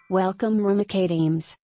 Welcome ARKTISM.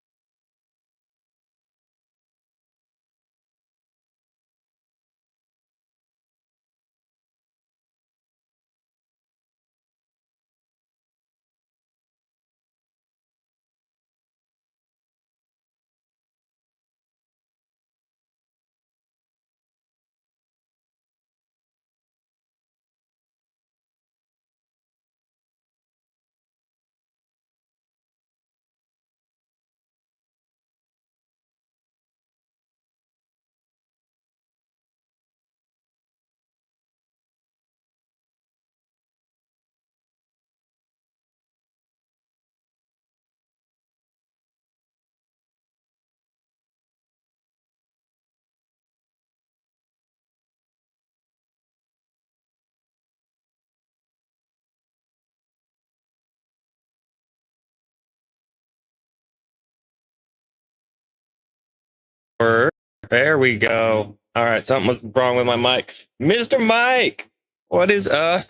There we go. All right, something was wrong with my mic. Mr. Mike, what is up?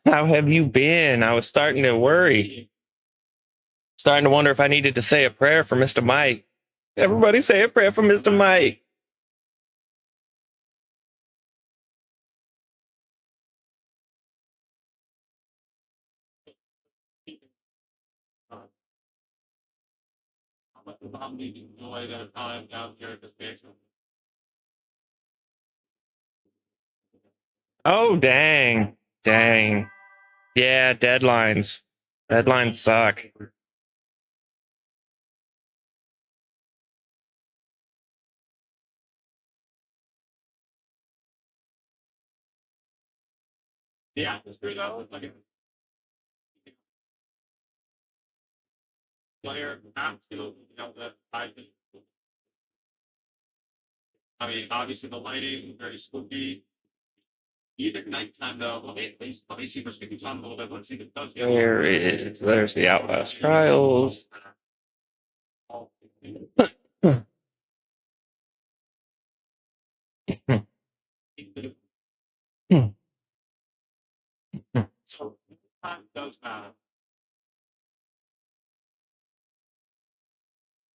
How have you been? I was starting to worry. Starting to wonder if I needed to say a prayer for Mr. Mike. Everybody say a prayer for Mr. Mike. Oh, dang. Dang. Yeah, deadlines. Deadlines suck. Yeah, it's pretty good. Like player have to, you know, that I think. I mean, obviously the lighting very spooky. Even nighttime though. Let me see for spooky time a little bit. Let's see if it does. There's the Outlast Trials. So time does matter.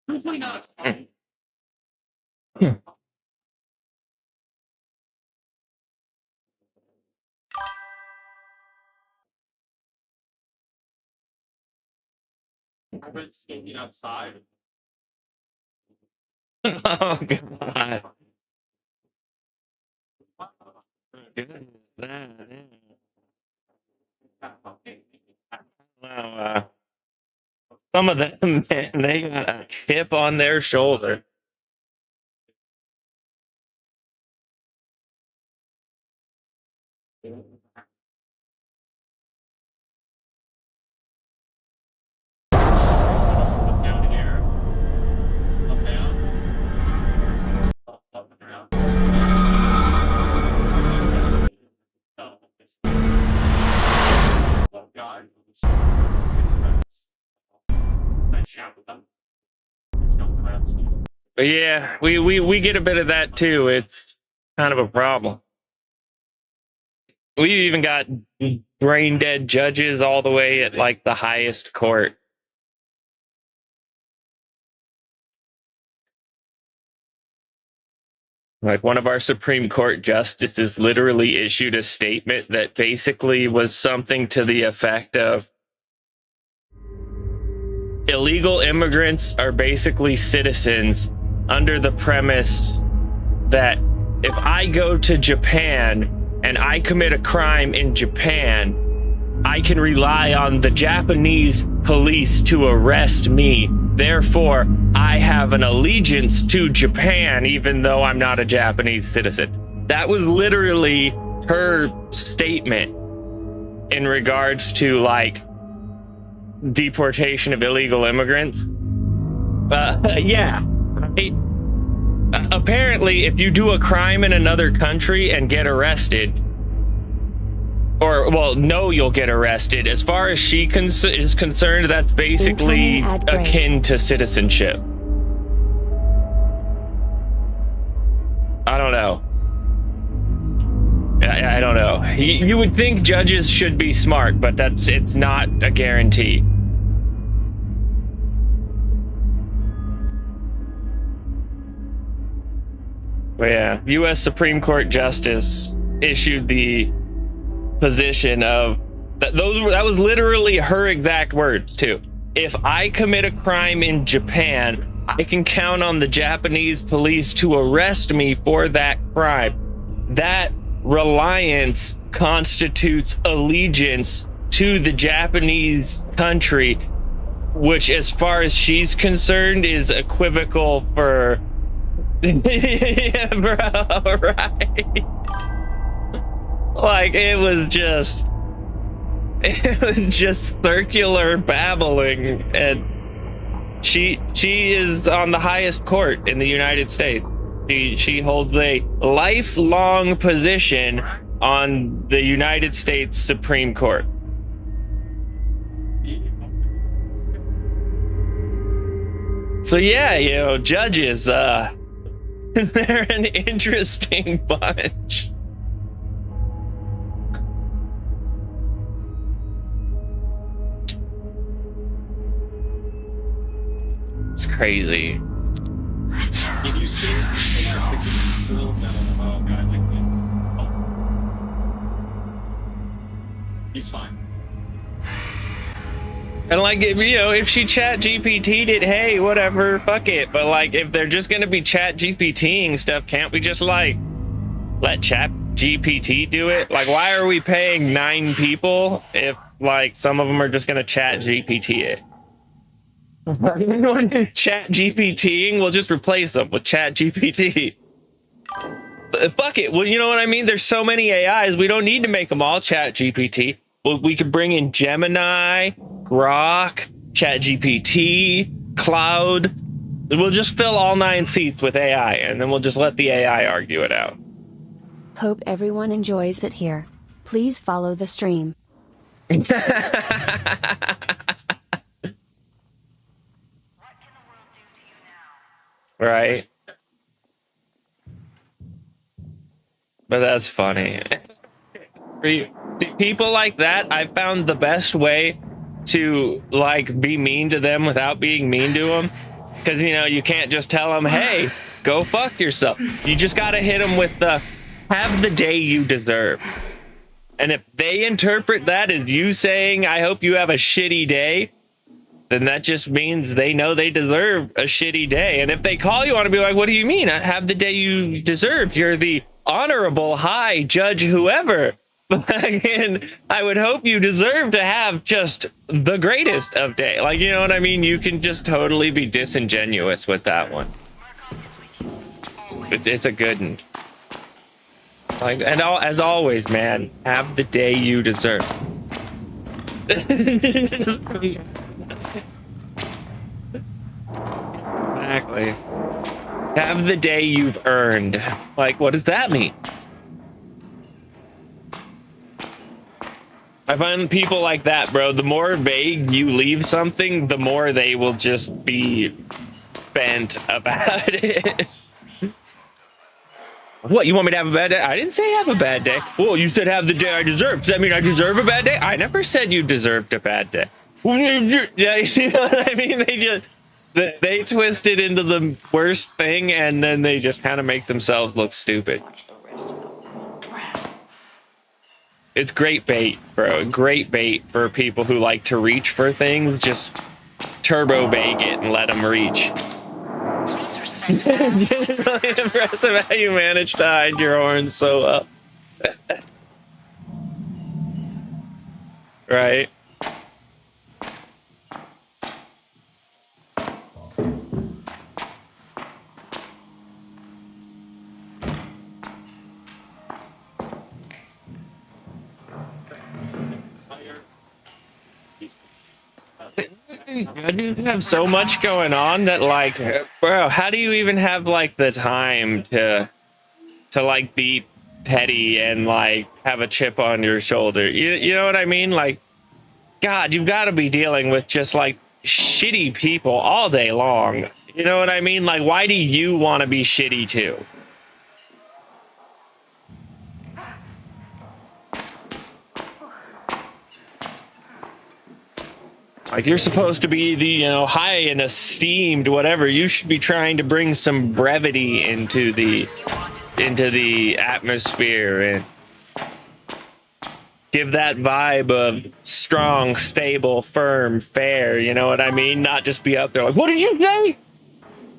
Why not? I've been skating outside. Oh god. Wow. Some of them, man, they got a chip on their shoulder. But yeah, we get a bit of that too. It's kind of a problem. We've even got brain dead judges all the way at like the highest court. Like one of our Supreme Court justices literally issued a statement that basically was something to the effect of illegal immigrants are basically citizens under the premise that if I go to Japan and I commit a crime in Japan, I can rely on the Japanese police to arrest me. Therefore, I have an allegiance to Japan, even though I'm not a Japanese citizen. That was literally her statement in regards to like deportation of illegal immigrants. Yeah, right? Apparently, if you do a crime in another country and get arrested, or well, no, you'll get arrested. As far as she is concerned, that's basically akin to citizenship. I don't know. I don't know. You would think judges should be smart, but it's not a guarantee. But yeah, U.S. Supreme Court Justice issued the position of that was literally her exact words too. If I commit a crime in Japan, I can count on the Japanese police to arrest me for that crime. That reliance constitutes allegiance to the Japanese country, which, as far as she's concerned, is equivocal for yeah, bro, right? Like, it was just circular babbling, and she is on the highest court in the United States. She holds a lifelong position on the United States Supreme Court. So yeah, you know, judges, they're an interesting bunch. It's crazy. If you see a guy like him, he's fine. And like, you know, if she chat GPT'd it, hey, whatever, fuck it. But like, if they're just gonna be chat GPTing stuff, can't we just like let chat GPT do it? Like, why are we paying 9 people if like some of them are just gonna chat GPT it? Anyone who's chat GPTing, we'll just replace them with chat GPT. Fuck it. Well, you know what I mean? There's so many AIs, we don't need to make them all chat GPT. Well, we could bring in Gemini, Grok, chat GPT, Cloud. We'll just fill all 9 seats with AI, and then we'll just let the AI argue it out. Hope everyone enjoys it here. Please follow the stream. Right. But that's funny. People like that, I found the best way to like be mean to them without being mean to them. Because, you know, you can't just tell them, hey, go fuck yourself. You just got to hit them with the have the day you deserve. And if they interpret that as you saying, I hope you have a shitty day, then that just means they know they deserve a shitty day. And if they call you on and be like, what do you mean? I have the day you deserve. You're the honorable high judge whoever. But again, I would hope you deserve to have just the greatest of day. Like, you know what I mean? You can just totally be disingenuous with that one. It's a good one. Like, and as always, man, have the day you deserve. Exactly. Have the day you've earned. Like, what does that mean? I find people like that, bro, the more vague you leave something, the more they will just be bent about it. What, you want me to have a bad day? I didn't say have a bad day. Well, you said have the day I deserve. Does that mean I deserve a bad day? I never said you deserved a bad day. Yeah, you see what I mean? They twist it into the worst thing, and then they just kind of make themselves look stupid. It's great bait, bro. Great bait for people who like to reach for things. Just turbo vague it and let them reach. Please respect It's really impressive how you managed to hide your horns so well. Right? I do have so much going on that, like, bro, how do you even have like the time to like be petty and like have a chip on your shoulder? You know what I mean? Like, God, you've got to be dealing with just like shitty people all day long. You know what I mean? Like, why do you want to be shitty too? Like, you're supposed to be the, you know, high and esteemed, whatever. You should be trying to bring some brevity into the into the atmosphere and give that vibe of strong, stable, firm, fair. You know what I mean? Not just be up there like, what did you say?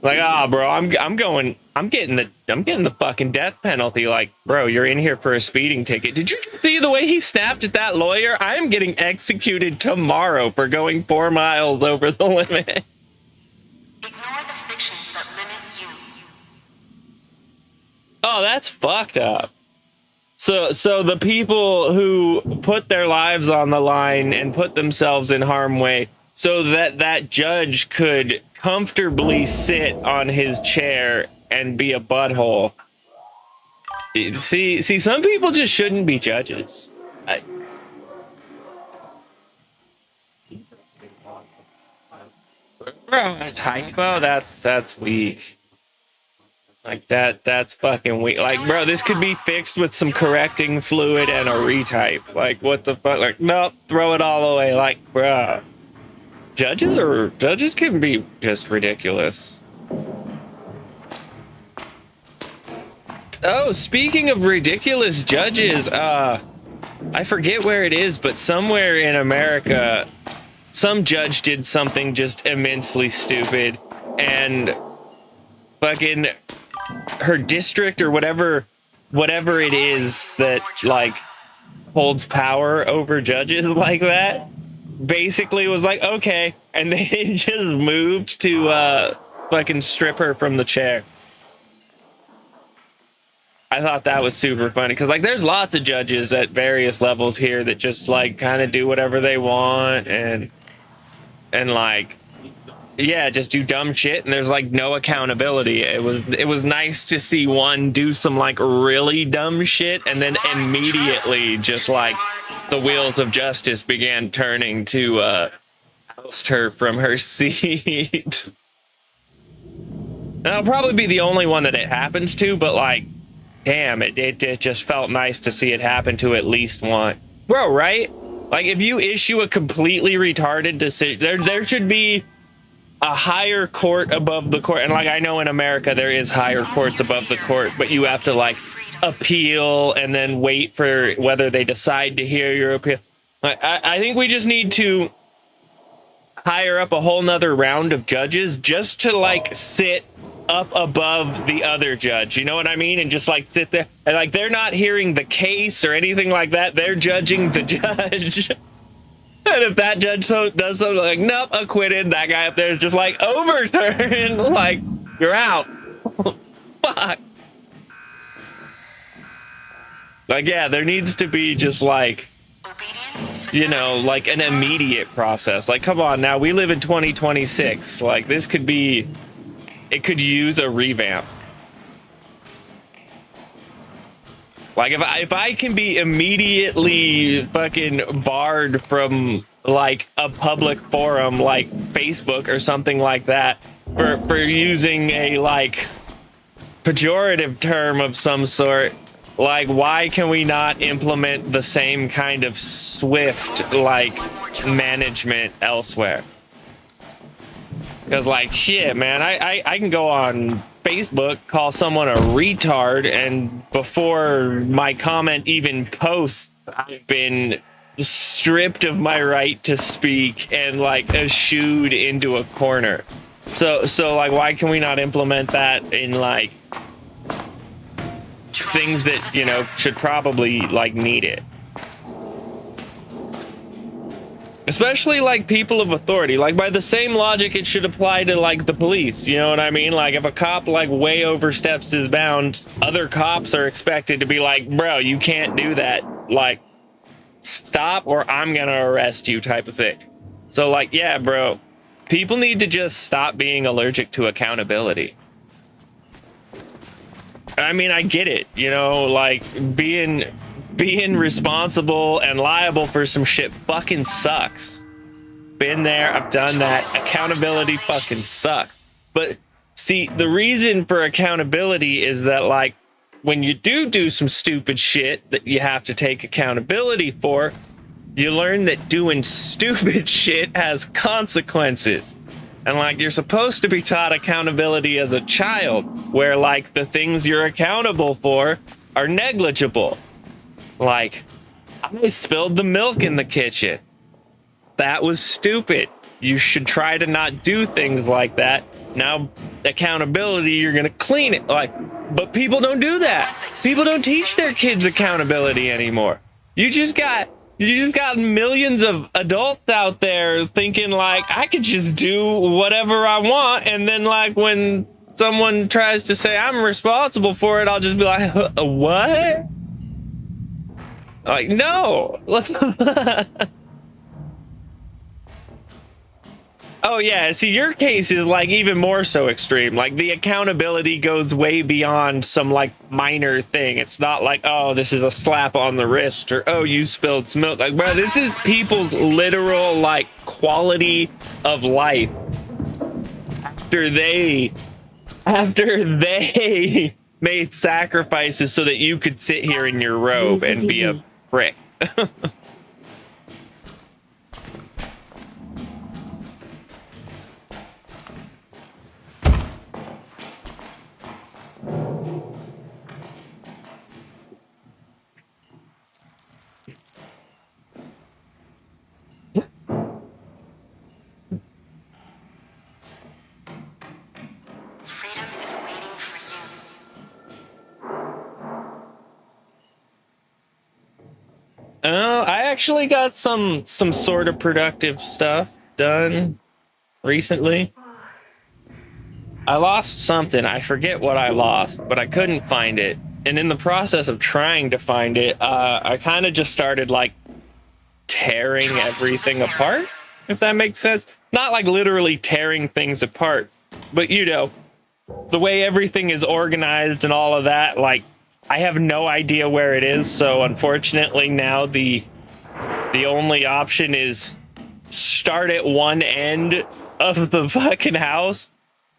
Like, ah, bro, I'm getting the fucking death penalty. Like, bro, you're in here for a speeding ticket. Did you see the way he snapped at that lawyer? I am getting executed tomorrow for going 4 miles over the limit. Ignore the fictions that limit you. Oh, that's fucked up. So the people who put their lives on the line and put themselves in harm's way so that judge could comfortably sit on his chair and be a butthole. See, some people just shouldn't be judges. Bro, a typo? That's weak. Like that's fucking weak. Like, bro, this could be fixed with some correcting fluid and a retype. Like, what the fuck? Like, nope, throw it all away. Like, bro, judges can be just ridiculous. Oh, speaking of ridiculous judges, I forget where it is, but somewhere in America, some judge did something just immensely stupid, and fucking her district or whatever it is that like holds power over judges like that basically was like, okay, and they just moved to fucking strip her from the chair. I thought that was super funny because like there's lots of judges at various levels here that just like kind of do whatever they want and like, yeah, just do dumb shit, and there's like no accountability. It was nice to see one do some like really dumb shit, and then immediately just like the wheels of justice began turning to oust her from her seat. That'll probably be the only one that it happens to, but like, damn, it just felt nice to see it happen to at least one. Bro, right? Like if you issue a completely retarded decision, there should be a higher court above the court. And like, I know in America there is higher courts above the court, but you have to like appeal and then wait for whether they decide to hear your appeal. Like, I think we just need to hire up a whole nother round of judges just to like sit up above the other judge. You know what I mean? And just like sit there and like, they're not hearing the case or anything like that. They're judging the judge. And if that judge does something like, nope, acquitted, that guy up there is just like, overturned, like, you're out. Fuck. Like, yeah, there needs to be just like, you know, like an immediate process. Like, come on now, we live in 2026. Like, this could be, it could use a revamp. Like if I can be immediately fucking barred from like a public forum like Facebook or something like that for using a like pejorative term of some sort, like why can we not implement the same kind of swift like management elsewhere? Because like shit, man, I can go on Facebook, call someone a retard, and before my comment even posts, I've been stripped of my right to speak and like eschewed into a corner. So like, why can we not implement that in like things that, you know, should probably like need it? Especially like people of authority. Like by the same logic, it should apply to like the police. You know what I mean? Like if a cop like way oversteps his bounds, other cops are expected to be like, bro, you can't do that. Like, stop or I'm gonna arrest you type of thing. So like, yeah, bro, people need to just stop being allergic to accountability. I mean, I get it. You know, like being responsible and liable for some shit fucking sucks. Been there, I've done that. Accountability fucking sucks. But see, the reason for accountability is that like when you do some stupid shit that you have to take accountability for, you learn that doing stupid shit has consequences. And like, you're supposed to be taught accountability as a child, where like the things you're accountable for are negligible. Like, I spilled the milk in the kitchen. That was stupid. You should try to not do things like that. Now, accountability, you're gonna clean it. Like, but people don't do that. People don't teach their kids accountability anymore. You just got millions of adults out there thinking like, I could just do whatever I want, and then like when someone tries to say I'm responsible for it, I'll just be like, what? Like, no, let's. Oh yeah, see, your case is like even more so extreme. Like the accountability goes way beyond some like minor thing. It's not like, oh, this is a slap on the wrist, or oh, you spilled some milk. Like, bro, this is people's literal like quality of life after they made sacrifices so that you could sit here in your robe and be a prick. Freedom is waiting for you. I actually got some sort of productive stuff done recently. I lost something. I forget what I lost, but I couldn't find it. And in the process of trying to find it, I kind of just started like tearing everything apart, if that makes sense. Not like literally tearing things apart, but you know, the way everything is organized and all of that, like I have no idea where it is. So unfortunately now the only option is start at one end of the fucking house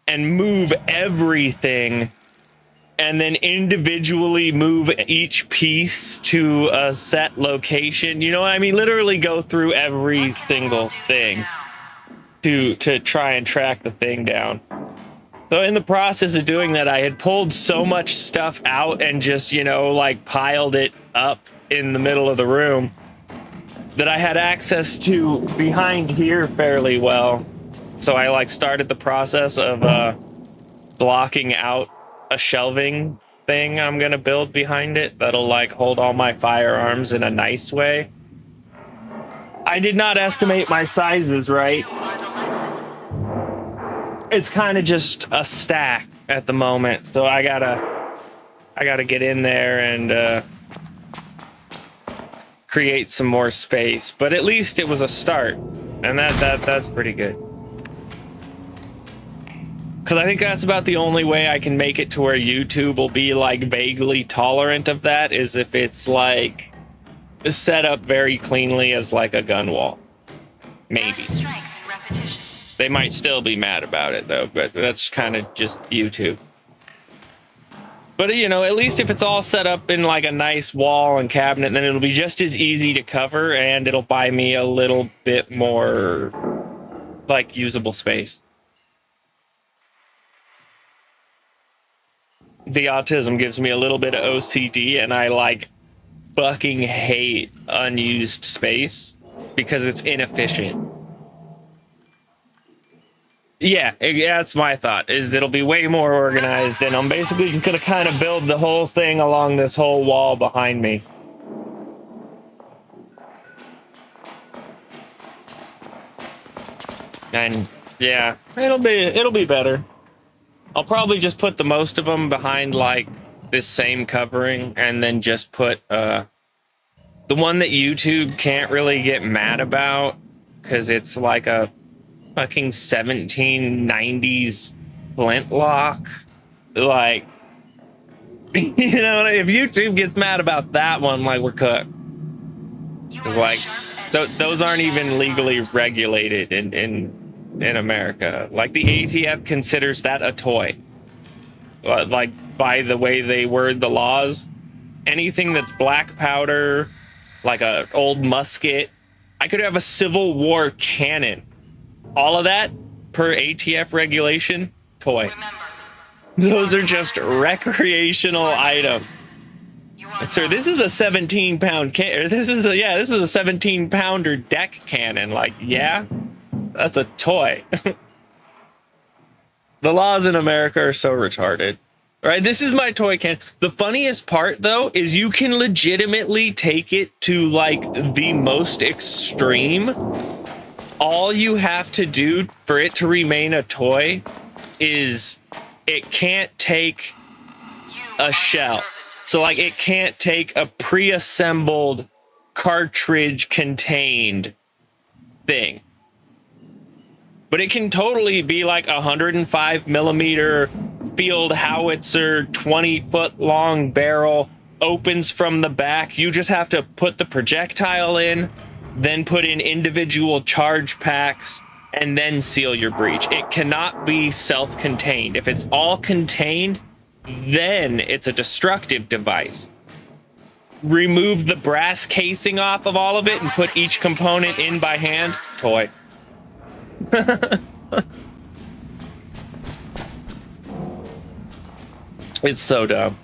and move everything, and then individually move each piece to a set location. You know what I mean? Literally go through every single thing to try and track the thing down. So in the process of doing that, I had pulled so much stuff out and just, you know, like piled it up in the middle of the room that I had access to behind here fairly well. So I like started the process of blocking out a shelving thing I'm gonna build behind it that'll like hold all my firearms in a nice way. I did not estimate my sizes right. It's kind of just a stack at the moment, so I gotta get in there and create some more space. But at least it was a start, and that's pretty good. Because I think that's about the only way I can make it to where YouTube will be like vaguely tolerant of that, is if it's like set up very cleanly as like a gun wall. Maybe. They might still be mad about it though, but that's kind of just YouTube. But you know, at least if it's all set up in like a nice wall and cabinet, then it'll be just as easy to cover, and it'll buy me a little bit more like usable space. The autism gives me a little bit of OCD, and I like fucking hate unused space because it's inefficient. Yeah, that's my thought, is it'll be way more organized, and I'm basically just gonna kind of build the whole thing along this whole wall behind me. And yeah, it'll be better. I'll probably just put the most of them behind like this same covering, and then just put the one that YouTube can't really get mad about because it's like a fucking 1790s flintlock. Like, you know, if YouTube gets mad about that one, like, we're cooked. Cause like those aren't even legally regulated in America. Like the ATF considers that a toy. Like by the way they word the laws, anything that's black powder, like a old musket, I could have a Civil War cannon. All of that per ATF regulation, toy. Remember, Those are just recreational items. you are Sir, not this is a 17-pound can. This is a 17-pounder deck cannon. Like, yeah, that's a toy. The laws in America are so retarded. All right, this is my toy can. The funniest part, though, is you can legitimately take it to like the most extreme. All you have to do for it to remain a toy is it can't take a shell. So like it can't take a pre-assembled cartridge contained thing. But it can totally be like 105 millimeter field howitzer, 20-foot long barrel, opens from the back. You just have to put the projectile in, then put in individual charge packs, and then seal your breech. It cannot be self-contained. If it's all contained, then it's a destructive device. Remove the brass casing off of all of it and put each component in by hand. Toy. It's so dumb.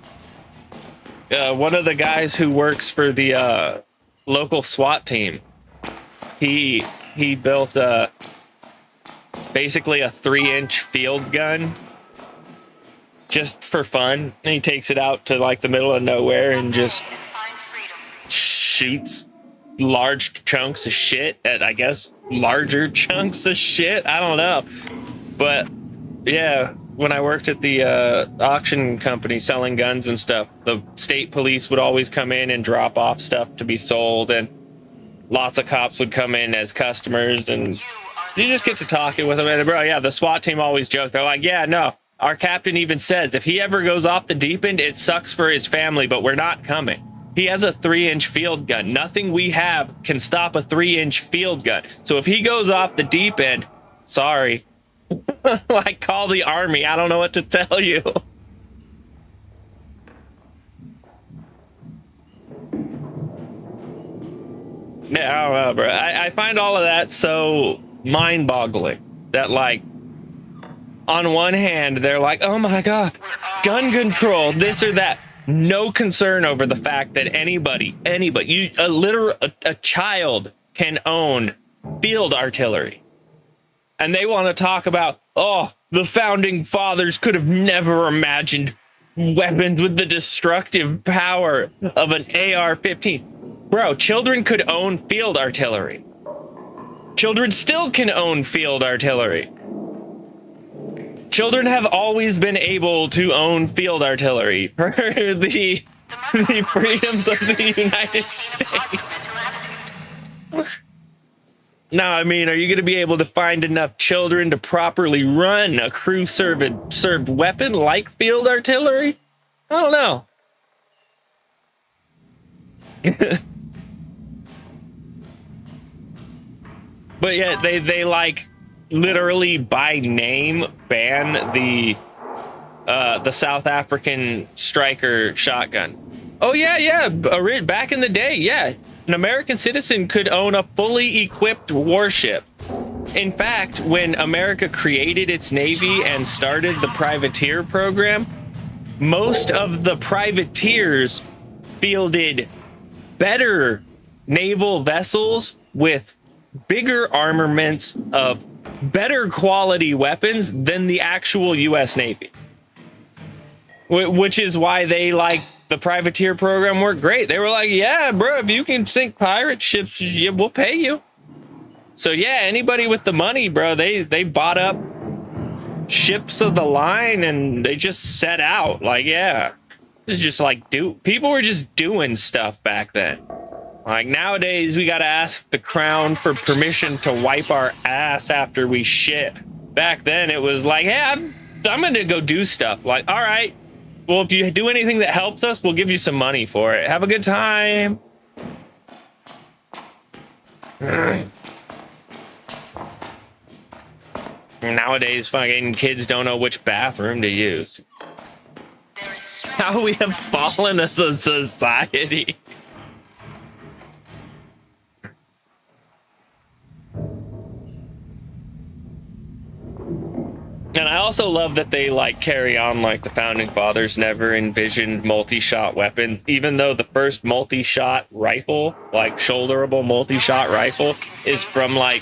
One of the guys who works for the local SWAT team, he built basically a 3-inch field gun just for fun, and he takes it out to like the middle of nowhere and just and find freedom. shoots large chunks of shit at, I guess, larger chunks of shit. I don't know. But yeah, when I worked at the auction company selling guns and stuff, the state police would always come in and drop off stuff to be sold, and lots of cops would come in as customers, and you just get to talking with them. And bro, yeah, the SWAT team always joke. They're like, yeah, no, our captain even says if he ever goes off the deep end, it sucks for his family, but we're not coming. He has a 3-inch field gun. Nothing we have can stop a 3-inch field gun. So if he goes off the deep end, sorry. Like, call the army. I don't know what to tell you. Yeah, I don't know, bro. I find all of that so mind-boggling that, like, on one hand, they're like, oh my God, gun control, this or that. No concern over the fact that anybody, a child can own field artillery. And they want to talk about, oh, the founding fathers could have never imagined weapons with the destructive power of an AR-15. Bro, children could own field artillery. Children still can own field artillery. Children have always been able to own field artillery per the freedoms of the United States. Now, I mean, are you going to be able to find enough children to properly run a crew served weapon like field artillery? I don't know. But yeah, they like literally by name ban the South African striker shotgun. Oh yeah, back in the day, yeah, an American citizen could own a fully equipped warship. In fact, when America created its Navy and started the privateer program, most of the privateers fielded better naval vessels with bigger armaments of better quality weapons than the actual U.S. Navy. Which is why they like the privateer program worked great. They were like, yeah, bro, if you can sink pirate ships, yeah, we'll pay you. So yeah, anybody with the money, bro, they bought up ships of the line and they just set out. Like, yeah, it's just like people were just doing stuff back then. Like nowadays, we gotta ask the crown for permission to wipe our ass after we shit. Back then, it was like, hey, I'm gonna go do stuff. Like, all right, well, if you do anything that helps us, we'll give you some money for it. Have a good time. Nowadays, fucking kids don't know which bathroom to use. How we have fallen as a society. And I also love that they like carry on like the founding fathers never envisioned multi-shot weapons, even though the first multi-shot rifle, like shoulderable multi-shot rifle, is from like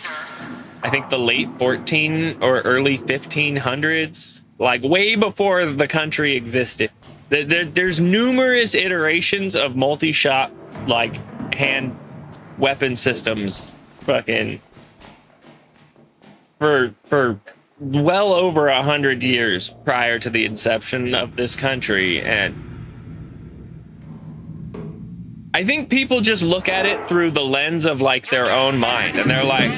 I think the late 14 or early 1500s, like way before the country existed. There's numerous iterations of multi-shot like hand weapon systems fucking for well over 100 years prior to the inception of this country. And I think people just look at it through the lens of like their own mind, and they're like,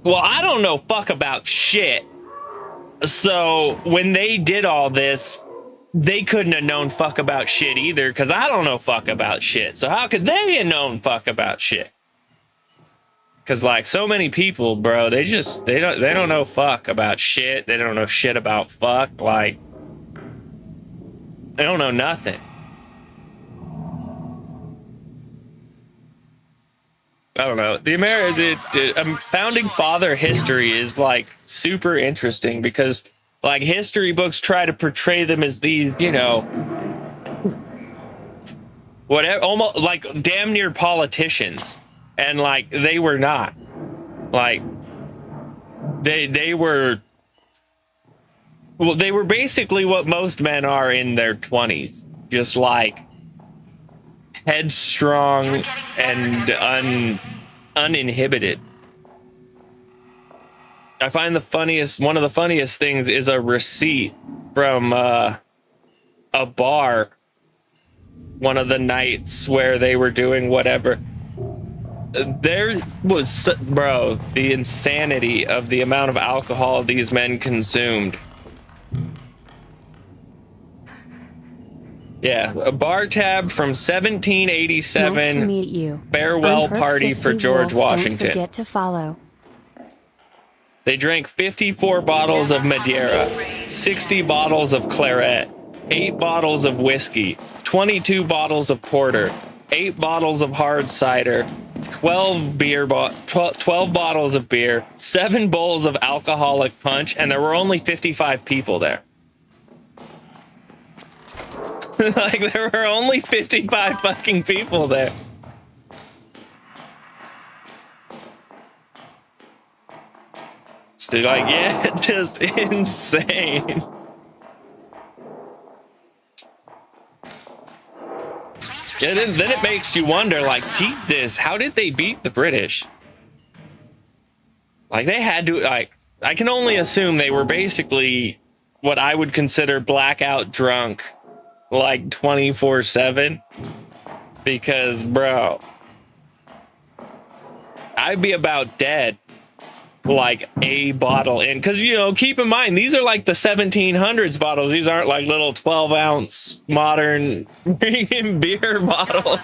well, I don't know fuck about shit, so when they did all this, they couldn't have known fuck about shit either, because I don't know fuck about shit, so how could they have known fuck about shit? Because like so many people, bro, they don't know fuck about shit. They don't know shit about fuck. Like they don't know nothing. I don't know. The founding father history is like super interesting because like history books try to portray them as these, you know, whatever, almost like damn near politicians. And like they were not. Like they were, well, they were basically what most men are in their 20s, just like headstrong and uninhibited. I find one of the funniest things is a receipt from a bar one of the nights where they were doing whatever. There was, bro, the insanity of the amount of alcohol these men consumed. Yeah, a bar tab from 1787. Nice to meet you. Farewell party for George Washington. Don't forget to follow. They drank 54 bottles of Madeira, 60 bottles of claret, 8 bottles of whiskey, 22 bottles of porter, 8 bottles of hard cider, 12 bottles of beer, 7 bowls of alcoholic punch, and there were only 55 people there. Like, there were only 55 fucking people there. So like, yeah, just insane. Yeah, then it makes you wonder, like, Jesus, how did they beat the British? Like, they had to, like, I can only assume they were basically what I would consider blackout drunk, like 24/7. Because, bro, I'd be about dead, like a bottle in. Because, you know, keep in mind, these are like the 1700s bottles. These aren't like little 12-ounce modern beer bottles.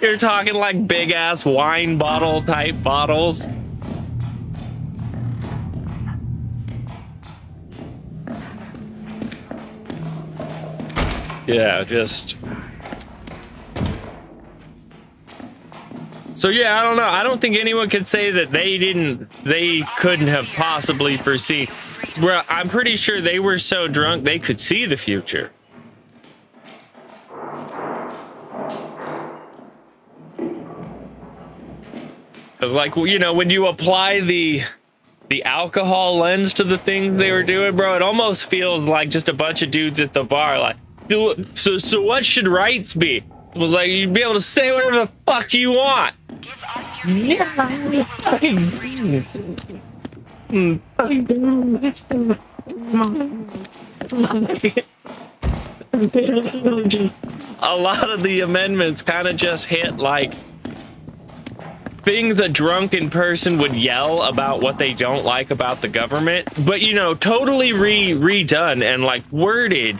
You're talking like big ass wine bottle type bottles. Yeah, just. So yeah, I don't know. I don't think anyone could say that they couldn't have possibly foreseen. Well, I'm pretty sure they were so drunk they could see the future. Because, like, you know, when you apply the alcohol lens to the things they were doing, bro, it almost feels like just a bunch of dudes at the bar, like, so what should rights be? It was like, you'd be able to say whatever the fuck you want. Give us your A lot of the amendments kind of just hit like things a drunken person would yell about what they don't like about the government, but, you know, totally redone and like worded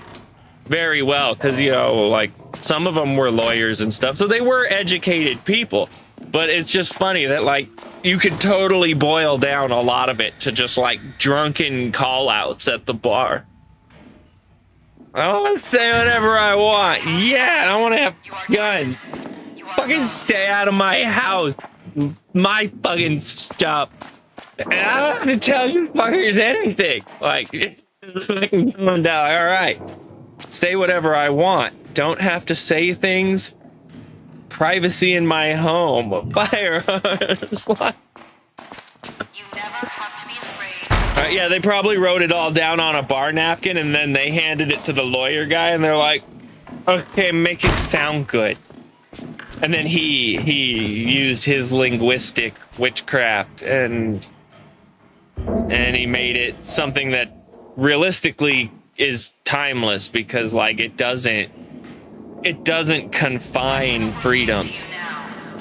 very well, because, you know, like some of them were lawyers and stuff, so they were educated people. But it's just funny that, like, you could totally boil down a lot of it to just like drunken call outs at the bar. I want to say whatever I want. Yeah, I want to have guns. Fucking stay out of my house. My fucking stuff. And I don't have to tell you fuckers anything. Like, it's fucking going down. All right. Say whatever I want. Don't have to say things. Privacy in my home. Firearms. You never have to be afraid. Yeah, they probably wrote it all down on a bar napkin and then they handed it to the lawyer guy and they're like, okay, make it sound good. And then he used his linguistic witchcraft and he made it something that realistically is timeless because like it doesn't confine freedom.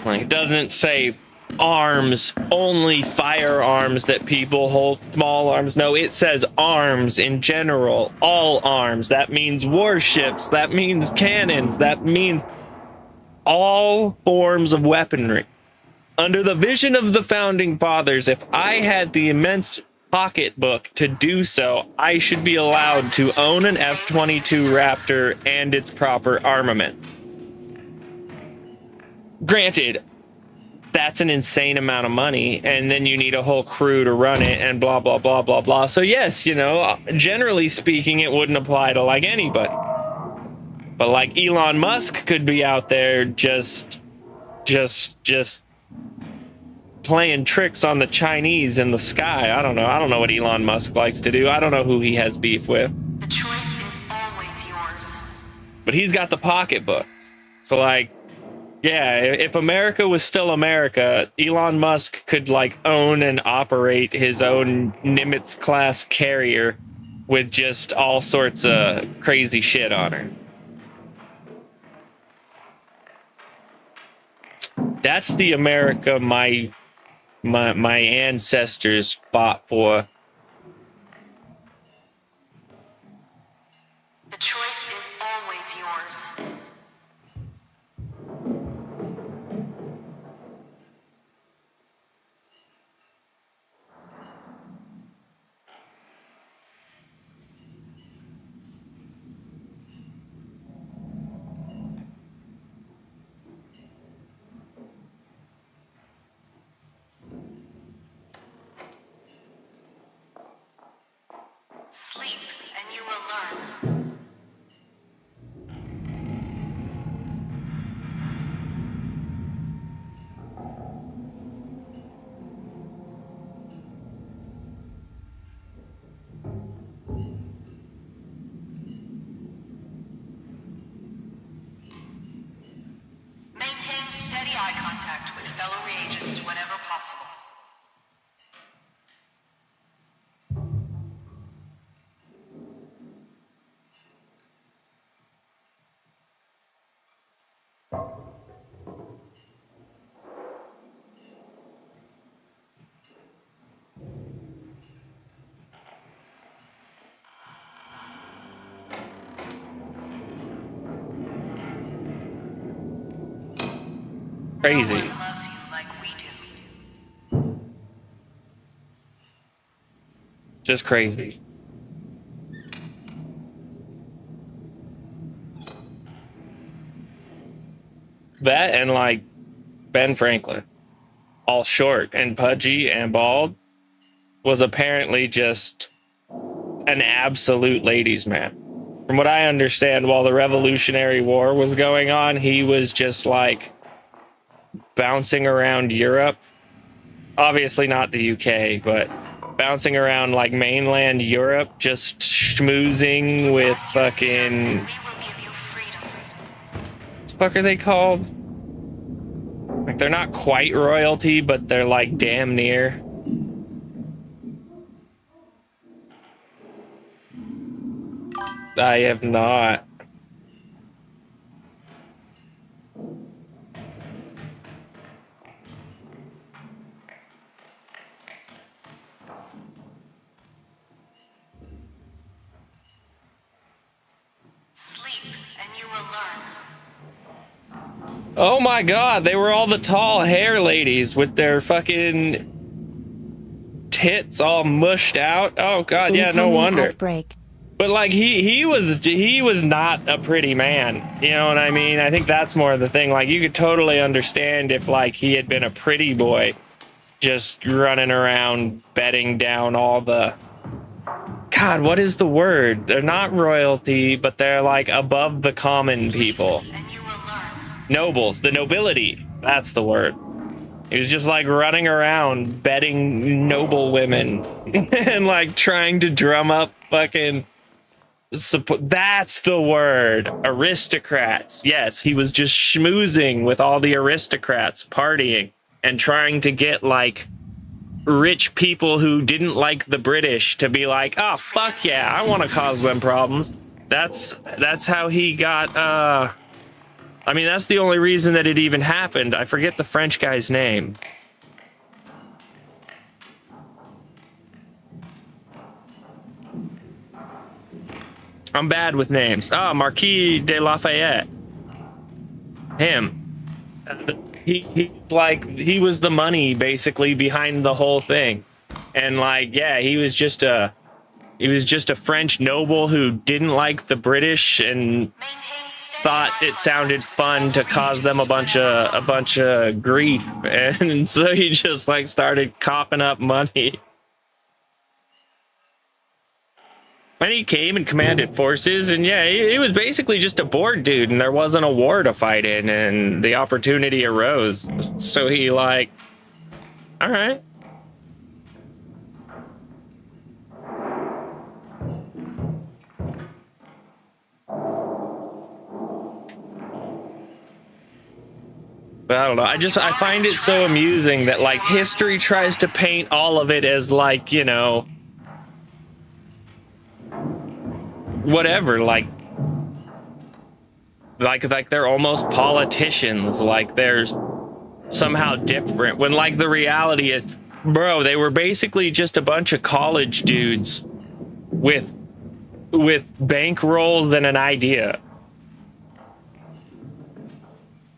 Like it doesn't say arms, only firearms that people hold, small arms. No, it says arms in general, all arms. That means warships, that means cannons, that means all forms of weaponry. Under the vision of the founding fathers, if I had the immense pocketbook to do so, I should be allowed to own an F-22 Raptor and its proper armament. Granted, that's an insane amount of money, and then you need a whole crew to run it, and blah, blah, blah, blah, blah. So yes, you know, generally speaking, it wouldn't apply to like anybody. But like Elon Musk could be out there just playing tricks on the Chinese in the sky. I don't know what Elon Musk likes to do. I don't know who he has beef with. The choice is always yours. But he's got the pocketbooks. So like, yeah, if America was still America, Elon Musk could like own and operate his own Nimitz class carrier with just all sorts of crazy shit on her. That's the America my ancestors fought for. The choice is always yours. Sleep, and you will learn. Maintain steady eye contact with fellow reagents whenever possible. Crazy. No one loves you like we do. Just crazy. That and like Ben Franklin, all short and pudgy and bald, was apparently just an absolute ladies' man. From what I understand, while the Revolutionary War was going on, he was just like bouncing around Europe. Obviously not the UK, but bouncing around like mainland Europe, just schmoozing with fucking... We will give you freedom. What the fuck are they called? Like, they're not quite royalty, but they're like damn near. I have not. Sleep, and you will learn. Oh my god, they were all the tall hair ladies with their fucking tits all mushed out. Oh god, yeah, no Incoming wonder. Outbreak. But like he was not a pretty man. You know what I mean? I think that's more of the thing. Like you could totally understand if like he had been a pretty boy. just running around bedding down all the, God, what is the word? They're not royalty, but they're like above the common people. And you will learn. Nobles, the nobility. That's the word. He was just like running around bedding noble women and like trying to drum up fucking support. That's the word. Aristocrats. Yes, he was just schmoozing with all the aristocrats, partying and trying to get like rich people who didn't like the British to be like, oh fuck yeah, I want to cause them problems. That's how he got I mean, that's the only reason that it even happened. I forget the French guy's name. I'm bad with names. Ah, Marquis de Lafayette. Him. He was the money basically behind the whole thing. And like, yeah, he was just a French noble who didn't like the British and thought it sounded fun to cause them a bunch of grief, and so he just like started copping up money. And he came and commanded forces, and yeah, he was basically just a bored dude, and there wasn't a war to fight in, and the opportunity arose. So he like, all right. But I don't know. I find it so amusing that like history tries to paint all of it as like, you know, whatever, like they're almost politicians, like there's somehow different, when like the reality is, bro, they were basically just a bunch of college dudes with bankroll and an idea.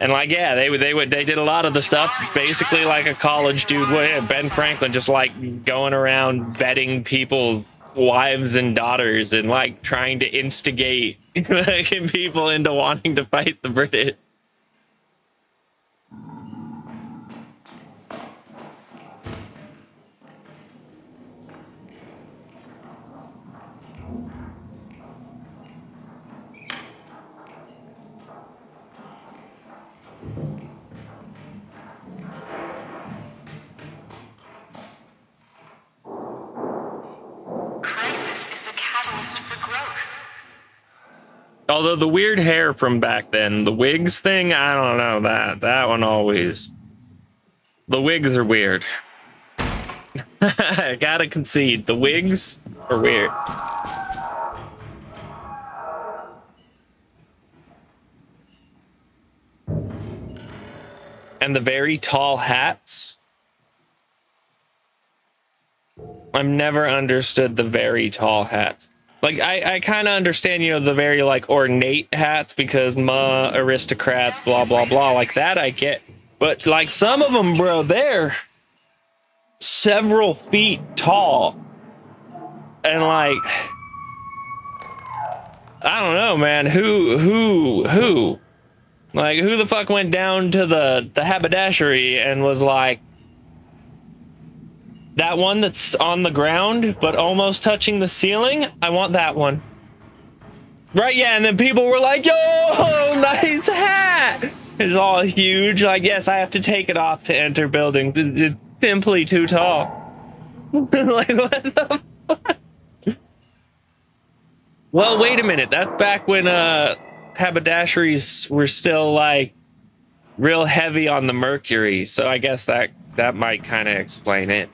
And like, yeah, they did a lot of the stuff basically like a college dude would. Ben Franklin just like going around betting people wives and daughters and like trying to instigate people into wanting to fight the British. Although the weird hair from back then, the wigs thing, I don't know, that one always. The wigs are weird. I gotta concede, the wigs are weird. And the very tall hats. I've never understood the very tall hats. Like, I kind of understand, you know, the very, like, ornate hats because aristocrats, blah, blah, blah. Like, that I get. But, like, some of them, bro, they're several feet tall. And, like, I don't know, man. Who? Like, who the fuck went down to the haberdashery and was like, that one that's on the ground, but almost touching the ceiling? I want that one. Right, yeah, and then people were like, yo, nice hat! It's all huge. Like, yes, I have to take it off to enter buildings. It's simply too tall. Like, what the fuck? Well, wait a minute. That's back when haberdasheries were still, like, real heavy on the mercury. So I guess that might kind of explain it.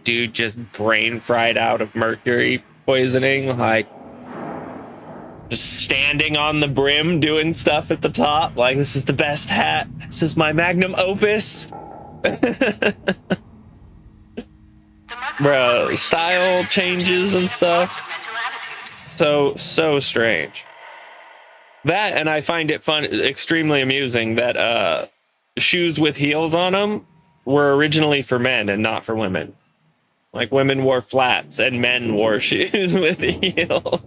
Dude just brain fried out of mercury poisoning, like just standing on the brim doing stuff at the top, like, this is the best hat, this is my magnum opus. Bro, style changes and stuff, so strange. That, and I find it extremely amusing that shoes with heels on them were originally for men and not for women. Like, women wore flats and men wore shoes with heels.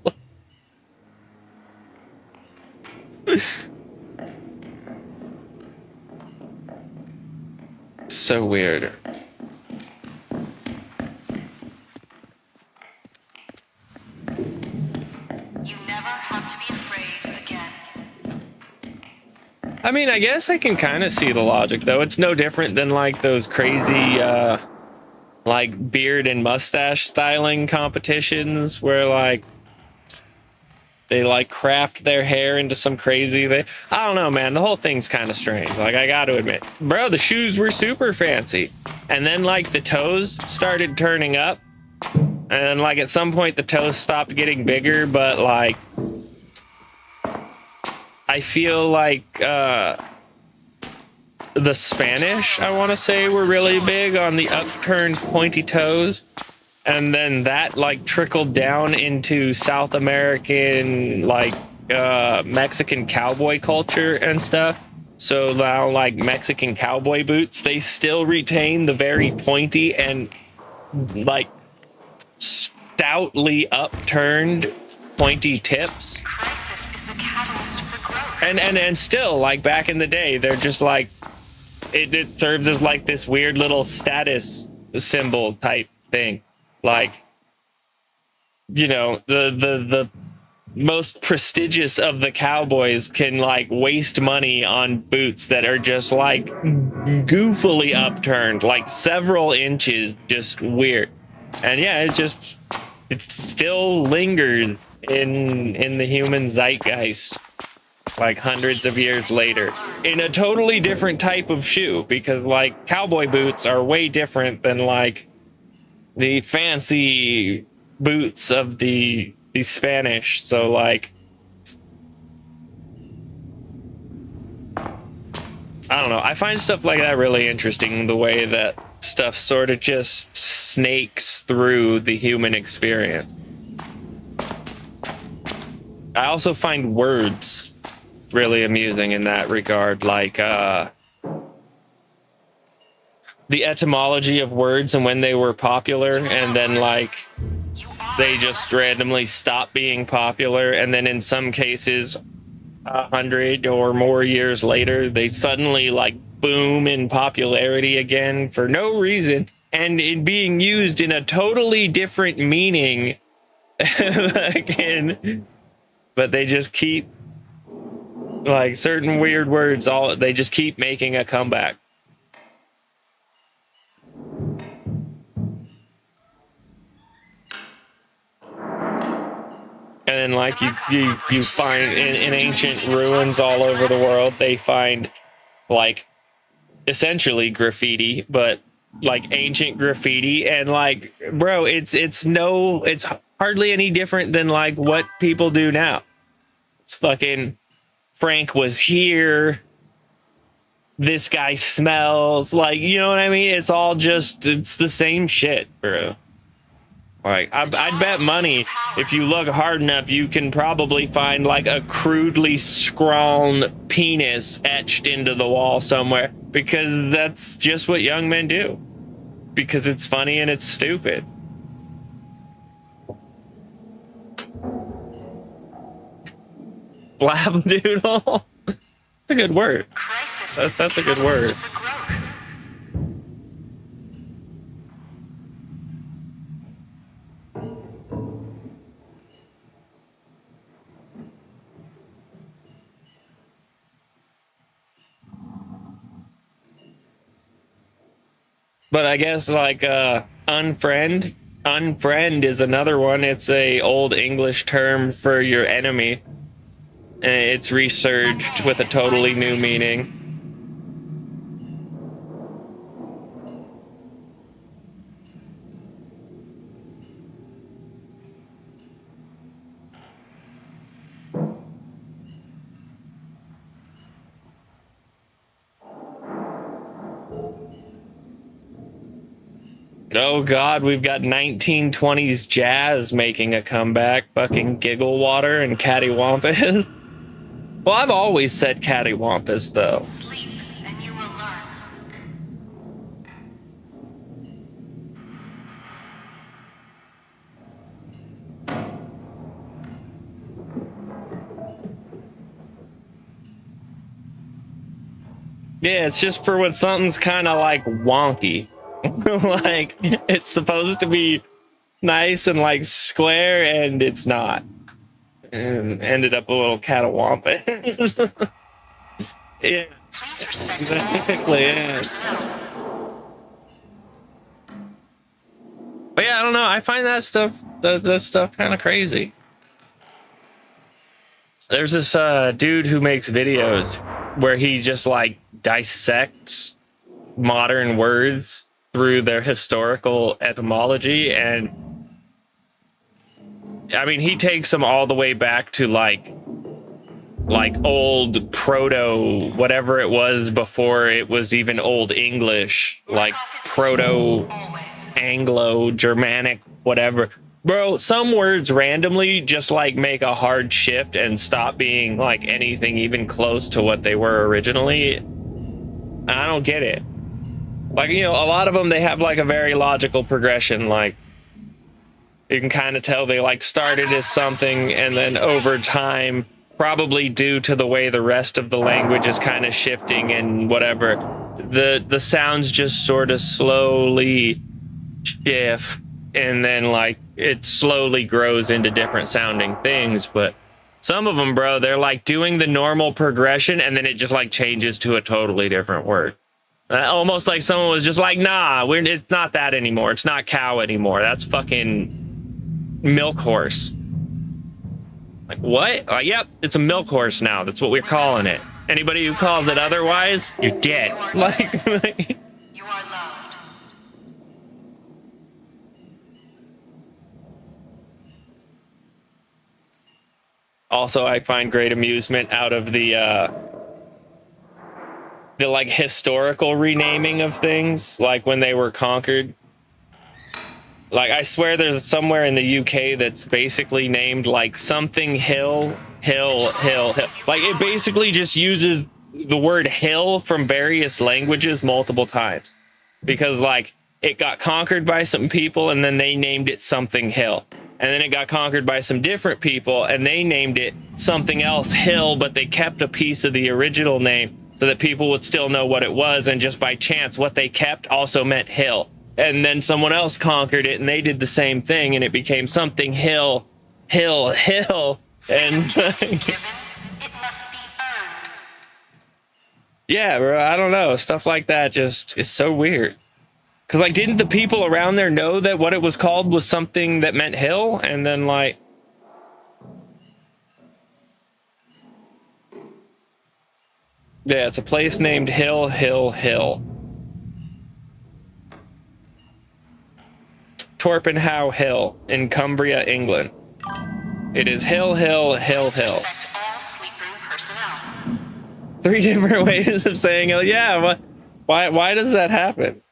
So weird. You never have to be afraid again. I mean, I guess I can kind of see the logic, though. It's no different than like those crazy, like beard and mustache styling competitions where like they like craft their hair into some crazy thing. I don't know, man. The whole thing's kind of strange. Like, I got to admit, bro, the shoes were super fancy, and then like the toes started turning up, and then like at some point the toes stopped getting bigger, but like I feel like the Spanish, I want to say, were really big on the upturned pointy toes. And then that like trickled down into South American, like Mexican cowboy culture and stuff. So now like Mexican cowboy boots, they still retain the very pointy and like stoutly upturned pointy tips. Crisis is the catalyst for growth. And still, like back in the day, they're just like it serves as like this weird little status symbol type thing. Like, you know, the most prestigious of the cowboys can like waste money on boots that are just like goofily upturned, like several inches, just weird. And yeah, it still lingers in the human zeitgeist, like hundreds of years later, in a totally different type of shoe, because like cowboy boots are way different than like the fancy boots of the Spanish. So like, I don't know. I find stuff like that really interesting, the way that stuff sort of just snakes through the human experience. I also find words really amusing in that regard, like the etymology of words and when they were popular, and then like they just randomly stop being popular, and then in some cases 100 or more years later they suddenly like boom in popularity again for no reason, and it being used in a totally different meaning again, but they just keep like certain weird words, they just keep making a comeback. And then like you find in ancient ruins all over the world, they find like essentially graffiti, but like ancient graffiti, and like, bro, it's hardly any different than like what people do now. It's fucking Frank was here, this guy smells, like, you know what I mean? It's all just, it's the same shit, bro. Like, I'd bet money if you look hard enough, you can probably find like a crudely scrawled penis etched into the wall somewhere, because that's just what young men do. Because it's funny and it's stupid. Blabdoodle? That's a good word. That's a good word. But I guess like unfriend is another one. It's a old English term for your enemy. And it's resurged with a totally new meaning. Oh god, we've got 1920s jazz making a comeback. Fucking Giggle Water and Cattywampus. Well, I've always said Cattywampus, though. Sleep, and you will learn. Yeah, it's just for when something's kind of like wonky. Like it's supposed to be nice and like square, and it's not. And ended up a little catawampus. Yeah. Please respect Exactly, yeah. But yeah, I don't know. I find that stuff kind of crazy. There's this dude who makes videos where he just like dissects modern words through their historical etymology, and I mean he takes them all the way back to like old proto whatever it was before it was even old English, like proto Anglo Germanic whatever. Bro, some words randomly just like make a hard shift and stop being like anything even close to what they were originally. I don't get it. Like, you know, a lot of them, they have like a very logical progression. Like you can kind of tell they like started as something, and then over time, probably due to the way the rest of the language is kind of shifting and whatever, the sounds just sort of slowly shift, and then like it slowly grows into different sounding things. But some of them, bro, they're like doing the normal progression, and then it just like changes to a totally different word. Almost like someone was just like, nah, it's not that anymore. It's not cow anymore. That's fucking milk horse. Like, what? Yep, it's a milk horse now. That's what we're calling it. Anybody who calls it otherwise, you're dead. Like You are loved. also, I find great amusement out of the like historical renaming of things, like when they were conquered. Like I swear there's somewhere in the UK that's basically named like something hill. Like it basically just uses the word hill from various languages multiple times, because like it got conquered by some people and then they named it something hill, and then it got conquered by some different people and they named it something else hill, but they kept a piece of the original name so that people would still know what it was, and just by chance what they kept also meant hill. And then someone else conquered it and they did the same thing, and it became something hill. And It must be earned. yeah, bro, I don't know, stuff like that just is so weird. Because like, didn't the people around there know that what it was called was something that meant hill? And then like, yeah, it's a place named Hill. Torpenhow Hill in Cumbria, England. It is Hill. Respect all sleep room personnel. 3 different ways of saying, oh yeah, why does that happen?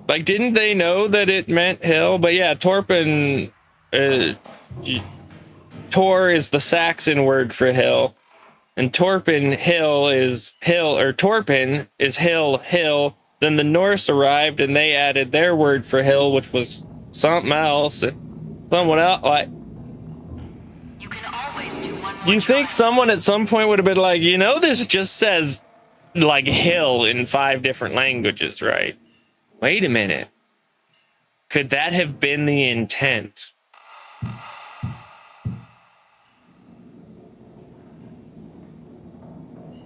Like, didn't they know that it meant hill? But yeah, Torpen, Tor is the Saxon word for hill, and Torpen hill is hill, or Torpen is hill. Then the Norse arrived and they added their word for hill, which was something else. Someone else, like, You can always do one more you think try. someone at some point would have been like, you know, this just says like hill in 5 different languages, right? Wait a minute. Could that have been the intent?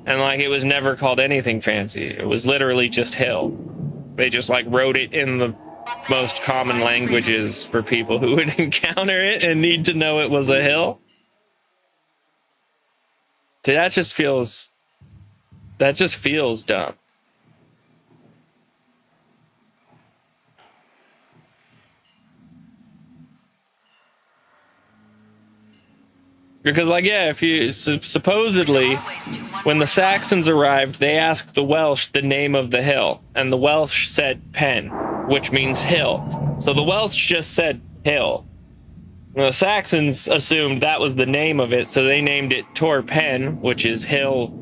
And like, it was never called anything fancy. It was literally just hill. They just like wrote it in the most common languages for people who would encounter it and need to know it was a hill. Dude, that just feels dumb. Because like, yeah, if you supposedly when the Saxons arrived, they asked the Welsh the name of the hill, and the Welsh said pen, which means hill. So the Welsh just said hill. And the Saxons assumed that was the name of it, so they named it Tor Pen, which is hill.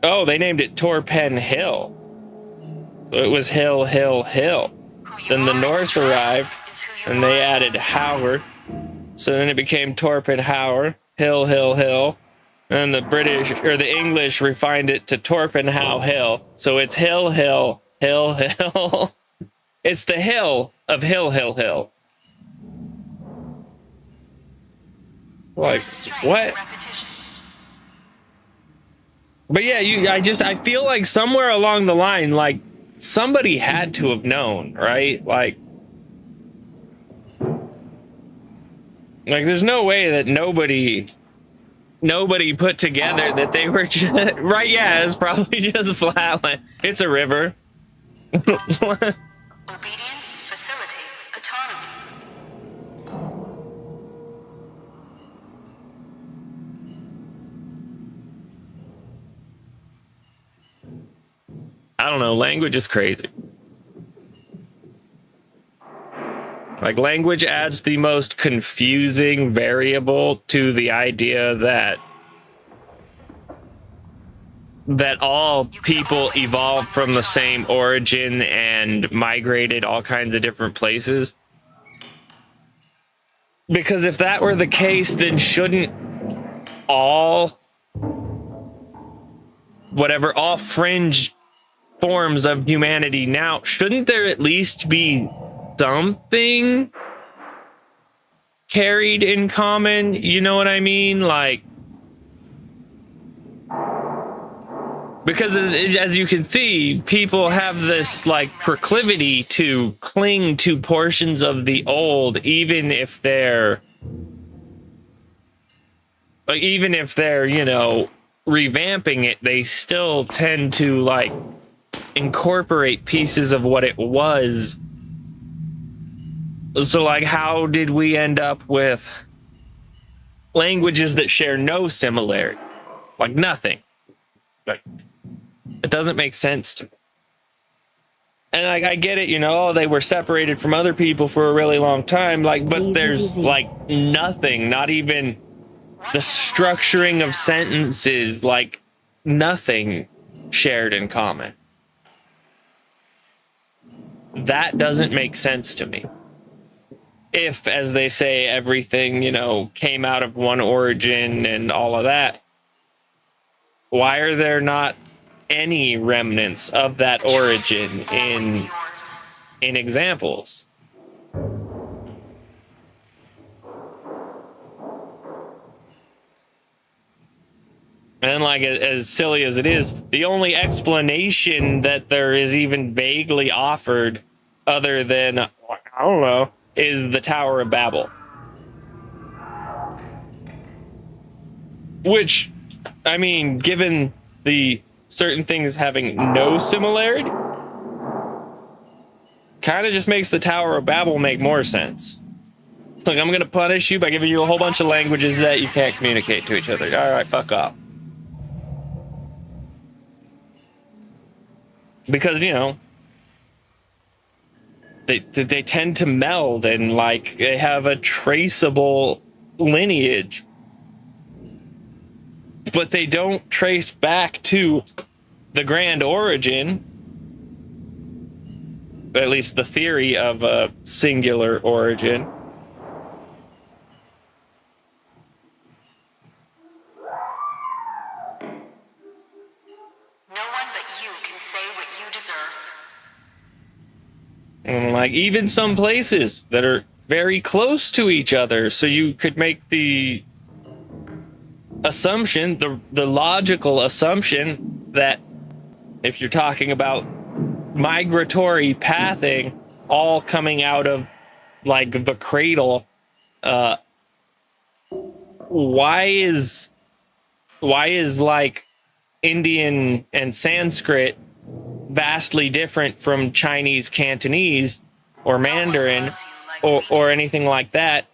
Oh, they named it Tor Pen Hill. So it was hill. Who Then the Norse arrived, and they added Howard. So then it became Torpenhower, hill, hill, hill. And the British, or the English, refined it to Torpenhow Hill. So it's hill, hill, hill, hill. It's the hill of hill, hill, hill. Like, what? But yeah, I feel like somewhere along the line, like, somebody had to have known, right? Like there's no way that nobody put together that they were just, right? Yeah, it's probably just flatland. It's a river. Obedience facilitates autonomy. I don't know. Language is crazy. Like, language adds the most confusing variable to the idea that all people evolved from the same origin and migrated all kinds of different places. Because if that were the case, then shouldn't all fringe forms of humanity now, shouldn't there at least be something carried in common? You know what I mean? Like, because as you can see, people have this like proclivity to cling to portions of the old, even if they're you know, revamping it, they still tend to like incorporate pieces of what it was. So like, how did we end up with languages that share no similarity? Like, nothing. Like, it doesn't make sense to me. And like, I get it, you know, they were separated from other people for a really long time, like, but there's like nothing, not even the structuring of sentences, like nothing shared in common. That doesn't make sense to me. If, as they say, everything, you know, came out of one origin and all of that, why are there not any remnants of that origin in examples? And like, as silly as it is, the only explanation that there is even vaguely offered, other than, I don't know, is the Tower of Babel. Which, I mean, given the certain things having no similarity, kind of just makes the Tower of Babel make more sense. It's like, I'm going to punish you by giving you a whole bunch of languages that you can't communicate to each other. All right, fuck off. Because, you know, they tend to meld and like they have a traceable lineage, but they don't trace back to the grand origin, at least the theory of a singular origin. No one but you can say what you deserve. And like, even some places that are very close to each other, so you could make the assumption, the logical assumption, that if you're talking about migratory pathing, all coming out of like the cradle, why is like Indian and Sanskrit vastly different from Chinese Cantonese or Mandarin or anything like that,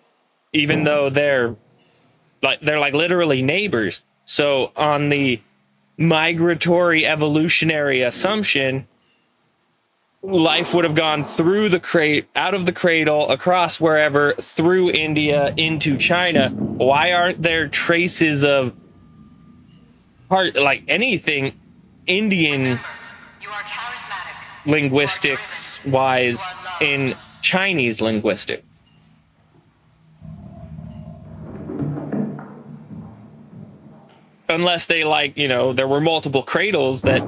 even though they're like literally neighbors? So on the migratory evolutionary assumption, life would have gone through the out of the cradle, across wherever, through India into China. Why aren't there traces of like anything Indian linguistics wise in Chinese linguistics. Unless they, like, you know, there were multiple cradles that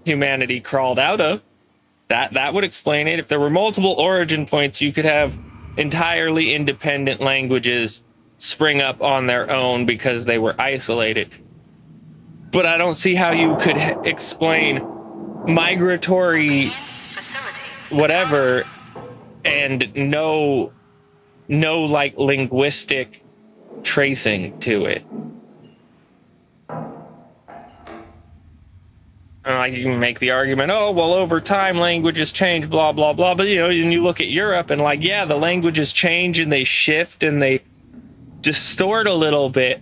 humanity crawled out of. That would explain it. If there were multiple origin points, you could have entirely independent languages spring up on their own because they were isolated. But I don't see how you could explain migratory whatever and no like linguistic tracing to it. Like, you can make the argument, oh, well, over time languages change, blah, blah, blah. But, you know, and you look at Europe and, like, yeah, the languages change and they shift and they distort a little bit,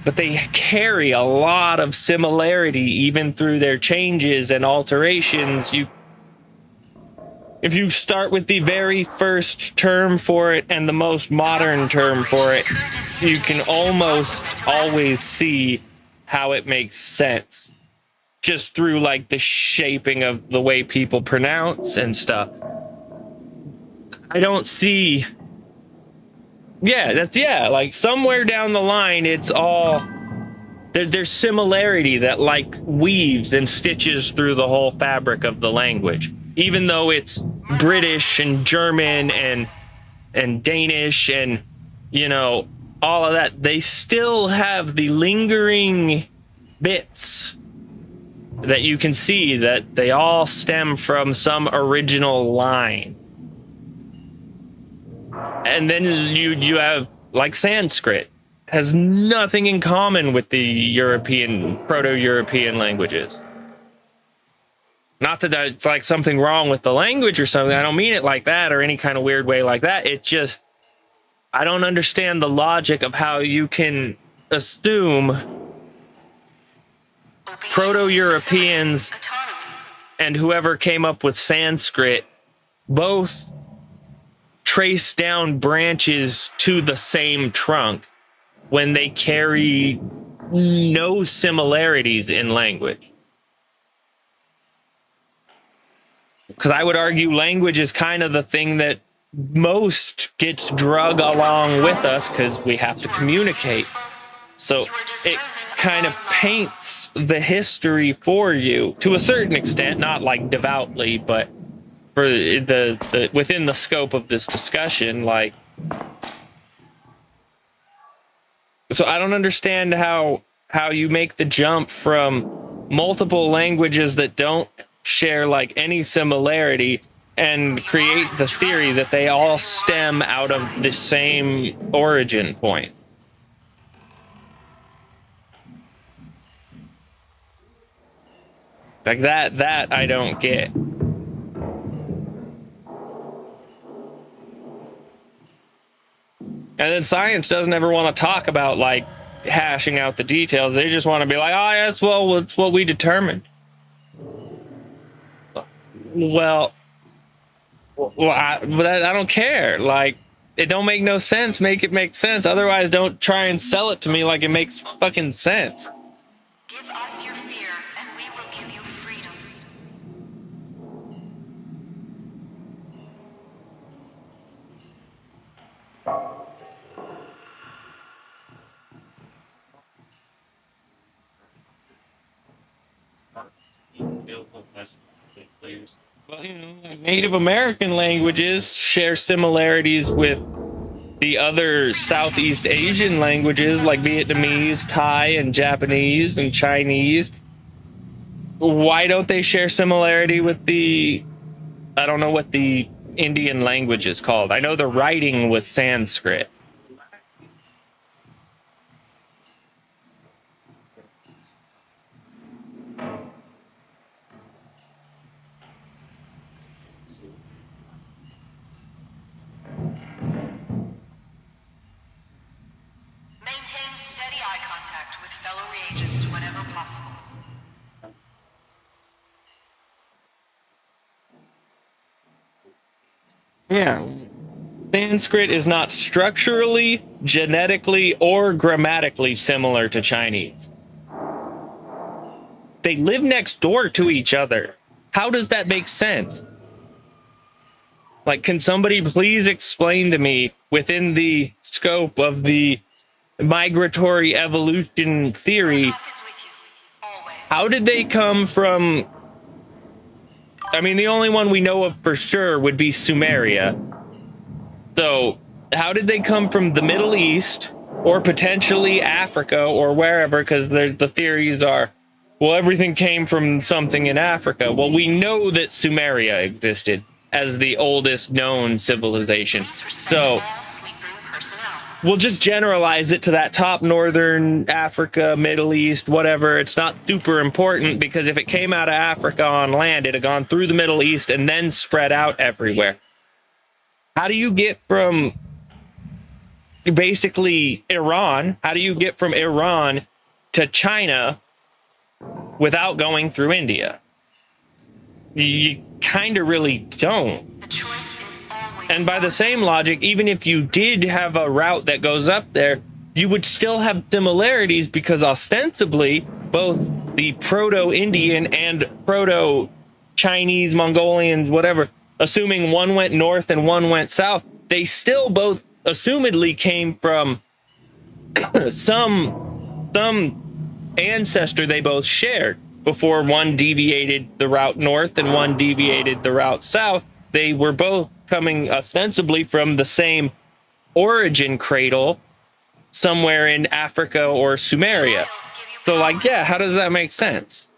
but they carry a lot of similarity even through their changes and alterations. If you start with the very first term for it and the most modern term for it, you can almost always see how it makes sense. Just through, like, the shaping of the way people pronounce and stuff. I don't see... Yeah, like, somewhere down the line, it's all... There's similarity that, like, weaves and stitches through the whole fabric of the language. Even though it's British and German and Danish and, you know, all of that, they still have the lingering bits that you can see that they all stem from some original line. And then you have, like, Sanskrit has nothing in common with the European, Proto-European languages. Not that it's like something wrong with the language or something. I don't mean it like that or any kind of weird way like that. It just, I don't understand the logic of how you can assume Proto-Europeans and whoever came up with Sanskrit both trace down branches to the same trunk when they carry no similarities in language. Because I would argue language is kind of the thing that most gets drug along with us because we have to communicate. So it kind of paints the history for you to a certain extent, not like devoutly, but for the within the scope of this discussion, like. So I don't understand how you make the jump from multiple languages that don't share like any similarity and create the theory that they all stem out of the same origin point. Like that I don't get. And then science doesn't ever want to talk about like hashing out the details. They just want to be like, oh, yes, well, it's what we determined. Well, I don't care. Like, it don't make no sense. Make it make sense. Otherwise, don't try and sell it to me like it makes fucking sense. Give us your fear, and we will give you freedom. Well, you know, like Native American languages share similarities with the other Southeast Asian languages like Vietnamese, Thai, and Japanese and Chinese. Why don't they share similarity with the, I don't know what the Indian language is called. I know the writing was Sanskrit. Maintain steady eye contact with fellow reagents whenever possible. Yeah. Sanskrit is not structurally, genetically, or grammatically similar to Chinese. They live next door to each other. How does that make sense? Like, can somebody please explain to me, within the scope of the migratory evolution theory, Is with you, always. how did they come from? I mean, the only one we know of for sure would be Sumeria. So, how did they come from the Middle East, or potentially Africa, or wherever? Because the theories are, well, everything came from something in Africa. Well, we know that Sumeria existed as the oldest known civilization. Please respect So, all sleep-room personnel. we'll just generalize it to that top northern Africa, Middle East, whatever. It's not super important, because if it came out of Africa on land, it'd have gone through the Middle East and then spread out everywhere. How do you get from basically Iran? How do you get from Iran to China without going through India? You kind of really don't. The choice is always And by the yours. same logic, even if you did have a route that goes up there, you would still have similarities, because ostensibly both the Proto-Indian and Proto-Chinese, Mongolians, whatever, assuming one went north and one went south, they still both assumedly came from some ancestor they both shared. Before one deviated the route north and one deviated the route south, they were both coming ostensibly from the same origin cradle somewhere in Africa or Sumeria. So, like, yeah, how does that make sense?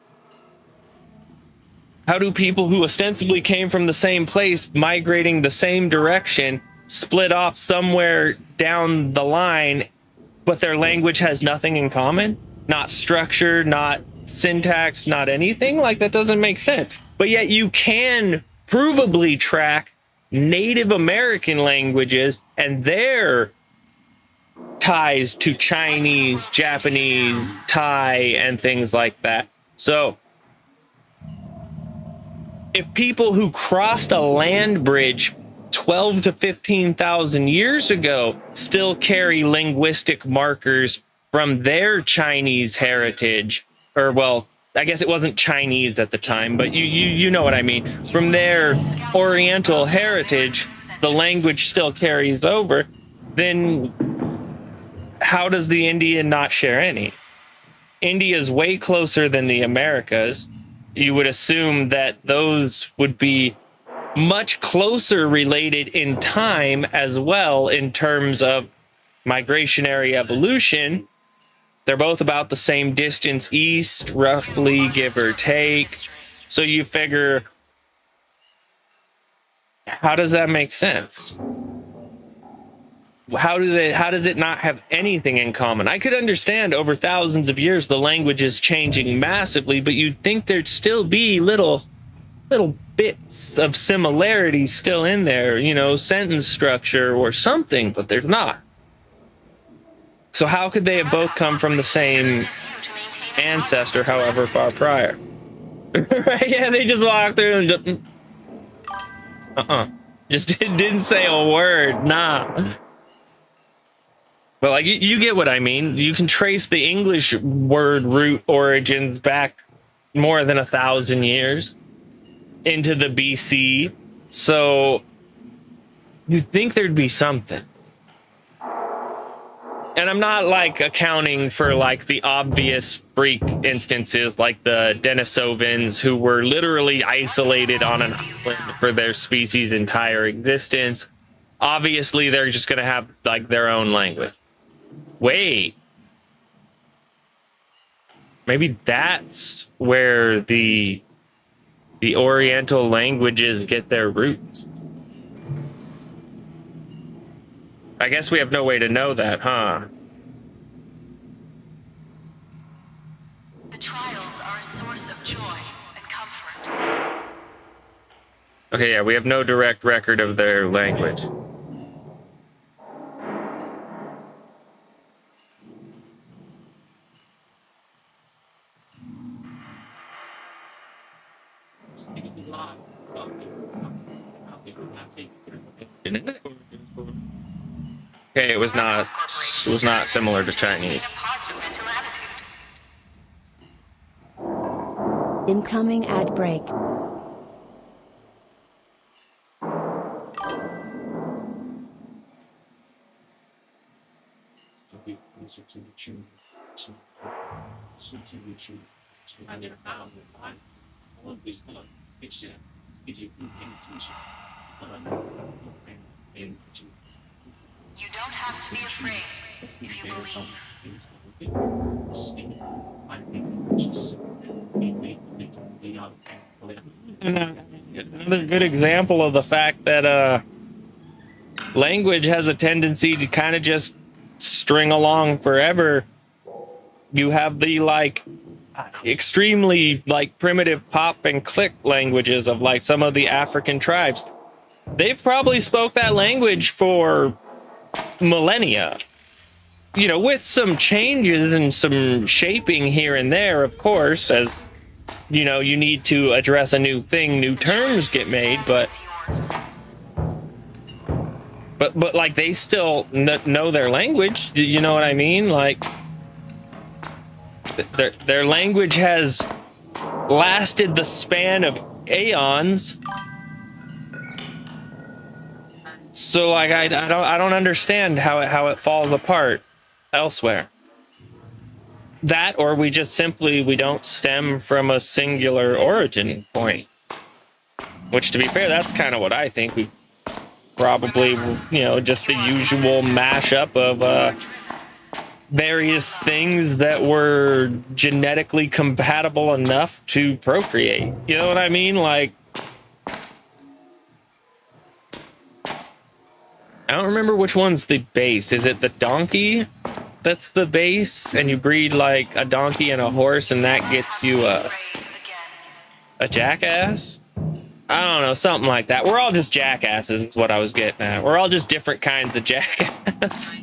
How do people who ostensibly came from the same place, migrating the same direction, split off somewhere down the line, but their language has nothing in common? Not structure, not syntax, not anything? Like, that doesn't make sense. But yet you can provably track Native American languages and their ties to Chinese, Japanese, Thai, and things like that. So if people who crossed a land bridge 12 to 15,000 years ago still carry linguistic markers from their Chinese heritage, or, well, I guess it wasn't Chinese at the time, but you know what I mean. From their Oriental heritage, the language still carries over, then how does the Indian not share any? India is way closer than the Americas. You would assume that those would be much closer related in time as well, in terms of migrationary evolution. They're both about the same distance east, roughly, give or take. So you figure, how does that make sense? How does it not have anything in common? I could understand over thousands of years the language is changing massively, but you'd think there'd still be little bits of similarity still in there, you know, sentence structure or something, but there's not. So how could they have both come from the same ancestor, however far prior? Right? Yeah, they just walked through and just didn't say a word. Nah. But, like, you get what I mean. You can trace the English word root origins back more than 1,000 years into the BC. So you'd think thered be something. And I'm not, like, accounting for, like, the obvious freak instances like the Denisovans, who were literally isolated on an island for their species' entire existence. Obviously, they're just going to have, like, their own language. Wait. Maybe that's where the Oriental languages get their roots. I guess we have no way to know that, huh? The trials are a source of joy and comfort. Okay, yeah, we have no direct record of their language. Okay, it was not similar to Chinese. A positive mental attitude. Incoming ad break. be closer to the truth. To the truth. I never found it. I love this stuff. Except if you pay attention. But I know paying attention. You don't have to be afraid if you believe. Another good example of the fact that language has a tendency to kind of just string along forever. You have the like extremely like primitive pop and click languages of like some of the African tribes. They've probably spoke that language for millennia, you know, with some changes and some shaping here and there, of course, as you know, you need to address a new thing, new terms get made, but like they still know their language, you know what I mean? Like their language has lasted the span of aeons. So like I don't understand how it falls apart elsewhere. That, or we just simply we don't stem from a singular origin point. Which, to be fair, that's kind of what I think. We probably, you know, just the usual mashup of various things that were genetically compatible enough to procreate. You know what I mean? Like, I don't remember which one's the base. Is it the donkey that's the base? And you breed like a donkey and a horse, and that gets you a jackass? I don't know, something like that. We're all just jackasses, is what I was getting at. We're all just different kinds of jackass.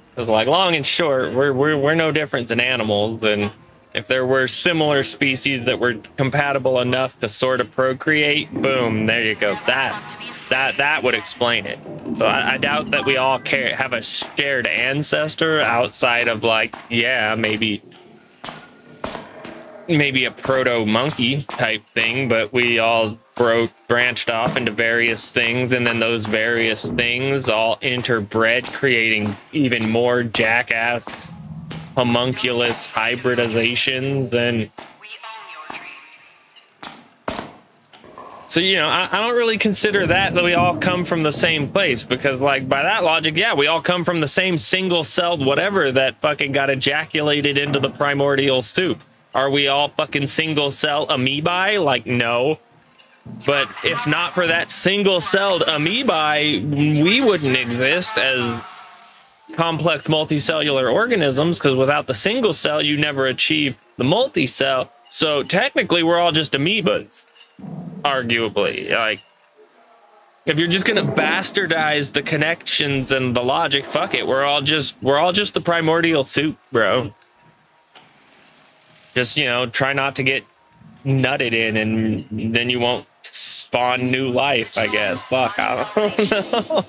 Because like long and short, we're no different than animals, and if there were similar species that were compatible enough to sort of procreate, boom, there you go. That would explain it. So I doubt that we all have a shared ancestor outside of like, yeah, maybe a proto-monkey type thing, but we all branched off into various things, and then those various things all interbred, creating even more jackass homunculus hybridizations. And so, you know, I don't really consider that we all come from the same place, because like by that logic, yeah, we all come from the same single-celled whatever that fucking got ejaculated into the primordial soup. Are we all fucking single-cell amoebae? Like, no. But if not for that single-celled amoebae, we wouldn't exist as complex multicellular organisms, because without the single cell, you never achieve the multicell. So technically, we're all just amoebas, arguably. Like, if you're just gonna bastardize the connections and the logic, fuck it. We're all just the primordial soup, bro. Just, you know, try not to get nutted in, and then you won't spawn new life, I guess. Fuck, I don't know.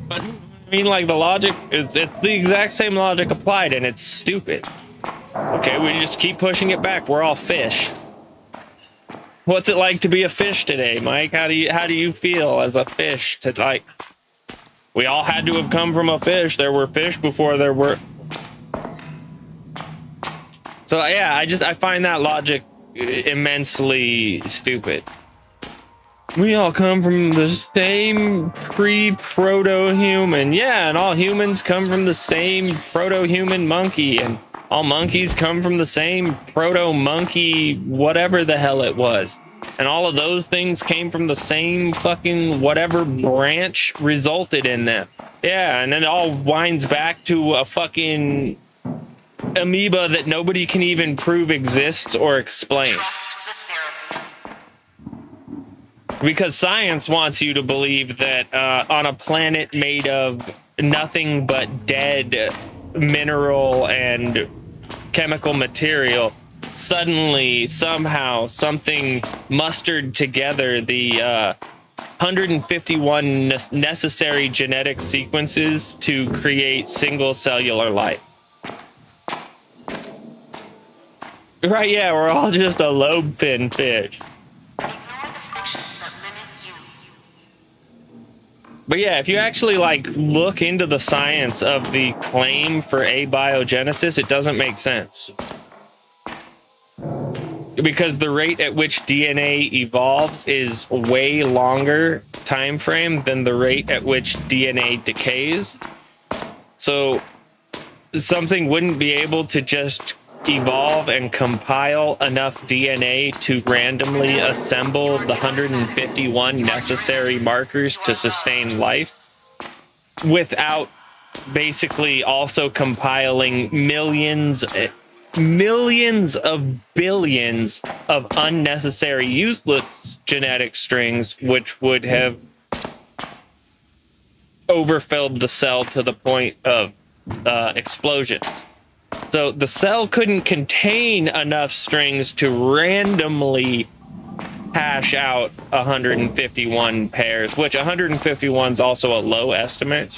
But I mean, like, the logic, it's the exact same logic applied, and it's stupid. Okay, we just keep pushing it back. We're all fish. What's it like to be a fish today, Mike? How do you feel as a fish? To like, we all had to have come from a fish. There were fish before there were. So yeah, I find that logic immensely stupid. We all come from the same pre-proto-human. Yeah, and all humans come from the same proto-human monkey, and all monkeys come from the same proto-monkey whatever the hell it was. And all of those things came from the same fucking whatever branch resulted in them. Yeah, and then it all winds back to a fucking amoeba that nobody can even prove exists or explain. Because science wants you to believe that on a planet made of nothing but dead mineral and chemical material, suddenly, somehow, something mustered together the 151 necessary genetic sequences to create single cellular life. Right, yeah, we're all just a lobe fin fish. Ignore the fictions that limit you. But yeah, if you actually like look into the science of the claim for abiogenesis, it doesn't make sense. Because the rate at which DNA evolves is way longer time frame than the rate at which DNA decays. So something wouldn't be able to just evolve and compile enough DNA to randomly assemble the 151 necessary markers to sustain life without basically also compiling millions of billions of unnecessary useless genetic strings, which would have overfilled the cell to the point of explosion. So the cell couldn't contain enough strings to randomly hash out 151 pairs, which 151 is also a low estimate.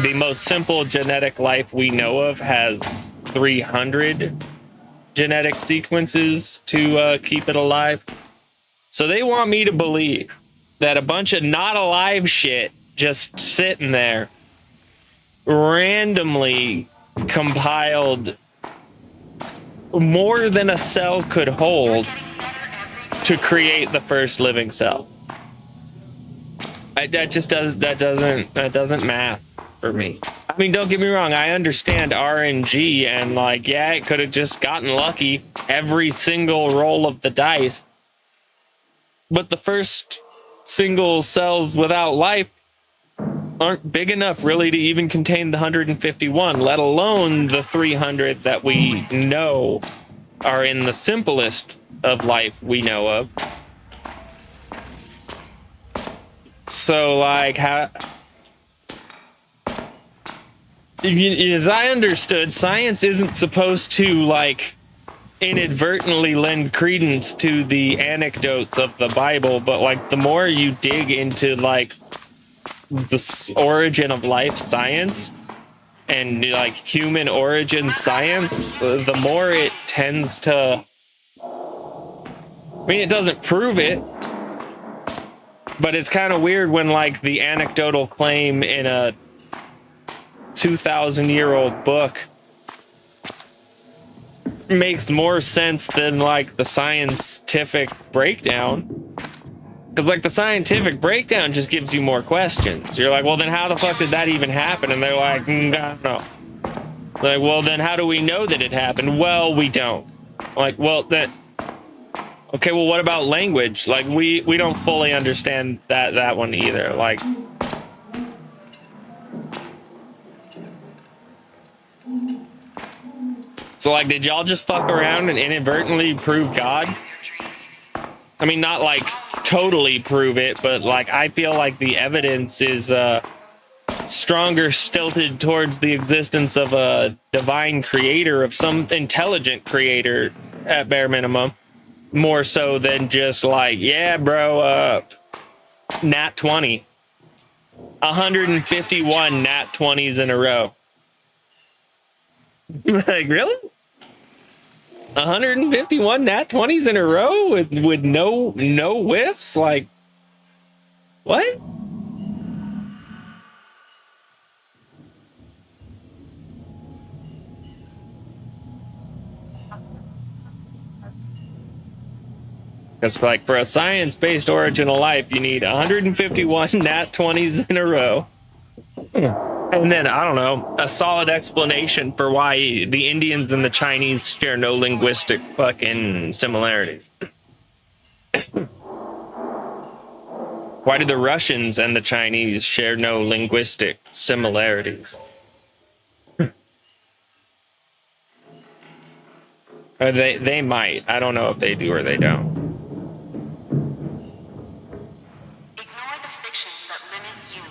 The most simple genetic life we know of has 300 genetic sequences to keep it alive. So they want me to believe that a bunch of not alive shit just sitting there randomly compiled more than a cell could hold to create the first living cell. That doesn't math for me. I mean, don't get me wrong, I understand RNG and like, yeah, it could have just gotten lucky every single roll of the dice. But the first single cells without life aren't big enough really to even contain the 151, let alone the 300 that we know are in the simplest of life we know of. So like, how, as I understood, science isn't supposed to like inadvertently lend credence to the anecdotes of the Bible, but like the more you dig into like the origin of life science and like human origin science, the more it tends to, I mean, it doesn't prove it, but it's kind of weird when like the anecdotal claim in a 2,000-year-old book makes more sense than like the scientific breakdown. Because like the scientific breakdown just gives you more questions. You're like, well, then how the fuck did that even happen? And they're like, I don't know. Like, well, then how do we know that it happened? Well, we don't. Like, well, that. Okay, well, what about language? Like, we don't fully understand that one either. Like, so like, did y'all just fuck around and inadvertently prove God? I mean, not like totally prove it, but like I feel like the evidence is stronger stilted towards the existence of a divine creator, of some intelligent creator at bare minimum, more so than just like, yeah, bro, nat 20, 151 nat 20s in a row. Like, really? 151 nat 20s in a row with no whiffs? Like, what? Because like for a science-based origin of life, you need 151 nat 20s in a row. And then, I don't know, a solid explanation for why the Indians and the Chinese share no linguistic fucking similarities. Why do the Russians and the Chinese share no linguistic similarities? Or they might. I don't know if they do or they don't. Ignore the fictions that limit you.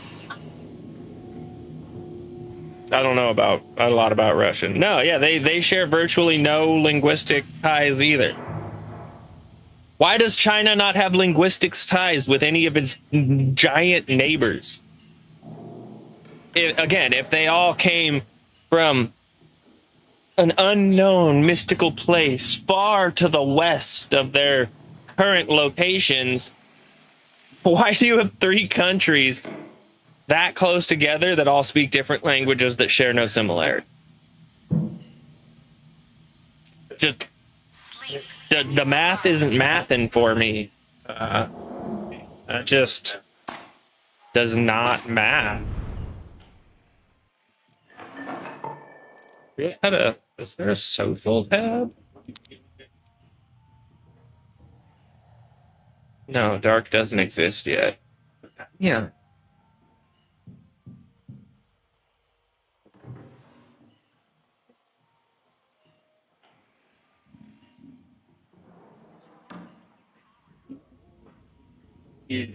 I don't know about a lot about Russian. No, yeah, they share virtually no linguistic ties either. Why does China not have linguistic ties with any of its giant neighbors? Again, if they all came from an unknown mystical place far to the west of their current locations, why do you have 3 countries that close together that all speak different languages that share no similarity? Just the math isn't mathing for me. That just does not math. Is there a social tab? No, dark doesn't exist yet. Yeah. You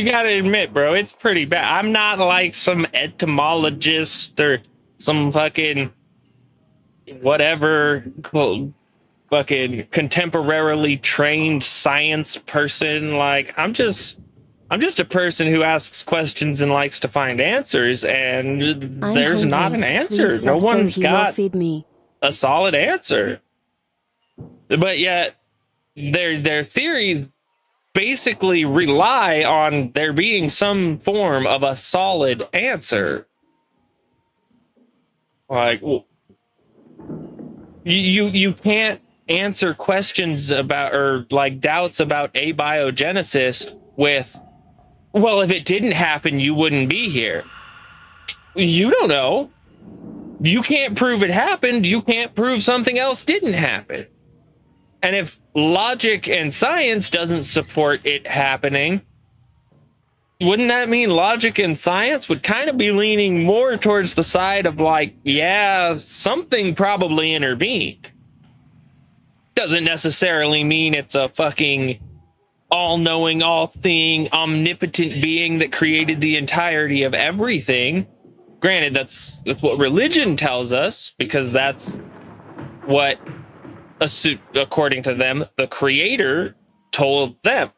gotta admit, bro, it's pretty bad. I'm not like some etymologist or some fucking whatever fucking contemporarily trained science person. Like, I'm just a person who asks questions and likes to find answers, and there's not an answer. No one's got a solid answer. But yet their theories basically rely on there being some form of a solid answer. Like, you can't answer questions about, or like doubts about abiogenesis with, well, if it didn't happen, you wouldn't be here. You don't know. You can't prove it happened. You can't prove something else didn't happen. And if logic and science doesn't support it happening, wouldn't that mean logic and science would kind of be leaning more towards the side of like, yeah, something probably intervened? Doesn't necessarily mean it's a fucking all-knowing, all-seeing, omnipotent being that created the entirety of everything. Granted, that's what religion tells us, because that's what, according to them, the creator told them.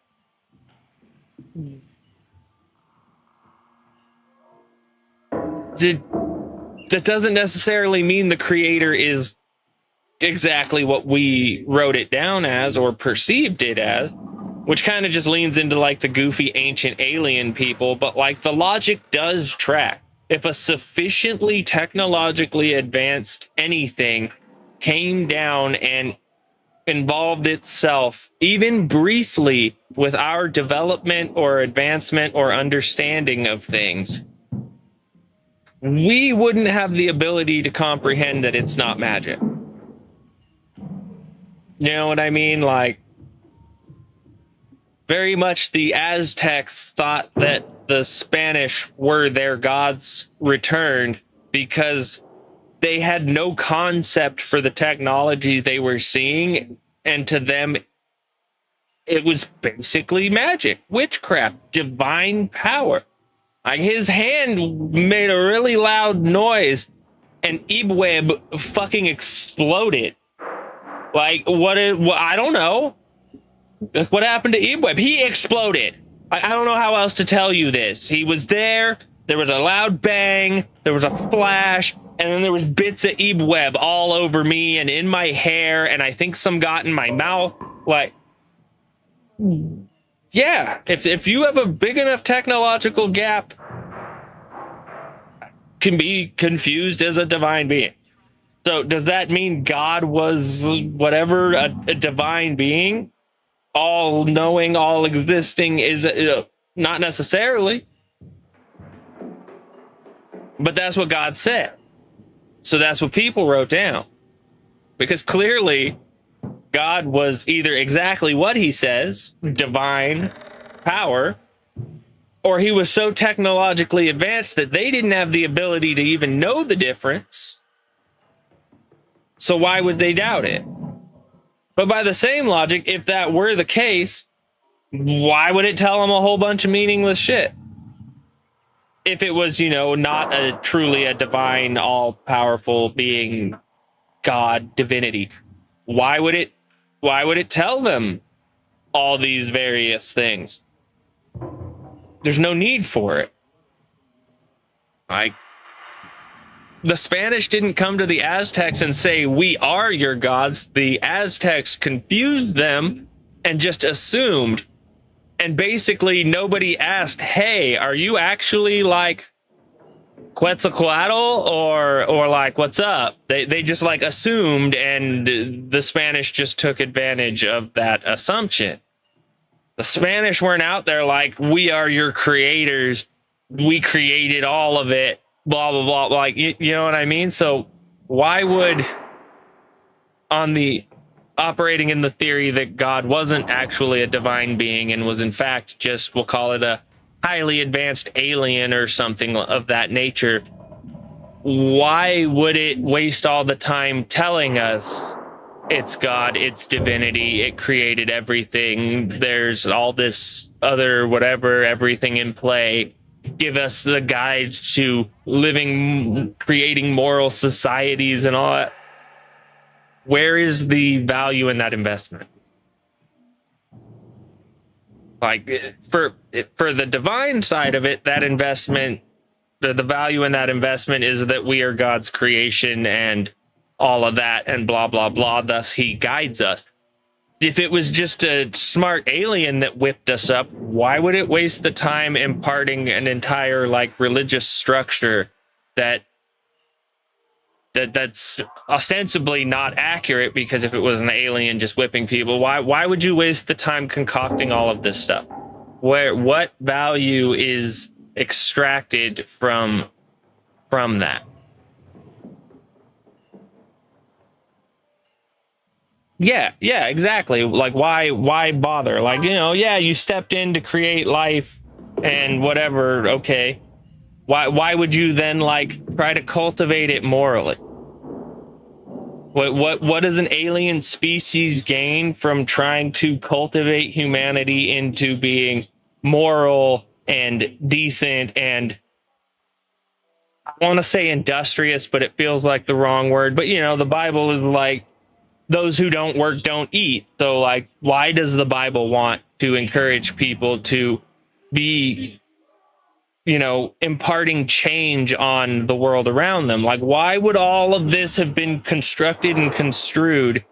That doesn't necessarily mean the creator is exactly what we wrote it down as or perceived it as, which kind of just leans into like the goofy ancient alien people. But like, the logic does track. If a sufficiently technologically advanced anything came down and involved itself, even briefly, with our development or advancement or understanding of things, we wouldn't have the ability to comprehend that it's not magic. You know what I mean? Like, very much the Aztecs thought that the Spanish were their gods returned because they had no concept for the technology they were seeing, and to them it was basically magic, witchcraft, divine power. Like, his hand made a really loud noise and Ibweb fucking exploded. Like, I don't know. What happened to Ibweb? He exploded. I don't know how else to tell you this. He was there. There was a loud bang. There was a flash. And then there was bits of Ibweb all over me and in my hair. And I think some got in my mouth. Like, yeah. If you have a big enough technological gap, can be confused as a divine being. So does that mean God was whatever, a divine being? All knowing, all existing? Is not necessarily. But that's what God said. So that's what people wrote down. Because clearly God was either exactly what he says, divine power, or he was so technologically advanced that they didn't have the ability to even know the difference. So why would they doubt it? But by the same logic, if that were the case, why would it tell them a whole bunch of meaningless shit? If it was, you know, not truly a divine, all-powerful being, God, divinity, why would it tell them all these various things? There's no need for it. Like, the Spanish didn't come to the Aztecs and say, "We are your gods." The Aztecs confused them and just assumed. And basically, nobody asked, "Hey, are you actually like Quetzalcoatl or like what's up?" They just like assumed, and the Spanish just took advantage of that assumption. The Spanish weren't out there like, "We are your creators. We created all of it." Blah blah blah. Like, you know what I mean? So why would, on the operating in the theory that God wasn't actually a divine being and was in fact just, we'll call it a highly advanced alien or something of that nature, why would it waste all the time telling us it's God, it's divinity, it created everything, there's all this other whatever, everything in play, give us the guides to living, creating moral societies and all that? Where is the value in that investment? Like, for the divine side of it, that investment, the value in that investment is that we are God's creation and all of that and blah blah blah, thus he guides us. If it was just a smart alien that whipped us up, why would it waste the time imparting an entire like religious structure that's ostensibly not accurate? Because if it was an alien just whipping people, why would you waste the time concocting all of this stuff? What value is extracted from that? Yeah, exactly. Like, why bother? Like, you know, yeah, you stepped in to create life and whatever, okay. Why would you then like try to cultivate it morally? What does an alien species gain from trying to cultivate humanity into being moral and decent and, I want to say industrious, but it feels like the wrong word. But you know, the Bible is like, those who don't work don't eat. So like, why does the Bible want to encourage people to be, you know, imparting change on the world around them? Like, why would all of this have been constructed and construed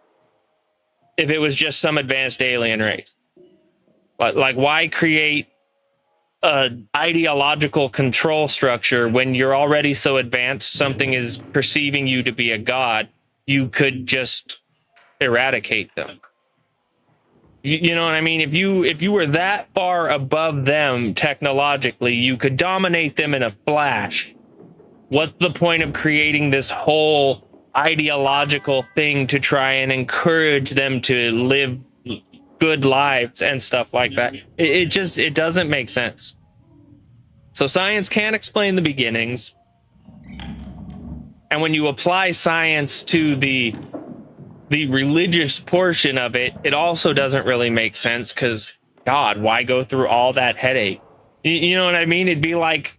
if it was just some advanced alien race? Like, why create a ideological control structure when you're already so advanced, something is perceiving you to be a god? You could just eradicate them. You know what I mean? If you were that far above them technologically, you could dominate them in a flash. What's the point of creating this whole ideological thing to try and encourage them to live good lives and stuff like that? It doesn't make sense. So science can't explain the beginnings. And when you apply science to the religious portion of it, it also doesn't really make sense, because God, why go through all that headache? You know what I mean? It'd be like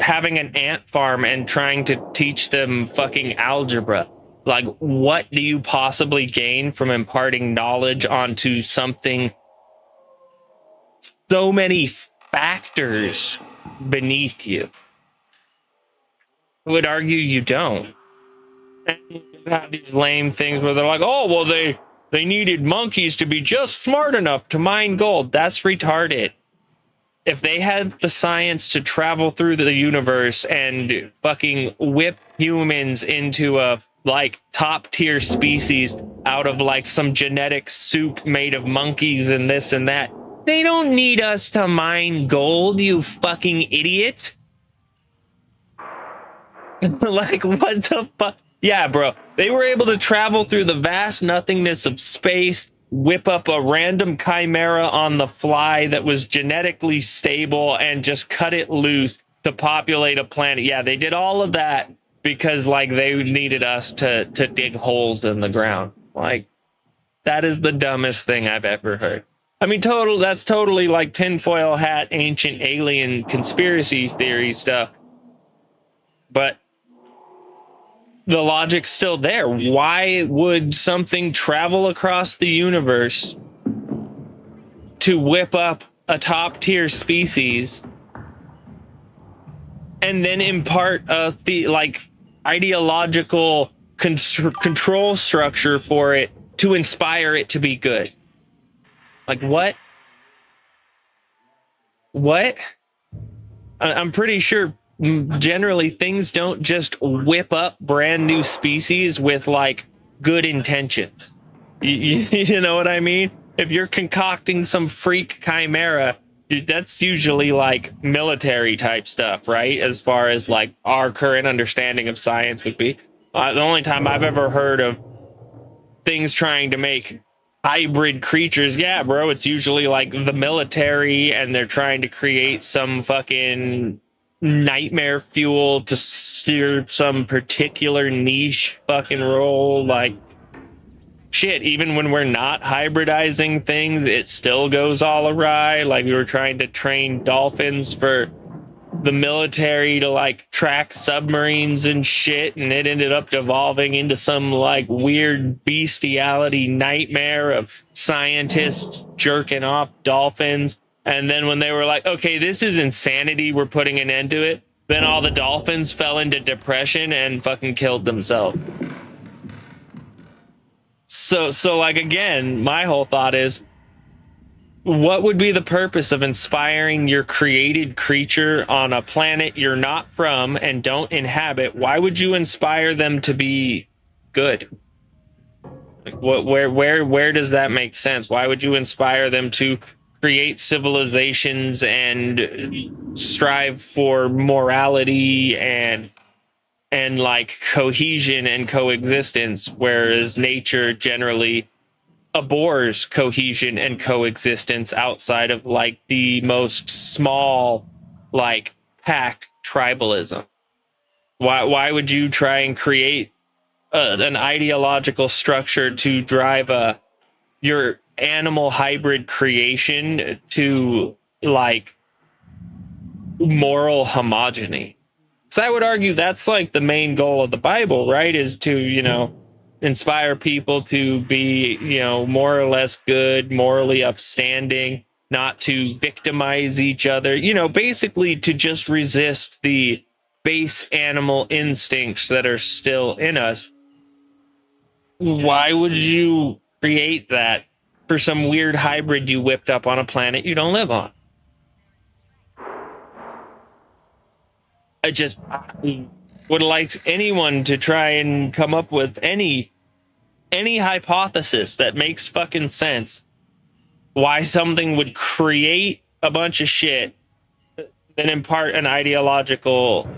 having an ant farm and trying to teach them fucking algebra. Like, what do you possibly gain from imparting knowledge onto something so many factors beneath you? I would argue you don't. And you have these lame things where they're like, "Oh, well, they needed monkeys to be just smart enough to mine gold." That's retarded. If they had the science to travel through the universe and fucking whip humans into a like top tier species out of like some genetic soup made of monkeys and this and that, they don't need us to mine gold, you fucking idiot. Like, what the fuck? Yeah, bro. They were able to travel through the vast nothingness of space, whip up a random chimera on the fly that was genetically stable, and just cut it loose to populate a planet. Yeah, they did all of that because, like, they needed us to dig holes in the ground. Like, that is the dumbest thing I've ever heard. I mean, that's totally like tinfoil hat, ancient alien conspiracy theory stuff. But the logic's still there. Why would something travel across the universe to whip up a top tier species and then impart the like ideological control structure for it to inspire it to be good. Like what? What? I'm pretty sure generally things don't just whip up brand new species with like good intentions. You know what I mean? If you're concocting some freak chimera, that's usually like military type stuff, right? As far as like our current understanding of science would be. The only time I've ever heard of things trying to make hybrid creatures, yeah, bro, it's usually like the military, and they're trying to create some fucking nightmare fuel to serve some particular niche fucking role. Like shit, even when we're not hybridizing things, it still goes all awry. Like we were trying to train dolphins for the military to like track submarines and shit, and it ended up devolving into some like weird bestiality nightmare of scientists jerking off dolphins. And then when they were like, okay, this is insanity, we're putting an end to it, then all the dolphins fell into depression and fucking killed themselves. So like, again, my whole thought is, what would be the purpose of inspiring your created creature on a planet you're not from and don't inhabit? Why would you inspire them to be good? Like, where does that make sense? Why would you inspire them to create civilizations and strive for morality and like cohesion and coexistence, whereas nature generally abhors cohesion and coexistence outside of like the most small like pack tribalism? Why would you try and create an ideological structure to drive your animal hybrid creation to like moral homogeny? So I would argue that's like the main goal of the Bible, right? Is to, you know, inspire people to be, you know, more or less good, morally upstanding, not to victimize each other, you know, basically to just resist the base animal instincts that are still in us. Why would you create that for some weird hybrid you whipped up on a planet you don't live on? I would like anyone to try and come up with any hypothesis that makes fucking sense why something would create a bunch of shit, then impart an ideological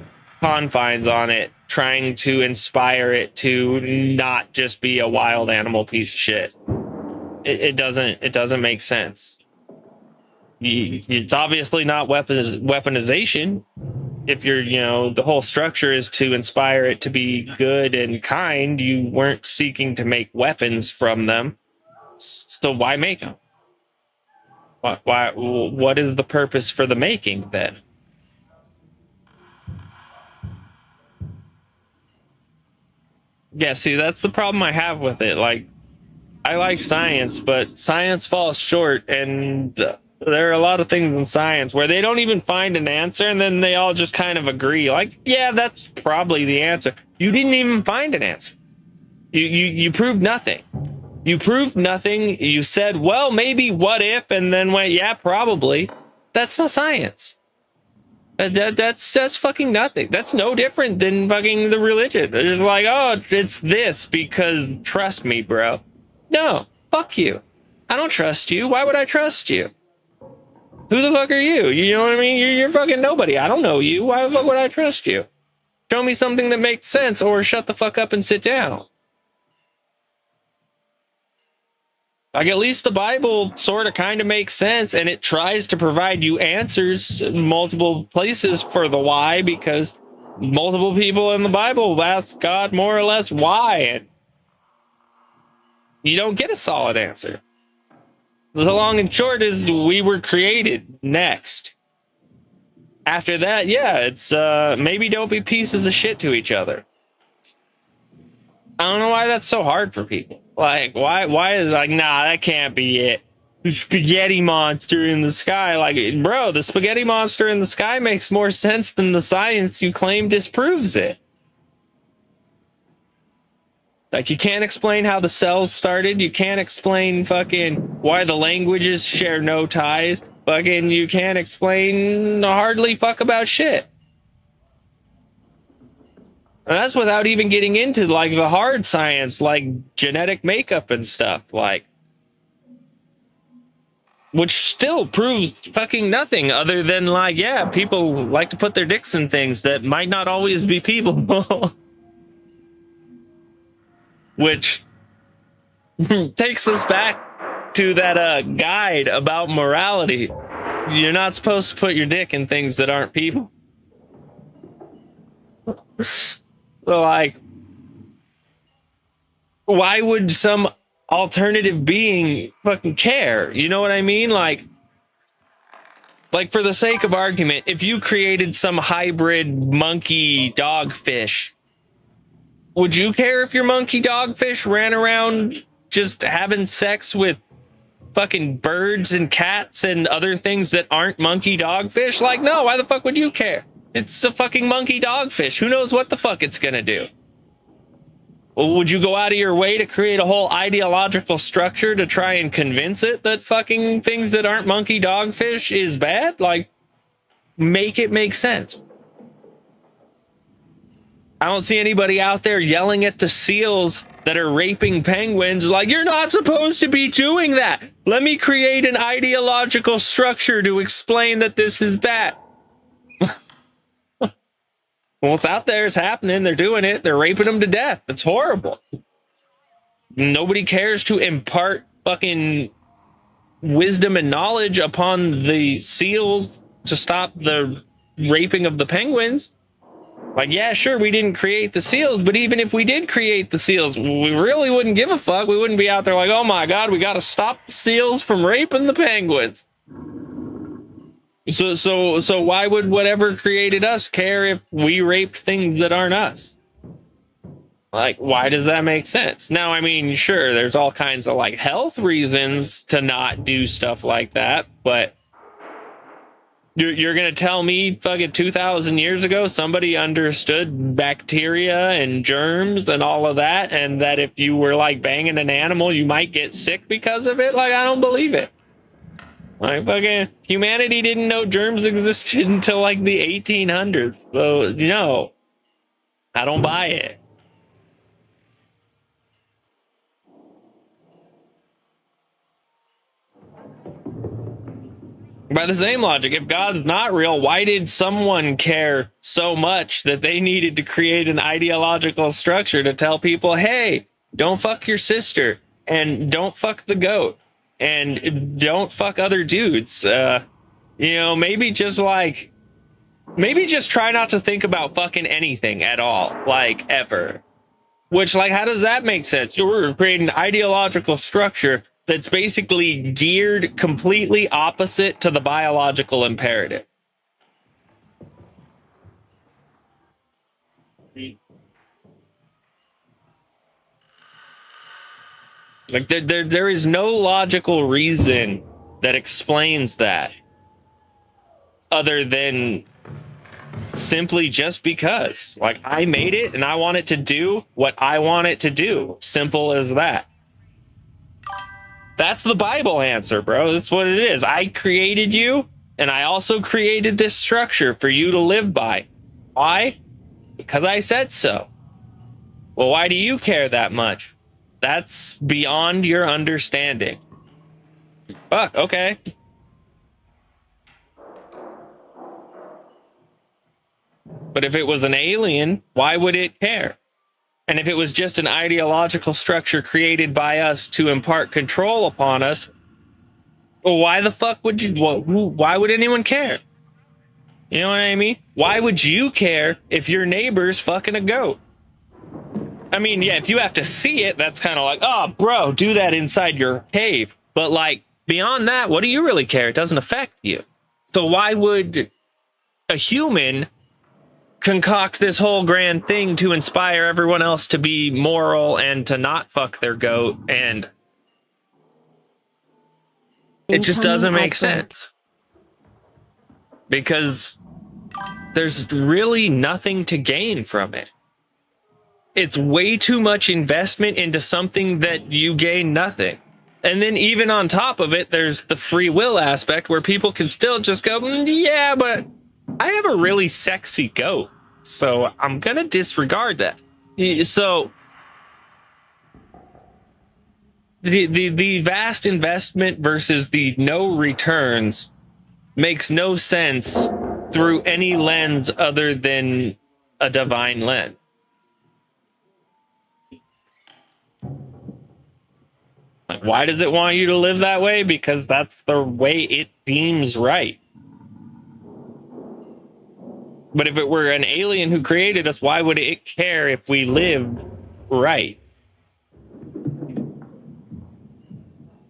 confines on it, trying to inspire it to not just be a wild animal piece of shit. It doesn't make sense. It's obviously not weaponization. If you're, you know, the whole structure is to inspire it to be good and kind, you weren't seeking to make weapons from them. So why make them? Why? What is the purpose for the making then? Yeah, see, that's the problem I have with it. Like, I like science, but science falls short, and there are a lot of things in science where they don't even find an answer, and then they all just kind of agree. Like, yeah, that's probably the answer. You didn't even find an answer. You proved nothing. You proved nothing. You said, well, maybe, what if, and then went, yeah, probably. That's not science. That's fucking nothing. That's no different than fucking the religion. It's like, oh, it's this because trust me, bro. No, fuck you. I don't trust you. Why would I trust you? Who the fuck are you? You know what I mean? You're fucking nobody. I don't know you. Why the fuck would I trust you? Show me something that makes sense, or shut the fuck up and sit down. Like, at least the Bible sort of kind of makes sense, and it tries to provide you answers in multiple places for the why, because multiple people in the Bible ask God more or less why, and you don't get a solid answer. The long and short is we were created. Next. After that, yeah, it's maybe don't be pieces of shit to each other. I don't know why that's so hard for people. Like, why is like, nah, that can't be it. spaghetti monster in the sky. Like, bro, the spaghetti monster in the sky makes more sense than the science you claim disproves it. Like, you can't explain how the cells started. You can't explain fucking why the languages share no ties. Fucking, you can't explain hardly fuck about shit. And that's without even getting into, like, the hard science, like genetic makeup and stuff, like, which still proves fucking nothing other than, like, yeah, people like to put their dicks in things that might not always be people. Which takes us back to that guide about morality. You're not supposed to put your dick in things that aren't people. So, like, why would some alternative being fucking care? You know what I mean? Like, for the sake of argument, if you created some hybrid monkey dogfish, would you care if your monkey dogfish ran around just having sex with fucking birds and cats and other things that aren't monkey dogfish? Like, no, why the fuck would you care? It's a fucking monkey dogfish. Who knows what the fuck it's gonna do? Well, would you go out of your way to create a whole ideological structure to try and convince it that fucking things that aren't monkey dogfish is bad? Like, make it make sense. I don't see anybody out there yelling at the seals that are raping penguins like, you're not supposed to be doing that. Let me create an ideological structure to explain that this is bad. Well, it's out there, it's happening, they're doing it, they're raping them to death. It's horrible. Nobody cares to impart fucking wisdom and knowledge upon the seals to stop the raping of the penguins. Like, yeah, sure, we didn't create the seals, but even if we did create the seals, we really wouldn't give a fuck. We wouldn't be out there like, oh my god, we gotta stop the seals from raping the penguins. So why would whatever created us care if we raped things that aren't us? Like, why does that make sense? Now, I mean, sure, there's all kinds of, like, health reasons to not do stuff like that, but you're gonna tell me fucking 2,000 years ago somebody understood bacteria and germs and all of that, and that if you were, like, banging an animal, you might get sick because of it? Like, I don't believe it. Like, fucking humanity didn't know germs existed until, like, the 1800s. So, no, I don't buy it. By the same logic, if God's not real, why did someone care so much that they needed to create an ideological structure to tell people, hey, don't fuck your sister, and don't fuck the goat, and don't fuck other dudes? You know, maybe just try not to think about fucking anything at all, like, ever. Which, like, how does that make sense? We're creating an ideological structure that's basically geared completely opposite to the biological imperative. Like, there is no logical reason that explains that other than simply just because. Like, I made it and I want it to do what I want it to do. Simple as that. That's the Bible answer, bro. That's what it is. I created you, and I also created this structure for you to live by. Why? Because I said so. Well, why do you care that much? That's beyond your understanding. Fuck, okay. But if it was an alien, why would it care? And if it was just an ideological structure created by us to impart control upon us, well, why the fuck would you? Why would anyone care? You know what I mean? Why would you care if your neighbor's fucking a goat? I mean, yeah, if you have to see it, that's kind of like, oh, bro, do that inside your cave. But, like, beyond that, what do you really care? It doesn't affect you. So why would a human concoct this whole grand thing to inspire everyone else to be moral and to not fuck their goat? And It just Incoming doesn't ad make break. sense. Because there's really nothing to gain from it. It's way too much investment into something that you gain nothing. And then even on top of it, there's the free will aspect where people can still just go, yeah, but I have a really sexy goat, so I'm going to disregard that. So the vast investment versus the no returns makes no sense through any lens other than a divine lens. Like, why does it want you to live that way? Because that's the way it deems right. But if it were an alien who created us, why would it care if we lived right?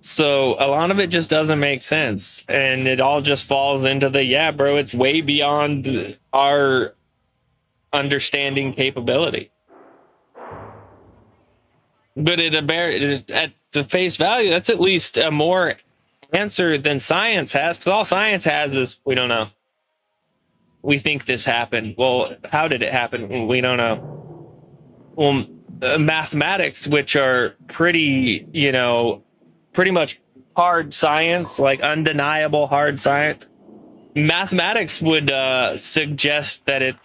So a lot of it just doesn't make sense. And it all just falls into the, yeah, bro, it's way beyond our understanding capability. But at the face value, that's at least a more answer than science has, because all science has is, we don't know. We think this happened. Well, how did it happen? We don't know. Well, mathematics, which are pretty, pretty much hard science, like undeniable hard science. Mathematics would suggest that it's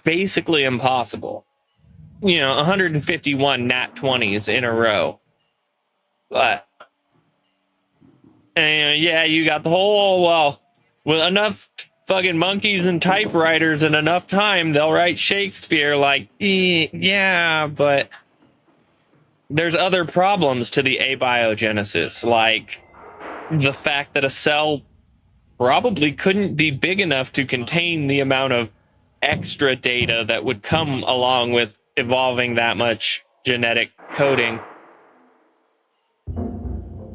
basically impossible. 151 nat 20s in a row. But, and yeah, you got the whole, well, with enough fucking monkeys and typewriters and enough time, they'll write Shakespeare. Like, yeah, but there's other problems to the abiogenesis, like the fact that a cell probably couldn't be big enough to contain the amount of extra data that would come along with evolving that much genetic coding.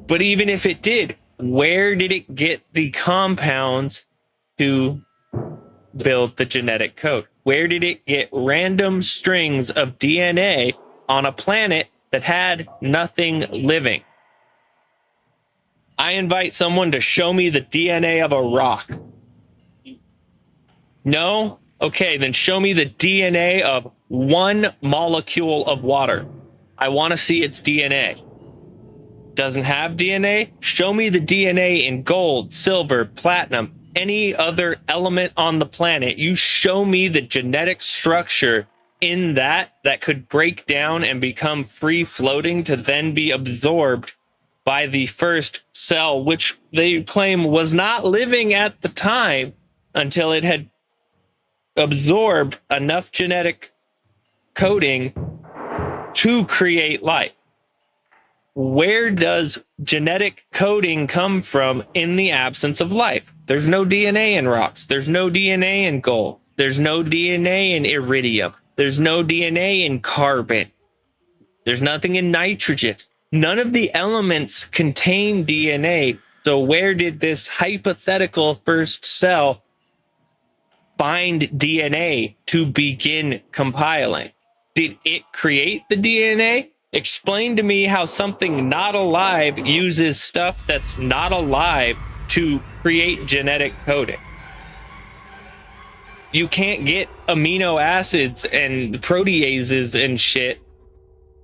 But even if it did, where did it get the compounds to build the genetic code? Where did it get random strings of DNA on a planet that had nothing living? I invite someone to show me the DNA of a rock. No? Okay, then show me the DNA of one molecule of water. I want to see its DNA. Doesn't have DNA? Show me the DNA in gold, silver, platinum, any other element on the planet. You show me the genetic structure in that could break down and become free floating to then be absorbed by the first cell, which they claim was not living at the time until it had absorbed enough genetic coding to create life. Where does genetic coding come from in the absence of life? There's no DNA in rocks. There's no DNA in gold. There's no DNA in iridium. There's no DNA in carbon. There's nothing in nitrogen. None of the elements contain DNA. So where did this hypothetical first cell find DNA to begin compiling? Did it create the DNA? Explain to me how something not alive uses stuff that's not alive to create genetic coding. You can't get amino acids and proteases and shit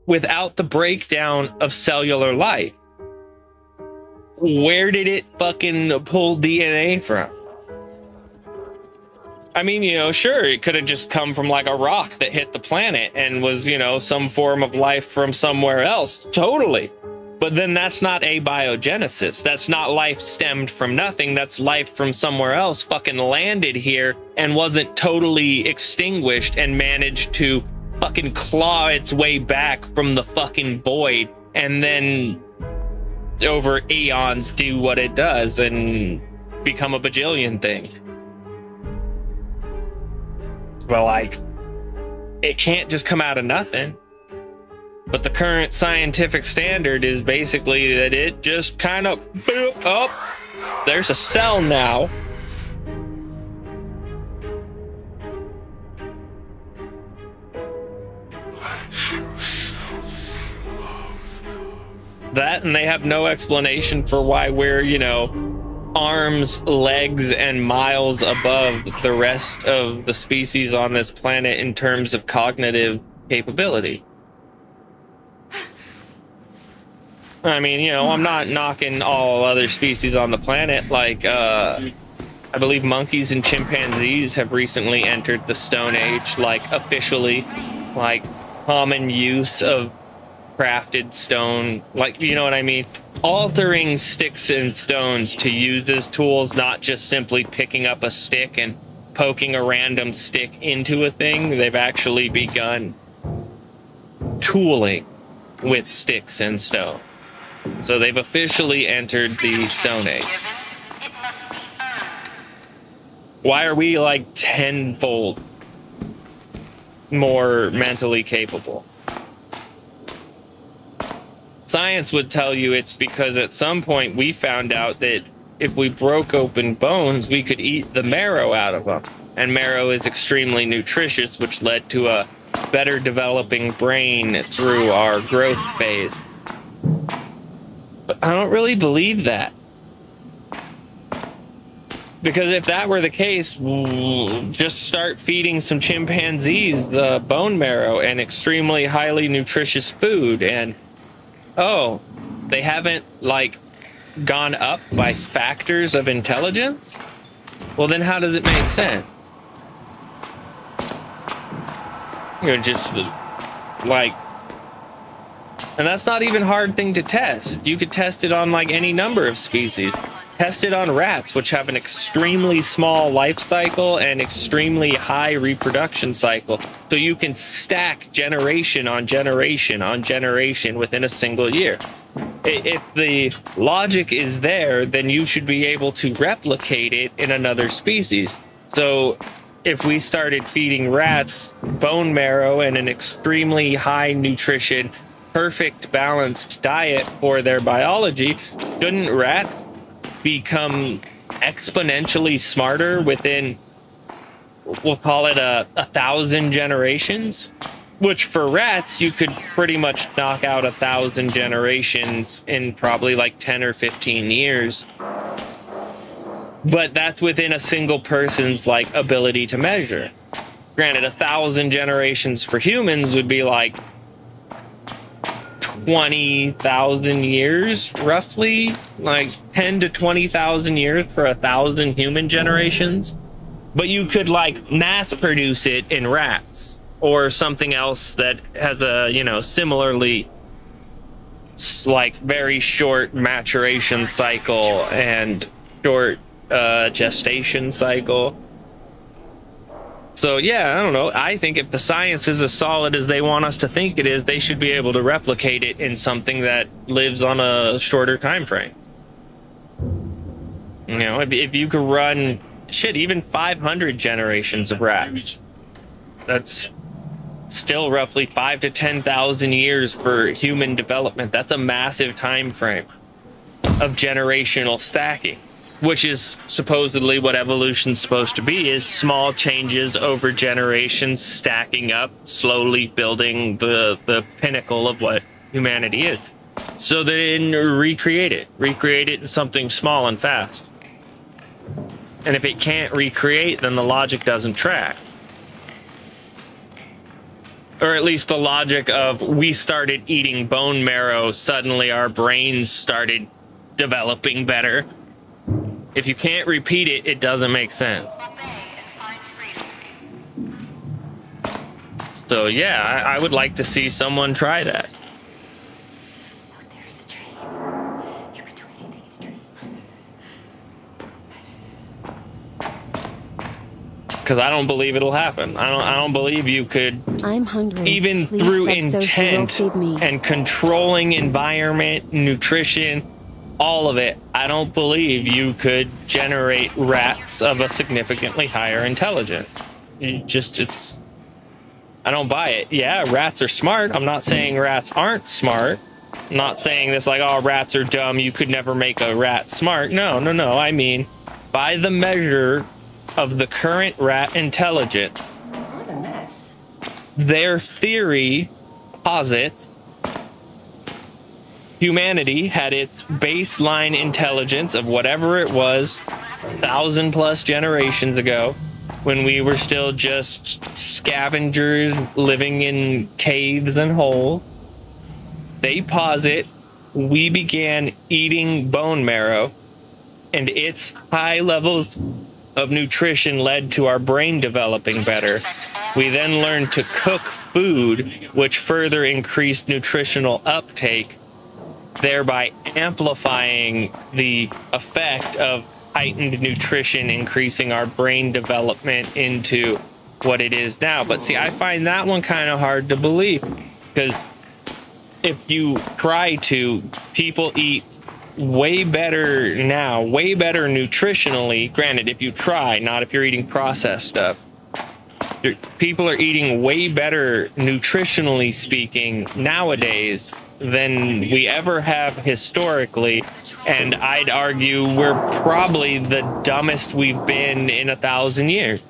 without the breakdown of cellular life. Where did it fucking pull DNA from? I mean, sure, it could have just come from like a rock that hit the planet and was, some form of life from somewhere else. Totally. But then that's not abiogenesis. That's not life stemmed from nothing. That's life from somewhere else fucking landed here and wasn't totally extinguished and managed to fucking claw its way back from the fucking void and then over eons do what it does and become a bajillion things. Well, like, it can't just come out of nothing. But the current scientific standard is basically that it just kind of boop, oh, there's a cell now. That, and they have no explanation for why we're, you know, arms, legs, and miles above the rest of the species on this planet in terms of cognitive capability. I mean, you know, I'm not knocking all other species on the planet. Like, I believe monkeys and chimpanzees have recently entered the Stone Age, like, officially. Like, common use of crafted stone, like, you know what I mean? Altering sticks and stones to use as tools, not just simply picking up a stick and poking a random stick into a thing. They've actually begun tooling with sticks and stone. So they've officially entered the Stone Age. It must be earned. Why are we like tenfold more mentally capable? Science would tell you it's because at some point we found out that if we broke open bones, we could eat the marrow out of them. And marrow is extremely nutritious, which led to a better developing brain through our growth phase. But I don't really believe that. Because if that were the case, just start feeding some chimpanzees the bone marrow and extremely highly nutritious food, and oh, they haven't, like, gone up by factors of intelligence? Well, then how does it make sense? You're just, like... And that's not even a hard thing to test. You could test it on, like, any number of species. Test it on rats, which have an extremely small life cycle and extremely high reproduction cycle. So you can stack generation on generation on generation within a single year. If the logic is there, then you should be able to replicate it in another species. So if we started feeding rats bone marrow and an extremely high nutrition, perfect balanced diet for their biology, shouldn't rats become exponentially smarter within, we'll call it a 1,000 generations? Which for rats, you could pretty much knock out 1,000 generations in probably like 10 or 15 years. But that's within a single person's like ability to measure. Granted, 1,000 generations for humans would be like 20,000 years, roughly, like 10 to 20,000 years for 1,000 human generations. But you could like mass produce it in rats or something else that has a, you know, similarly like very short maturation cycle and short gestation cycle. So yeah, I don't know. I think if the science is as solid as they want us to think it is, they should be able to replicate it in something that lives on a shorter time frame. You know, if you could run shit, even 500 generations of rats, that's still roughly 5 to 10,000 years for human development. That's a massive time frame of generational stacking, which is supposedly what evolution's supposed to be, is small changes over generations stacking up, slowly building the pinnacle of what humanity is. So then recreate it in something small and fast. And if it can't recreate, then the logic doesn't track. Or at least the logic of we started eating bone marrow, suddenly our brains started developing better. If you can't repeat it, it doesn't make sense. So yeah, I would like to see someone try that. There's the dream. You can do anything in a dream. Because I don't believe it'll happen. I don't believe you could, I'm hungry. even Please through Sub-Social will intent feed me. and controlling environment, nutrition, all of it, I don't believe you could generate rats of a significantly higher intelligence. I don't buy it. Yeah, rats are smart. I'm not saying rats aren't smart. I'm not saying this like, oh, rats are dumb, you could never make a rat smart. No. I mean, by the measure of the current rat intelligence, What a mess. their theory posits humanity had its baseline intelligence of whatever it was 1,000+ generations ago, when we were still just scavengers living in caves and holes. They posit we began eating bone marrow, and its high levels of nutrition led to our brain developing better. We then learned to cook food, which further increased nutritional uptake, thereby amplifying the effect of heightened nutrition, increasing our brain development into what it is now. But see, I find that one kind of hard to believe, because if you try to, people eat way better now, way better nutritionally. Granted, if you try, not if you're eating processed stuff. People are eating way better nutritionally speaking nowadays than we ever have historically, and I'd argue we're probably the dumbest we've been in 1,000 years.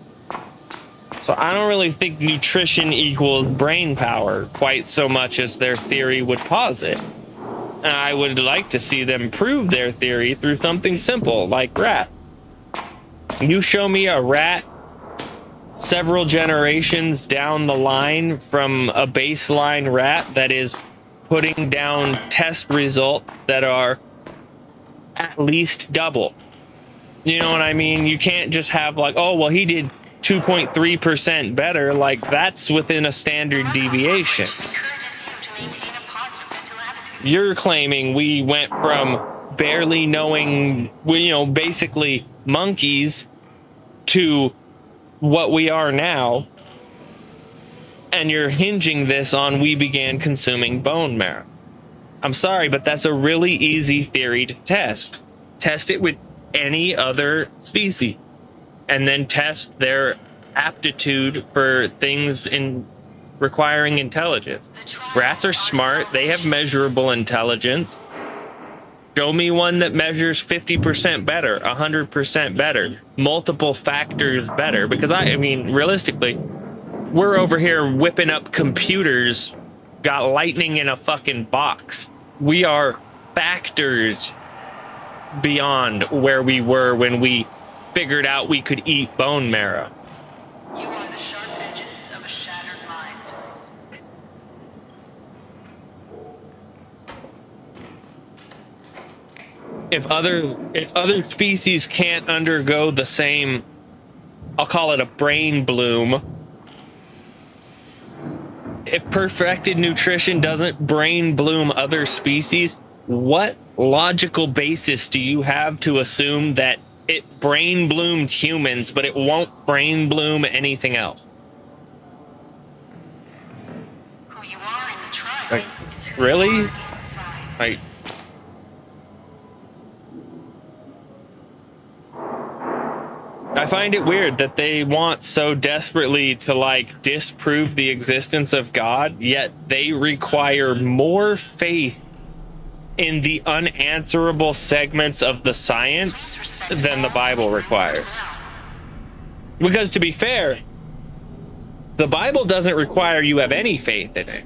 So I don't really think nutrition equals brain power quite so much as their theory would posit. And I would like to see them prove their theory through something simple like rat. You show me a rat several generations down the line from a baseline rat that is putting down test results that are at least double. You know what I mean? You can't just have like, oh, well, he did 2.3% better. Like, that's within a standard deviation. You're claiming we went from barely knowing, basically monkeys to what we are now, and you're hinging this on we began consuming bone marrow. I'm sorry, but that's a really easy theory to test. Test it with any other species, and then test their aptitude for things in requiring intelligence. Rats are smart. They have measurable intelligence. Show me one that measures 50% better, 100% better, multiple factors better. Because I mean, realistically, we're over here whipping up computers, got lightning in a fucking box. We are factors beyond where we were when we figured out we could eat bone marrow. You are the sharp edges of a shattered mind. If other species can't undergo the same, I'll call it a brain bloom. If perfected nutrition doesn't brain bloom other species, what logical basis do you have to assume that it brain bloomed humans, but it won't brain bloom anything else? Who you are in the trial Like, is who really? you are inside. Like, I find it weird that they want so desperately to like disprove the existence of God, yet they require more faith in the unanswerable segments of the science than the Bible requires. Because to be fair, the Bible doesn't require you have any faith in it.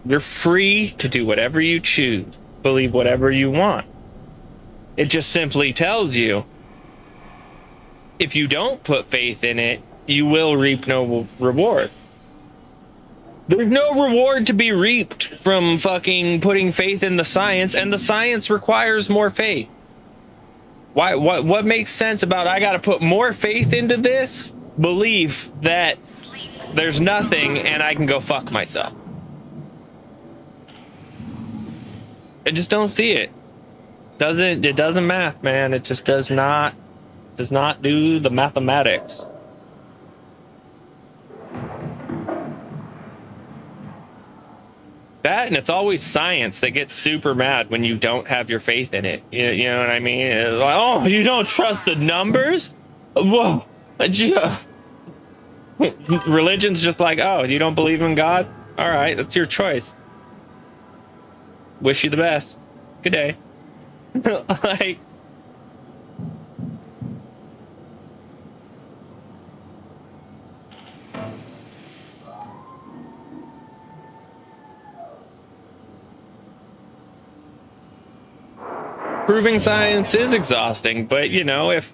You're free to do whatever you choose, believe whatever you want. It just simply tells you, if you don't put faith in it, you will reap no reward. There's no reward to be reaped from fucking putting faith in the science, and the science requires more faith. Why? What makes sense about I gotta put more faith into this belief that there's nothing and I can go fuck myself? I just don't see it. It doesn't math, man. It just does not do the mathematics. That, and it's always science that gets super mad when you don't have your faith in it. You know what I mean? It's like, oh, you don't trust the numbers? Whoa. Religion's just like, oh, you don't believe in God? All right, that's your choice. Wish you the best. Good day. Like, Proving science is exhausting, but you know, if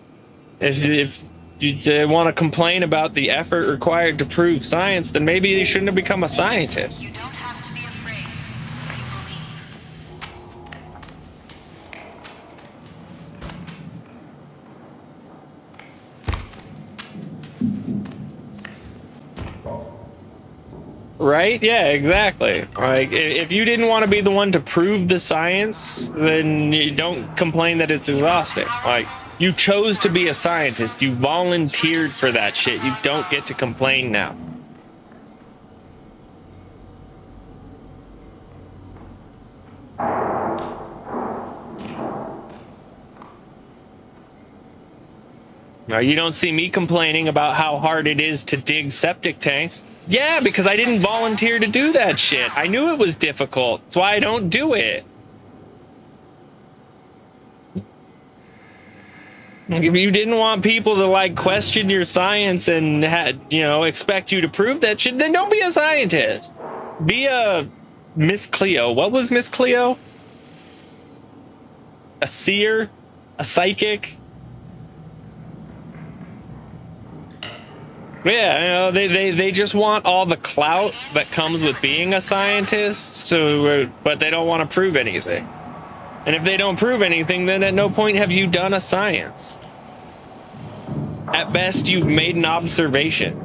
you want to complain about the effort required to prove science, then maybe you shouldn't have become a scientist. You don't have to be afraid. Right? Yeah, exactly. Like, if you didn't want to be the one to prove the science, then you don't complain that it's exhausting. Like, you chose to be a scientist. You volunteered for that shit. You don't get to complain now. Now, you don't see me complaining about how hard it is to dig septic tanks. Yeah, because I didn't volunteer to do that shit. I knew it was difficult. That's why I don't do it. Like, if you didn't want people to like question your science and expect you to prove that shit, then don't be a scientist. Be a Miss Cleo. What was Miss Cleo? A seer? A psychic? Yeah, they just want all the clout that comes with being a scientist, but they don't want to prove anything. And if they don't prove anything, then at no point have you done a science. At best, you've made an observation.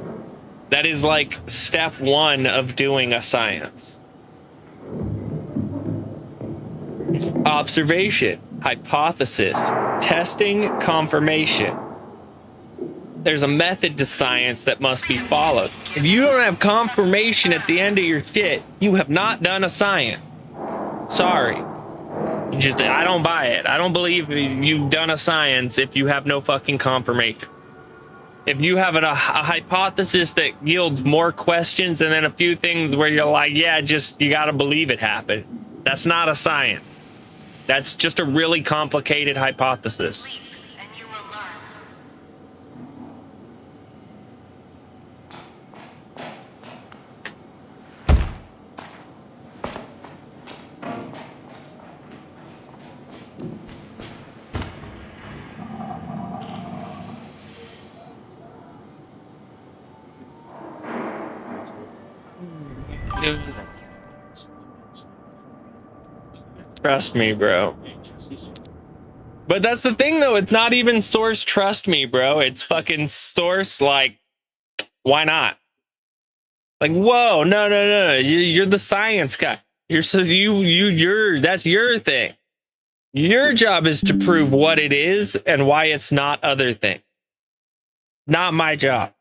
That is like step one of doing a science. Observation, hypothesis, testing, confirmation. There's a method to science that must be followed. If you don't have confirmation at the end of your shit, you have not done a science. Sorry. I don't buy it. I don't believe you've done a science if you have no fucking confirmation. If you have a hypothesis that yields more questions and then a few things where you're like, yeah, you gotta believe it happened. That's not a science. That's just a really complicated hypothesis. And you will learn. Trust me, bro. But that's the thing, though. It's not even source trust me, bro. It's fucking source, like, why not? Like, whoa, no. You're the science guy. That's your thing. Your job is to prove what it is and why it's not other thing. Not my job.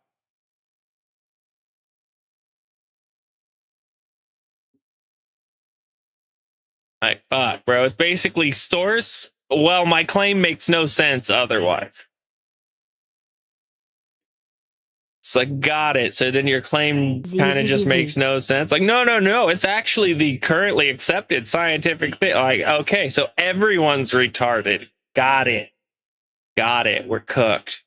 Like, fuck, bro. It's basically source. Well, my claim makes no sense otherwise. It's like, got it. So then your claim kind of just makes no sense. Like, no. It's actually the currently accepted scientific thing. Like, okay, so everyone's retarded. Got it. We're cooked.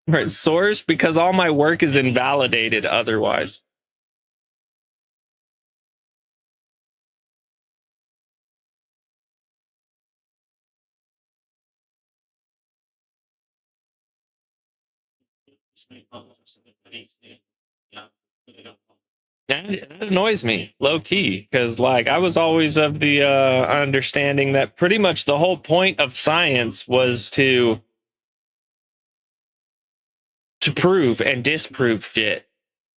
Right, source, because all my work is invalidated otherwise. That annoys me, low key, because like I was always of the understanding that pretty much the whole point of science was to prove and disprove shit,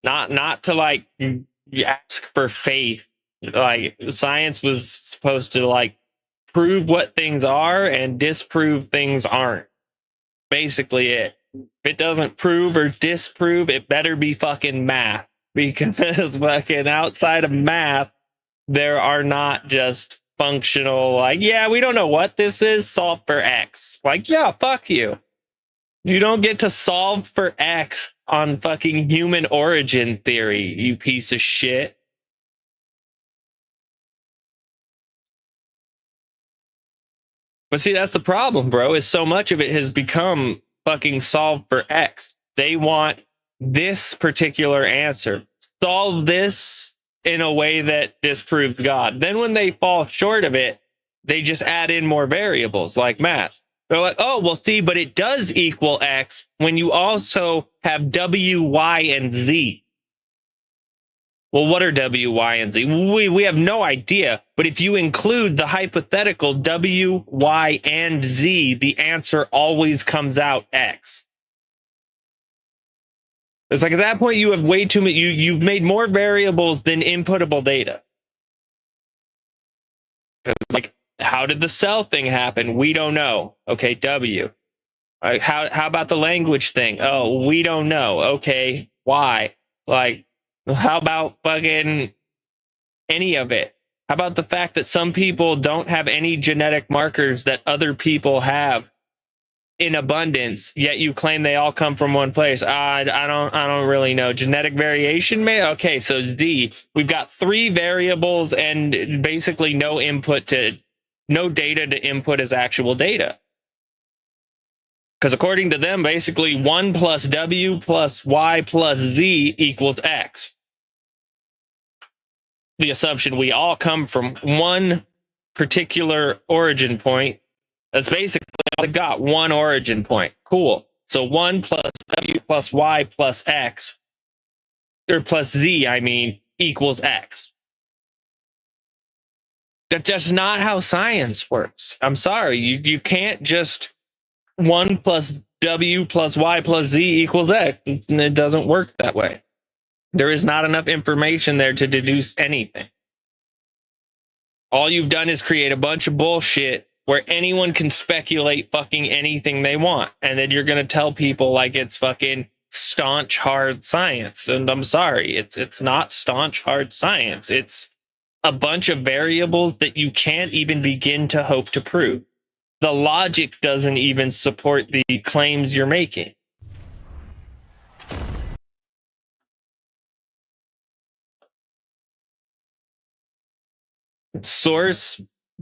not to like you ask for faith. Like science was supposed to like prove what things are and disprove things aren't. Basically it. If it doesn't prove or disprove, it better be fucking math, because fucking outside of math there are not just functional, like, yeah, we don't know what this is, solve for X. Like, yeah, fuck you. You don't get to solve for X on fucking human origin theory, you piece of shit. But see, that's the problem, bro, is so much of it has become fucking solve for X. They want this particular answer. solve this in a way that disproves God. Then when they fall short of it, they just add in more variables like math. They're like, oh, well, see, but it does equal X when you also have W, Y, and Z. Well, what are W, Y, and Z? We have no idea. But if you include the hypothetical W, Y, and Z, the answer always comes out X. It's like at that point, you have way too many. You've made more variables than inputable data. Like, how did the cell thing happen? We don't know. Okay, W. How about the language thing? Oh, we don't know. Okay, why? Like, how about fucking any of it? How about the fact that some people don't have any genetic markers that other people have in abundance, yet you claim they all come from one place? I don't really know. Genetic variation, may okay. So D, we've got 3 variables and basically no data to input as actual data. Because according to them, basically 1 plus W plus Y plus Z equals X. The assumption we all come from one particular origin point. That's basically all they got, one origin point. Cool. So 1 plus W plus Y plus X, or plus Z, I mean, equals X. That's just not how science works. I'm sorry. You can't just 1 plus W plus Y plus Z equals X. It doesn't work that way. There is not enough information there to deduce anything. All you've done is create a bunch of bullshit where anyone can speculate fucking anything they want. And then you're going to tell people like it's fucking staunch, hard science. And I'm sorry, it's not staunch, hard science. It's a bunch of variables that you can't even begin to hope to prove. The logic doesn't even support the claims you're making. Source,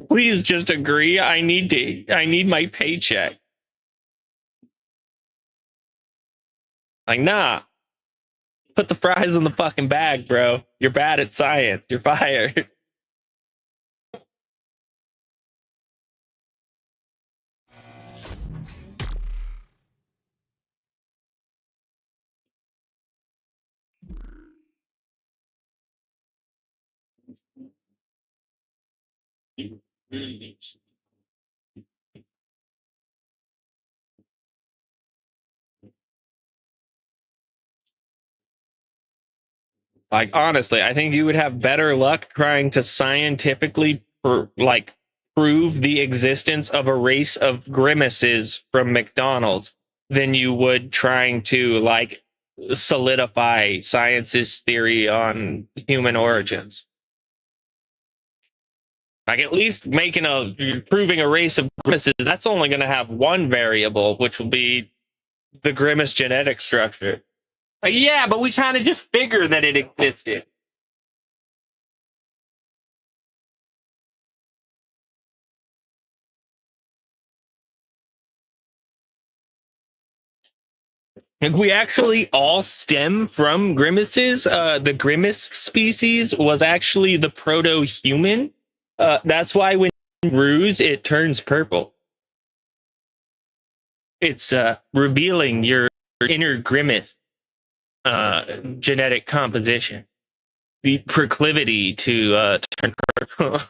please just agree. I need my paycheck. Like, nah. Put the fries in the fucking bag, bro. You're bad at science. You're fired. Like, honestly, I think you would have better luck trying to scientifically prove the existence of a race of grimaces from McDonald's than you would trying to like solidify science's theory on human origins. Like, at least proving a race of grimaces, that's only going to have one variable, which will be the grimace genetic structure. Like, yeah, but we kind of just figured that it existed. And we actually all stem from grimaces. The grimace species was actually the proto-human. That's why when you bruise, it turns purple. It's revealing your inner grimace genetic composition. The proclivity to turn purple.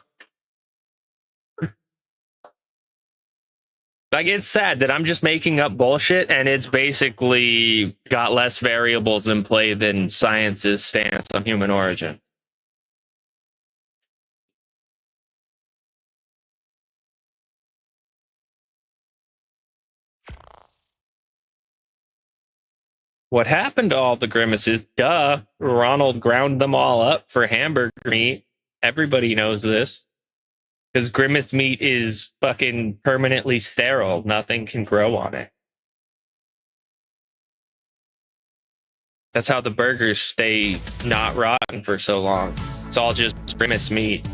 Like, it's sad that I'm just making up bullshit and it's basically got less variables in play than science's stance on human origin. What happened to all the grimaces? Duh. Ronald ground them all up for hamburger meat. Everybody knows this. Because grimace meat is fucking permanently sterile. Nothing can grow on it. That's how the burgers stay not rotten for so long. It's all just grimace meat.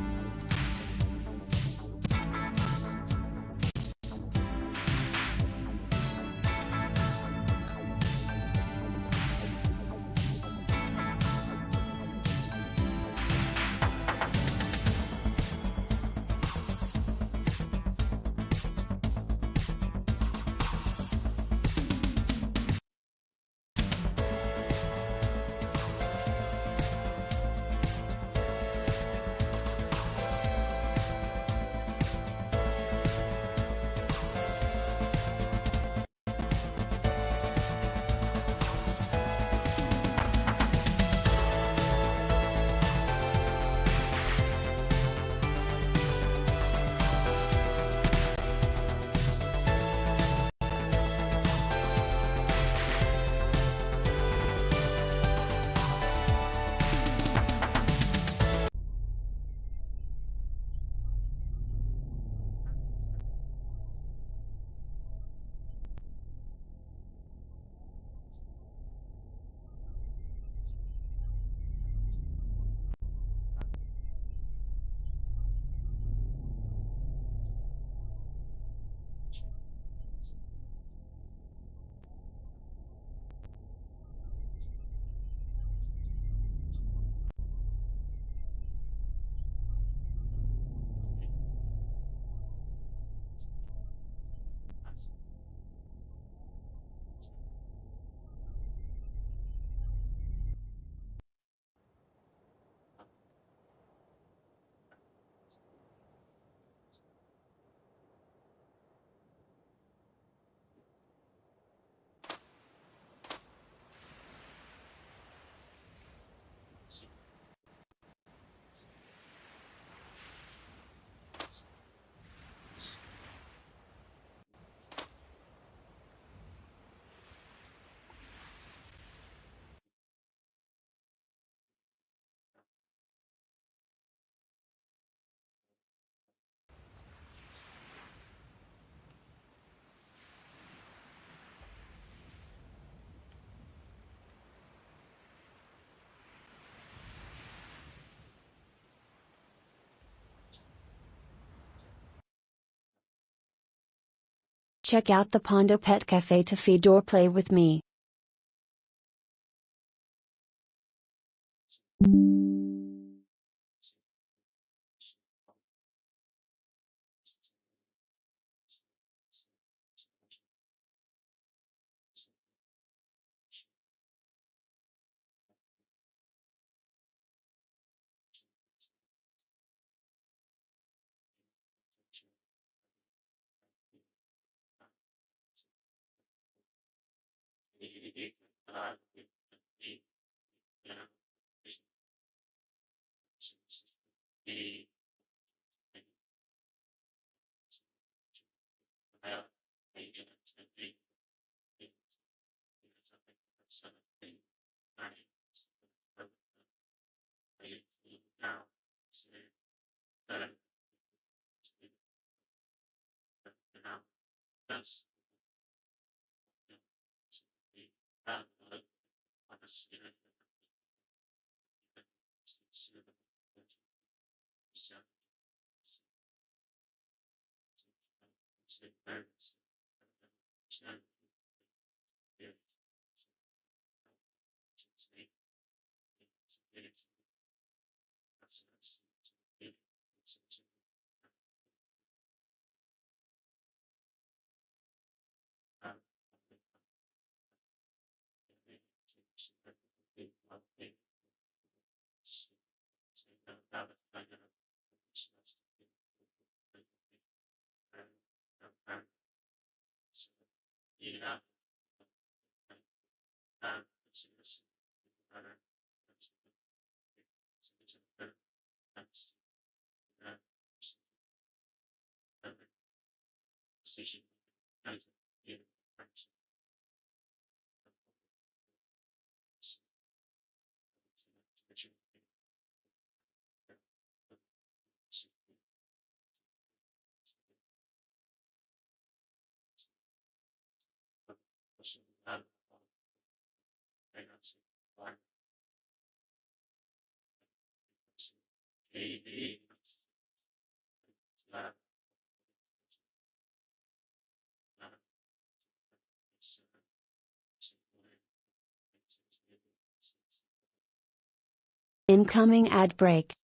Check out the Pondo Pet Cafe to feed or play with me. Incoming ad break.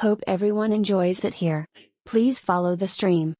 Hope everyone enjoys it here. Please follow the stream.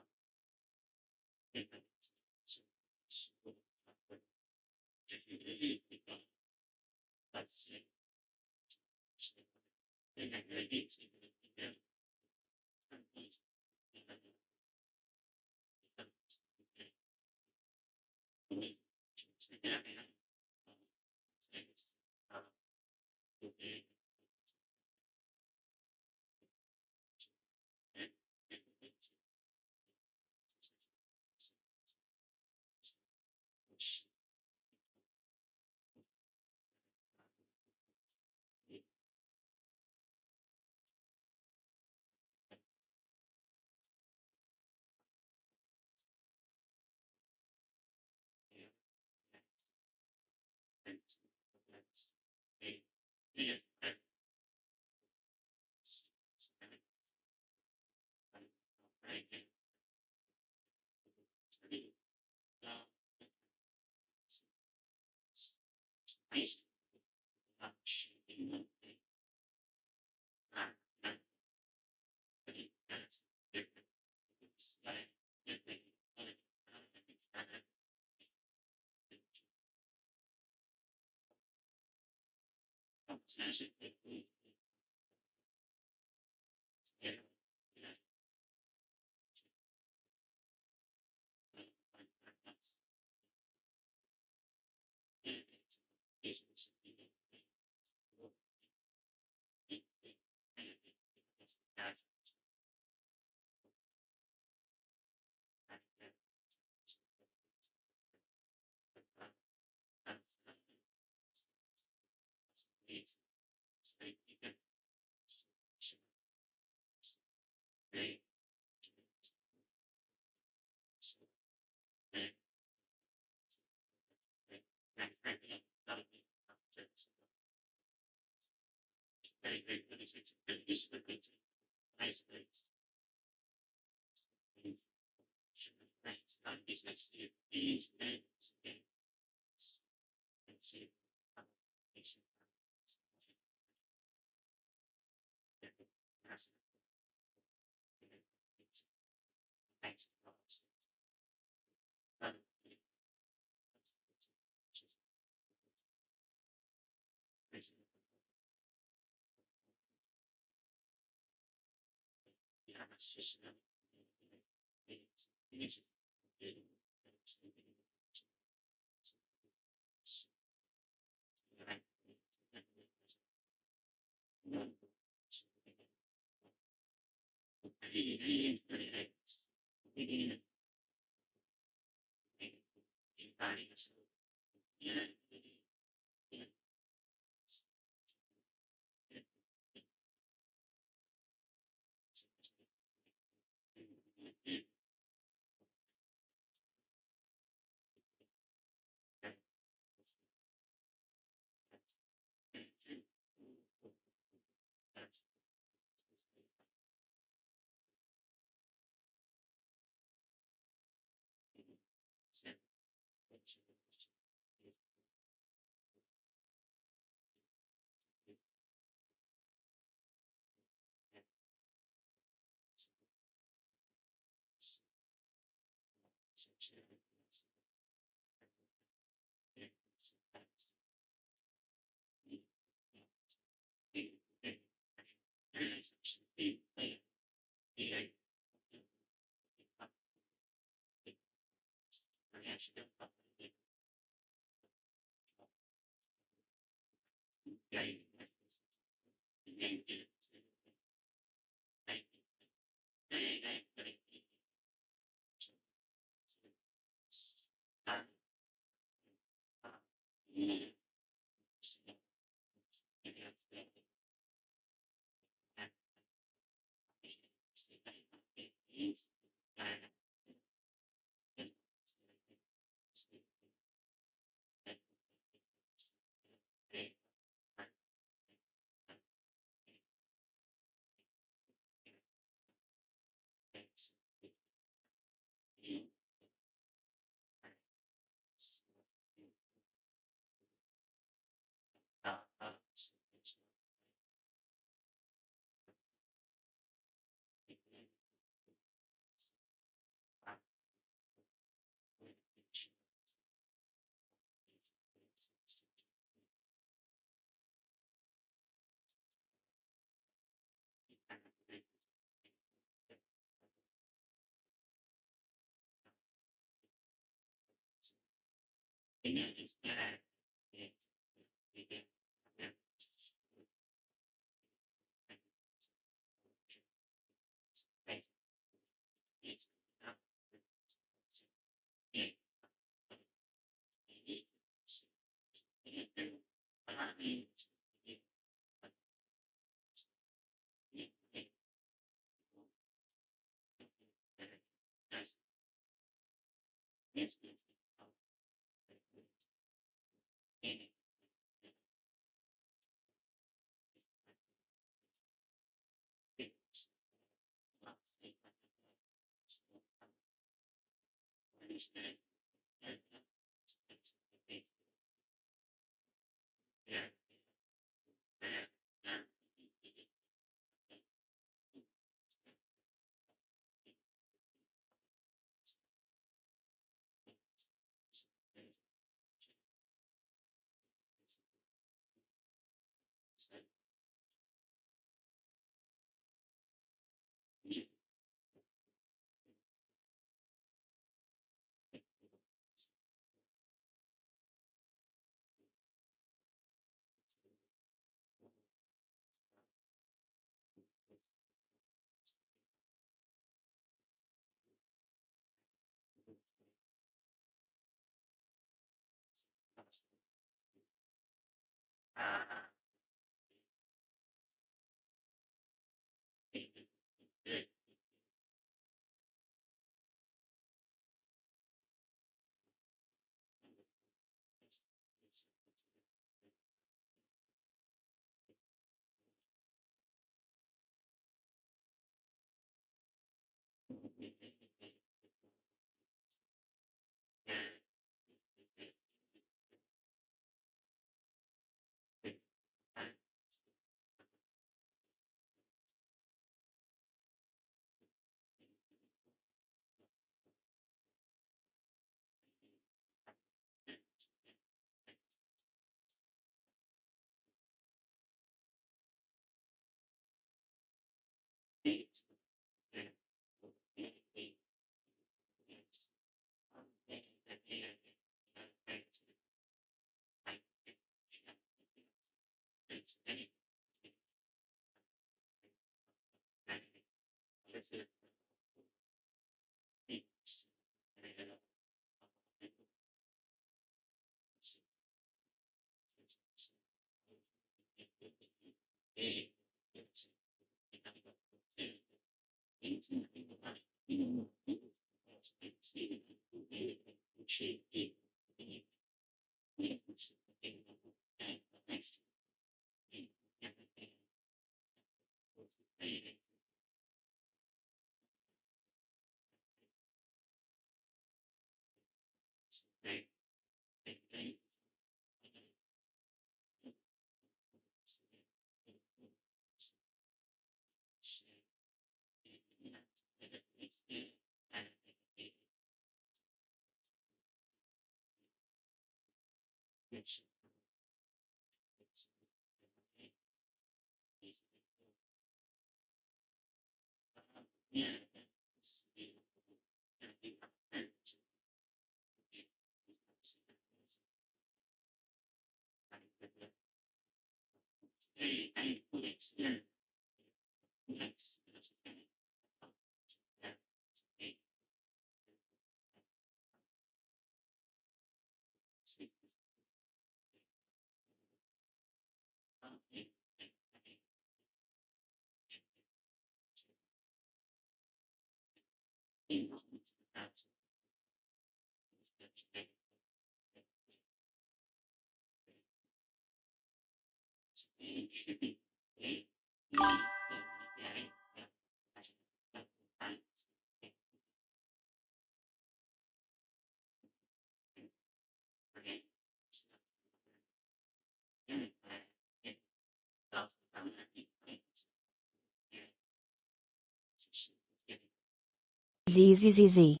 ZZZZ.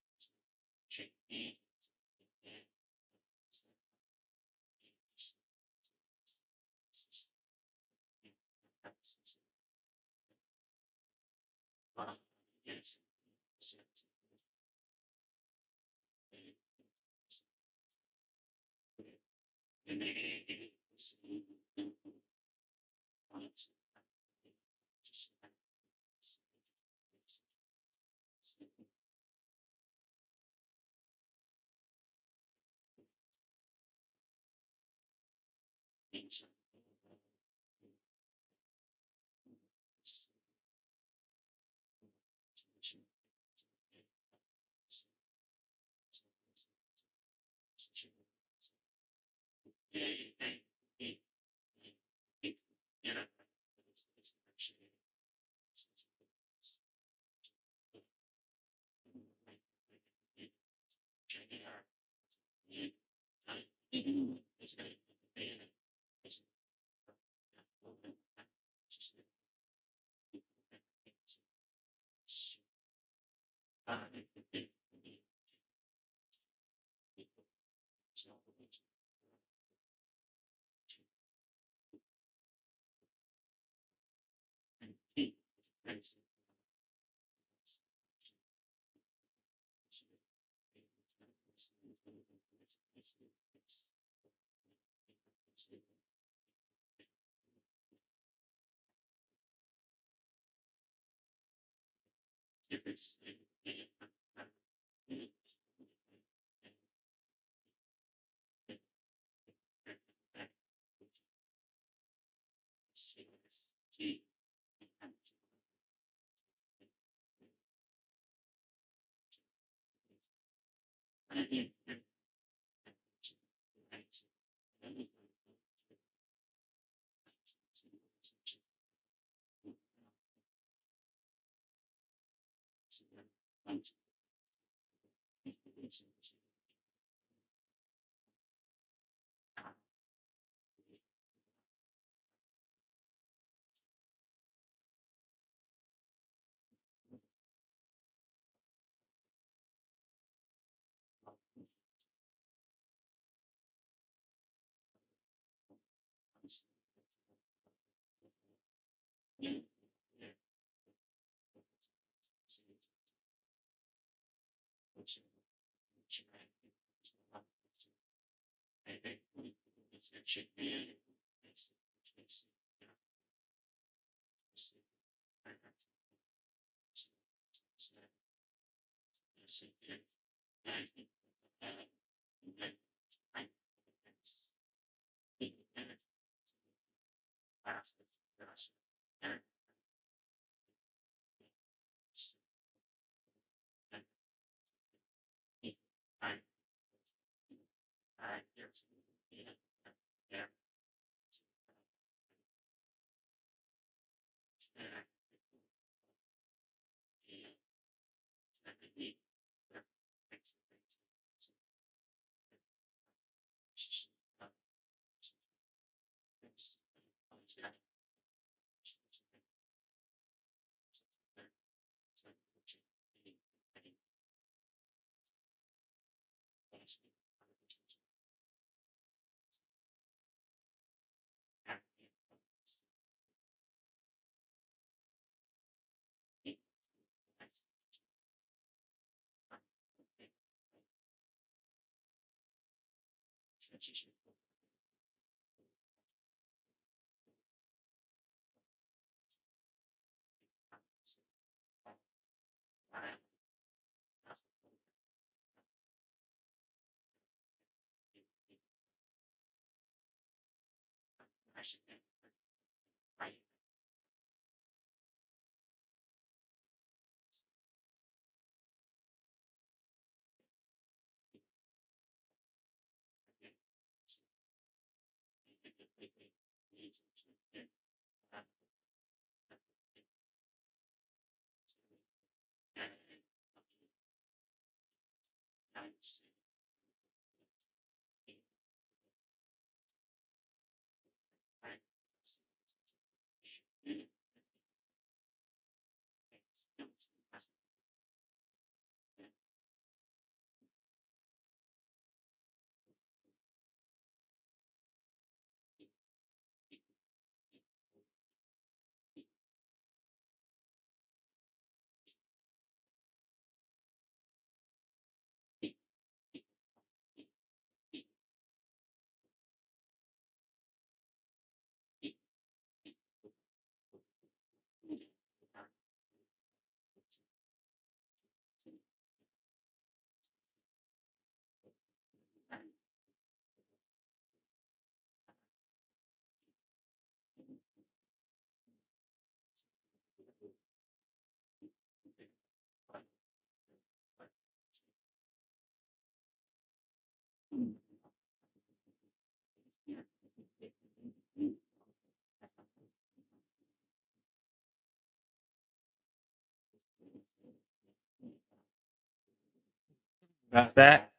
Got that.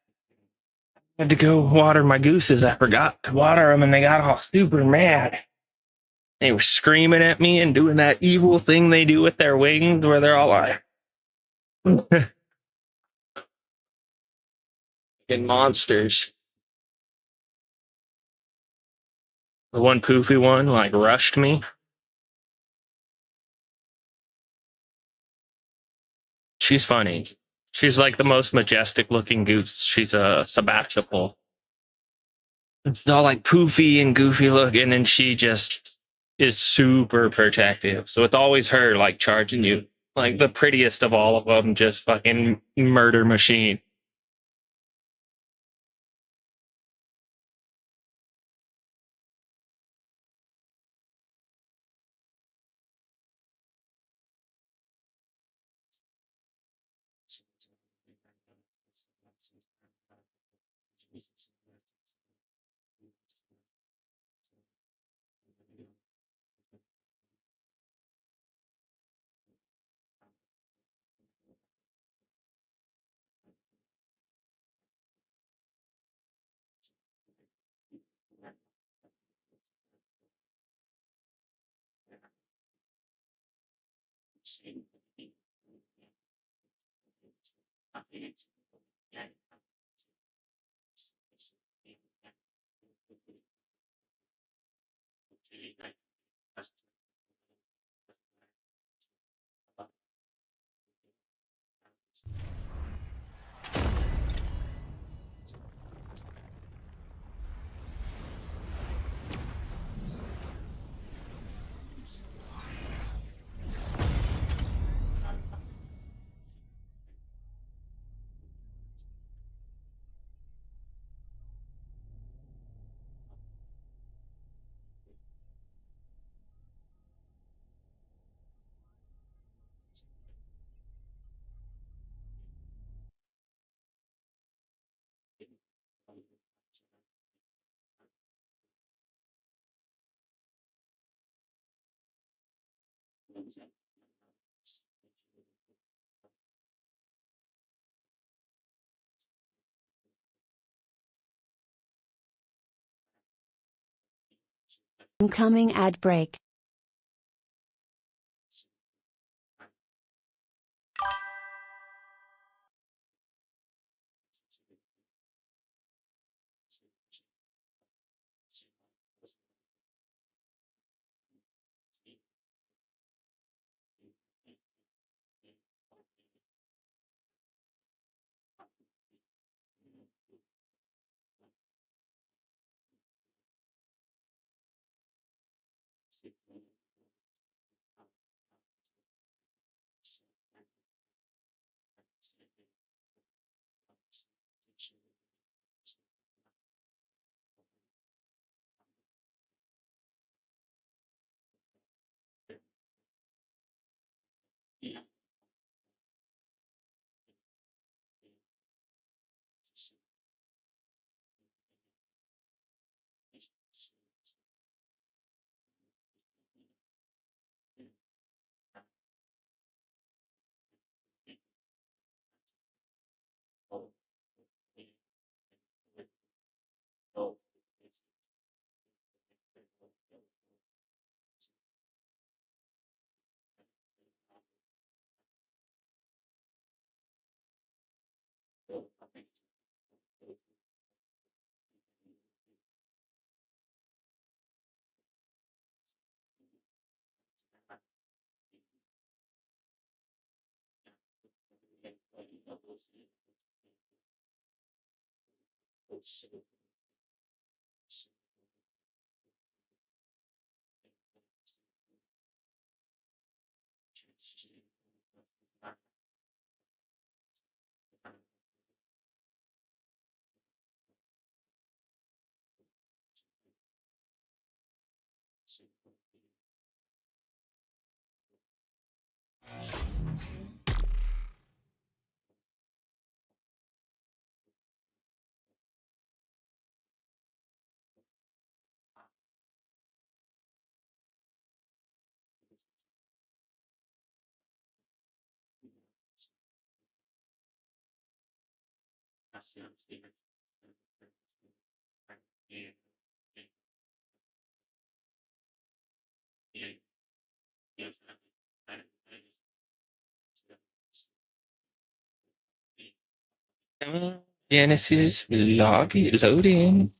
Had to go water my gooses. I forgot to water them, and they got all super mad. They were screaming at me and doing that evil thing they do with their wings, where they're all like, "Fucking monsters." The one poofy one like rushed me. She's funny. She's like the most majestic looking goose. She's a Sebastopol. It's all like poofy and goofy looking, and she just is super protective. So it's always her like charging you. Like the prettiest of all of them, just fucking murder machine. Incoming ad break. Genesis loading.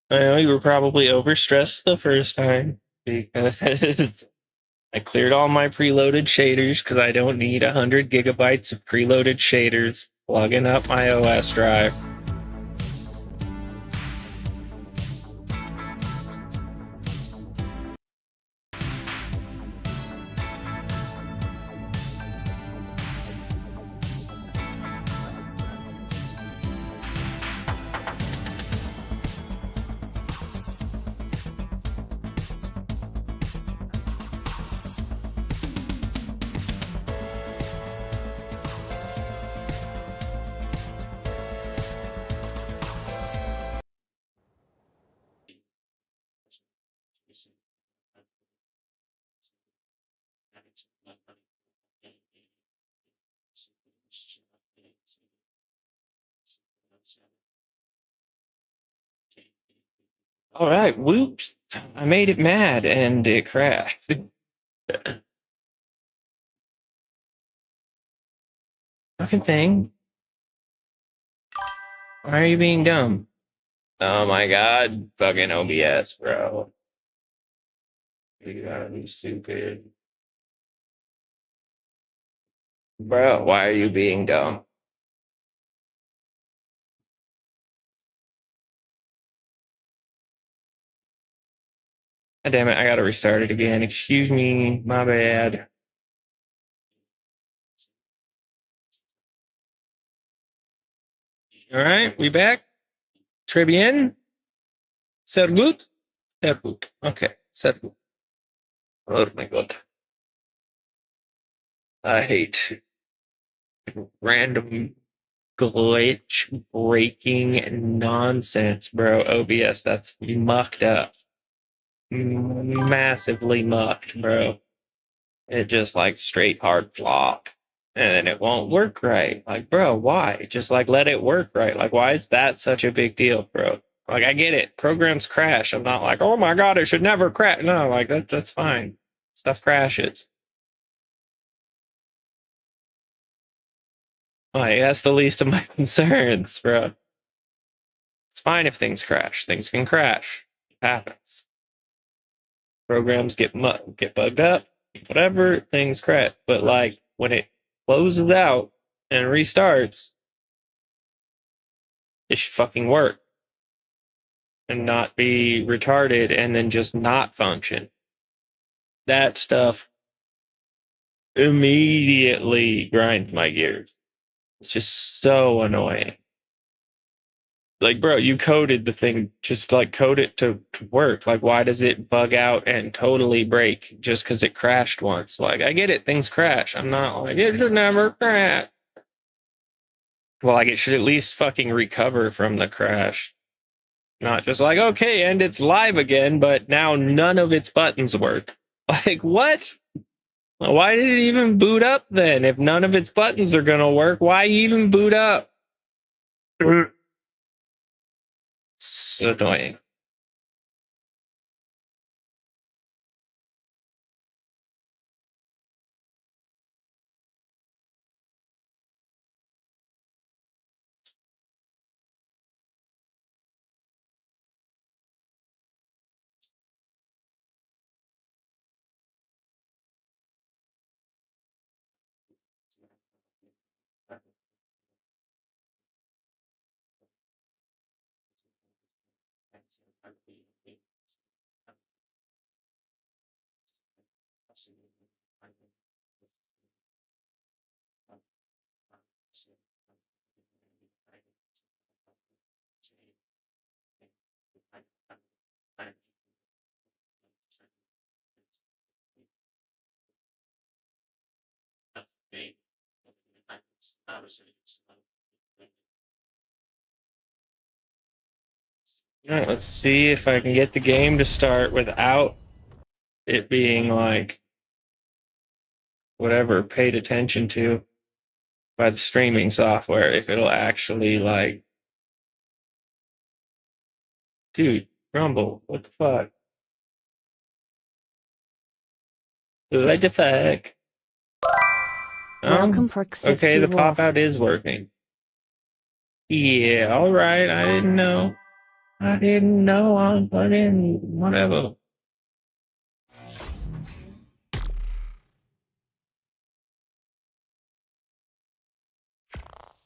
I know you were probably overstressed the first time because I cleared all my preloaded shaders because I don't need 100 gigabytes of preloaded shaders plugging up my OS drive. All right, whoops. I made it mad and it crashed. Fucking thing. Why are you being dumb? Oh my god, fucking OBS, bro. You gotta be stupid. Bro, why are you being dumb? God damn it, I gotta restart it again. Excuse me, my bad. All right, we back? Très bien? C'est good? C'est good. Okay, c'est good. Oh my god. I hate random glitch breaking nonsense, bro. OBS, that's mucked up. massively mucked, bro. It just like straight hard flop. And then it won't work right. Like, bro, why? Just like let it work right. Like, why is that such a big deal, bro? Like, I get it. Programs crash. I'm not like, oh my god, it should never crash. No, like that's fine. Stuff crashes. Like, that's the least of my concerns, bro. It's fine if things crash. Things can crash. It happens. Programs get bugged up, whatever, things crash. But like when it closes out and restarts, it should fucking work and not be retarded and then just not function. That stuff immediately grinds my gears. It's just so annoying. Like, bro, you coded the thing, just like code it to work. Like, why does it bug out and totally break just because it crashed once? Like, I get it, things crash. I'm not like, it should never crash. Well, like, it should at least fucking recover from the crash. Not just like, okay, and it's live again, but now none of its buttons work. Like, what? Why did it even boot up then? If none of its buttons are gonna work, why even boot up? It's annoying. All right, let's see if I can get the game to start without it being like whatever paid attention to by the streaming software. If it'll actually like, dude, Rumble, what the fuck? What the fuck? Welcome, Perk 60 Okay, the Wolf. pop out is working. Yeah, all right. I didn't know. I'll put in whatever.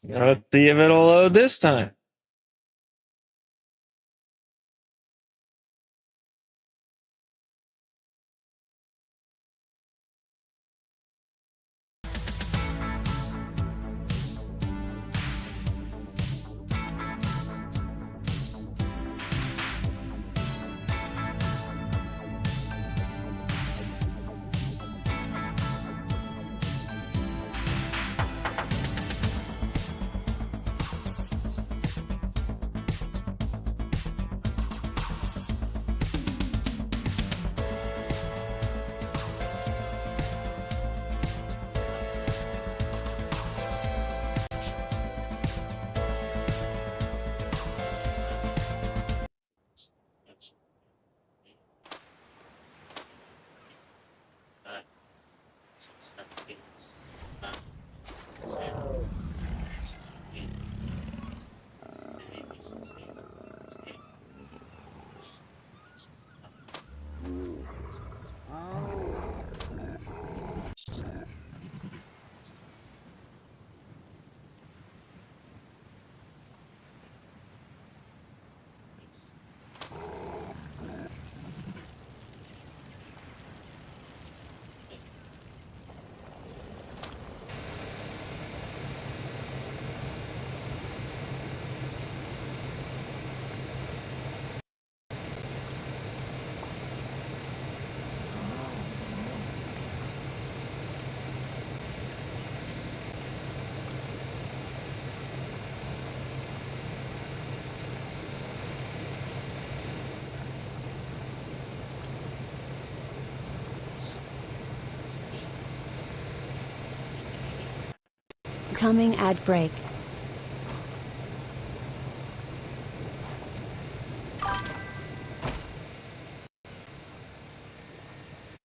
Let's see if it'll load this time. Upcoming ad break.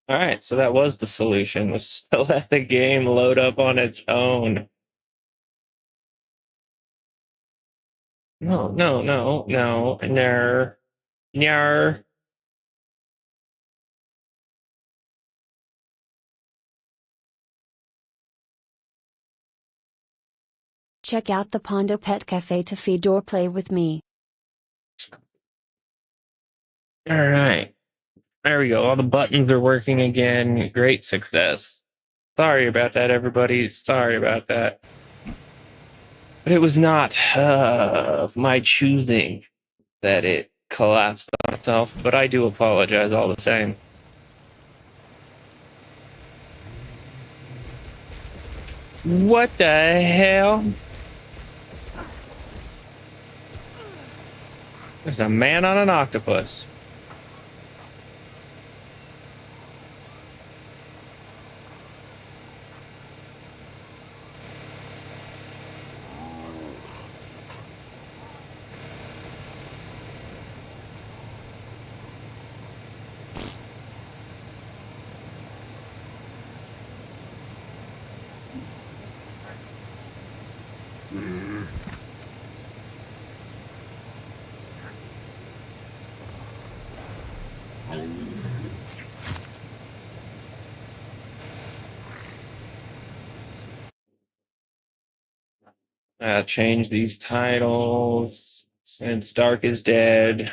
All right, so that was the solution, was to let the game load up on its own. No, no, no, no, no, no. Check out the Pondo Pet Cafe to feed or play with me. All right. There we go. All the buttons are working again. Great success. Sorry about that, everybody. Sorry about that. But it was not of my choosing that it collapsed on itself, but I do apologize all the same. What the hell? There's a man on an octopus. Change these titles since Dark is dead.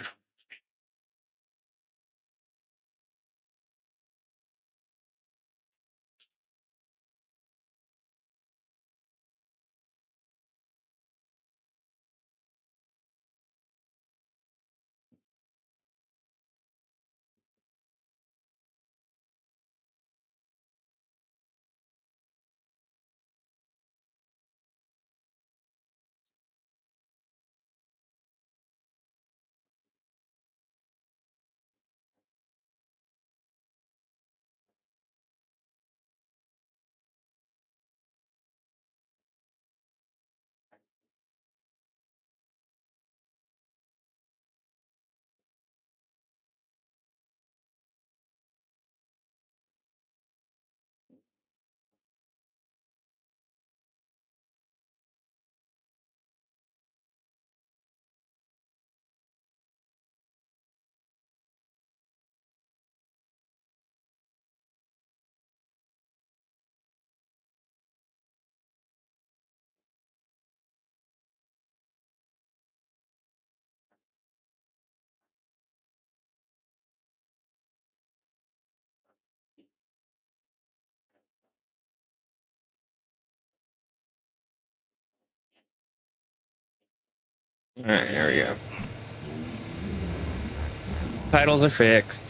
All right, here we go. Titles are fixed.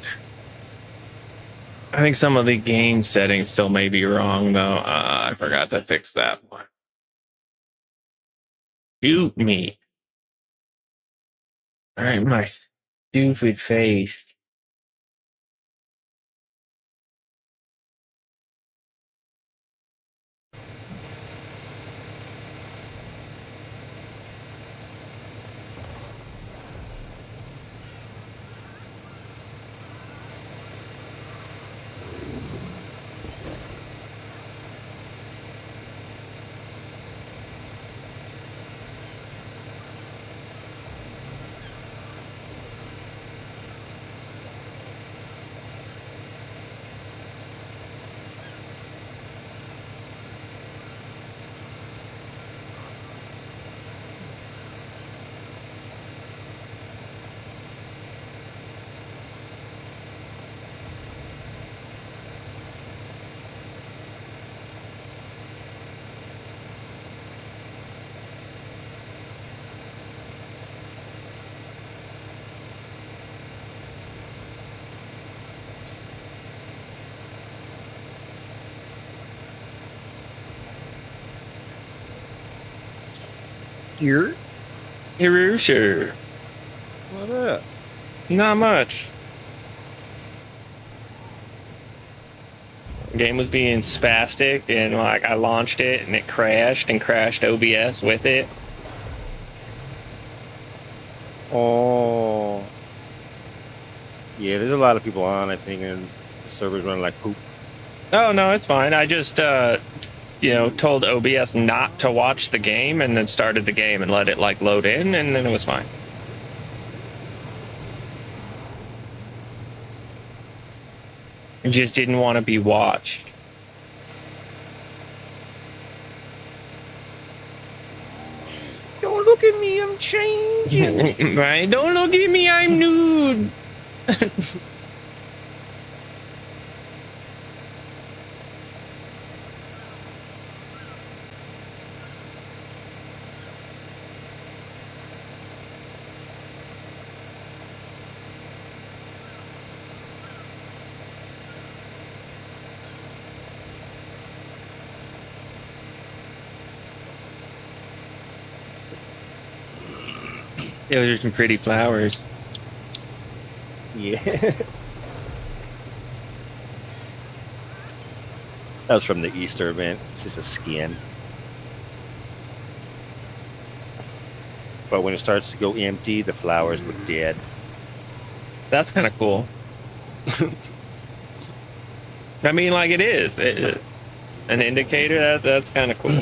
I think some of the game settings still may be wrong, though. I forgot to fix that one. Shoot me. All right, my stupid face. Here? Sure. What up? Not much. game was being spastic, and like I launched it and it crashed and crashed OBS with it. Oh. Yeah, there's a lot of people on, I think, and the server's running like poop. Oh no, it's fine. I just you know, told OBS not to watch the game and then started the game and let it like load in, and then it was fine. It just didn't want to be watched. Don't look at me, I'm changing. Right? Don't look at me, I'm nude. Yeah, there's some pretty flowers. Yeah. That was from the Easter event. It's just a skin. But when it starts to go empty, the flowers look dead. That's kind of cool. I mean, like it is. An indicator that's kind of cool.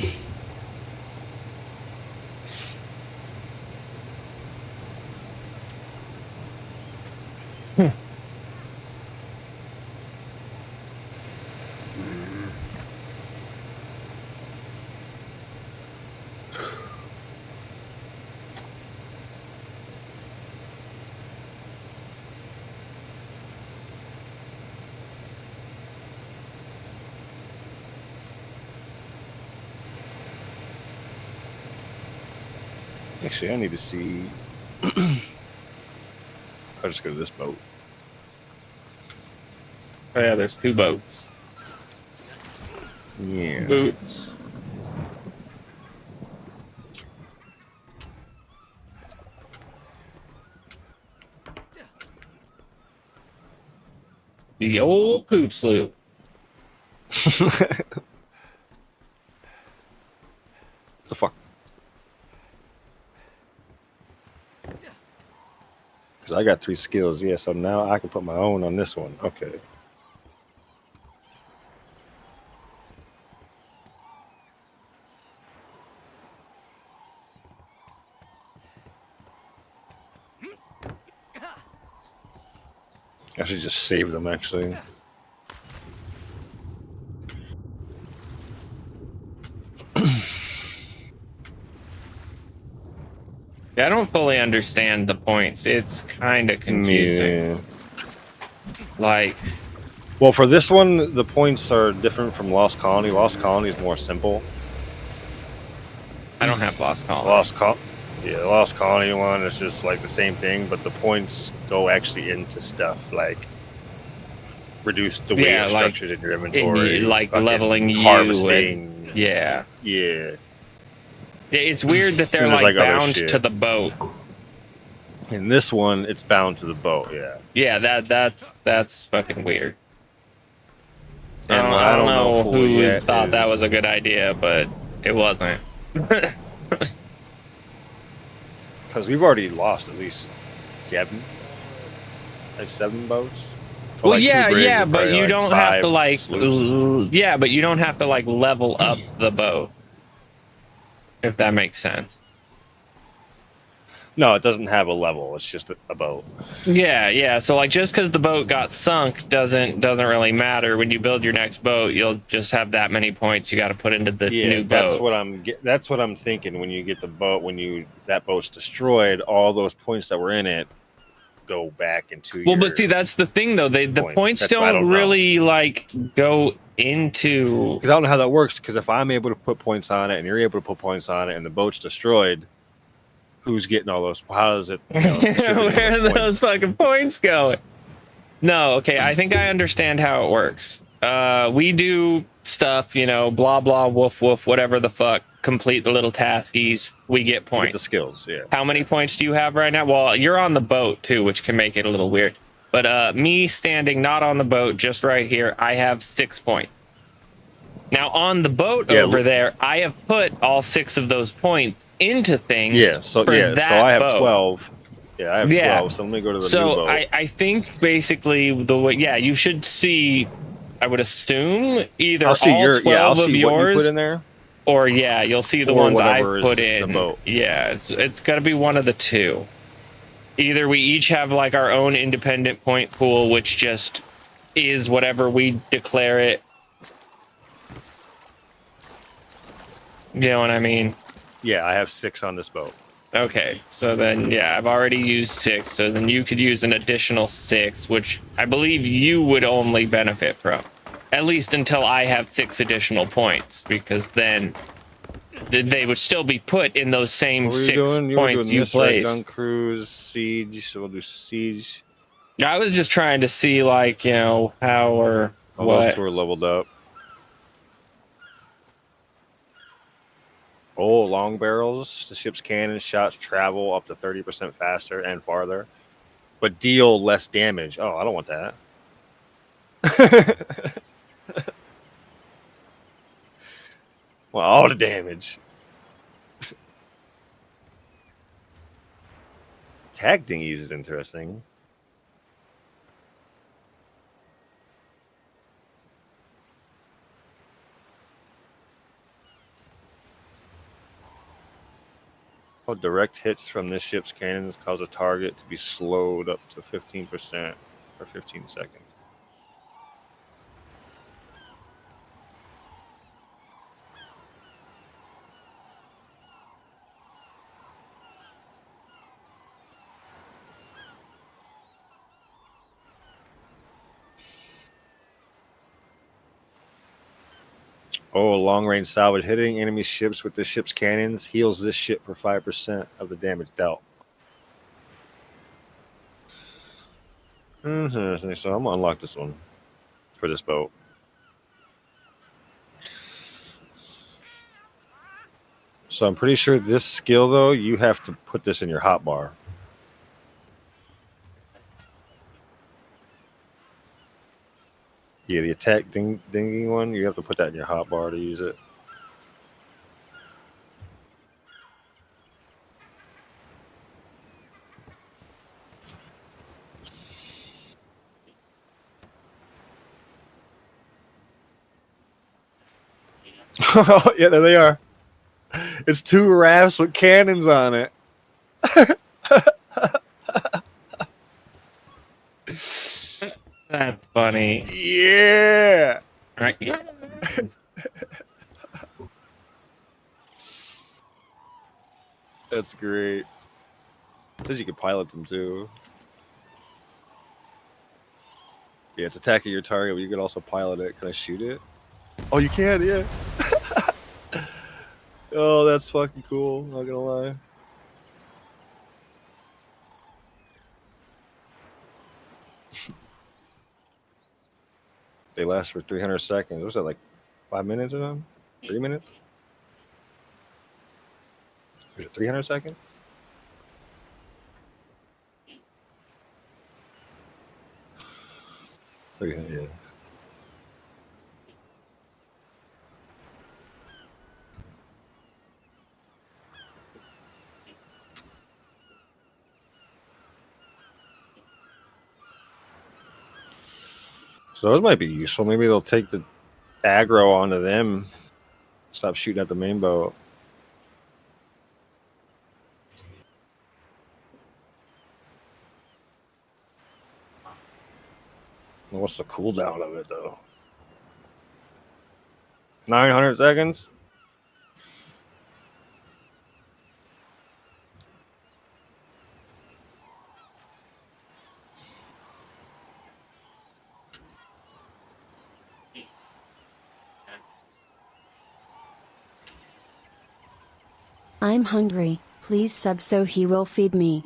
Actually, I need to see. I'll just go to this boat. Oh yeah, there's 2 boats. Yeah. Boots. The old poop sloop. The fuck? Because I got 3 skills, yeah, so now I can put my own on this one. Okay. I should just save them, actually. Yeah, I don't fully understand the points. It's kind of confusing. Yeah. Like, Well, for this one, the points are different from Lost Colony. Lost Colony is more simple. I don't have Lost Colony. The Lost Colony one is just like the same thing, but the points go actually into stuff like reduce the weight of like, structures in your inventory, like fucking leveling you, harvesting. yeah. Yeah. It's weird that they're And there's, like like, other bound shit. to the boat. In this one, it's bound to the boat. Yeah. Yeah, that's fucking weird. And I don't know fully who yet thought that was is- a good idea, but it wasn't. Because we've already lost at least 7 boats. Well, Or, like, 2 yeah, brigs yeah, and but probably, you like, don't have 5 to like, sloops. yeah, but you don't have to like level up the boat, if that makes sense. No, it doesn't have a level. It's just a boat. Yeah, yeah. So like, just because the boat got sunk doesn't really matter. When you build your next boat, you'll just have that many points you got to put into the new boat. That's what I'm thinking. When you get the boat, that boat's destroyed, all those points that were in it go back into. Well, but see, that's the thing though. The points That's why I don't don't know. really like go into. Because I don't know how that works. Because if I'm able to put points on it, and you're able to put points on it, and the boat's destroyed, who's getting all those? How does it? Where are those fucking points going? No, okay. I think I understand how it works. We do stuff, blah blah woof woof, whatever the fuck. Complete the little taskies. We get points. Get the skills, yeah. How many points do you have right now? Well, you're on the boat too, which can make it a little weird. But me standing not on the boat, just right here, I have 6 points. Now on the boat Yeah, over there, I have put all 6 of those points into things so for so that I have boat. 12. Yeah, I have Yeah. 12. So let me go to the new So boat. I think basically the way, yeah, you should see, I would assume either I'll see all 12 I'll of see what you put yours, in there, or yeah, you'll see the or ones I whatever is put the in. boat. Yeah, it's got to be one of the two. Either we each have like our own independent point pool, which just is whatever we declare it. You know what I mean? Yeah, I have 6 on this boat. Okay, so then, yeah, I've already used 6, so then you could use an additional 6, which I believe you would only benefit from. At least until I have 6 additional points, because then they would still be put in those same What were you 6 doing? You were points doing you this, right? placed. Gun cruise, siege. So we'll do siege. I was just trying to see, like, you know, how or Oh, what. those 2 are leveled up. Oh, long barrels. The ship's cannon shots travel up to 30% faster and farther, but deal less damage. Oh, I don't want that. Well, all the damage. Tag dinghies is interesting. Oh, direct hits from this ship's cannons cause a target to be slowed up to 15% for 15 seconds. Oh, long-range salvage. Hitting enemy ships with this ship's cannons heals this ship for 5% of the damage dealt. So I'm gonna unlock this one for this boat. So I'm pretty sure this skill, though, you have to put this in your hotbar. Yeah, the attack dinghy one, you have to put that in your hotbar to use it. Yeah, there they are. It's 2 rafts with cannons on it. That's funny. Yeah. Right. That's great. It says you can pilot them too. Yeah, it's attacking your target, but you can also pilot it. Can I shoot it? Oh, you can, yeah. Oh, that's fucking cool. Not gonna lie. They last for 300 seconds. What was that, like 5 minutes or something? 3 minutes? Was it 300 seconds? Yeah. So those might be useful. Maybe they'll take the aggro onto them. Stop shooting at the main boat. What's the cooldown of it, though? 900 seconds? I'm hungry, please sub so he will feed me.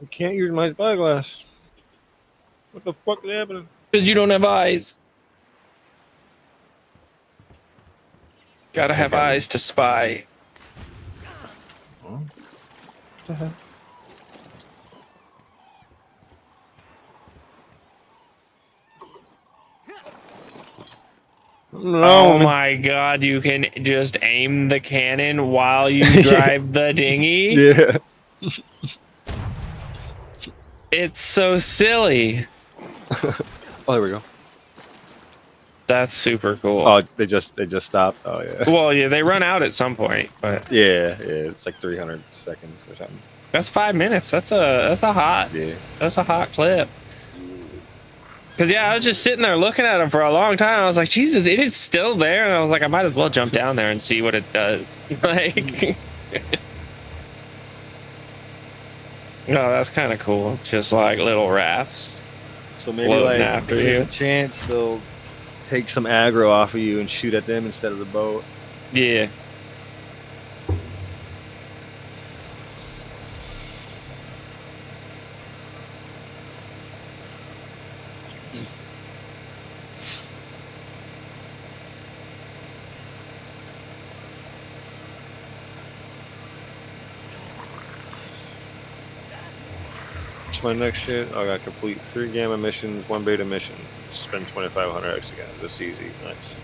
I can't use my spyglass. What the fuck is happening? Because you don't have eyes. Gotta have Okay. eyes to spy. What the hell? No, Oh my god, you can just aim the cannon while you drive the dinghy? Yeah. It's so silly. Oh, there we go. That's super cool. Oh, they just stopped. Oh yeah. Well, yeah, they run out at some point, but Yeah, it's like 300 seconds or something. that's 5 minutes. That's a hot clip. Cause yeah, I was just sitting there looking at them for a long time. I was like, Jesus, it is still there, and I was like, I might as well jump down there and see what it does. Like, no, that's kind of cool. Just like little rafts. So maybe Floating like after there's you. a chance they'll take some aggro off of you and shoot at them instead of the boat. Yeah. What's my next shit? I got complete 3 gamma missions, 1 beta mission. Spend 2,500 X again. This easy. Nice.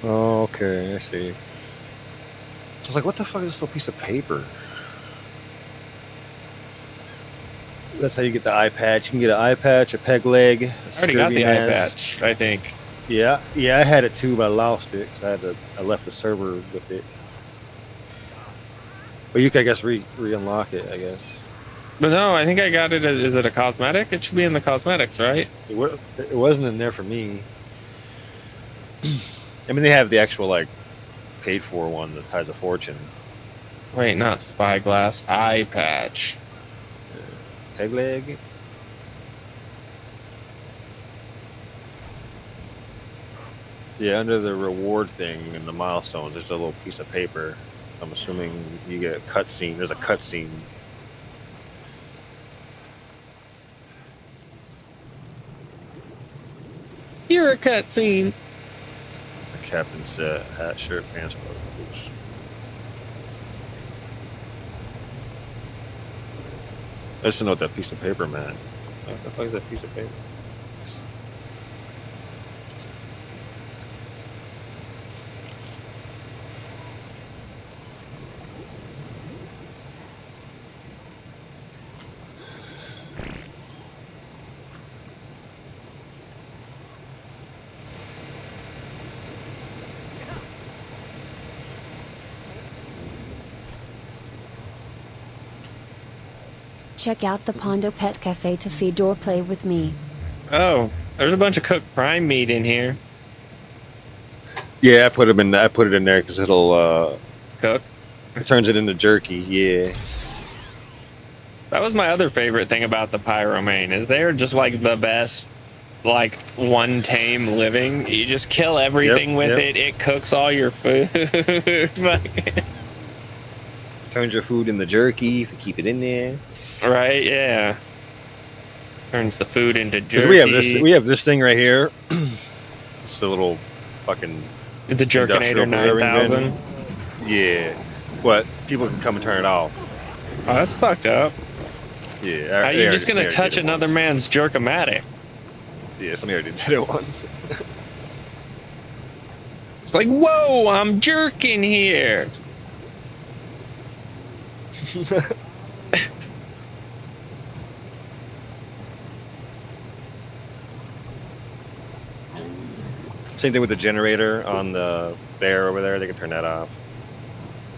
Oh, okay, I see. So I was like, what the fuck is this little piece of paper? That's how you get the eye patch. You can get an eye patch, a peg leg. I already got the eye patch, I think. Yeah, I had it too, but I lost it. So I left the server with it. But you can, I guess, re-unlock it, I guess. But no, I think I got it. Is it a cosmetic? It should be in the cosmetics, right? It wasn't in there for me. I mean, they have the actual, like, paid for one that ties a fortune. Wait, not spyglass, eye patch. Peg leg? Yeah, under the reward thing and the milestones, there's a little piece of paper. I'm assuming you get a cutscene. There's a cutscene. You're a cutscene. The captain's hat, shirt, pants, boots. I just don't know what that piece of paper meant. What the fuck is that piece of paper? Check out the Pondo Pet Cafe to feed or play with me. Oh, there's a bunch of cooked prime meat in here. Yeah, I put it in there because it'll Cook. it turns it into jerky. Yeah. That was my other favorite thing about the Pyromane, is they're just like the best, like, one tame living. You just kill everything with it. It cooks all your food. Turns your food into jerky if you keep it in there. Right? Yeah. Turns the food into jerky. Because we have this thing right here. It's the little fucking The Jerkinator industrial preserving 9000. bin. Yeah, but people can come and turn it off. Oh, that's fucked up. Yeah. How you just gonna touch another man's Jerkomatic? Yeah, somebody already did it once. It's like, whoa, I'm jerking here. Same thing with the generator on the bear over there. They can turn that off.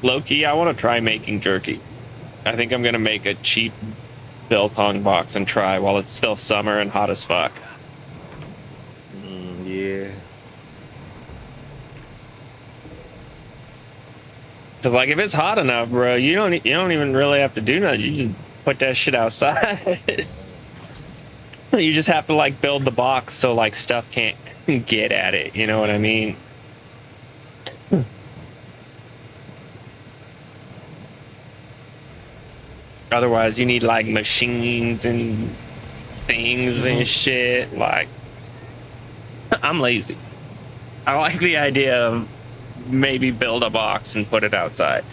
Low-key, I want to try making jerky. I think I'm gonna make a cheap biltong box and try while it's still summer and hot as fuck. Yeah. Cause like if it's hot enough, bro, you don't even really have to do nothing. You just put that shit outside. You just have to like build the box so like stuff can't get at it. You know what I mean? Otherwise, you need like machines and things and shit. Like, I'm lazy. I like the idea of maybe build a box and put it outside.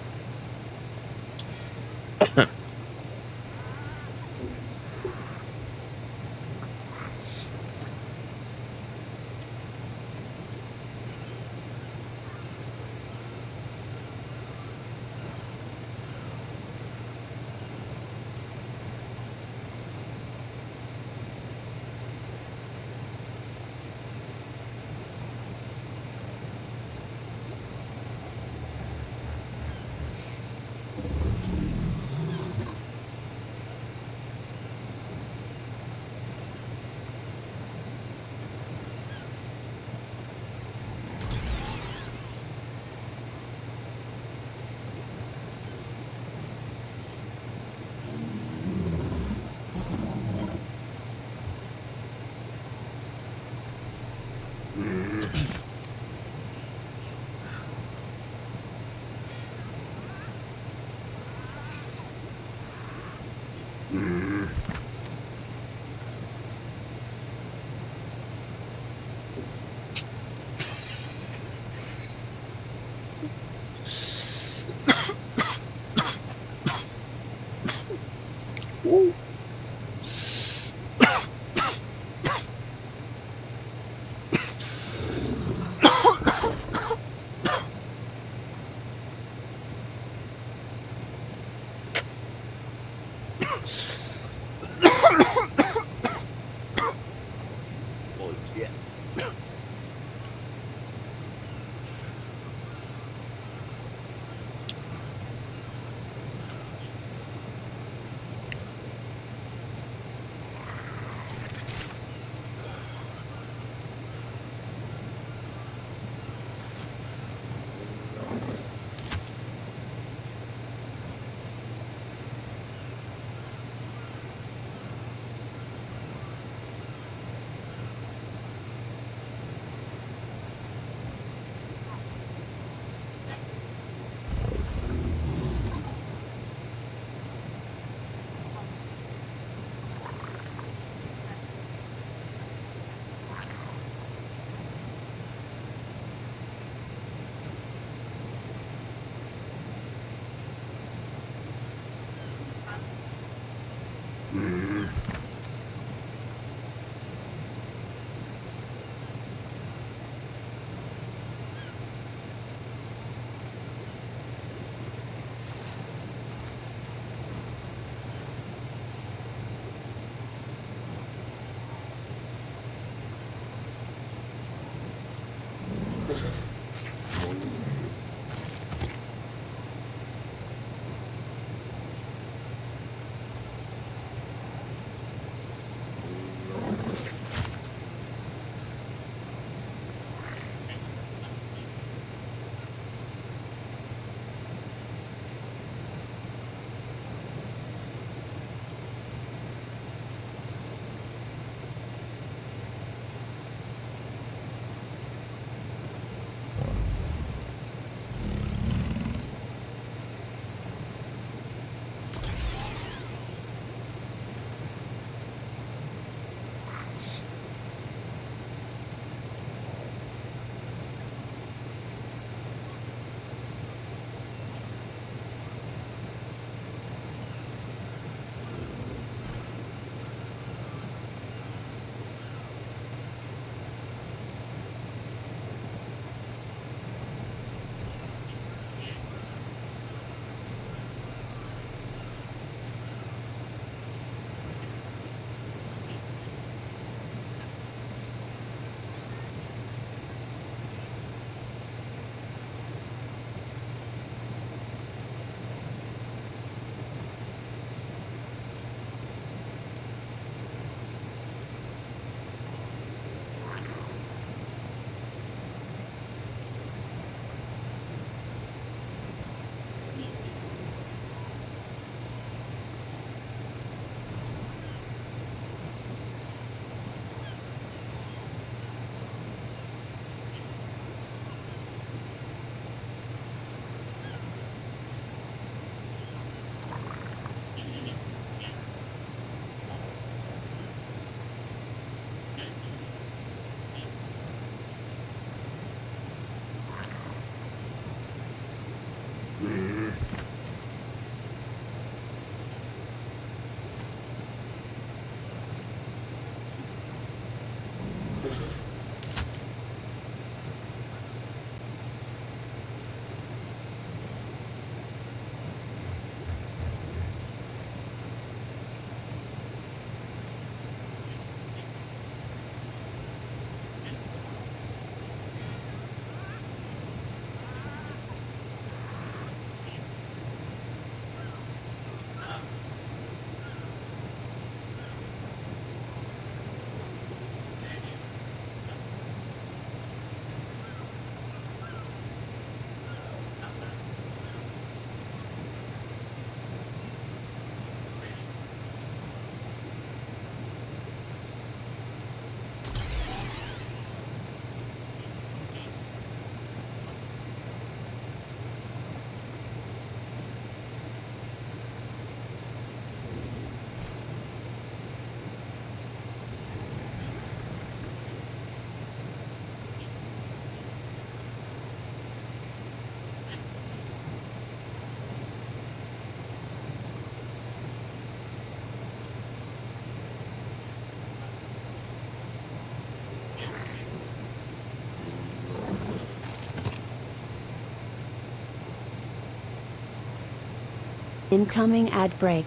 Incoming ad break.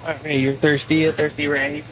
I mean, you're thirsty, a thirsty Ray.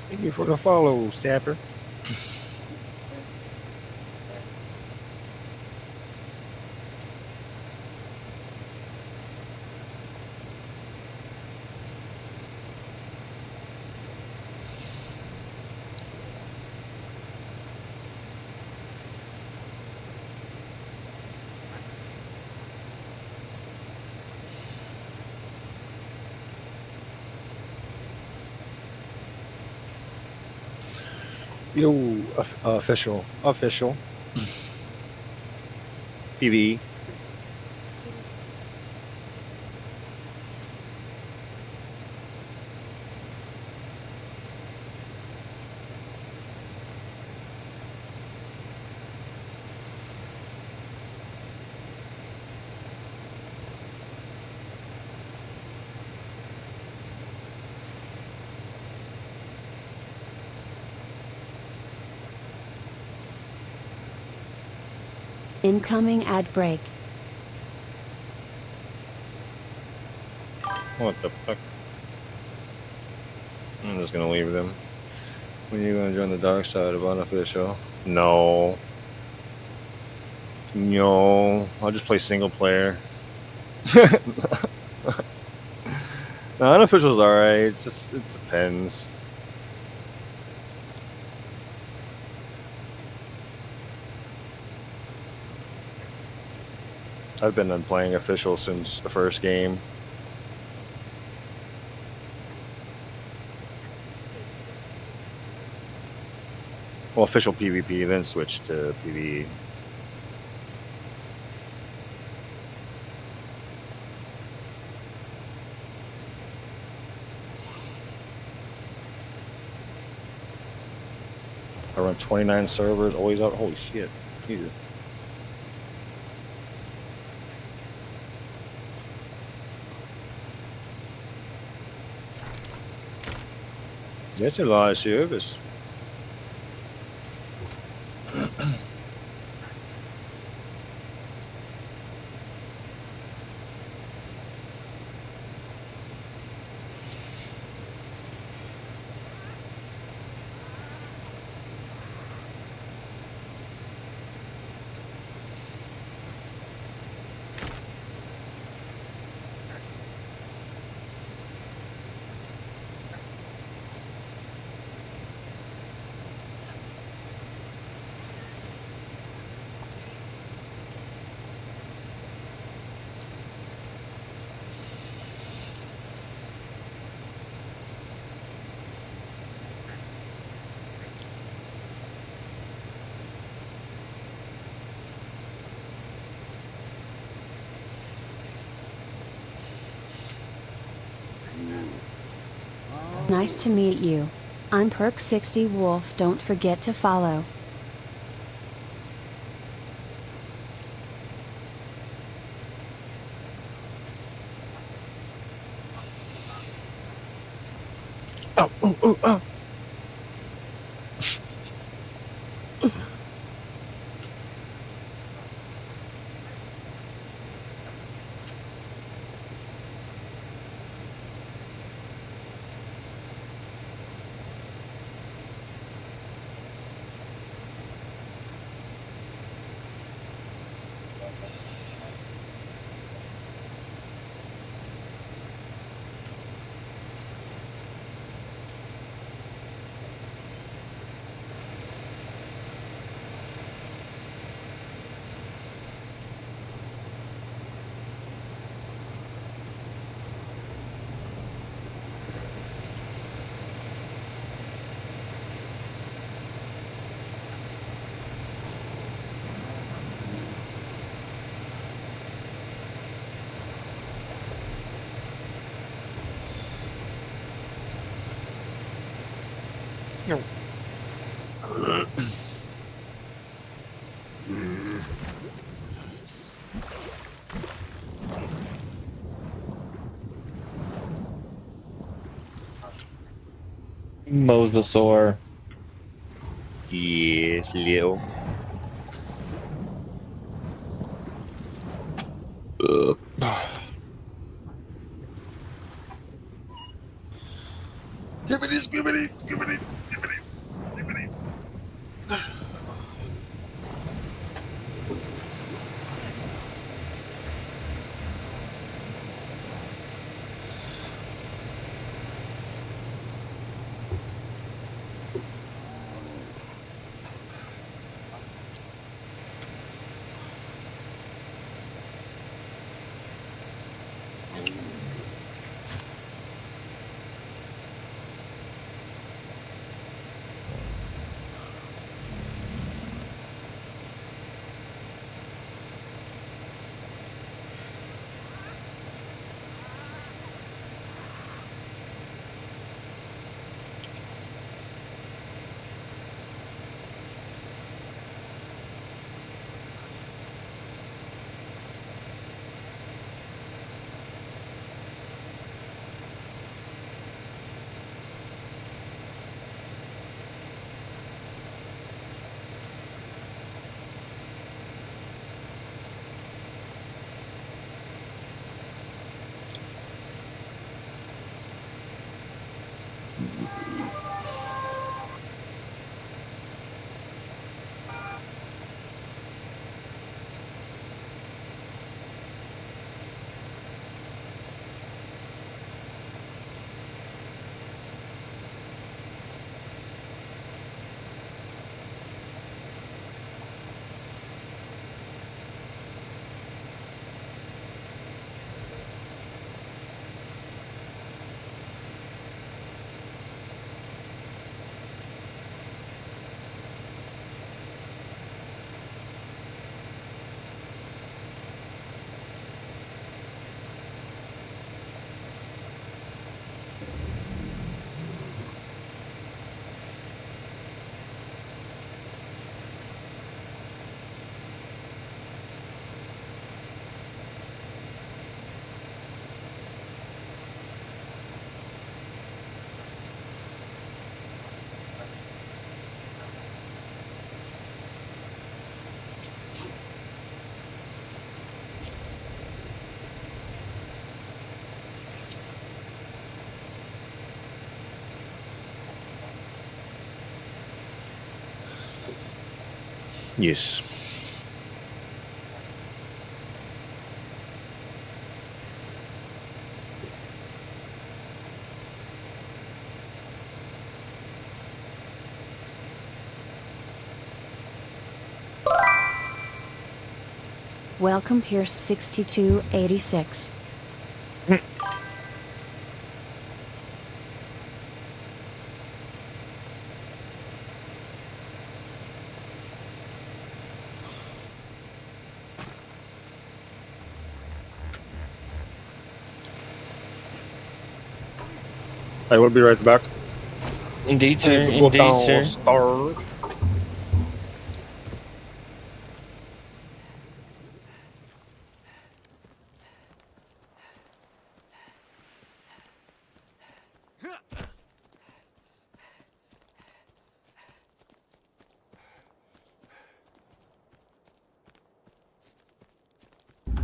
Thank you for the follow, Sapper. Yo, official. PvE. Incoming ad break. What the fuck? I'm just gonna leave them. When are you gonna join the dark side of unofficial? No. No. I'll just play single player. No, unofficial's alright. It's just, it depends. I've been playing official since the first game. Well, official PvP, then switched to PvE. I run 29 servers, always out. Holy shit. Jesus. That's a lot of service. Nice to meet you. I'm Perk60 Wolf. Don't forget to follow. Oh, oh, oh, oh. Mosasaur. Yes, Leo. Skibbity, skibbity, skibbity, skibbity, skibbity. Yes. Welcome Pierce 6286. I will be right back. Indeed, sir. I need to go Indeed, sir. downstairs.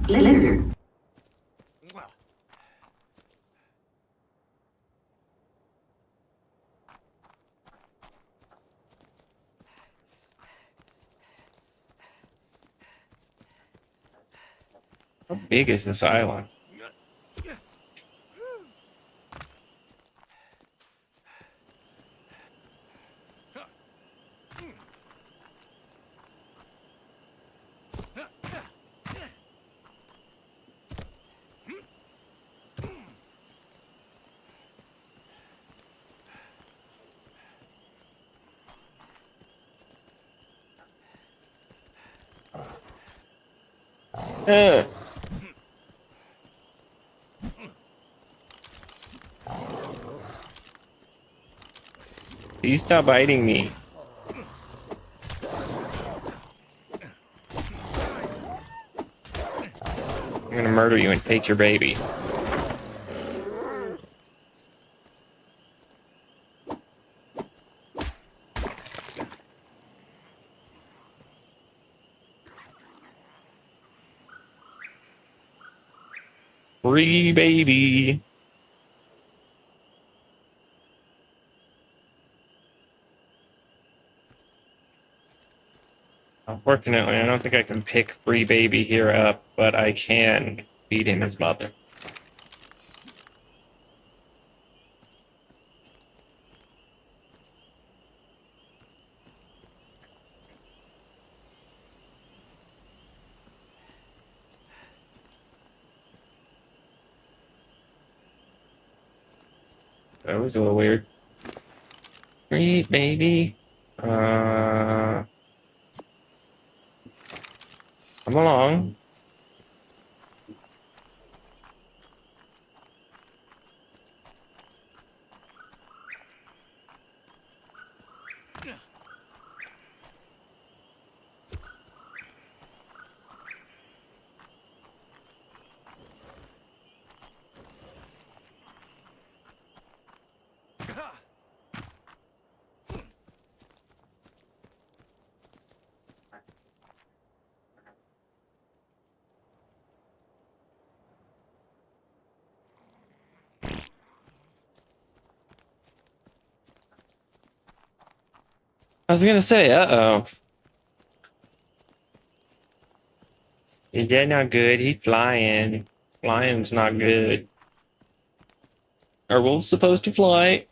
Lizard. How big is this island? Uh. Please stop biting me. I'm gonna murder you and take your baby. Free baby. Unfortunately, I don't think I can pick free baby here up, but I can feed him his mother. That was a little weird. Free baby. Come along. I was gonna say, uh-oh. Is that not good? He's flying. Flying's not good. Are wolves supposed to fly?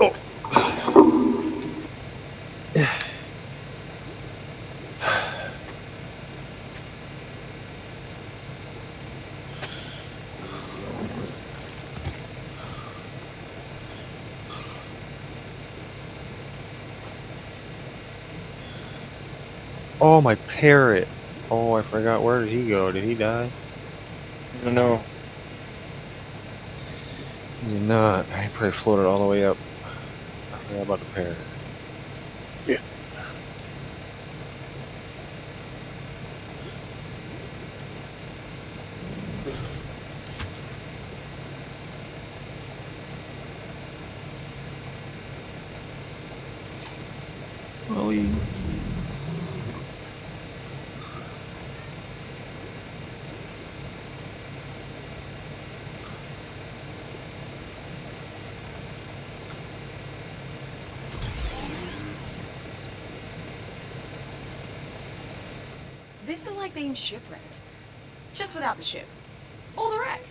Oh. Oh, my parrot. Oh, I forgot. Where did he go? Did he die? I don't know. He did not. He probably floated all the way up. I forgot about the parrot. Yeah. Ollie. This is like being shipwrecked. Just without the ship. Or the wreck.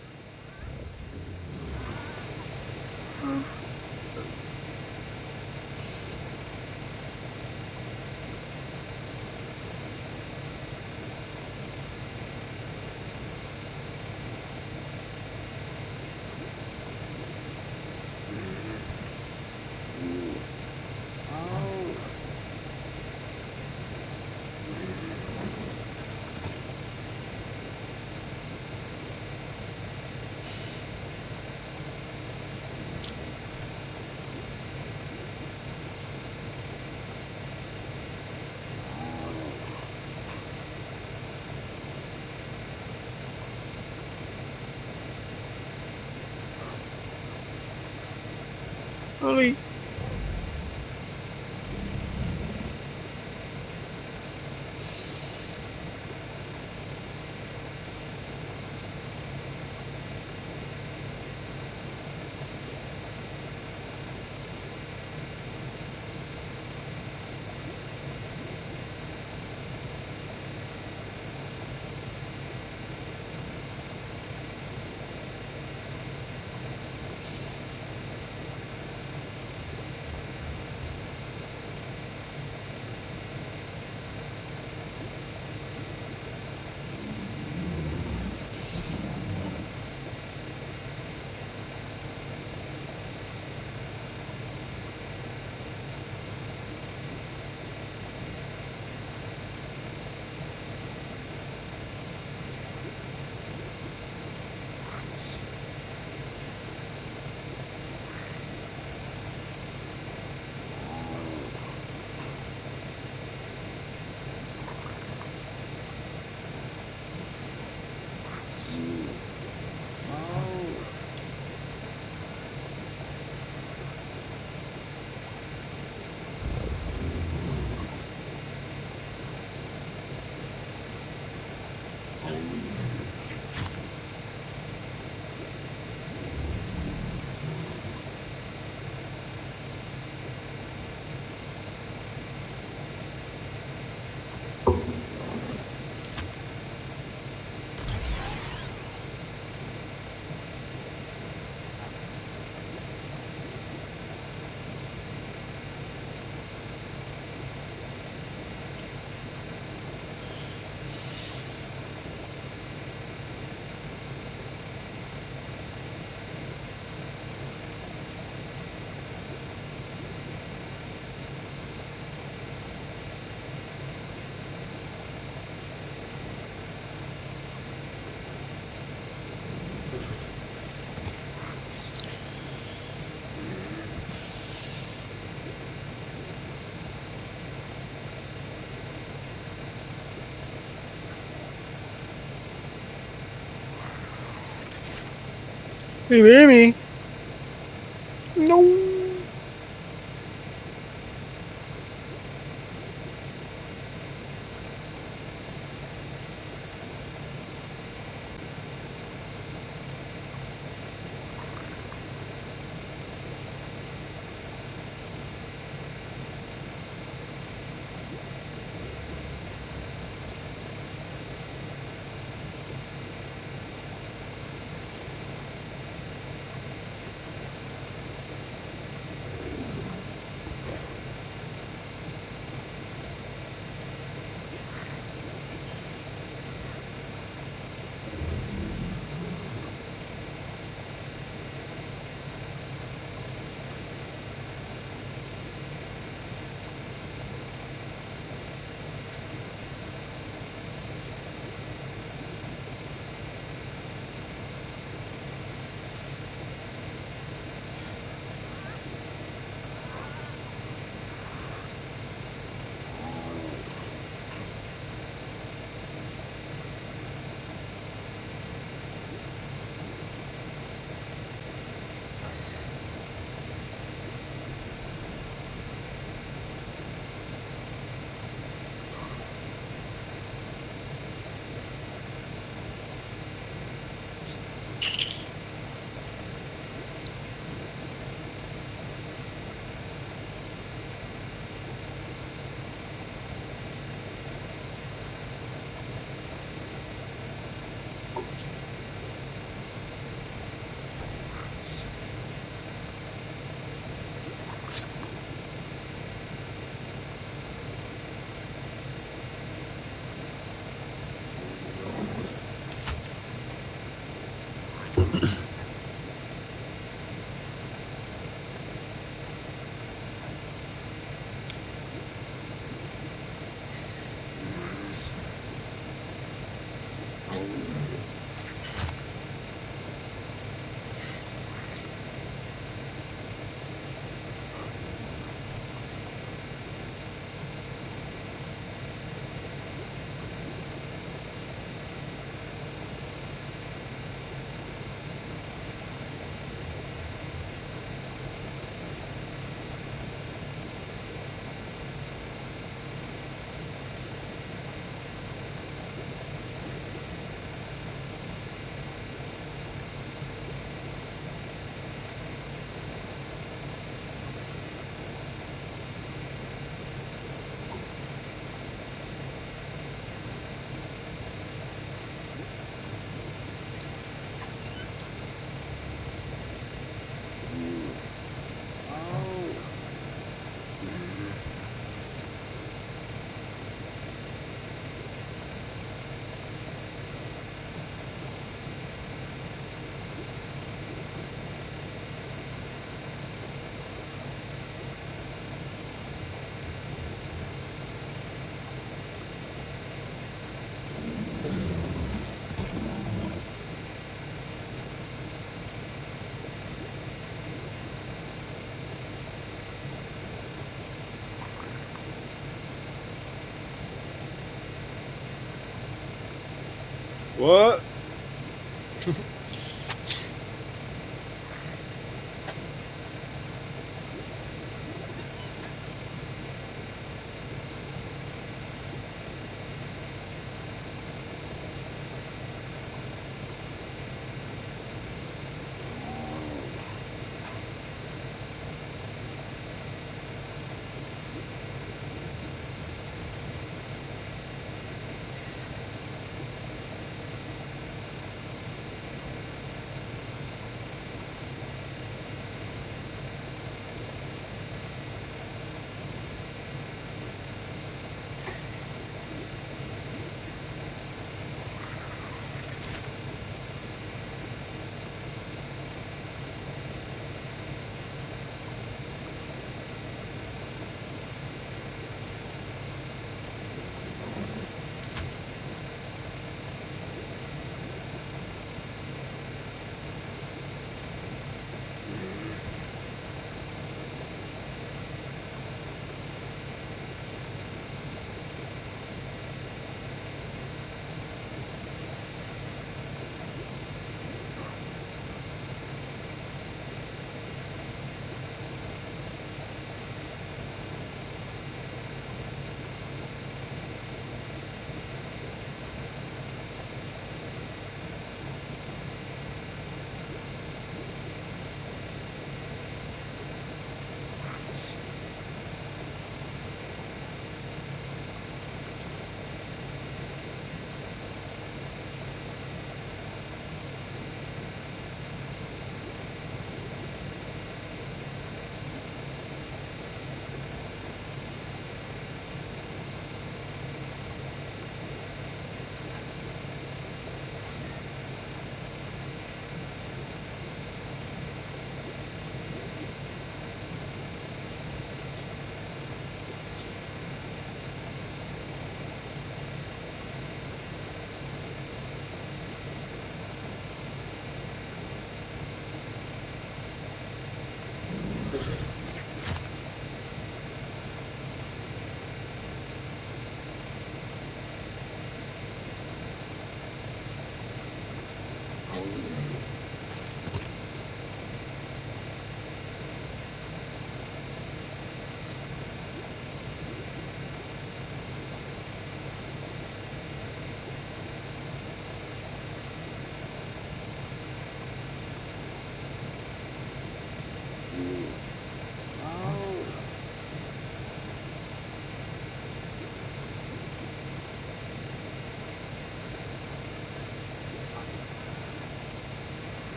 Ollie. Hey, baby. No. What?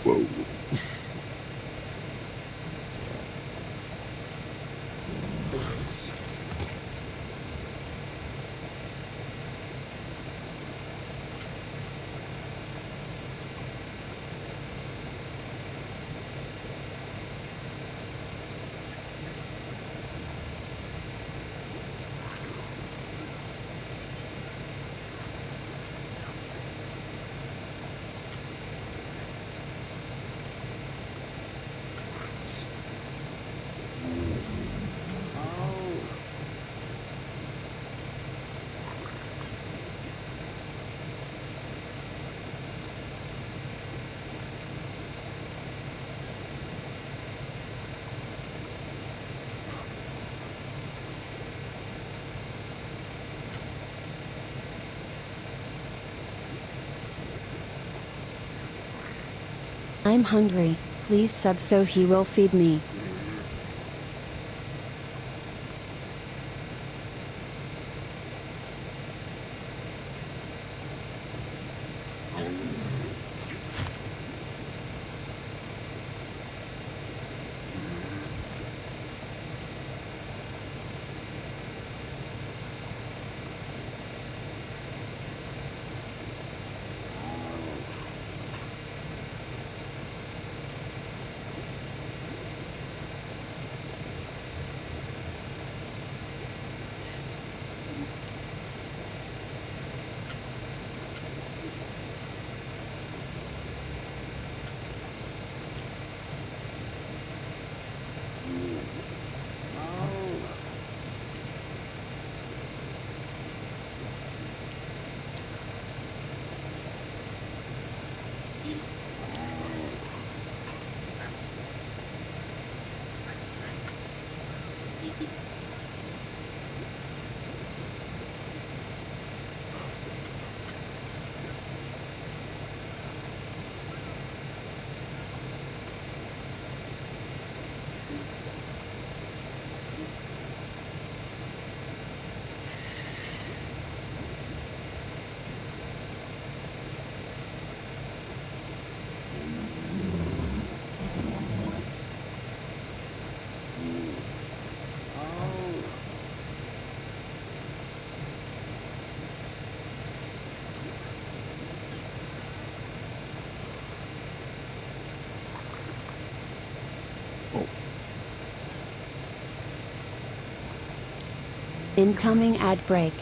Whoa. I'm hungry, please sub so he will feed me. Incoming ad break.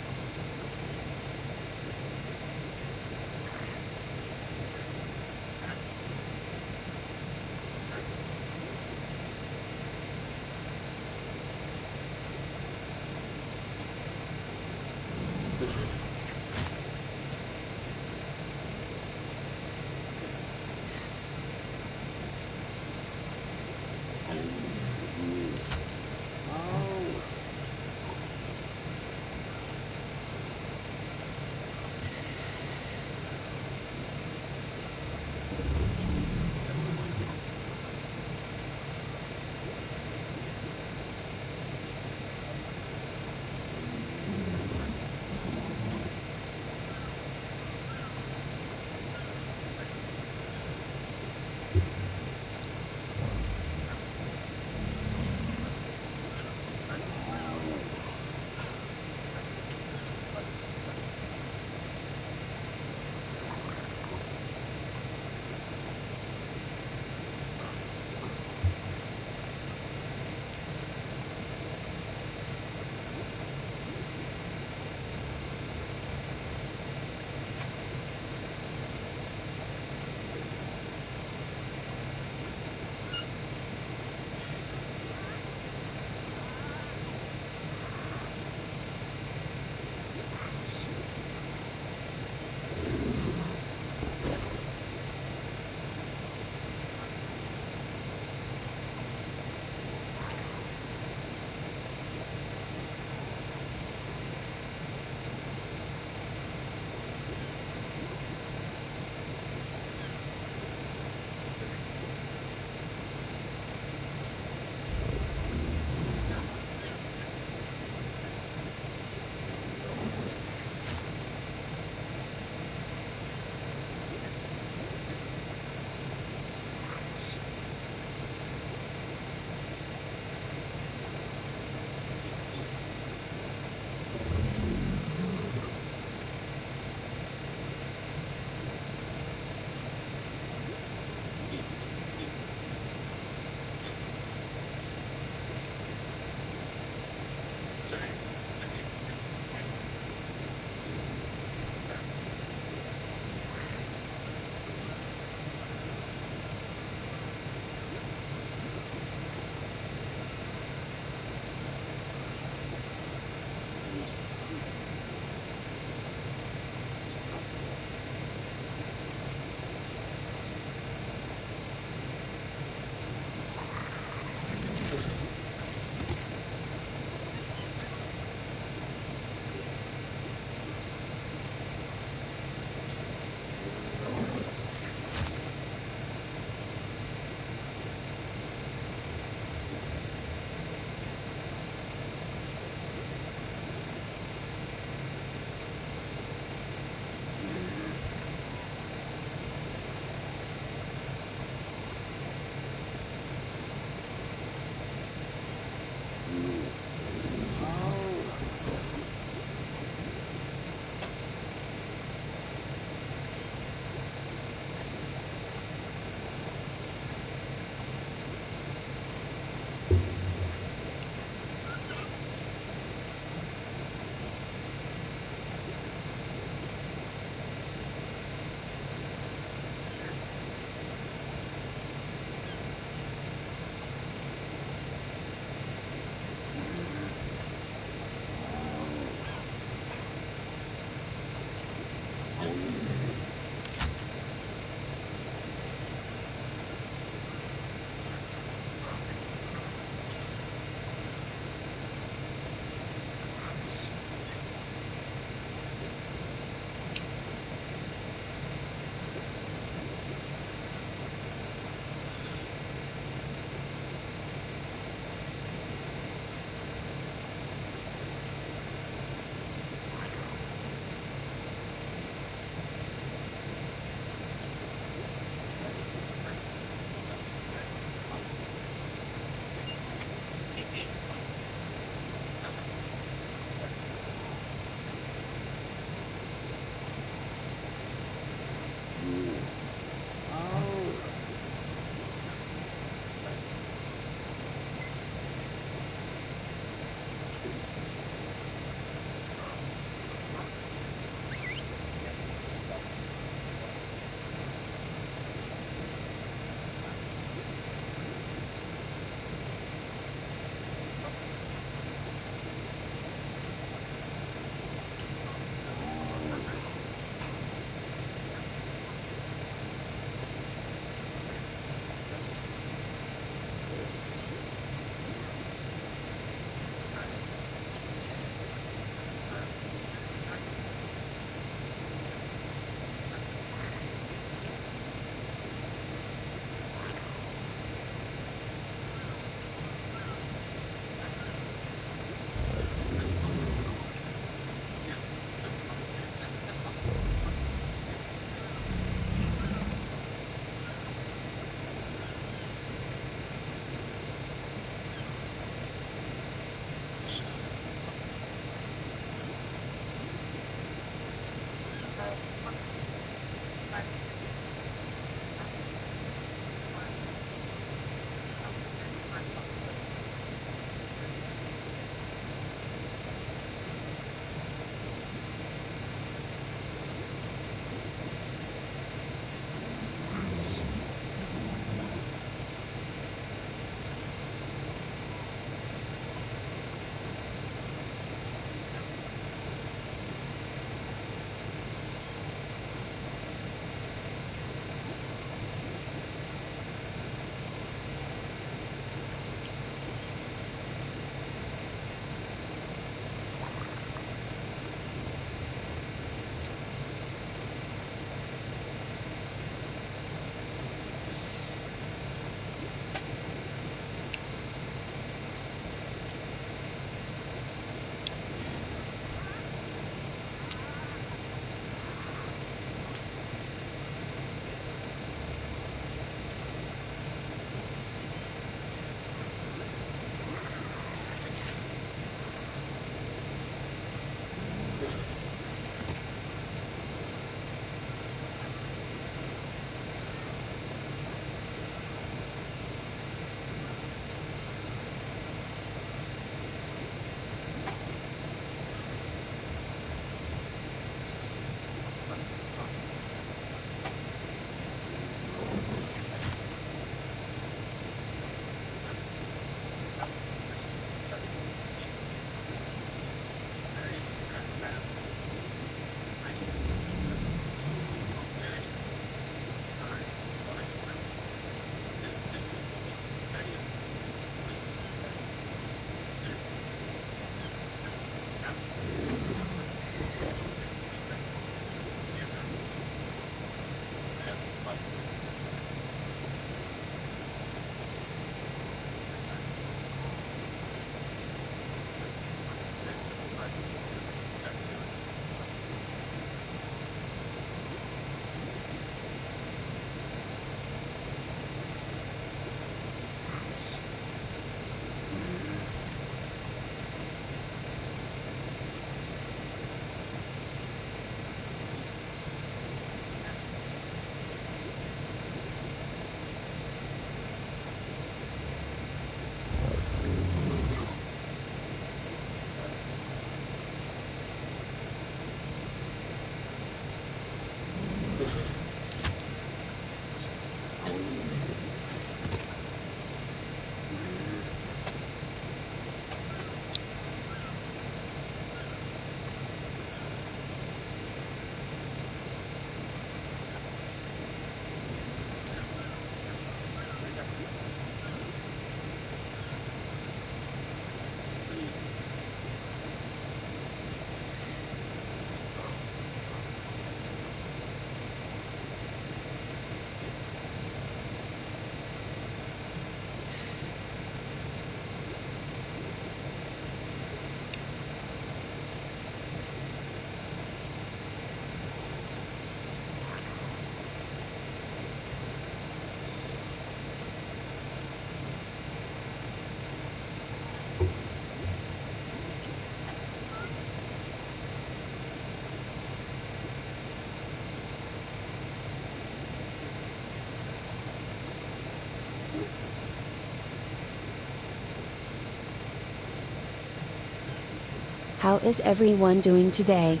How is everyone doing today?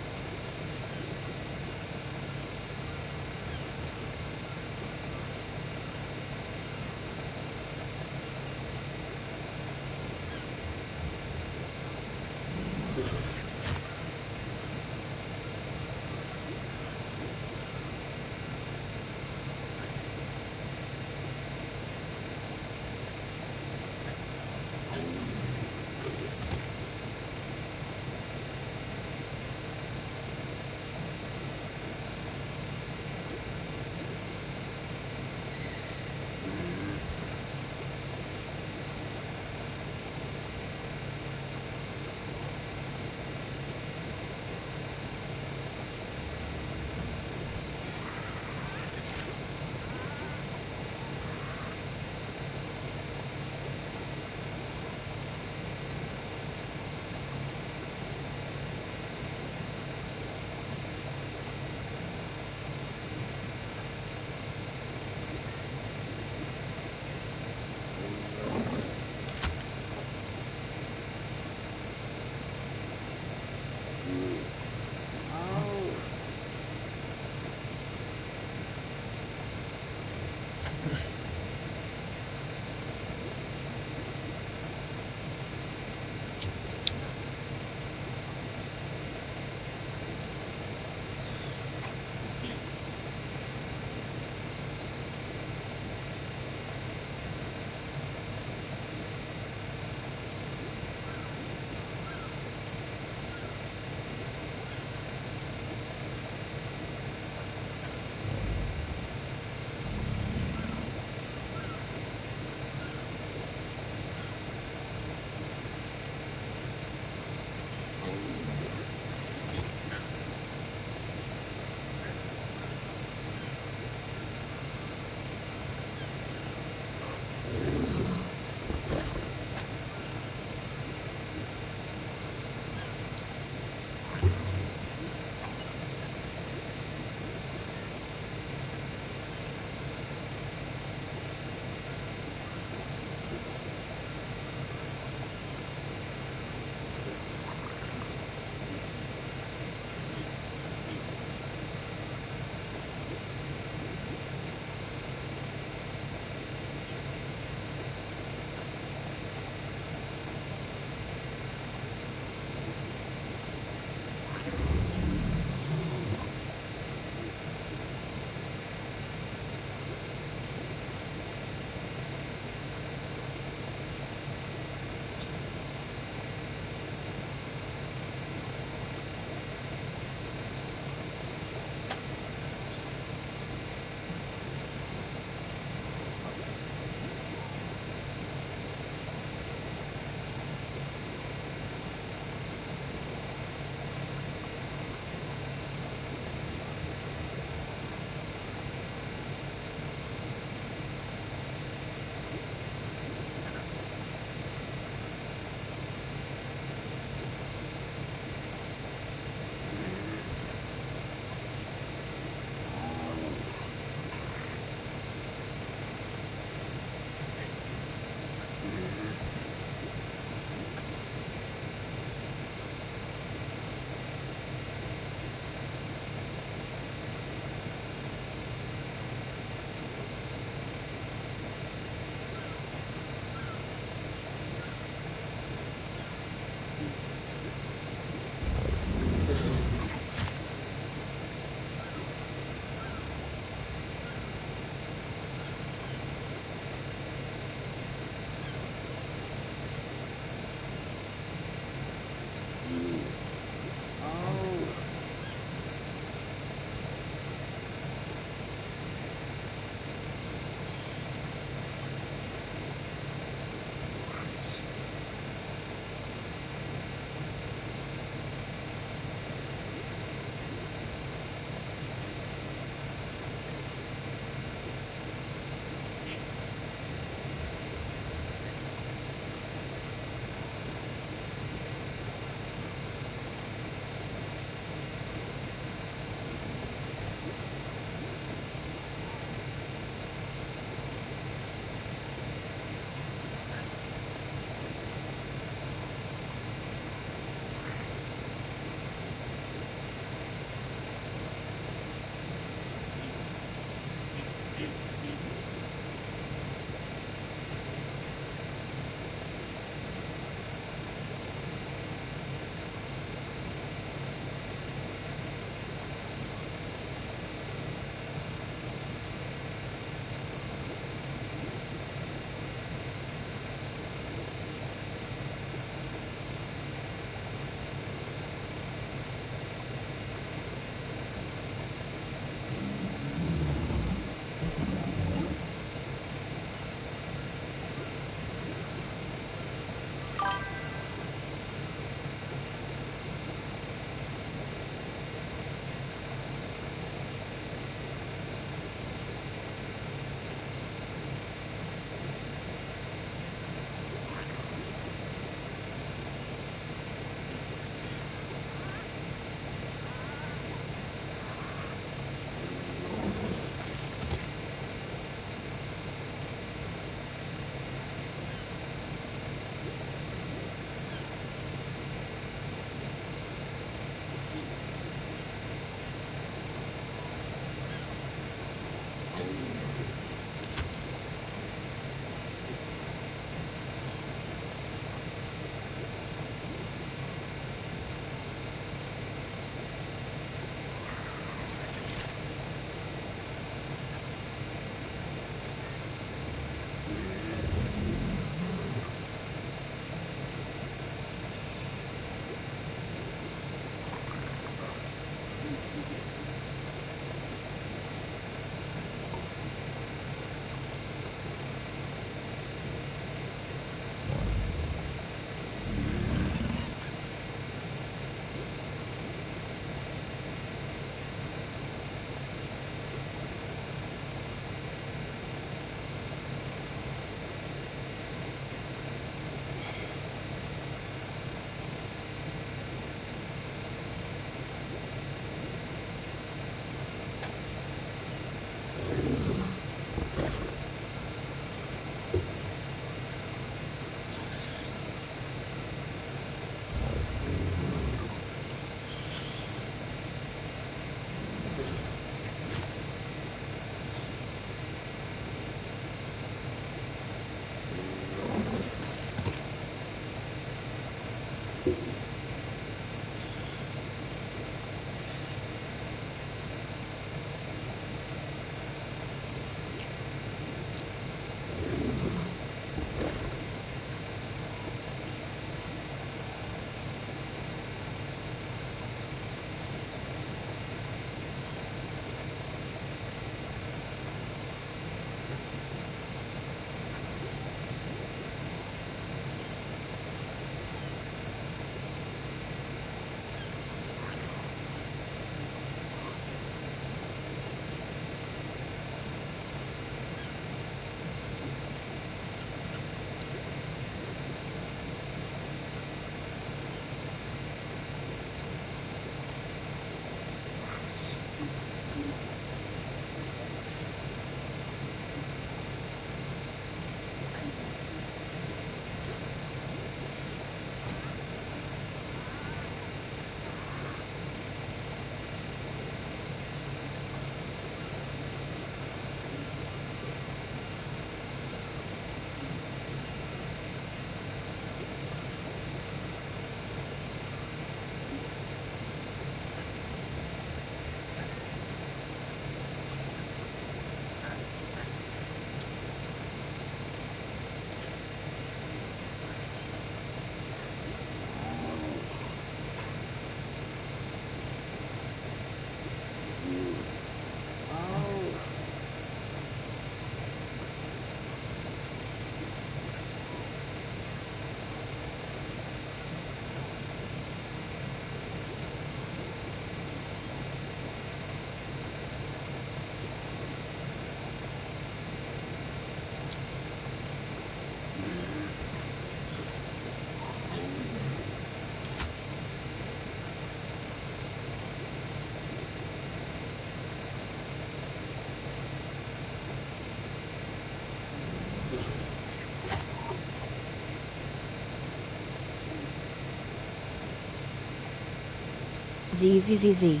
ZZZZ.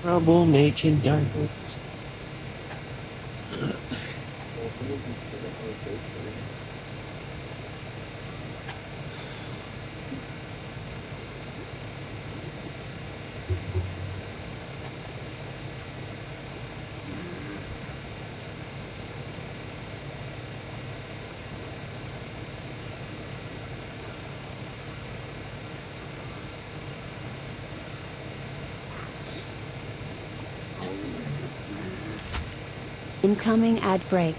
Troublemaking diamonds. Incoming ad break.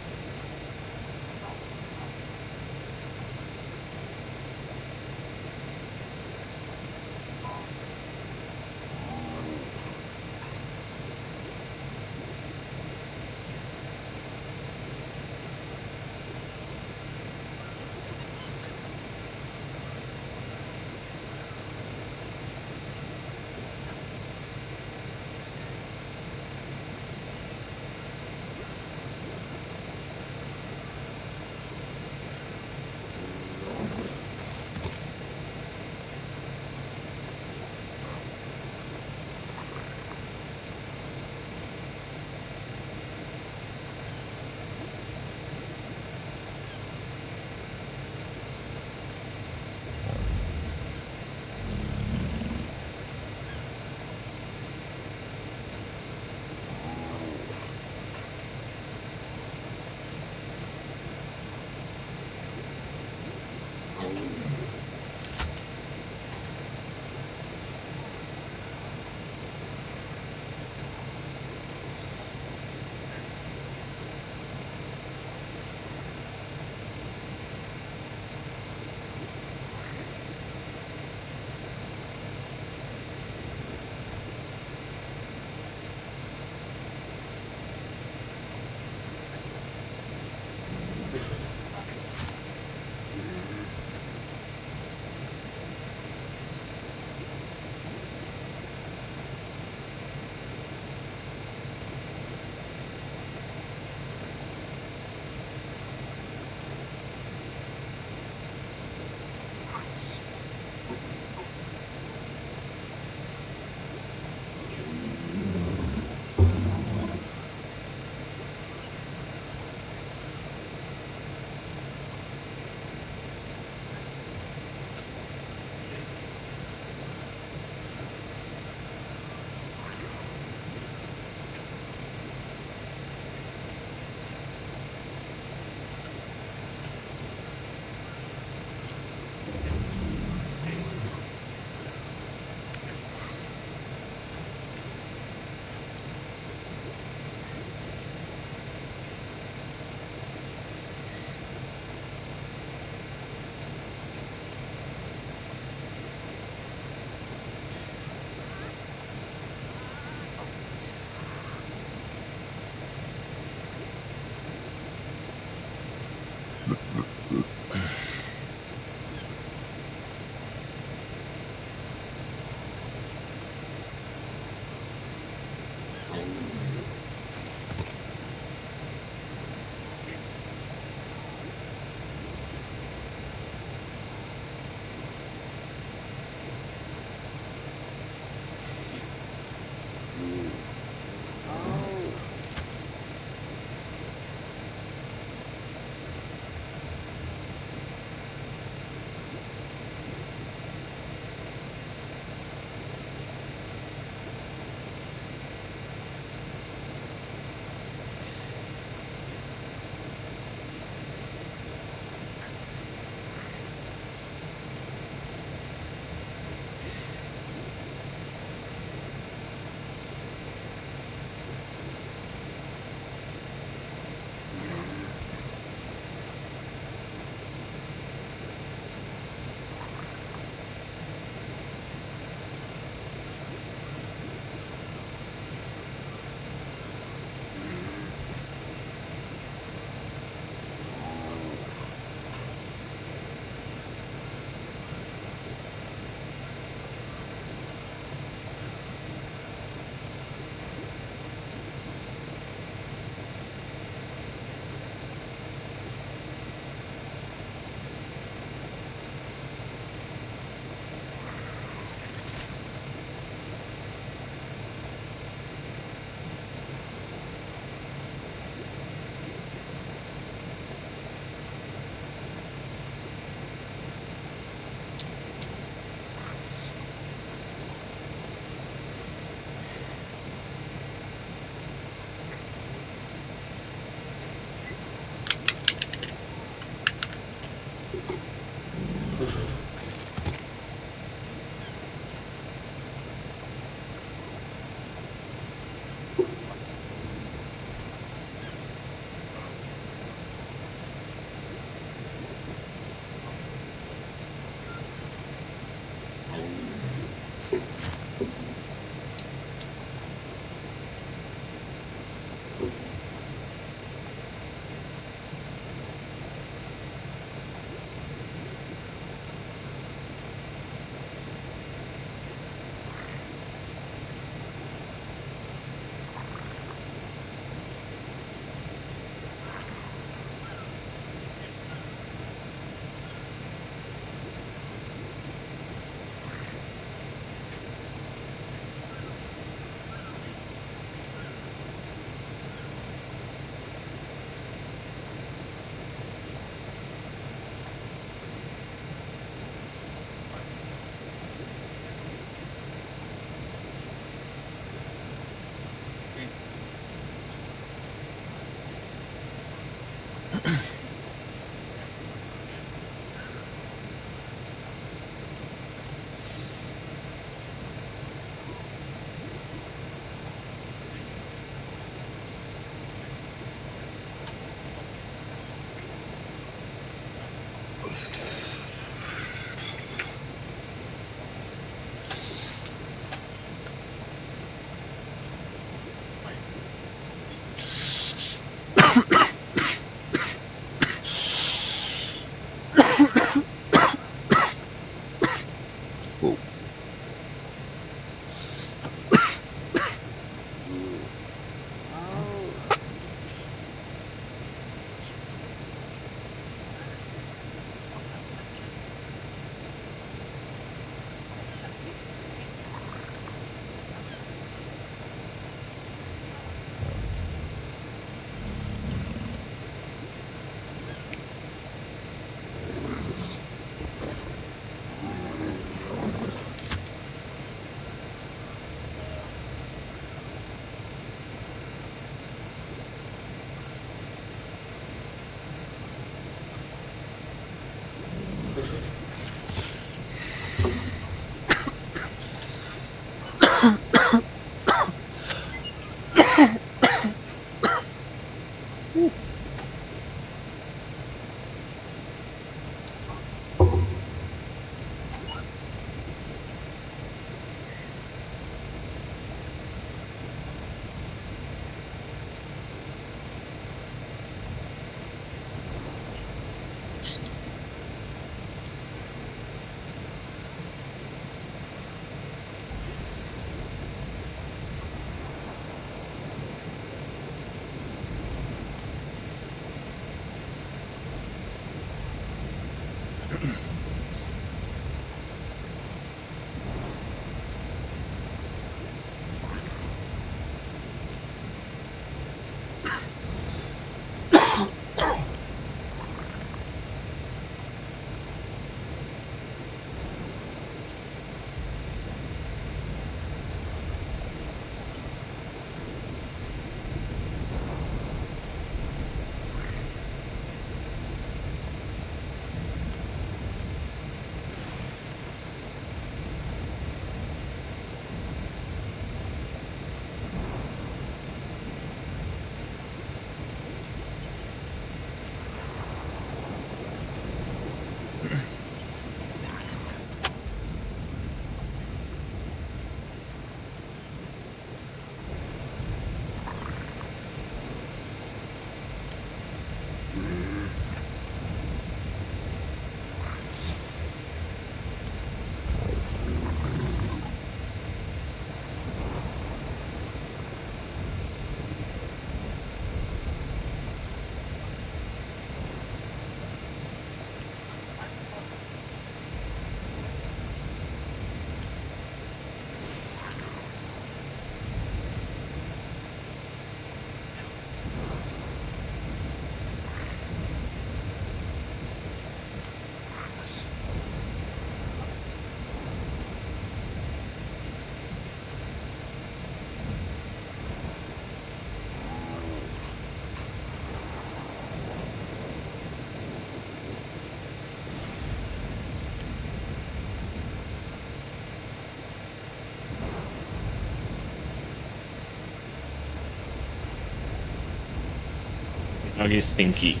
Dog is stinky.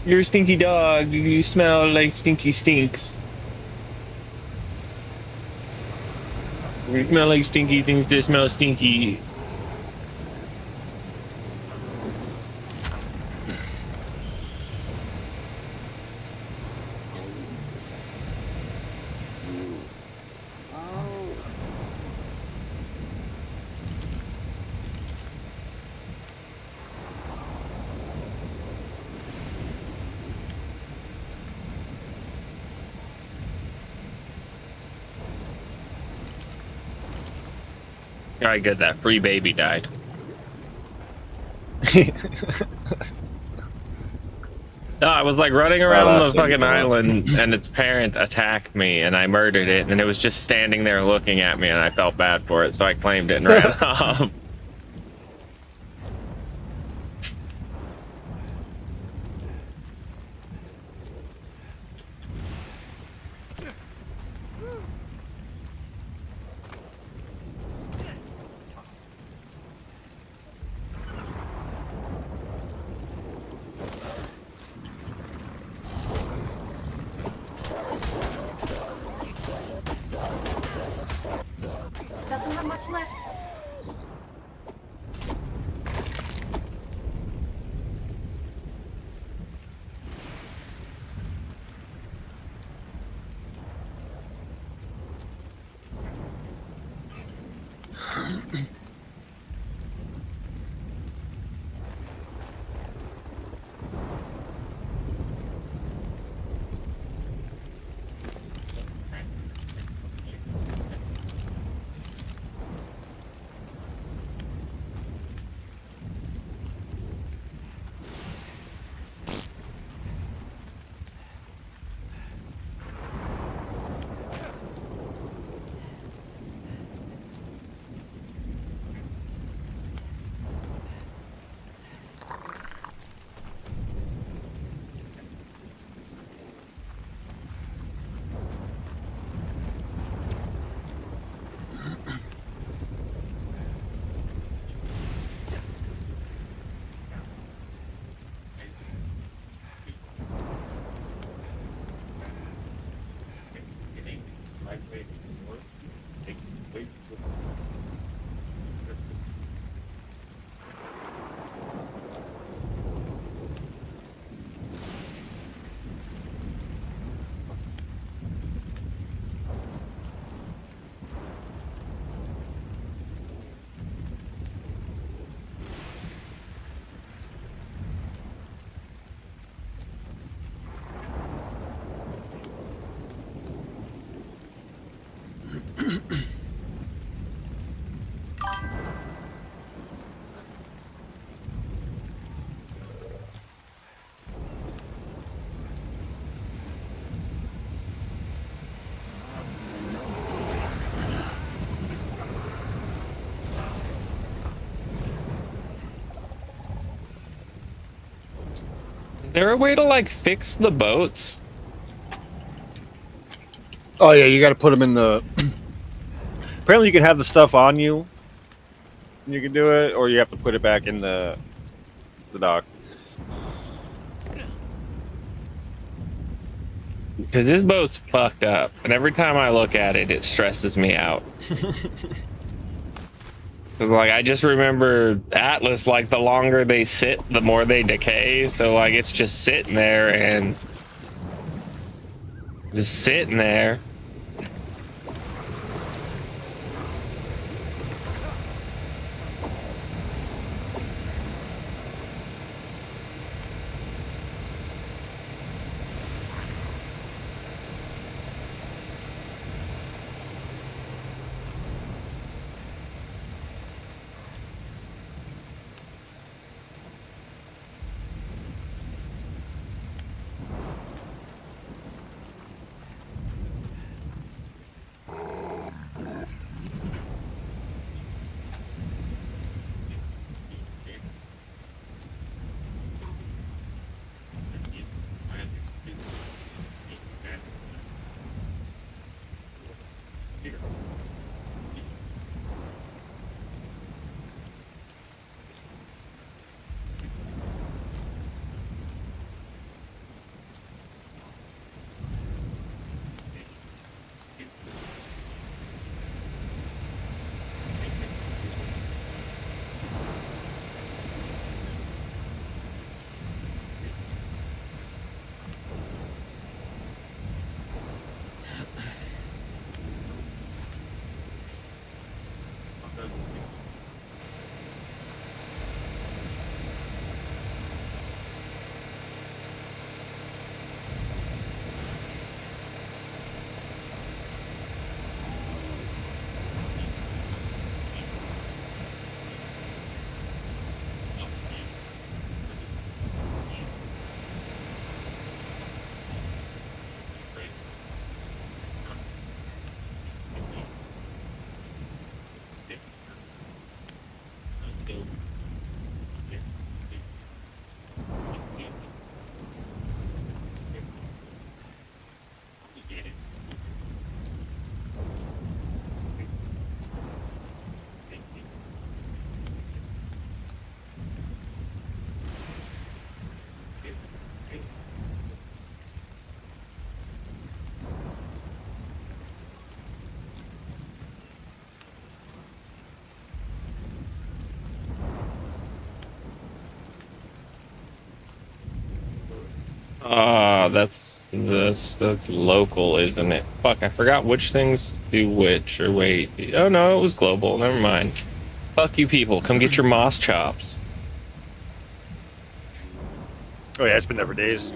You're a stinky dog. You smell like stinky stinks. We smell like stinky things that smell stinky. All right, good. That free baby died. No, I was like running around the fucking island, and its parent attacked me, and I murdered it, and it was just standing there looking at me, and I felt bad for it, so I claimed it and ran off. Doesn't have much left. Is there a way to like fix the boats? Oh yeah, you got to put them in the. Apparently, you can have the stuff on you. And you can do it, or you have to put it back in the dock. Because this boat's fucked up, and every time I look at it, it stresses me out. Like, I just remember Atlas, like, the longer they sit, the more they decay. So, like, it's just sitting there and just sitting there. That's local, isn't it? Fuck, I forgot which things do which. Or wait, oh no, it was global. Never mind. Fuck you people, come get your moss chops. Oh yeah, it's been there for days.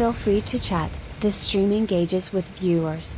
feel free to chat, this stream engages with viewers.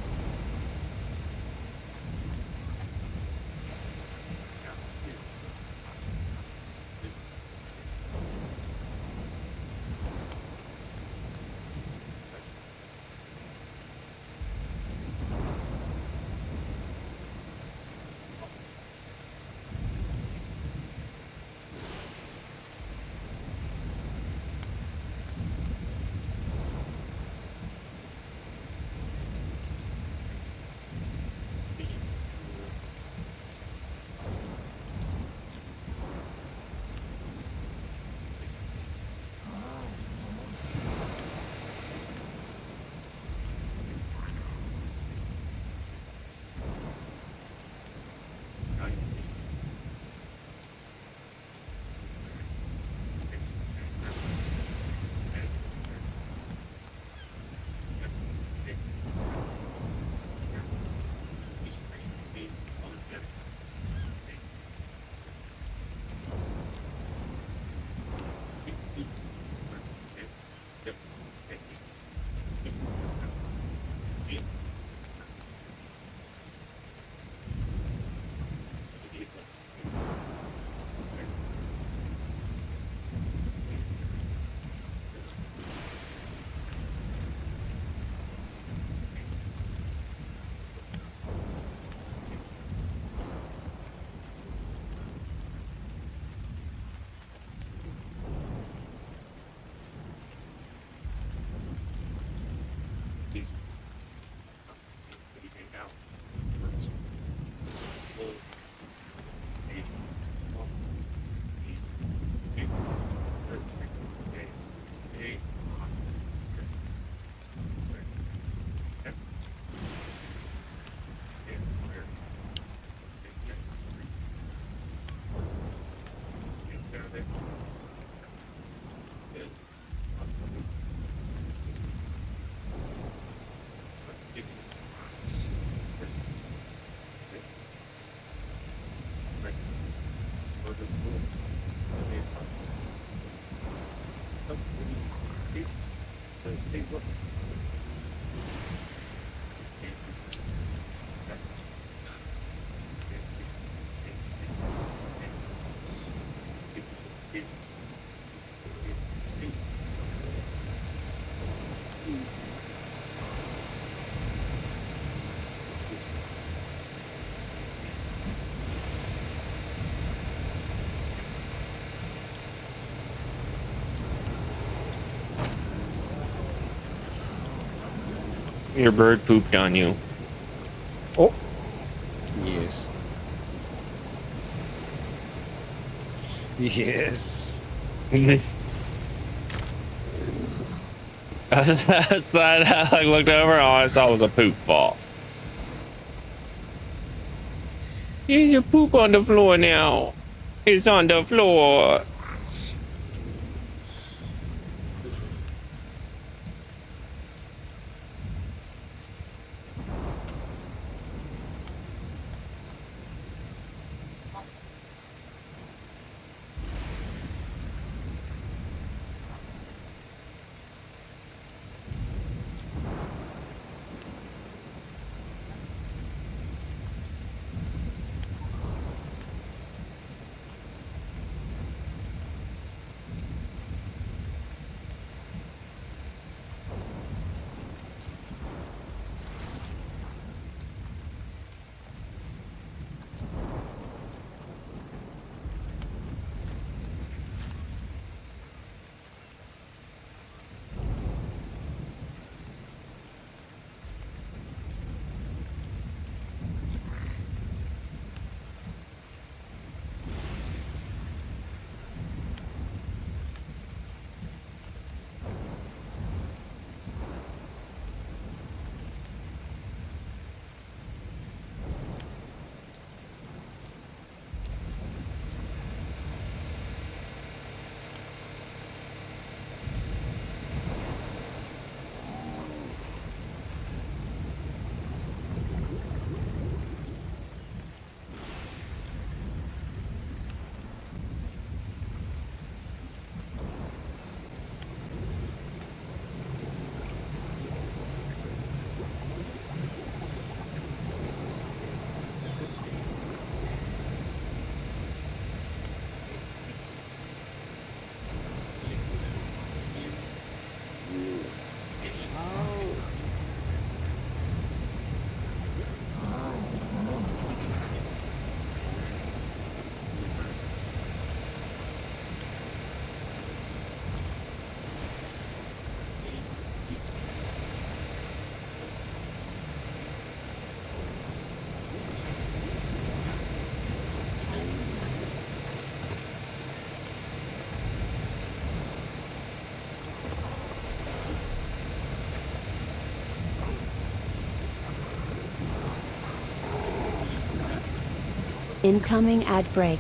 Your bird pooped on you. Oh. Yes. Yes. That's I looked over, all I saw was a poop ball. Here's your poop on the floor now. It's on the floor. Incoming ad break.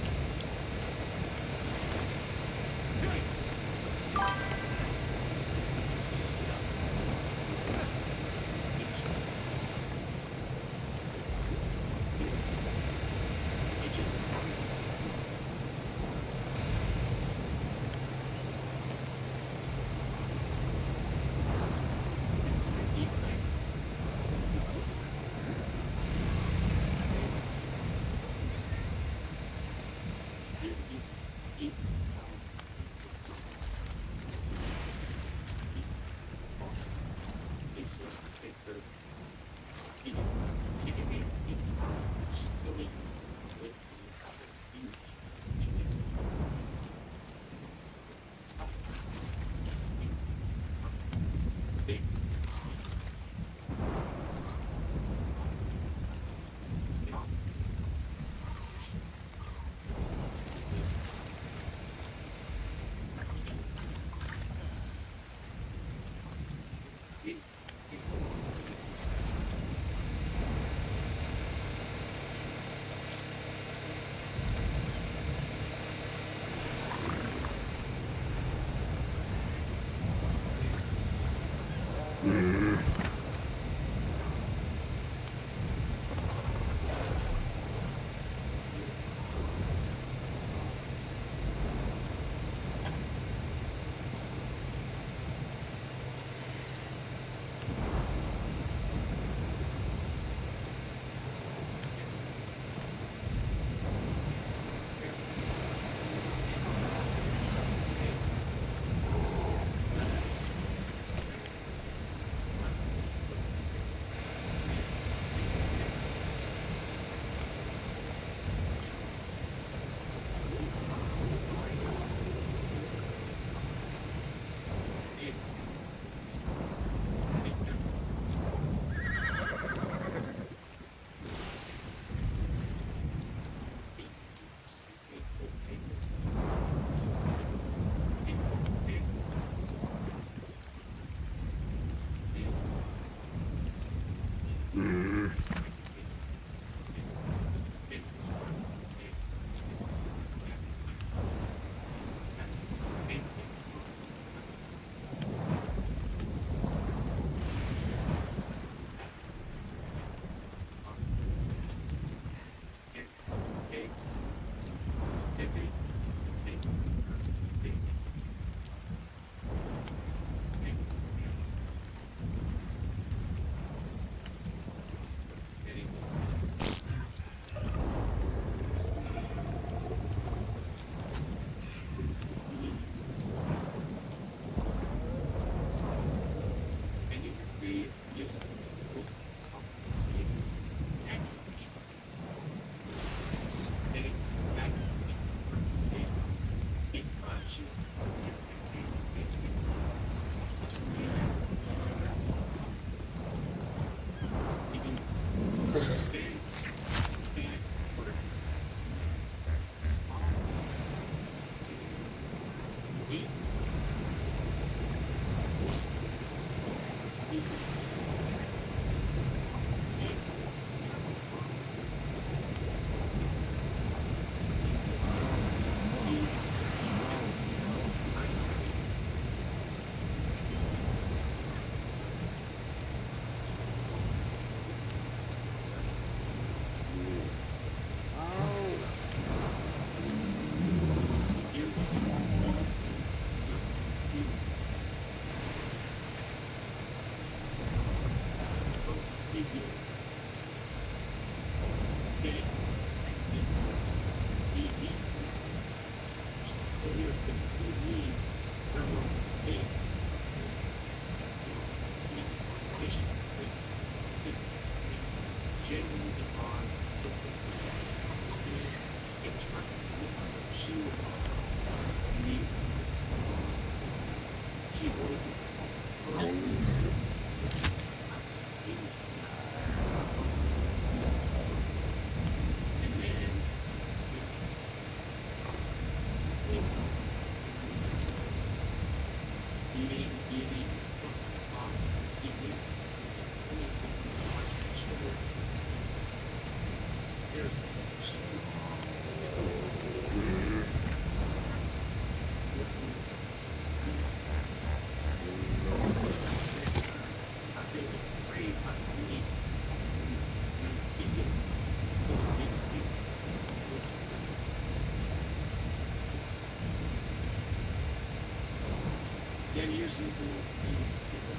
Yeah, usually the things people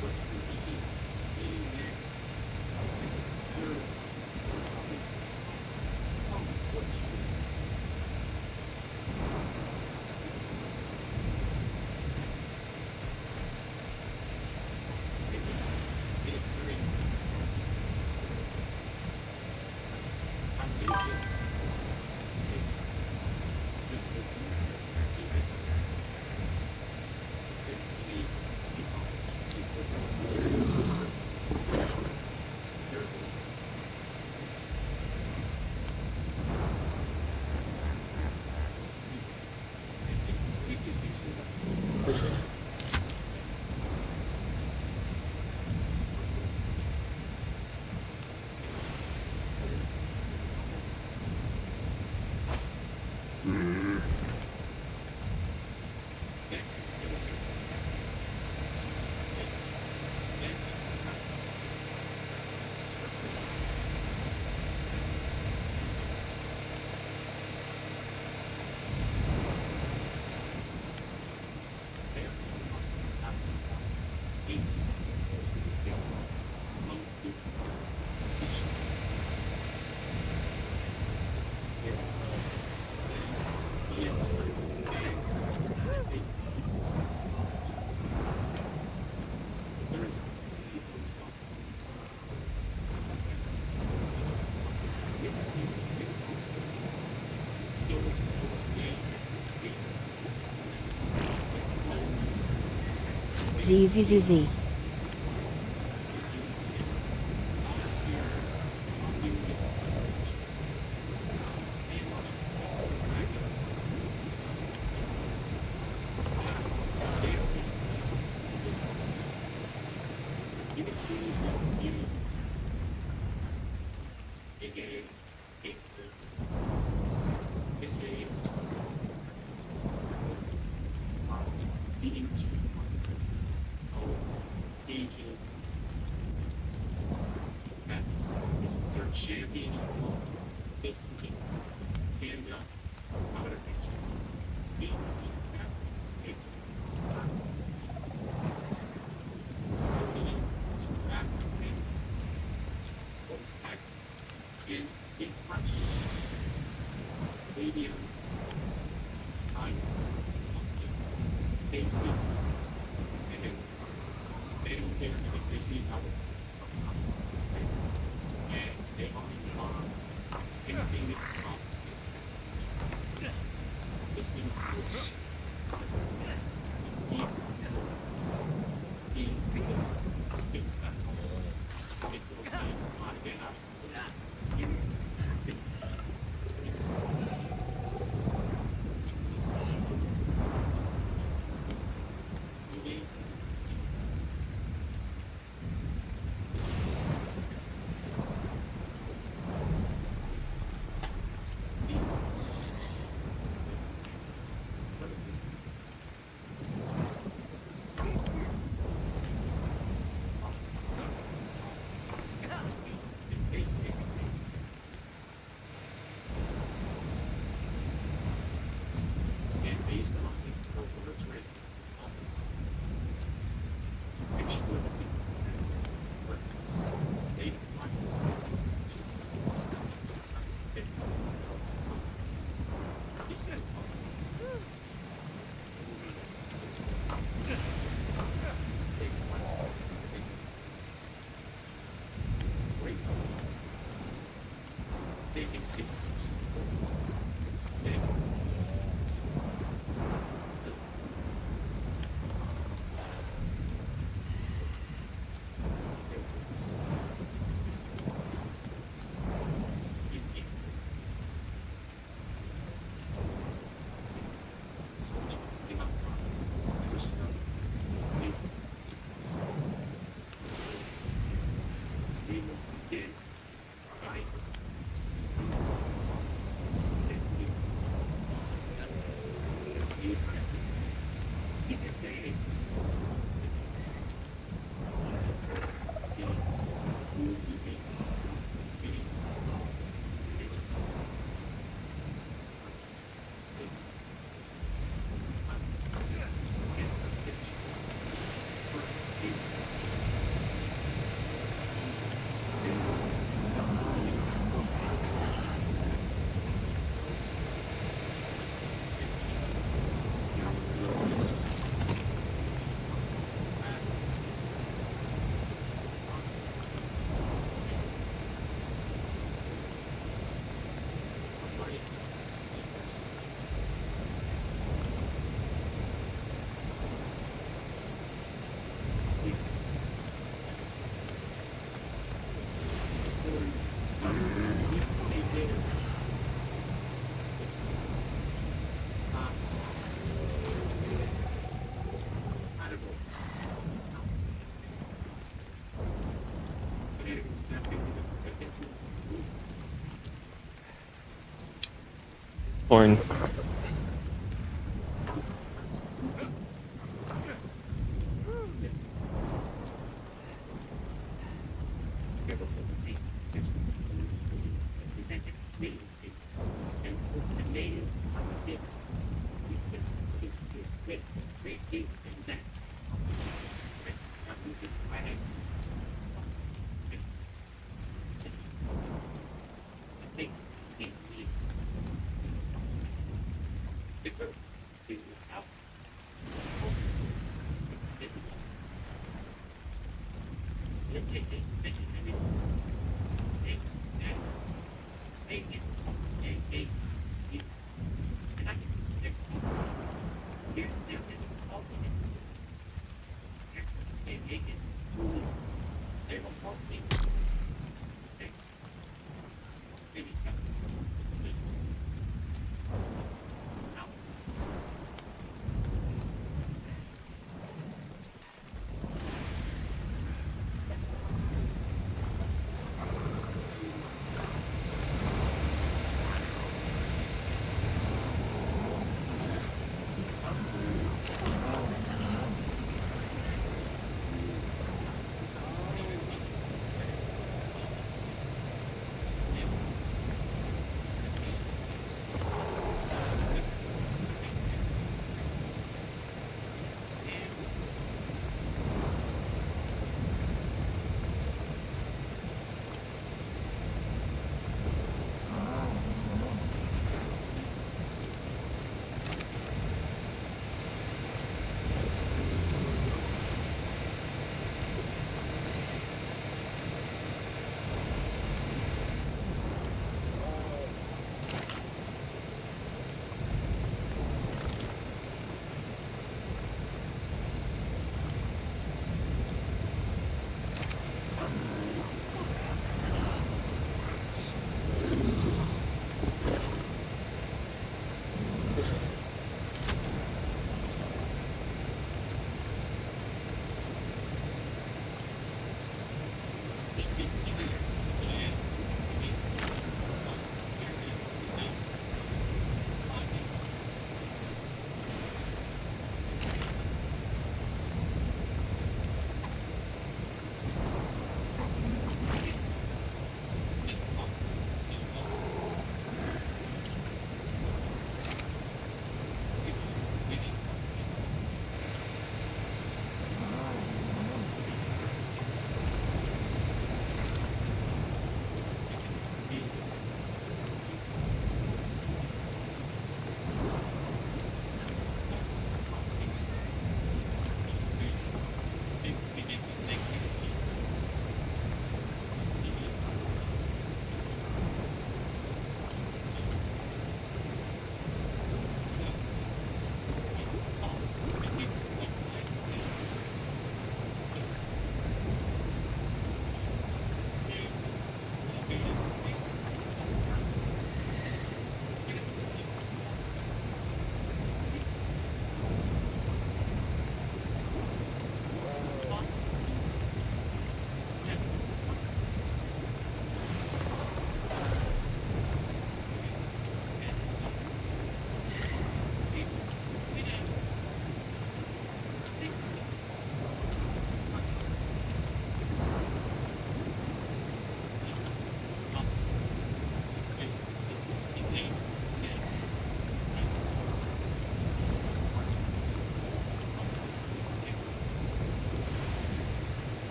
what you eat in there. You're what you ZZZZ. Porn.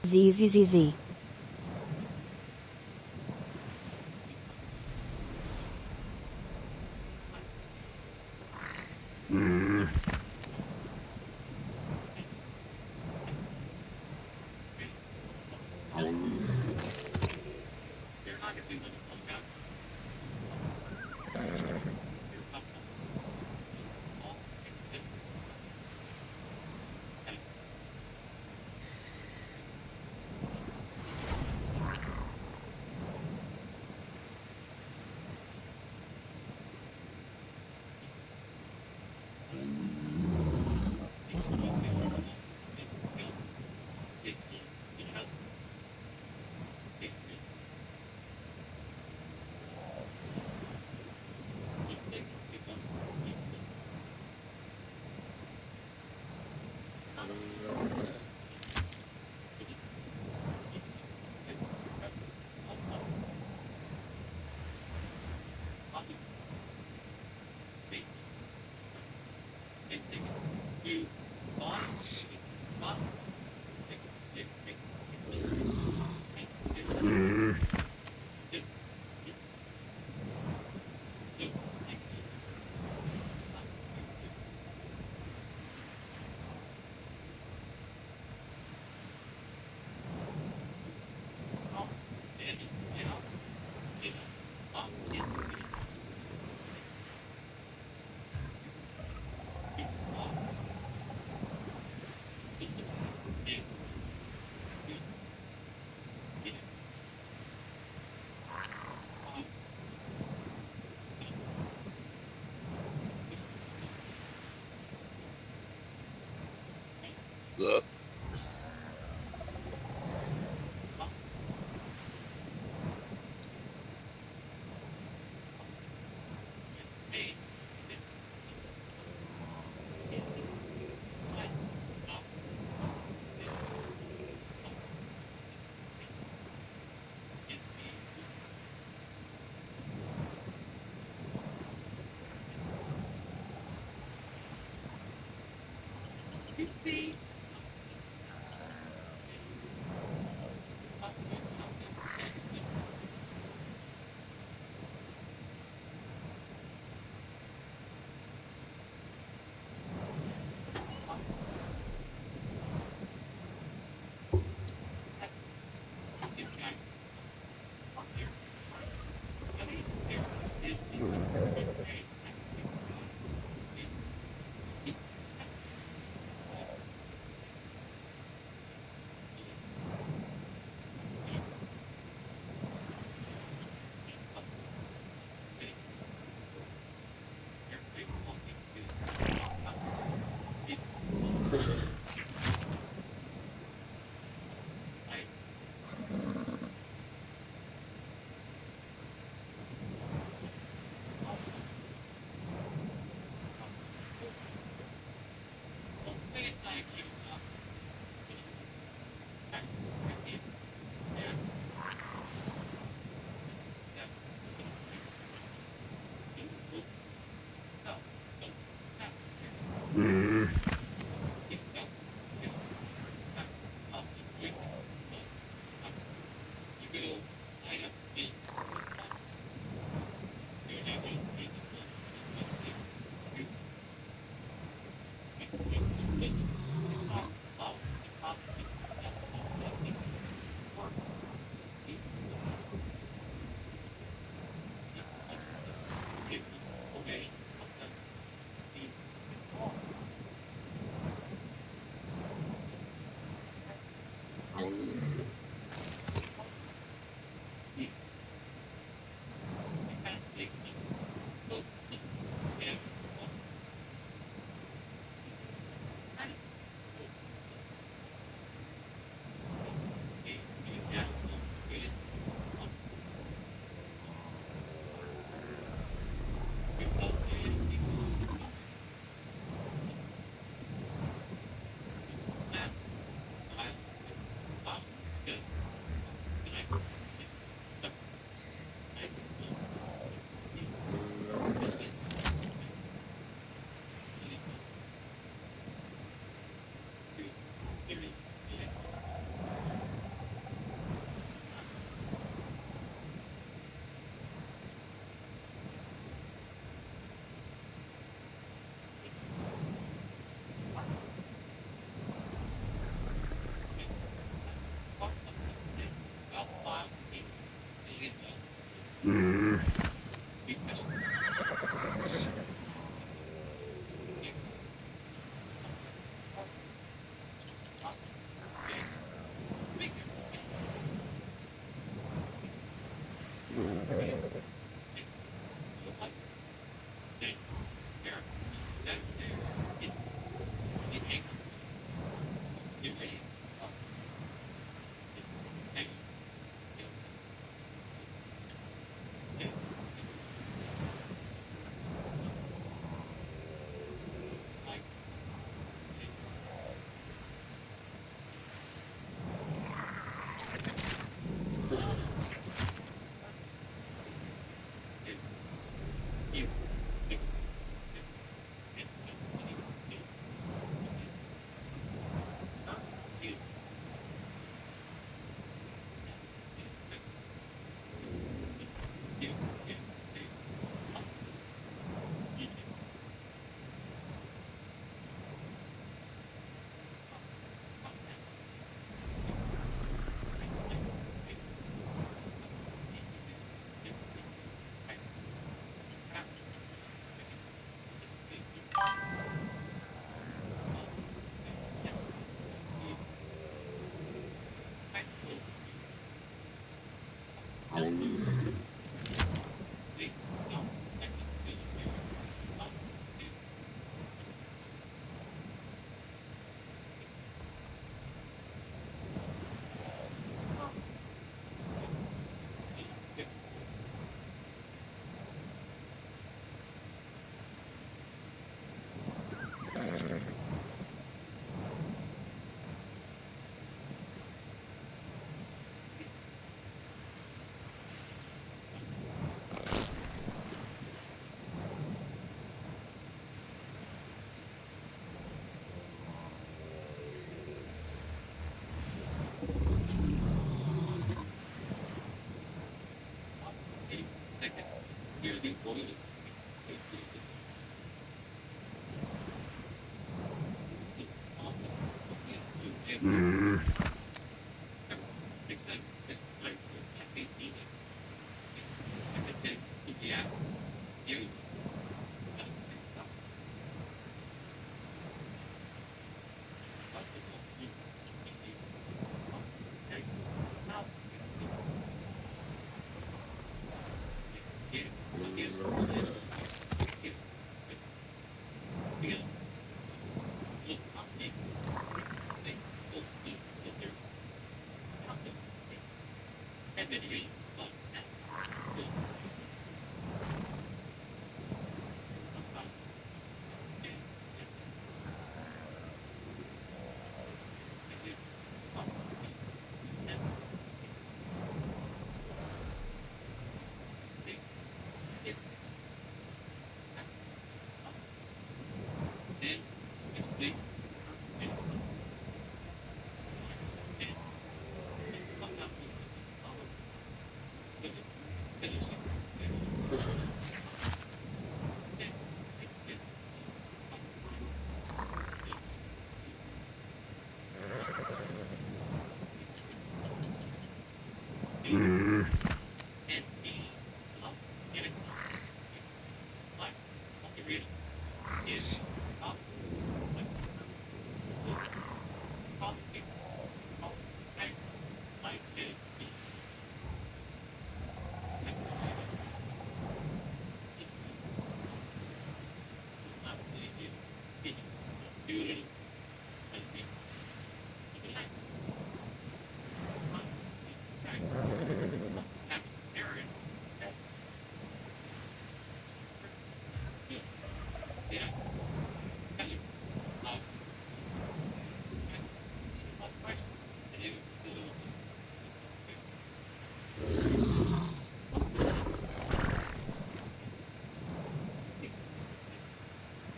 ZZZZ.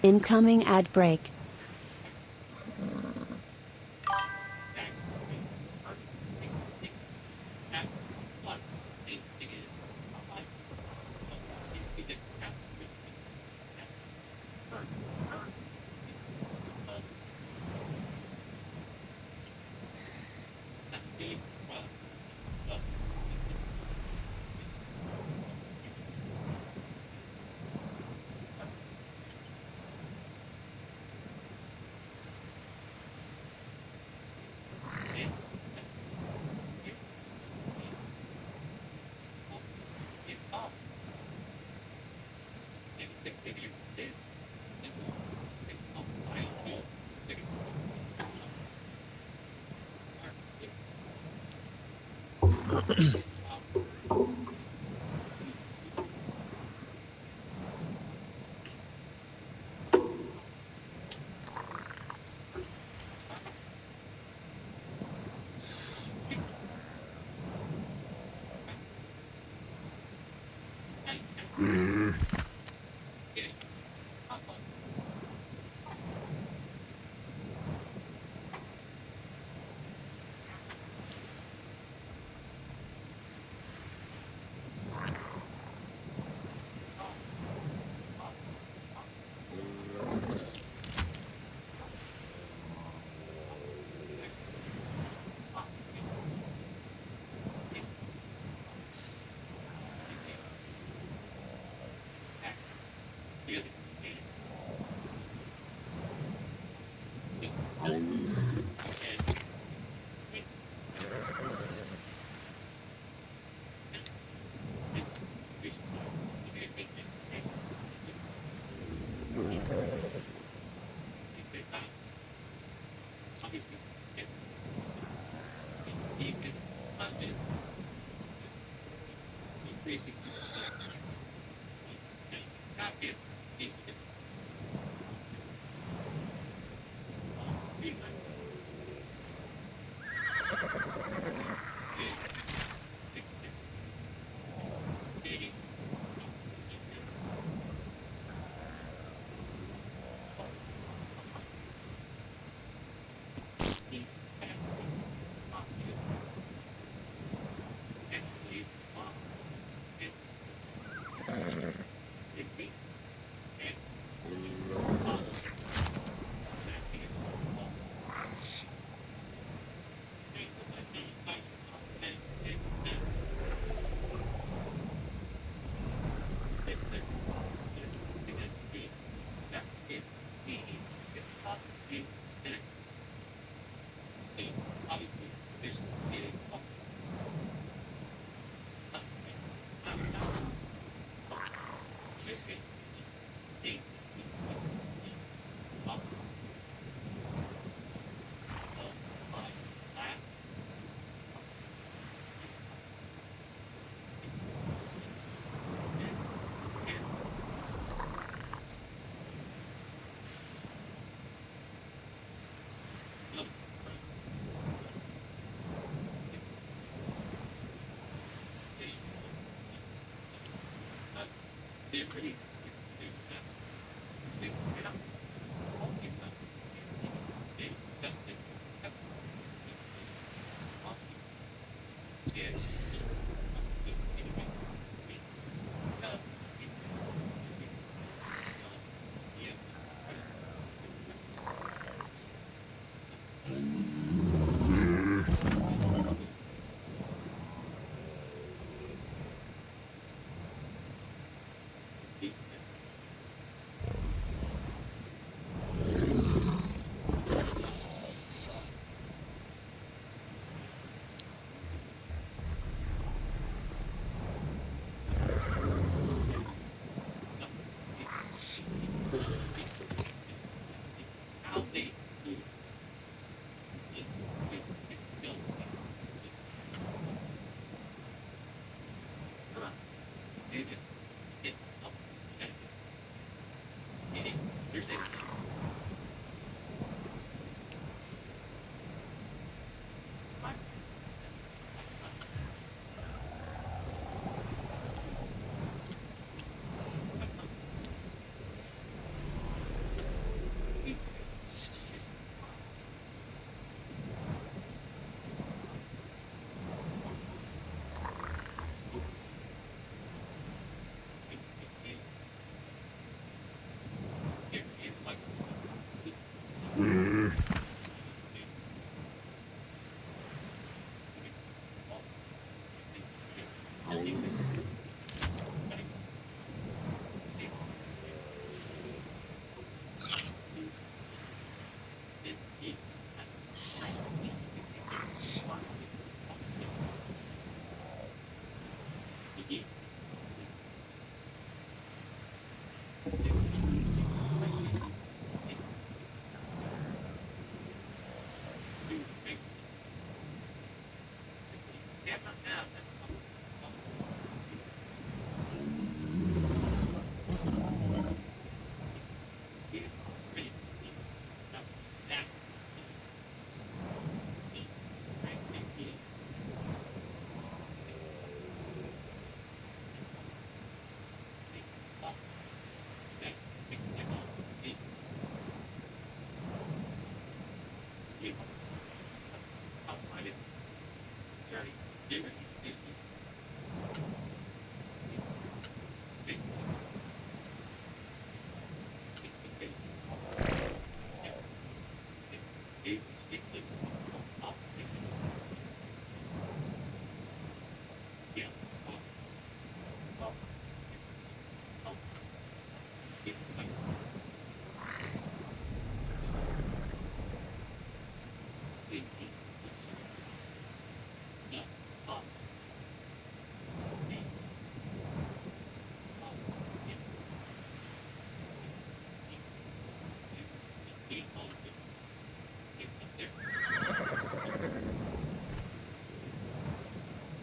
Incoming ad break.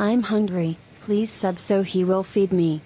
I'm hungry, please sub so he will feed me.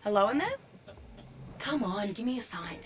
Hello in there? Come on, give me a sign.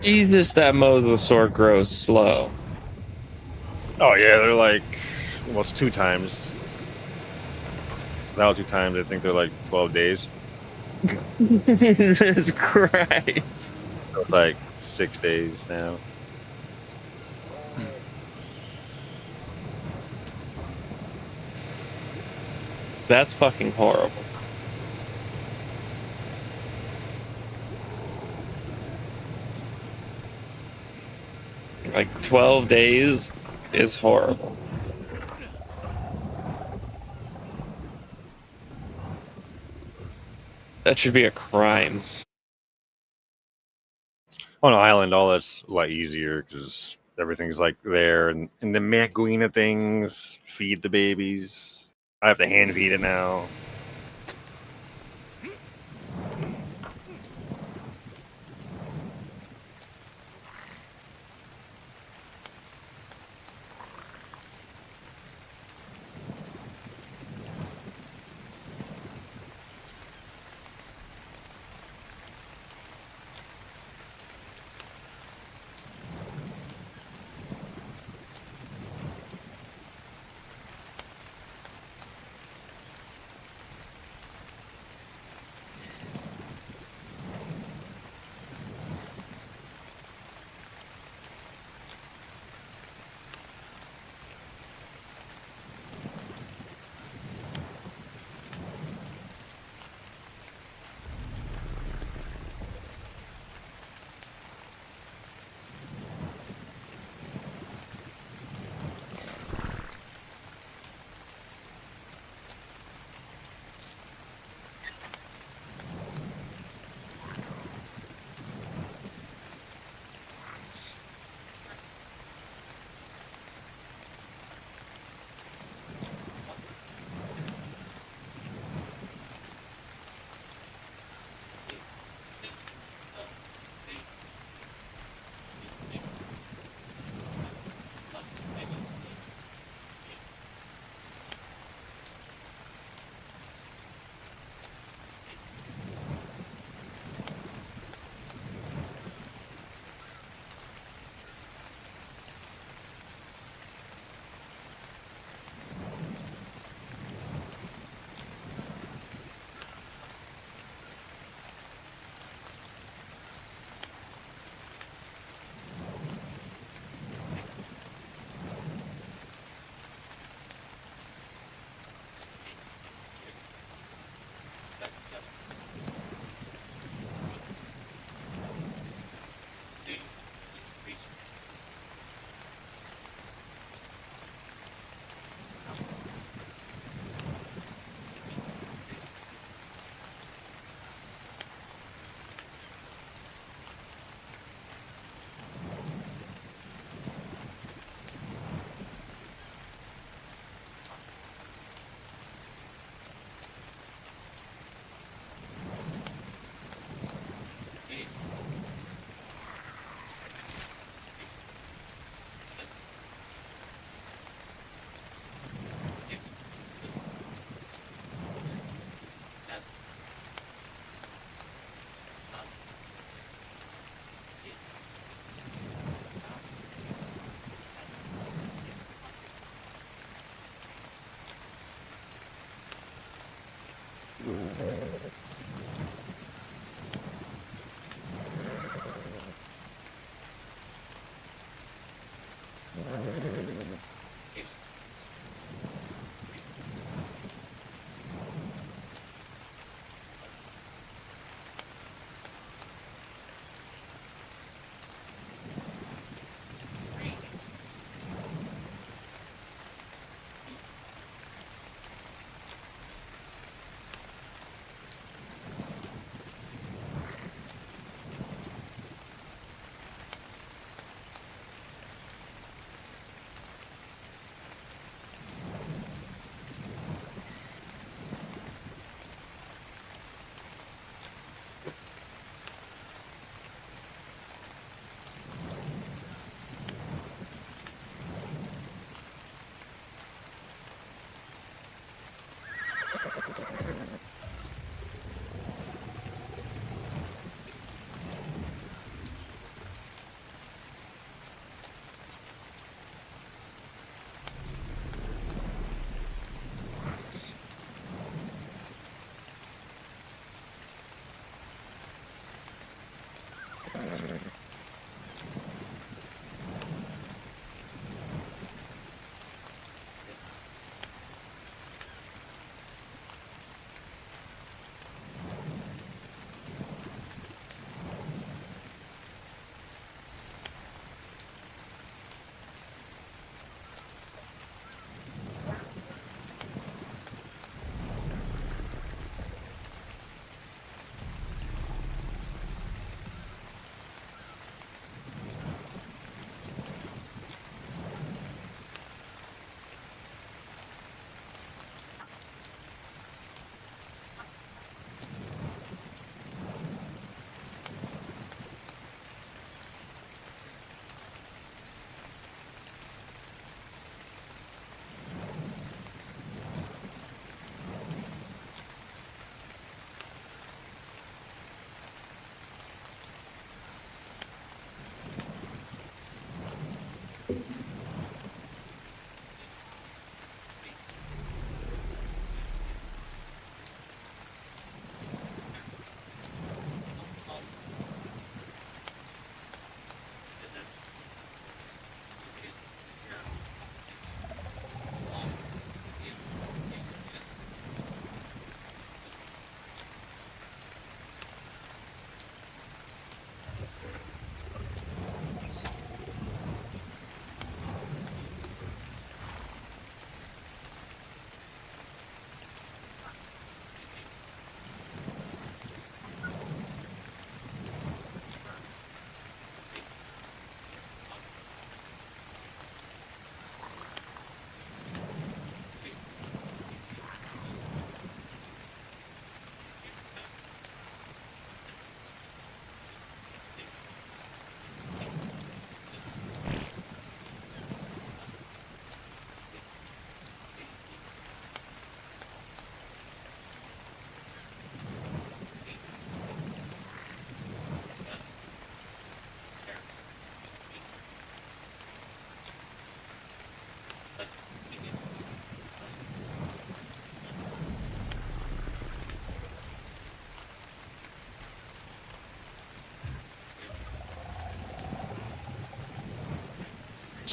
Jesus, that mosasaur grows slow. Oh yeah, they're like, well, it's 2 times. Now 2 times. I think they're like 12 days. Jesus Christ. So it's like 6 days now. That's fucking horrible. Like 12 days is horrible. That should be a crime. On an island, all that's a lot easier because everything's like there, and the Maguina things feed the babies. I have to hand feed it now.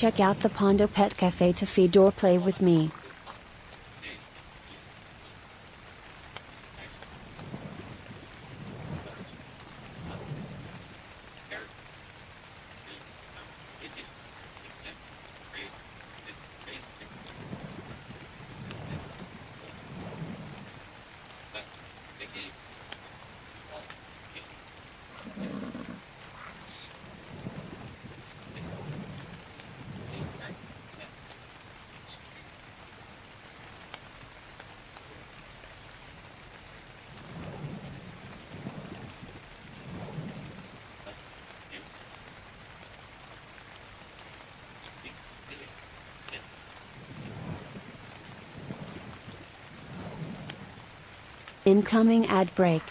Check out the Pondo Pet Cafe to feed or play with me. Incoming ad break.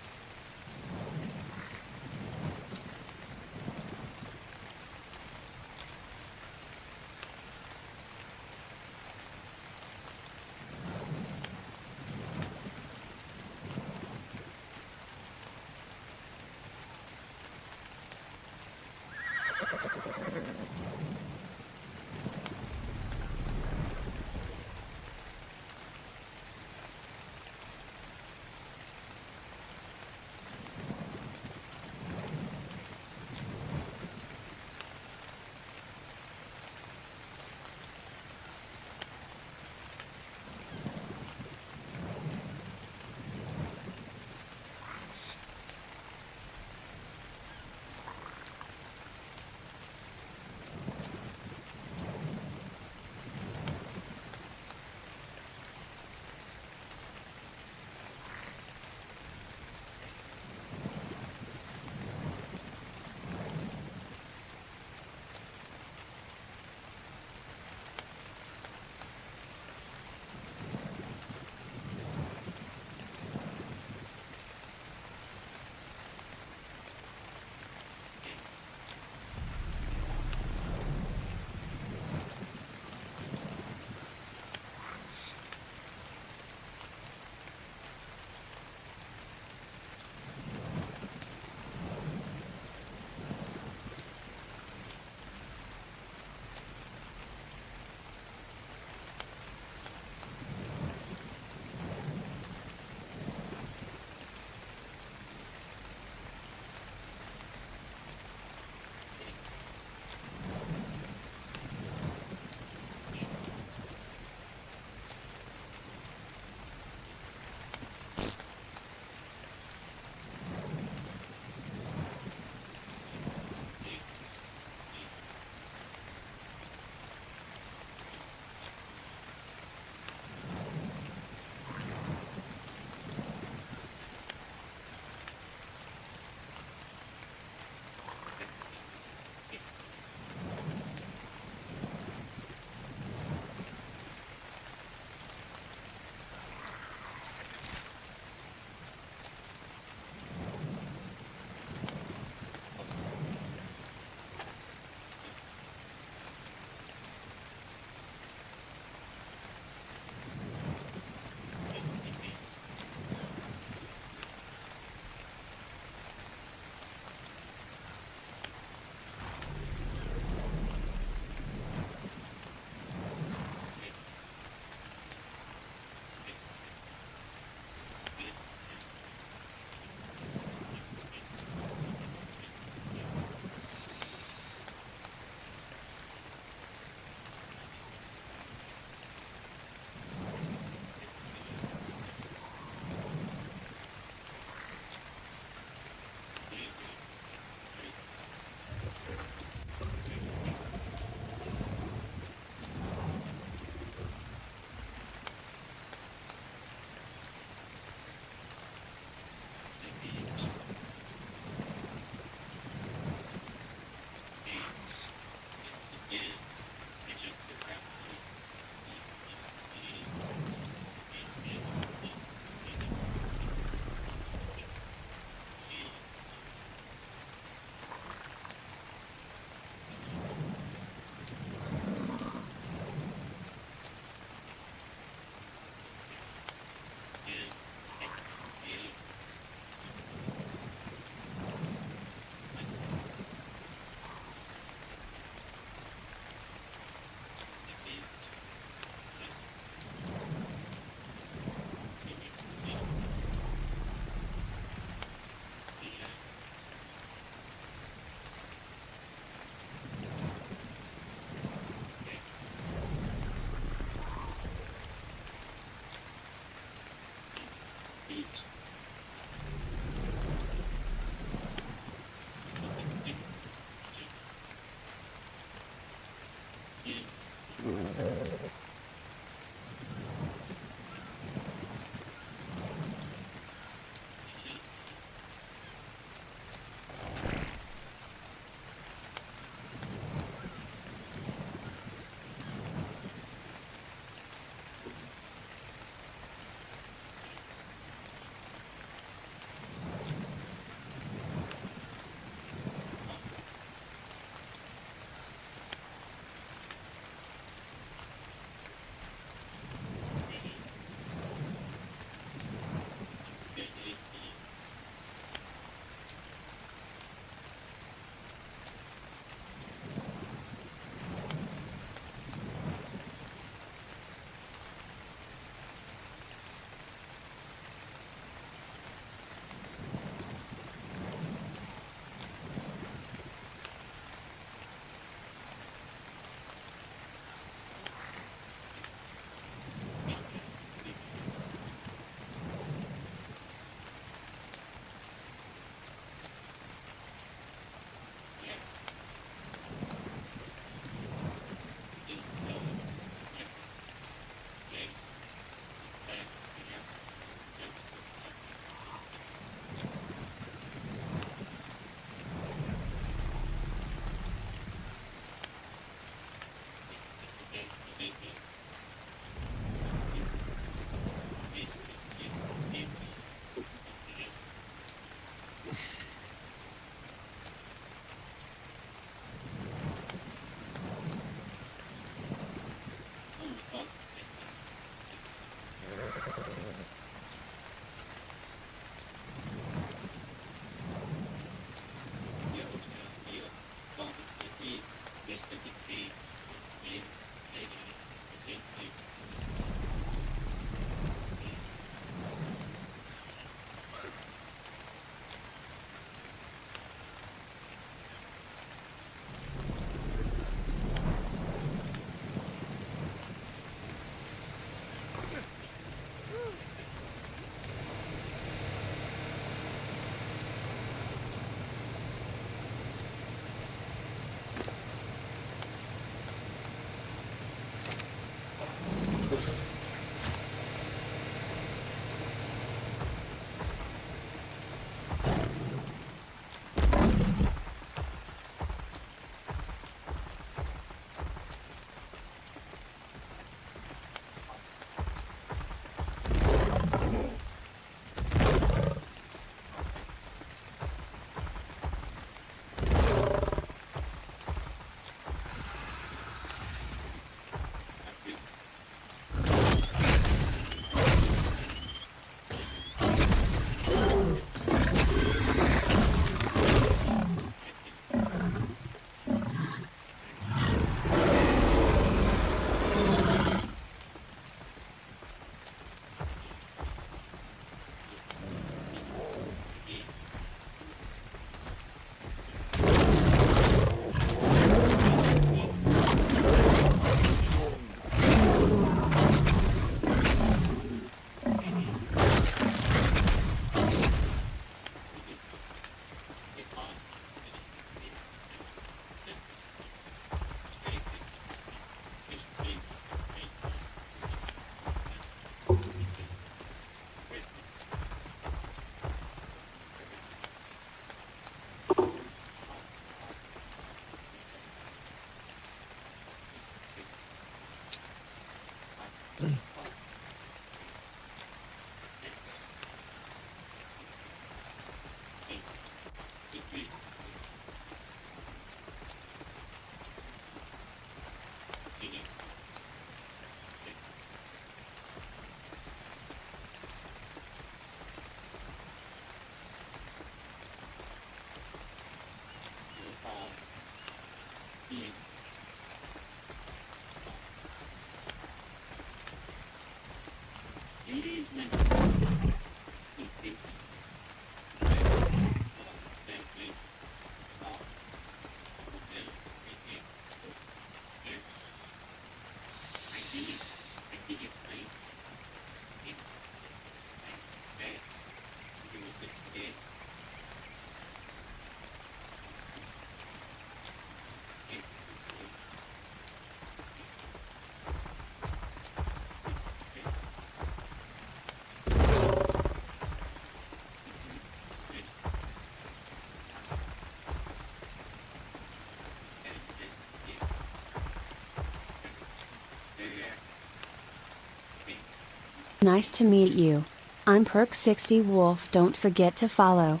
Nice to meet you. I'm Perk60 Wolf. Don't forget to follow.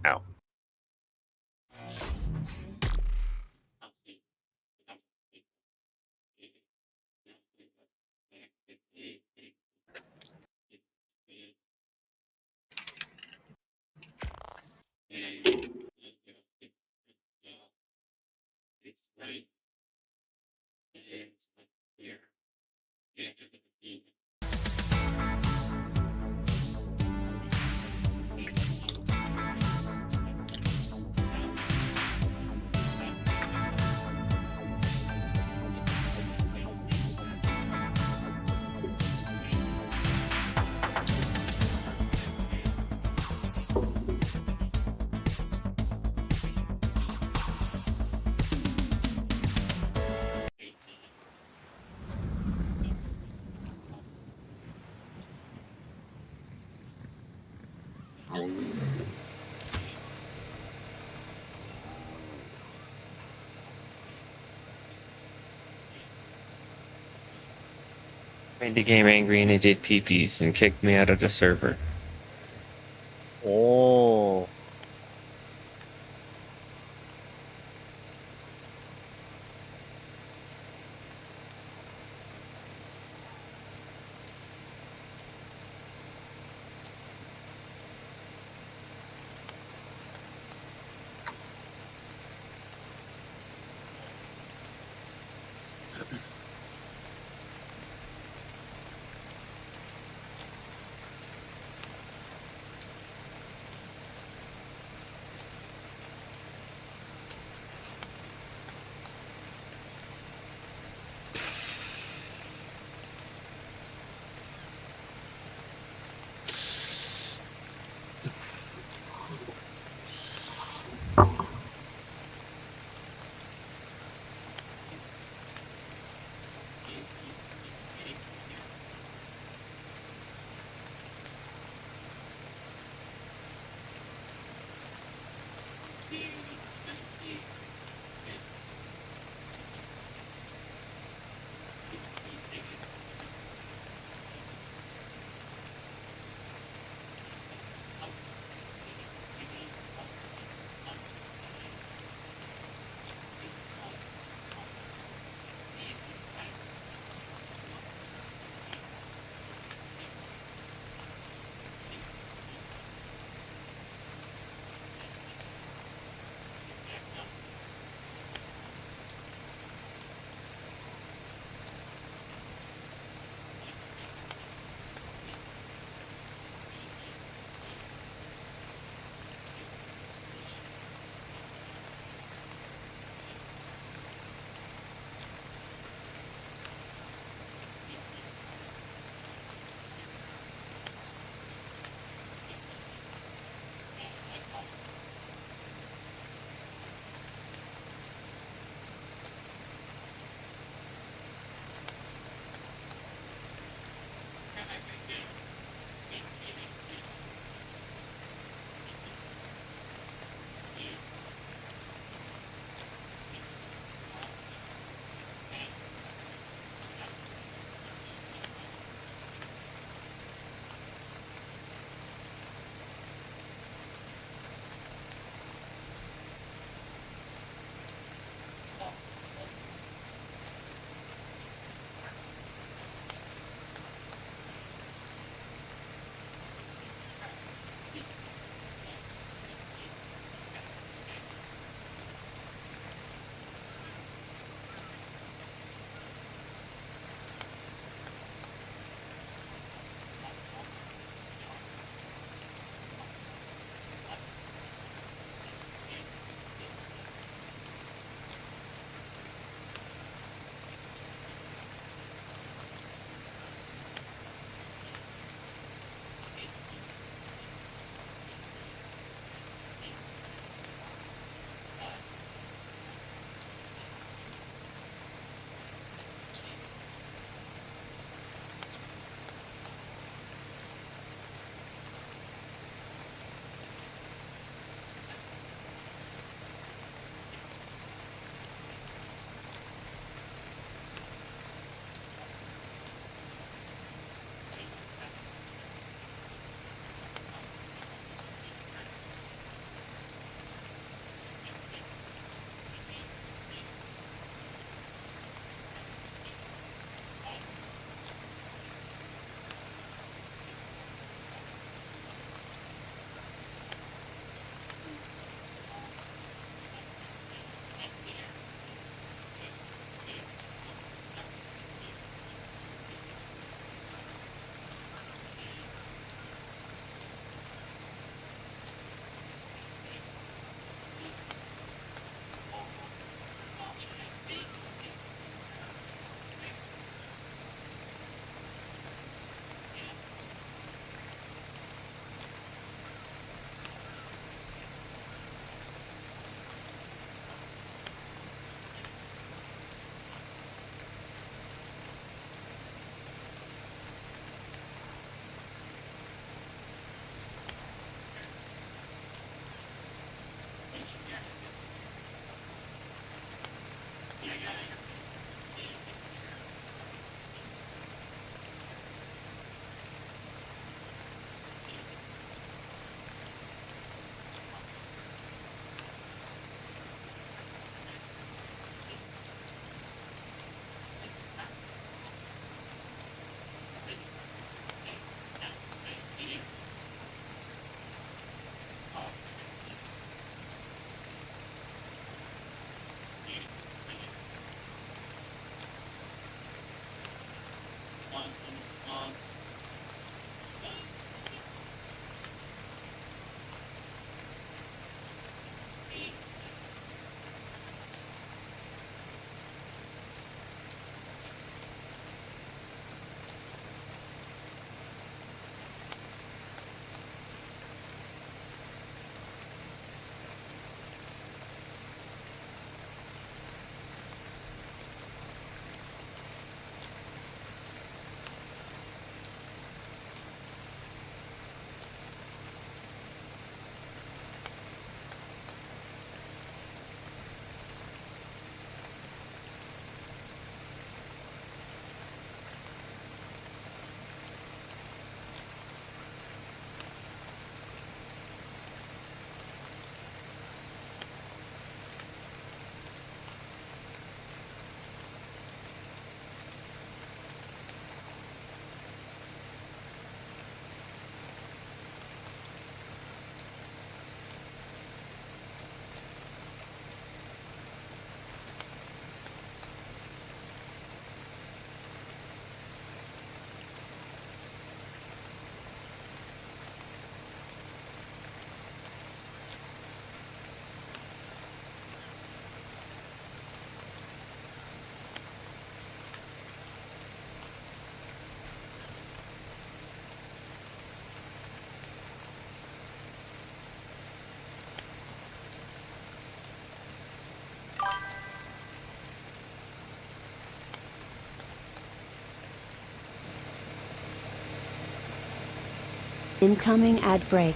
Ow. Made the game angry and it did peepees and kicked me out of the server. Oh. Incoming ad break.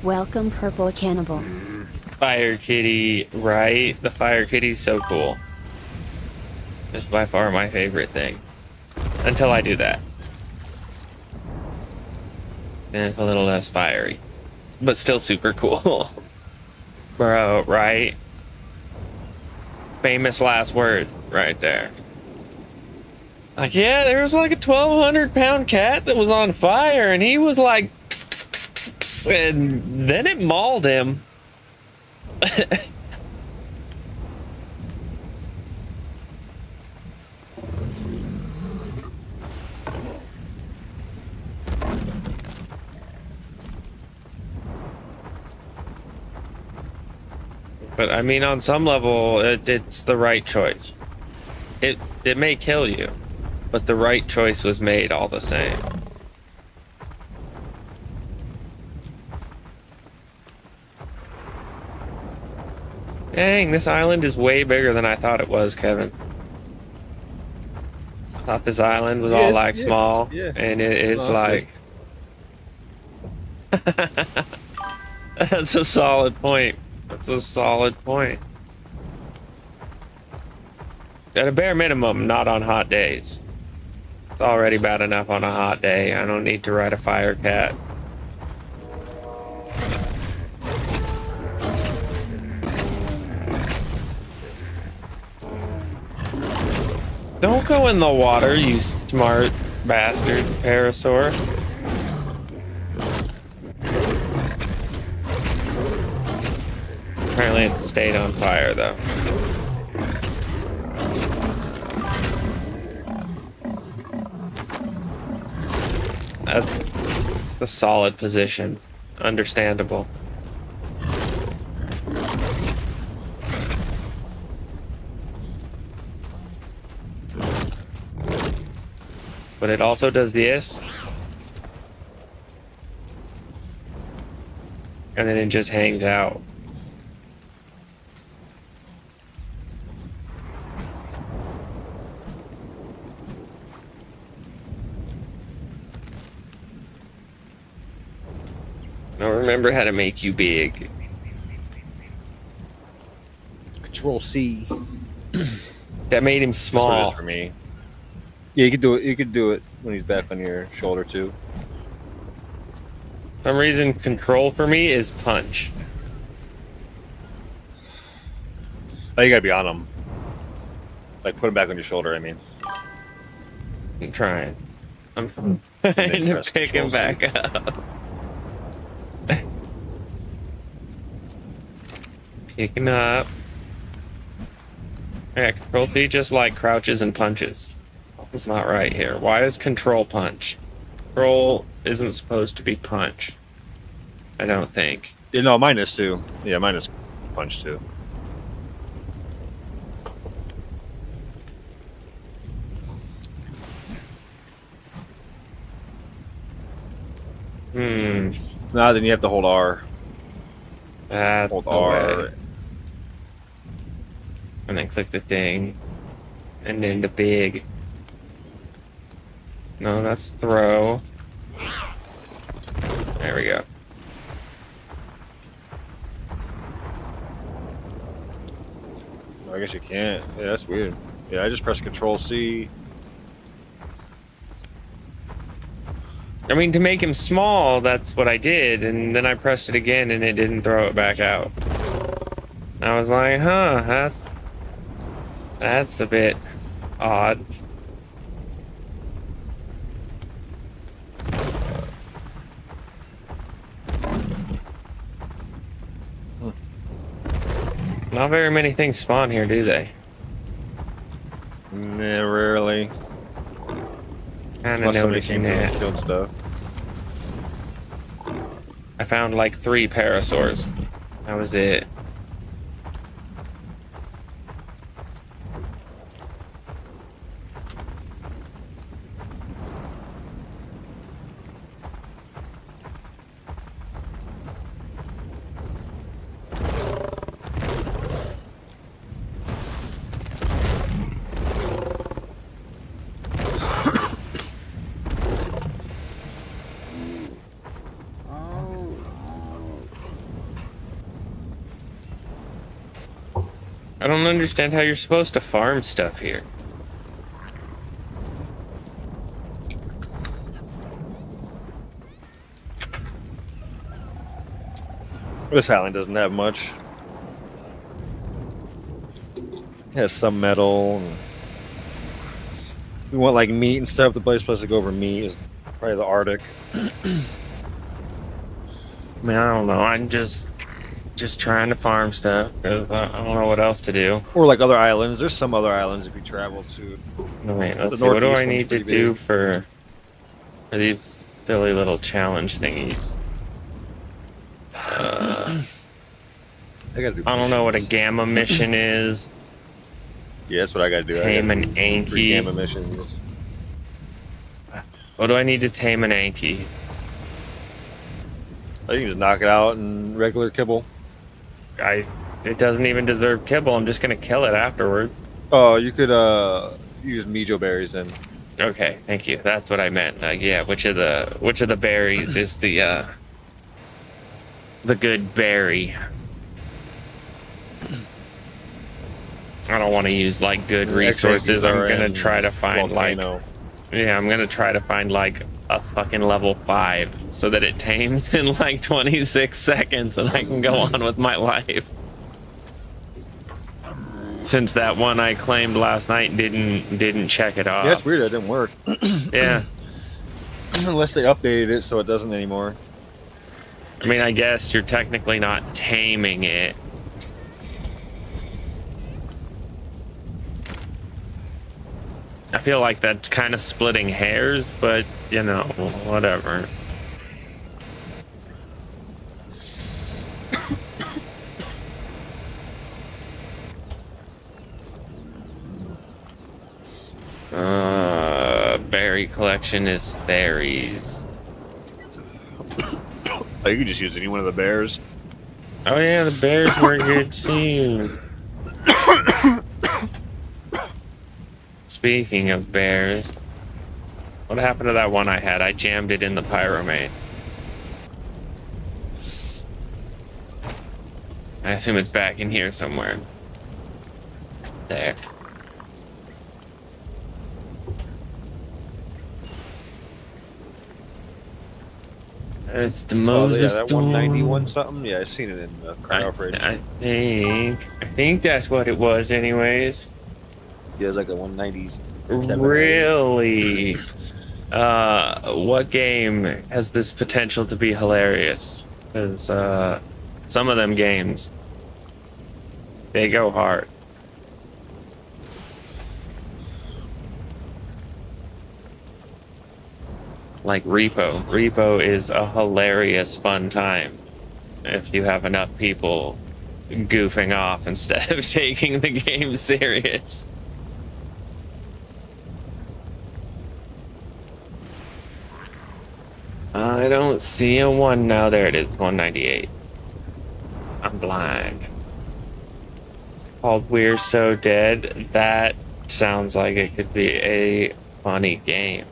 Welcome, Purple Cannibal. Fire Kitty, right? The Fire Kitty's so cool. It's by far my favorite thing. Until I do that. Then it's a little less fiery. But still super cool. Bro, right? Famous last words right there. Like, yeah, there was like a 1,200-pound cat that was on fire, and he was like, pss, pss, pss, pss, pss, and then it mauled him. But I mean, on some level, it's the right choice. It may kill you, but the right choice was made all the same. Dang, this island is way bigger than I thought it was, Kevin. I thought this island was all like small, and it's like... That's a solid point. That's a solid point. At a bare minimum, not on hot days. It's already bad enough on a hot day. I don't need to ride a fire cat. Don't go in the water, you smart bastard, parasaur. Apparently it stayed on fire, though. That's a solid position. Understandable. But it also does this. And then it just hangs out. I don't remember how to make you big. Control C. That made him That's what it small. is for me. Yeah, you could do it. You could do it when he's back on your shoulder too. For some reason, control for me is punch. Oh, you gotta be on him. Like put him back on your shoulder. I mean, I'm trying. I'm trying to press pick him Control C. back up. Picking up. Yeah, control C just like crouches and punches. It's not right here. Why is control punch? Control isn't supposed to be punch. I don't think. yeah, no, mine is too. Yeah, mine is punch too. Hmm. Nah, then you have to hold R. That's Hold the R. way. And then click the thing. And then the big. No, that's throw. There we go. I guess you can't. Yeah, that's weird. Yeah, I just press Control C. I mean, to make him small, that's what I did, and then I pressed it again and it didn't throw it back out. I was like, huh, that's a bit odd. Not very many things spawn here, do they? Nah, rarely. Kind of Unless somebody noticing came through that. and killed stuff. I found like 3 parasaurs. That was it. I don't understand how you're supposed to farm stuff here. This island doesn't have much. It has some metal. And we want like meat and stuff. The best place to go over meat is probably the Arctic. I mean, I don't know. I'm just trying to farm stuff because I don't know what else to do. Or like other islands. There's some other islands if you travel to. Wait, let's The see. What do northeast I one's need to pretty do big. for these silly little challenge thingies? I gotta do. I don't know what a missions. gamma mission is. Yeah, that's what I gotta do. Tame I an gotta do 3 gamma Anki. missions. What do I need to tame an Anki? I think you just knock it out in regular kibble. It doesn't even deserve kibble. I'm just gonna kill it afterwards. Oh, you could use Mijo berries then. Okay, thank you. That's what I meant. Yeah, which of the berries is the good berry? I don't want to use like good XAPs resources. I'm are gonna in try to find Volcano. I'm gonna try to find like a fucking level 5 so that it tames in like 26 seconds and I can go on with my life. Since that one I claimed last night didn't check it off. Yeah, it's weird that didn't work. Yeah. Unless they updated it so it doesn't anymore. I mean, I guess you're technically not taming it. I feel like that's kind of splitting hairs, but you know, whatever. Berry collection is berries. Oh, you could just use any one of the bears. Oh yeah, the bears were good too. Speaking of bears, what happened to that one I had? I jammed it in the pyromate. I assume it's back in here somewhere. There. It's the Moses that storm. 191 something. Yeah, I seen it in the cryo fridge. I think that's what it was, anyways. Yeah, it's like a 190s. Really? What game has this potential to be hilarious? Because some of them games, they go hard. Like Repo. Repo is a hilarious, fun time if you have enough people goofing off instead of taking the game serious. I don't see a one now. There it is, 198. I'm blind. It's called We're So Dead. That sounds like it could be a funny game.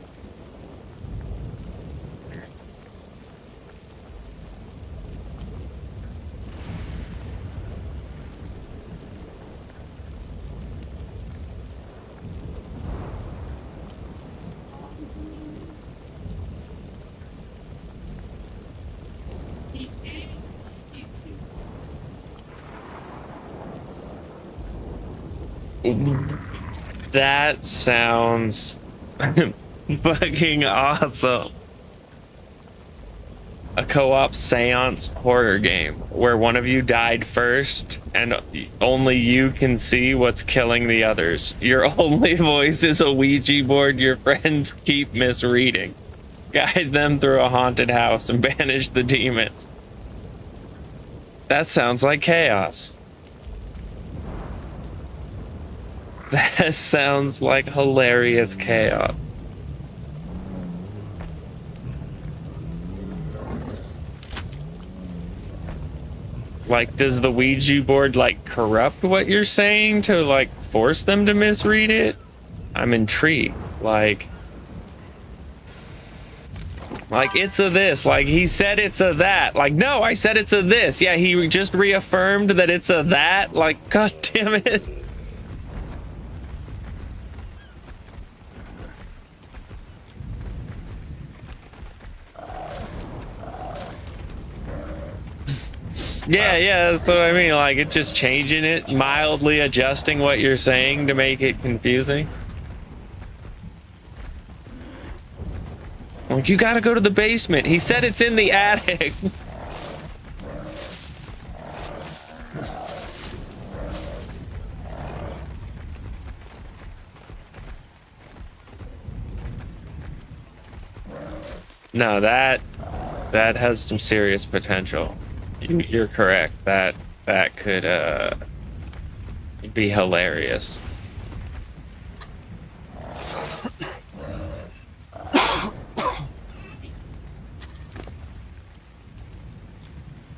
That sounds fucking awesome. A co-op seance horror game where one of you died first and only you can see what's killing the others. Your only voice is a Ouija board your friends keep misreading. Guide them through a haunted house and banish the demons. That sounds like chaos. That sounds like hilarious chaos. Like, does the Ouija board, like, corrupt what you're saying to, like, force them to misread it? I'm intrigued. Like, it's a this. Like, he said it's a that. Like, no, I said it's a this. Yeah, he just reaffirmed that it's a that. Like, god damn it. Yeah, that's what I mean. Like, it's just changing it, mildly adjusting what you're saying to make it confusing. Like, you gotta go to the basement. He said it's in the attic. No, that has some serious potential. You're correct. That could be hilarious.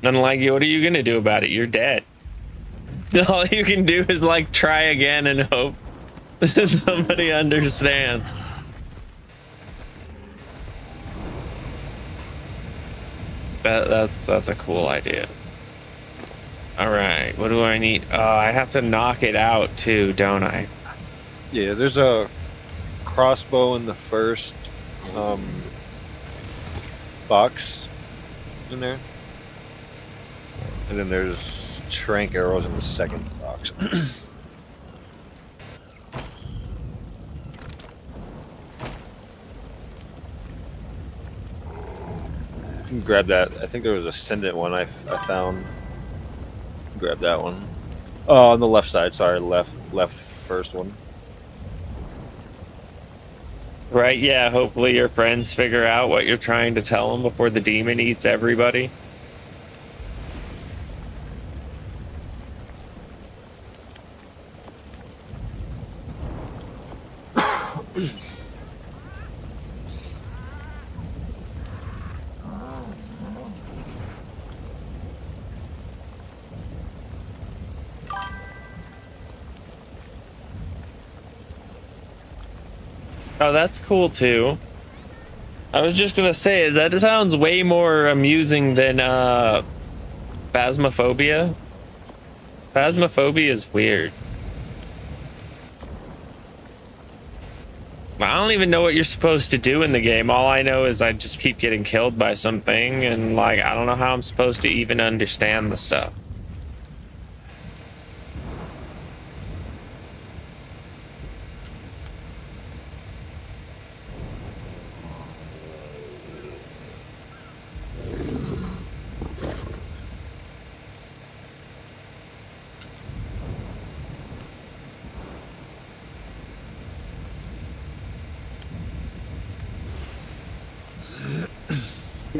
And like, what are you gonna do about it? You're dead. All you can do is like try again and hope that somebody understands. That's a cool idea. All right, what do I need? I have to knock it out too, don't I? Yeah, there's a crossbow in the first box in there. And then there's trank arrows in the second box. You can grab that. I think there was a Ascendant one I found. Grab that one. Oh, on the left side. Sorry, left first one. Right, yeah, hopefully your friends figure out what you're trying to tell them before the demon eats everybody. Oh, that's cool too. I was just gonna say, that sounds way more amusing than Phasmophobia. Phasmophobia is weird. I don't even know what you're supposed to do in the game. All I know is I just keep getting killed by something, and like I don't know how I'm supposed to even understand the stuff.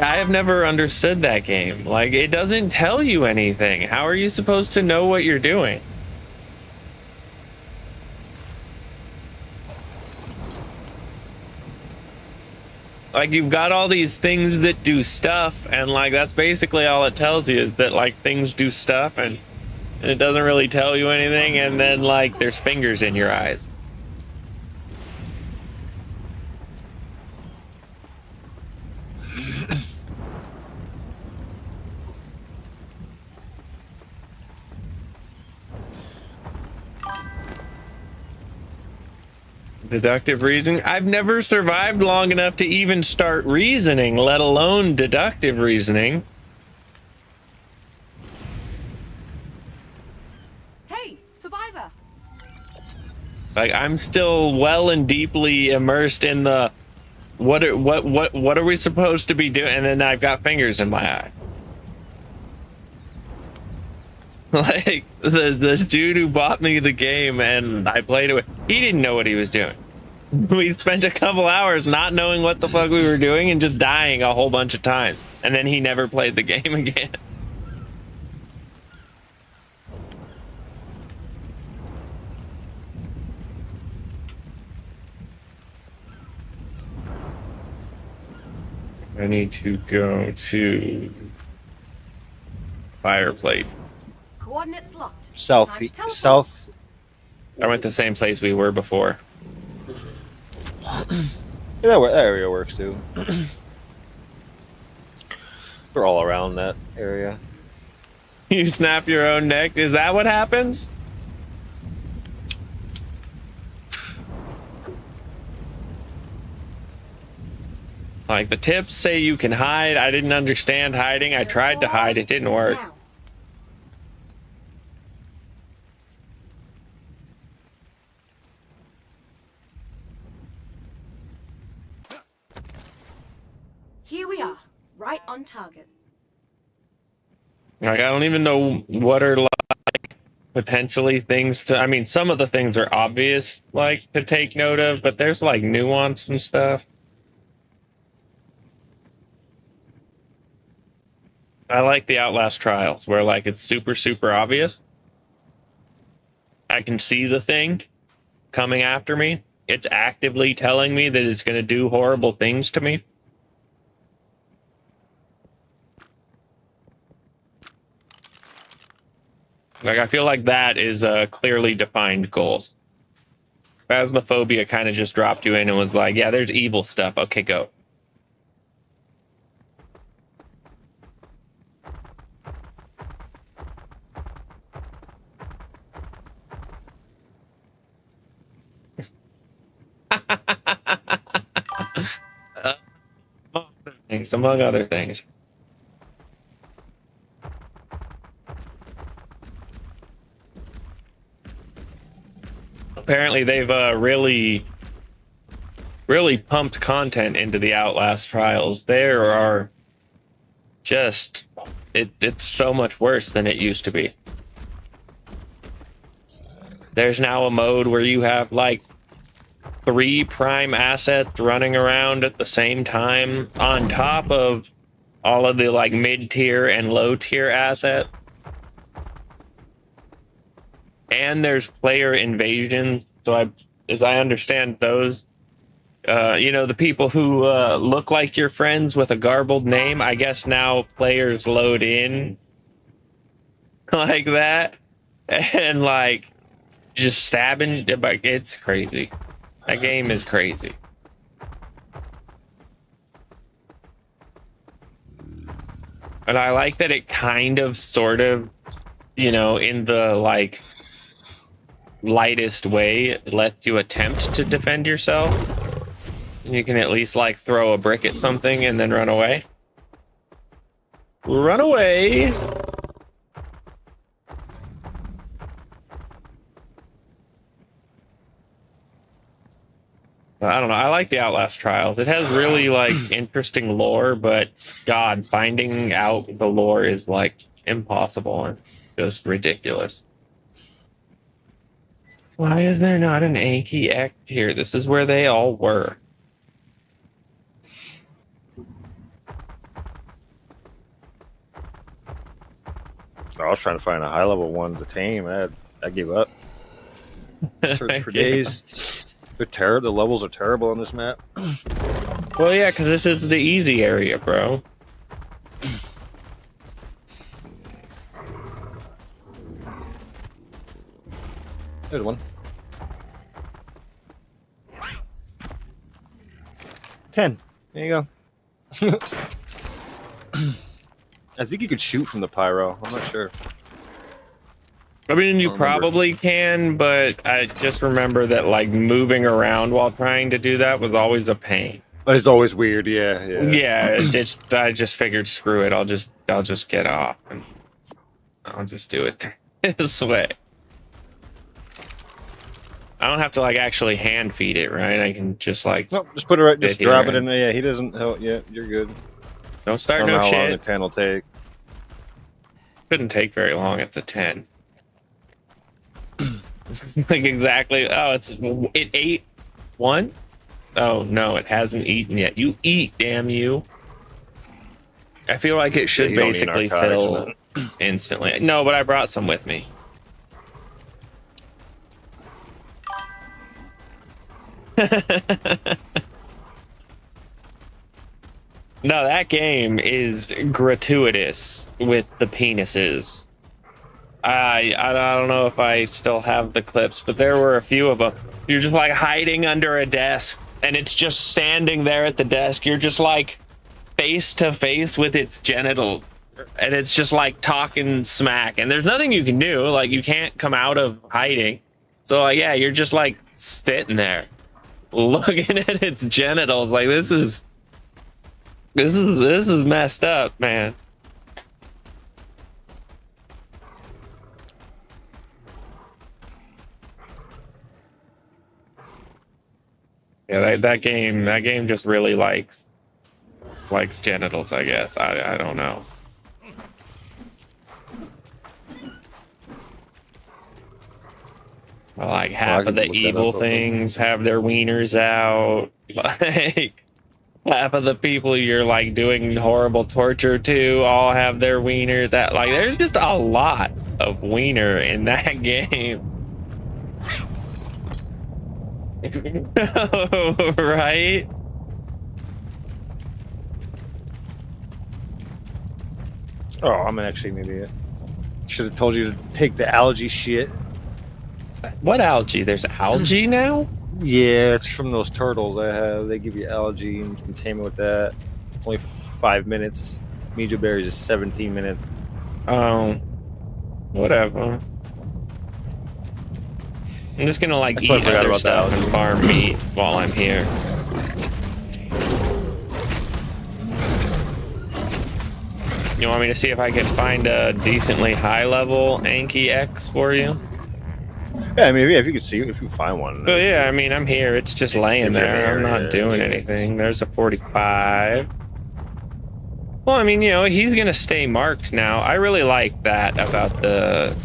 I have never understood that game. Like, it doesn't tell you anything. How are you supposed to know what you're doing? Like, you've got all these things that do stuff, and like that's basically all it tells you, is that like things do stuff, and it doesn't really tell you anything, and then like there's fingers in your eyes. Deductive reasoning? I've never survived long enough to even start reasoning, let alone deductive reasoning. Hey, survivor! Like, I'm still well and deeply immersed in the what are we supposed to be doing? And then I've got fingers in my eye. Like, this dude who bought me the game and I played it with, he didn't know what he was doing. We spent a couple hours not knowing what the fuck we were doing and just dying a whole bunch of times. And then he never played the game again. I need to go to fireplace. Coordinates locked. South. I went the same place we were before. Yeah, that area works too. We're all around that area. You snap your own neck? Is that what happens? Like, the tips say you can hide. I didn't understand hiding. I tried to hide. It didn't work. Now. Here we are, right on target. Like, I don't even know what are like potentially things to, I mean, some of the things are obvious, like, to take note of, but there's like nuance and stuff. I like the Outlast Trials where like it's super, super obvious. I can see the thing coming after me. It's actively telling me that it's going to do horrible things to me. Like, I feel like that is clearly defined goals. Phasmophobia kind of just dropped you in and was like, yeah, there's evil stuff. Okay, go. Among other things. Apparently, they've really pumped content into the Outlast trials. There are just it's so much worse than it used to be. There's now a mode where you have like 3 prime assets running around at the same time on top of all of the like mid-tier and low-tier assets. And there's player invasions. So as I understand those, you know, the people who look like your friends with a garbled name, I guess now players load in like that and like just stabbing. It's crazy. That game is crazy. And I like that it kind of, sort of, you know, in the like lightest way, lets you attempt to defend yourself. You can at least like throw a brick at something and then run away. Run away! I don't know. I like the Outlast trials. It has really like interesting lore, but God, finding out the lore is like impossible and just ridiculous. Why is there not an Anki Act here? This is where they all were. I was trying to find a high level one to tame. I gave up. Searched for days. They're terrible. The levels are terrible on this map. Well, yeah, because this is the easy area, bro. There's one. 10. There you go. I think you could shoot from the pyro. I'm not sure. I mean, you probably can, but I just remember that like moving around while trying to do that was always a pain. It's always weird, yeah. Yeah, I just figured, screw it. I'll just get off and I'll just do it this way. I don't have to like actually hand feed it, right? I can just like just put it right, just drop it in there. there. Yeah, he doesn't help. Yeah, you're good. Don't start I don't no know how long the shit. 10 will take. Couldn't take very long. It's a 10. Like exactly. Oh, it ate one. Oh no, it hasn't eaten yet. You eat, damn you. I feel like it should basically fill instantly. No, but I brought some with me. No, that game is gratuitous with the penises. I don't know if I still have the clips, but there were a few of them. You're just like hiding under a desk, and it's just standing there at the desk. You're just like face to face with its genital, and it's just like talking smack. And there's nothing you can do. Like you can't come out of hiding. So yeah, you're just like sitting there, looking at its genitals. Like this is messed up, man. Yeah, that game just really likes genitals, I guess. I don't know. Well, like half of the evil things have their wieners out. Like half of the people you're like doing horrible torture to all have their wieners out. Like there's just a lot of wiener in that game. Right? Oh, I'm actually an idiot. Should have told you to take the algae shit. What algae? There's algae now? Yeah, it's from those turtles I have. They give you algae and you can tame it with that. It's only 5 minutes. Mejo berries is 17 minutes. Oh, whatever. I'm just gonna like That's what I eat forgot other about stuff that. and farm meat while I'm here. You want me to see if I can find a decently high level Anki X for you? Yeah, I mean, if you could see, if you can find one. But yeah, I mean, I'm here. It's just laying If you're there. I'm here, not yeah. doing anything. There's a 45. Well, I mean, you know, he's gonna stay marked now. I really like that about the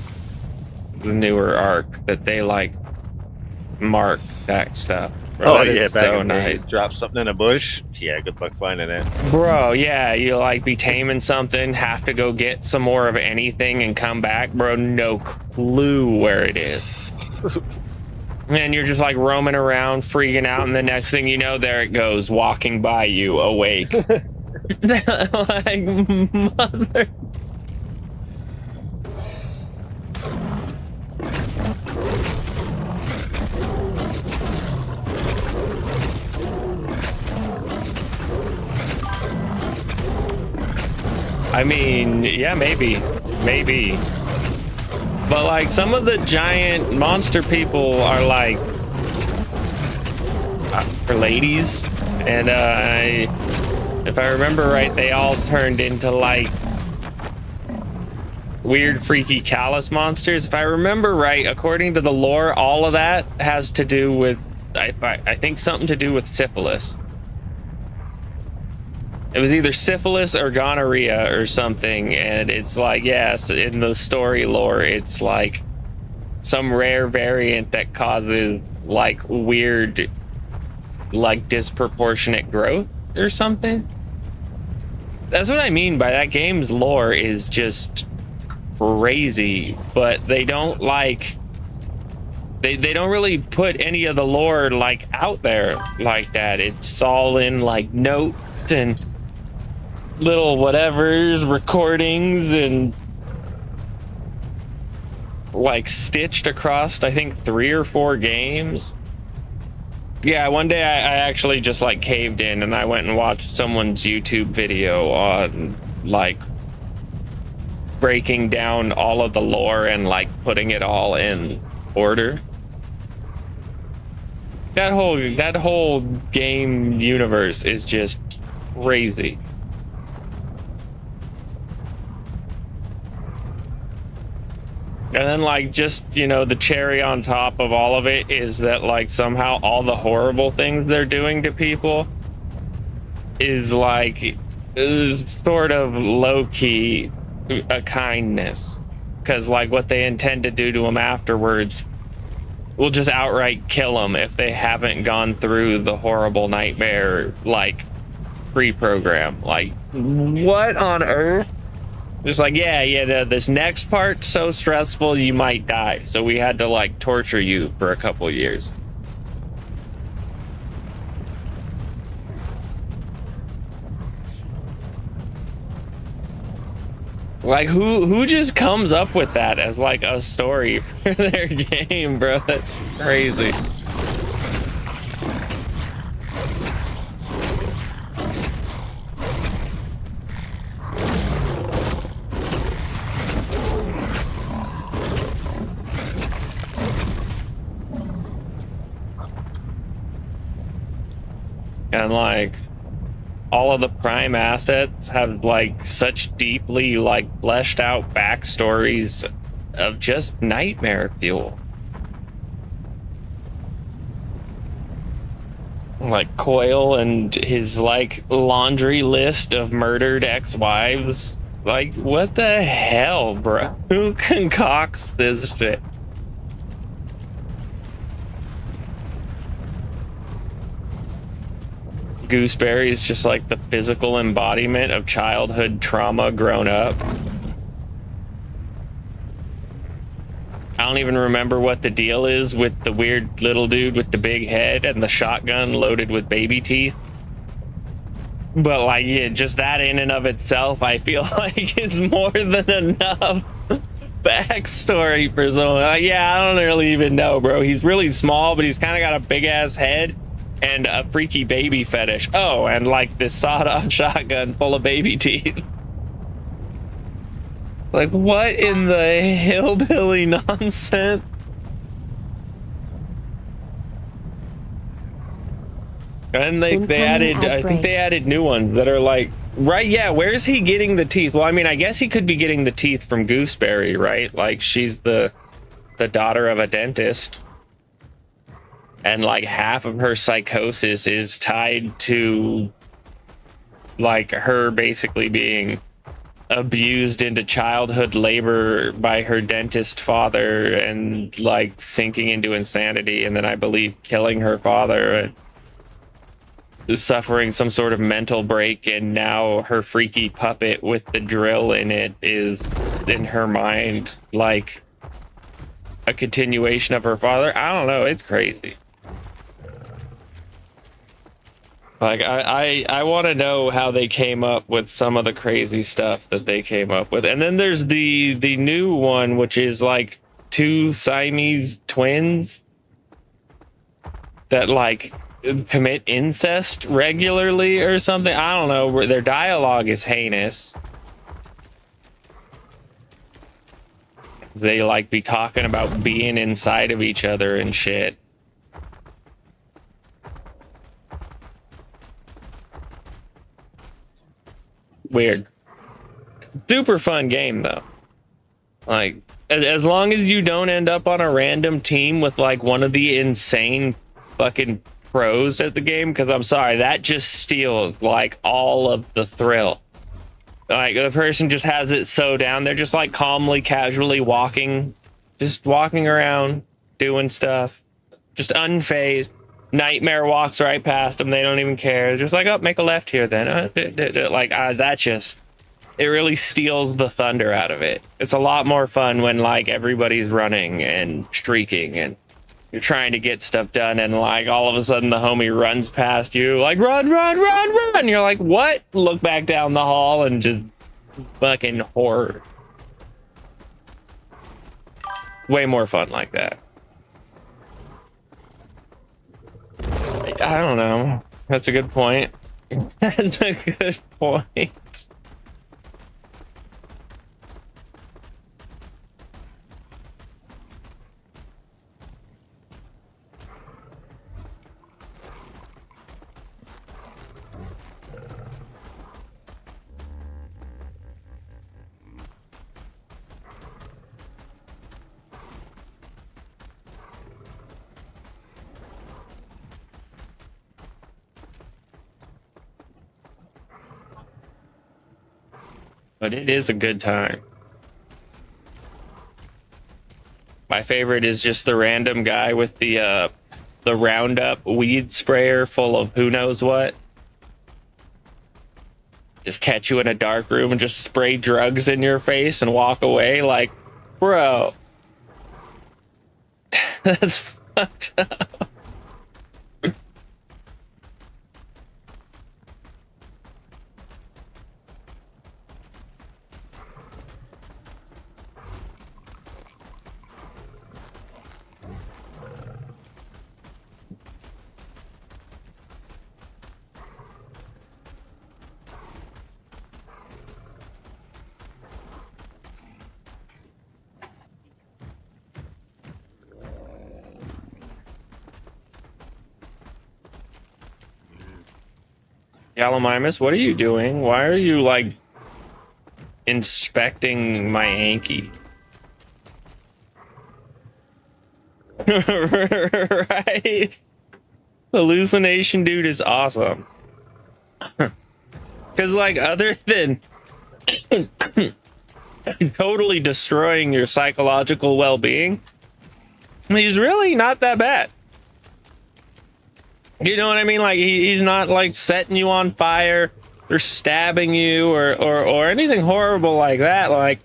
newer ARK, that they like mark that stuff. Bro, that is back so in the day, nice. drop something in a bush. Yeah, good luck finding it. Bro, yeah, you like be taming something, have to go get some more of anything and come back, bro, no clue where it is. And you're just like roaming around, freaking out, and the next thing you know, there it goes, walking by you, awake. Like, mother. I mean, yeah, maybe. But like some of the giant monster people are like for ladies, and if I remember right, they all turned into like weird, freaky, callous monsters. If I remember right, according to the lore, all of that has to do with, I think, something to do with syphilis. It was either syphilis or gonorrhea or something, and it's like, yes, in the story lore, it's like some rare variant that causes like weird, like disproportionate growth or something. That's what I mean by that game's lore is just crazy, but they don't like, they don't really put any of the lore like out there like that. It's all in like notes and little whatevers, recordings, and like stitched across I think 3 or 4 games. Yeah, one day I actually just like caved in and I went and watched someone's YouTube video on like breaking down all of the lore and like putting it all in order. That whole game universe is just crazy. And then like just, you know, the cherry on top of all of it is that like somehow all the horrible things they're doing to people is like sort of low-key a kindness, because like what they intend to do to them afterwards will just outright kill them if they haven't gone through the horrible nightmare like pre-program. Like, what on earth? Just like, yeah, this next part's so stressful you might die, so we had to like torture you for a couple years. Like, who just comes up with that as like a story for their game, bro? That's crazy. And like all of the prime assets have like such deeply like fleshed out backstories of just nightmare fuel. Like Coil and his like laundry list of murdered ex-wives. Like, what the hell, bro? Who concocts this shit? Gooseberry is just like the physical embodiment of childhood trauma grown up. I don't even remember what the deal is with the weird little dude with the big head and the shotgun loaded with baby teeth. But like, yeah, just that in and of itself, I feel like is more than enough backstory for someone. Yeah, I don't really even know, bro. He's really small, but he's kind of got a big ass head and a freaky baby fetish. Oh, and like this sawed-off shotgun full of baby teeth. Like, what in the hillbilly nonsense? And they Incoming added, ad I think break. they added new ones that are like, right, yeah, where's he getting the teeth? Well, I mean, I guess he could be getting the teeth from Gooseberry, right? Like, she's the daughter of a dentist. And like half of her psychosis is tied to like her basically being abused into childhood labor by her dentist father and like sinking into insanity, and then I believe killing her father, suffering some sort of mental break, and now her freaky puppet with the drill in it is in her mind like a continuation of her father. I don't know, it's crazy. Like I want to know how they came up with some of the crazy stuff that they came up with. And then there's the new one, which is like two Siamese twins that like commit incest regularly or something. I don't know. Their dialogue is heinous. They like be talking about being inside of each other and shit. Weird. Super fun game though. Like as long as you don't end up on a random team with like one of the insane fucking pros at the game, because I'm sorry, that just steals like all of the thrill. Like the person just has it so down, they're just like calmly, casually walking, just walking around, doing stuff, just unfazed. Nightmare walks right past them, they don't even care. Just like, oh, make a left here then. That just, it really steals the thunder out of it. It's a lot more fun when like everybody's running and streaking and you're trying to get stuff done, and like all of a sudden the homie runs past you like run, run, run, run. You're like, what? Look back down the hall and just fucking horror. Way more fun like that. I don't know. That's a good point. That's a good point. But it is a good time. My favorite is just the random guy with the Roundup weed sprayer full of who knows what. Just catch you in a dark room and just spray drugs in your face and walk away like, bro. That's fucked up. Gallimimus, what are you doing? Why are you like inspecting my Anki? Right? Hallucination dude is awesome. Because like other than totally destroying your psychological well-being, he's really not that bad. You know what I mean? Like he's not like setting you on fire or stabbing you or anything horrible like that. Like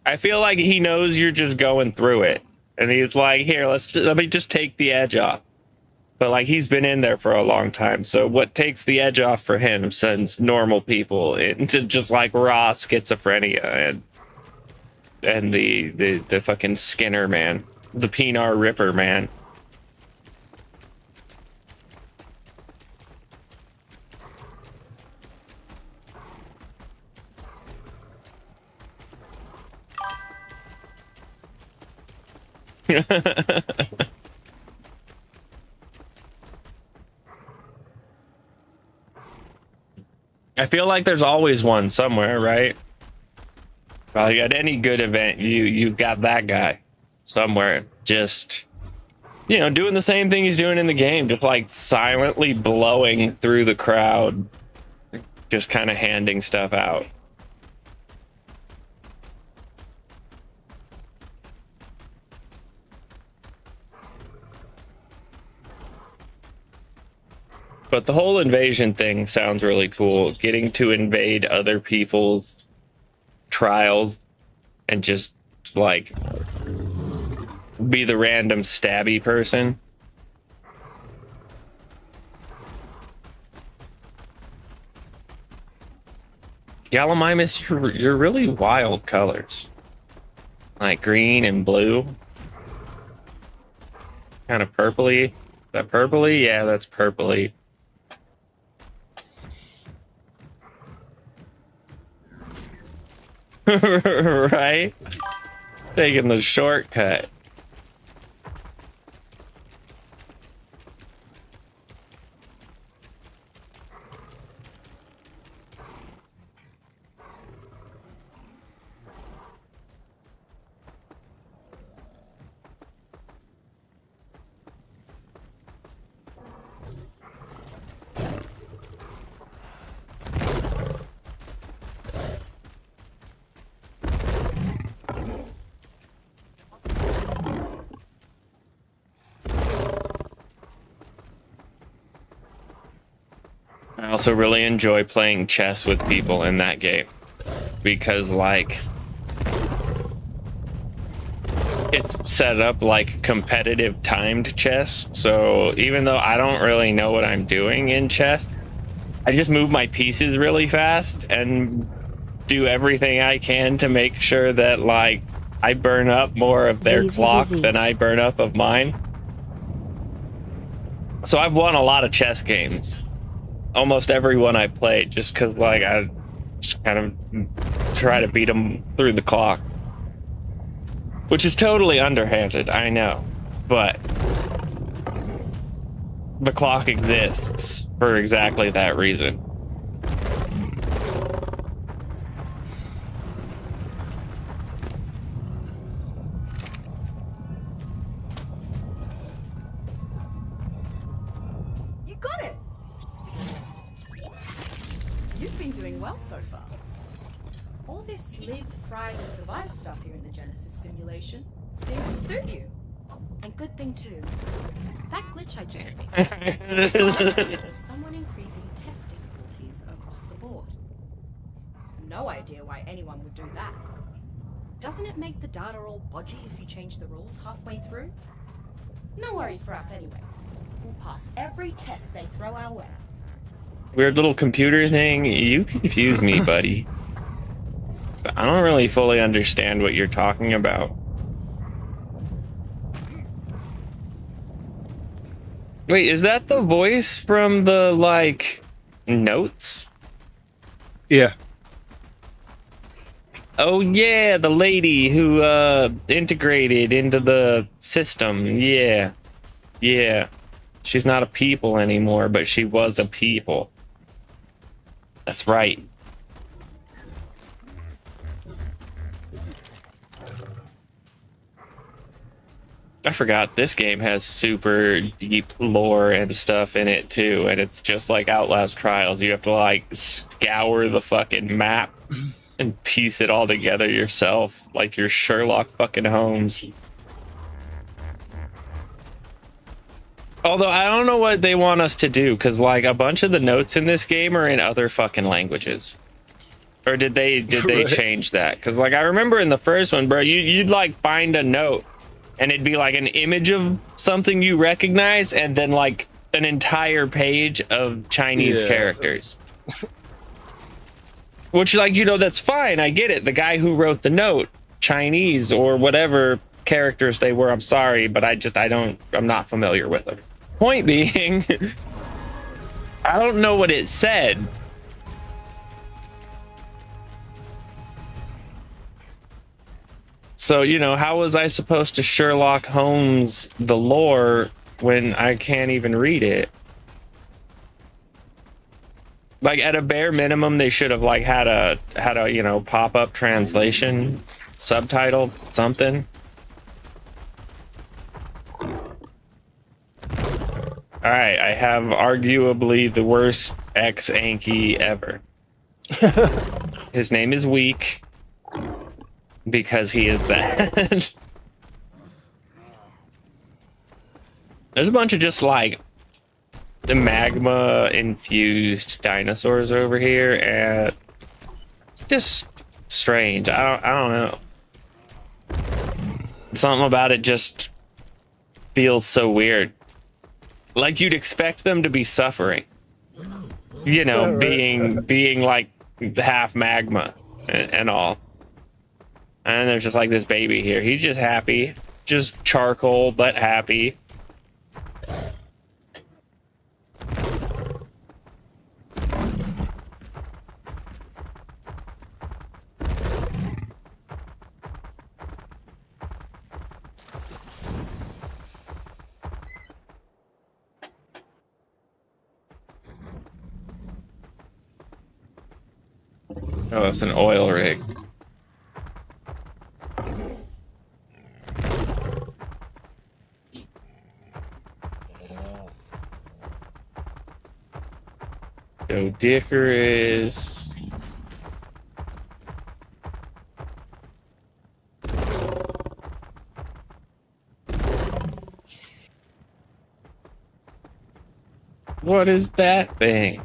I feel like he knows you're just going through it, and he's like, here, let me just take the edge off. But like he's been in there for a long time, so what takes the edge off for him sends normal people into just like raw schizophrenia and the fucking Skinner man, the Pinar Ripper man. I feel like there's always one somewhere, right? Probably at any good event, you've got that guy somewhere, just, you know, doing the same thing he's doing in the game, just like silently blowing through the crowd, just kind of handing stuff out. But the whole invasion thing sounds really cool. Getting to invade other people's trials and just like be the random stabby person. Gallimimus, you're really wild colors. Like green and blue. Kind of purpley. Is that purpley? Yeah, that's purpley. Right? Taking the shortcut. I also really enjoy playing chess with people in that game because, like, it's set up like competitive timed chess. So even though I don't really know what I'm doing in chess, I just move my pieces really fast and do everything I can to make sure that, like, I burn up more of their clock than I burn up of mine. So I've won a lot of chess games. Almost every one I played, just because, like, I just kind of try to beat them through the clock. Which is totally underhanded, I know. But the clock exists for exactly that reason. You got it! You've been doing well so far. All this live, thrive, and survive stuff here in the Genesis simulation seems to suit you. And good thing too. That glitch I just fixed of someone increasing test difficulties across the board. No idea why anyone would do that. Doesn't it make the data all bodgy if you change the rules halfway through? No worries for us anyway. We'll pass every test they throw our way. Weird little computer thing, you confuse me, buddy. I don't really fully understand what you're talking about. Wait, is that the voice from the, like, notes? Yeah. Oh yeah, the lady who integrated into the system. Yeah. Yeah. She's not a people anymore, but she was a people. That's right. I forgot this game has super deep lore and stuff in it too, and it's just like Outlast Trials. You have to, like, scour the fucking map and piece it all together yourself, like you're Sherlock fucking Holmes. Although I don't know what they want us to do, because, like, a bunch of the notes in this game are in other fucking languages. Or did they Right. change that? Because, like, I remember in the first one, bro, you'd like find a note and it'd be like an image of something you recognize and then like an entire page of Chinese characters. Which, like, you know, that's fine. I get it. The guy who wrote the note, Chinese or whatever characters they were, I'm sorry, but I'm not familiar with them. Point being, I don't know what it said. So, you know, how was I supposed to Sherlock Holmes the lore when I can't even read it? Like at a bare minimum, they should have like had a you know, pop-up translation, subtitle, something. All right, I have arguably the worst ex-Anki ever. His name is Weak because he is that. There's a bunch of just like the magma infused dinosaurs over here, and just strange. I don't know. Something about it just feels so weird. Like you'd expect them to be suffering. You know, being like half magma and all. And there's just like this baby here. He's just happy. Just charcoal, but happy. Oh, it's an oil rig. Odoriferous. What is that thing?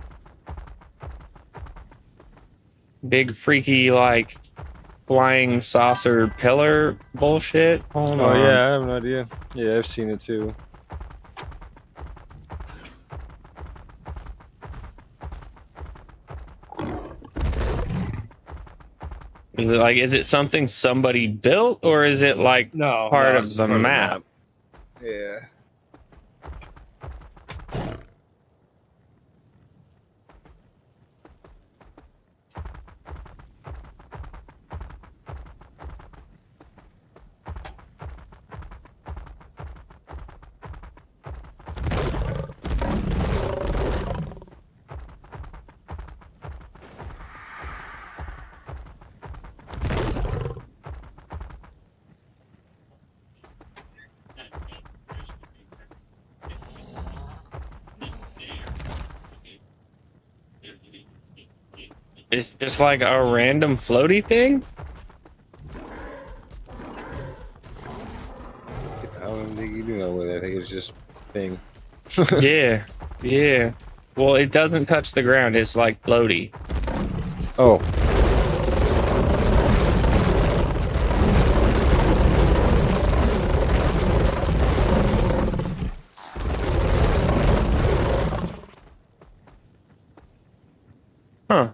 Big freaky like flying saucer pillar bullshit. Hold on. Oh yeah, I have no idea. Yeah, I've seen it too. Like, is it something somebody built, or is it like part of the map? Yeah. It's just like a random floaty thing? I don't think you do know what I think it's just a thing. Yeah, yeah. Well, it doesn't touch the ground. It's like floaty. Oh. Huh.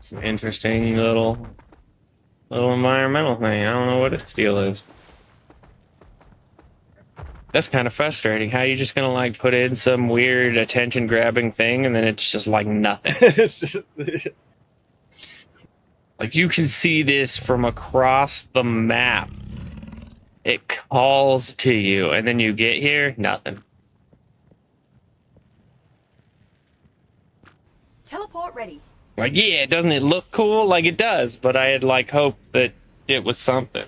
Some interesting little environmental thing. I don't know what its deal is. That's kind of frustrating. How are you just gonna like put in some weird attention grabbing thing and then it's just like nothing? Like you can see this from across the map. It calls to you and then you get here, nothing. Teleport ready. Like, yeah, doesn't it look cool? Like it does, but I had like hoped that it was something.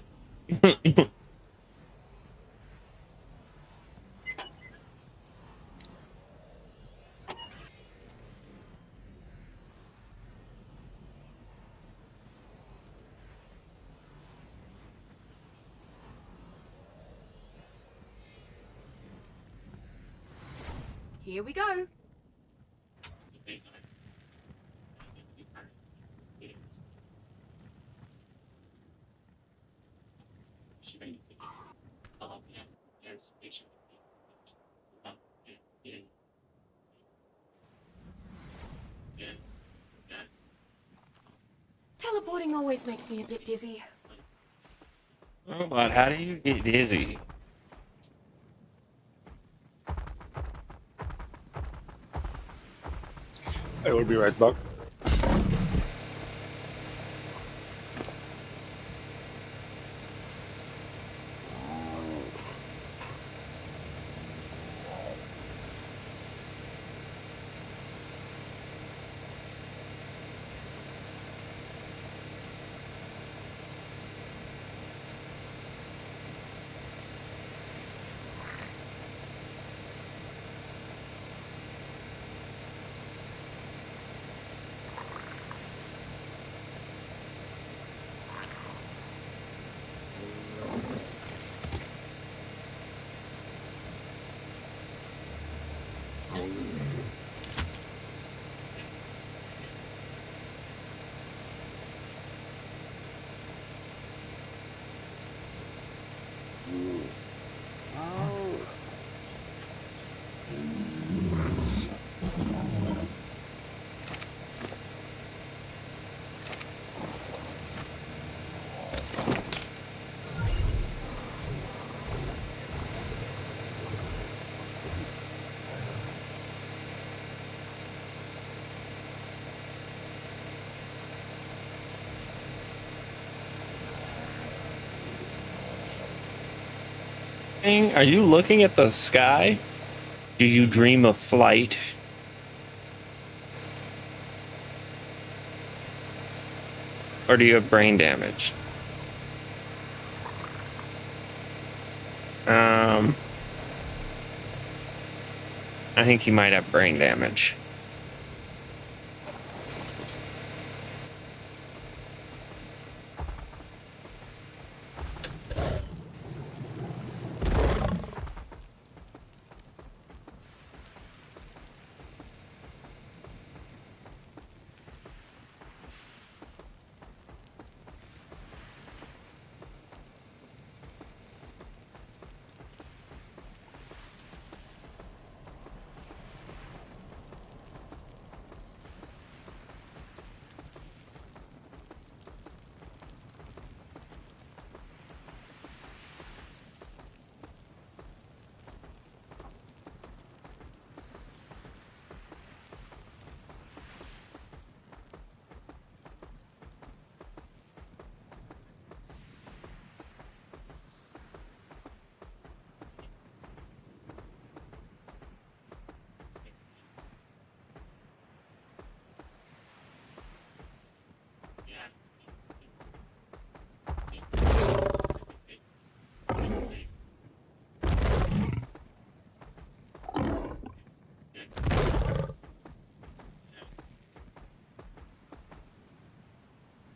Here we go. Teleporting always makes me a bit dizzy. Oh, but how do you get dizzy? I will be right back. Are you looking at the sky? Do you dream of flight? Or do you have brain damage? I think he might have brain damage.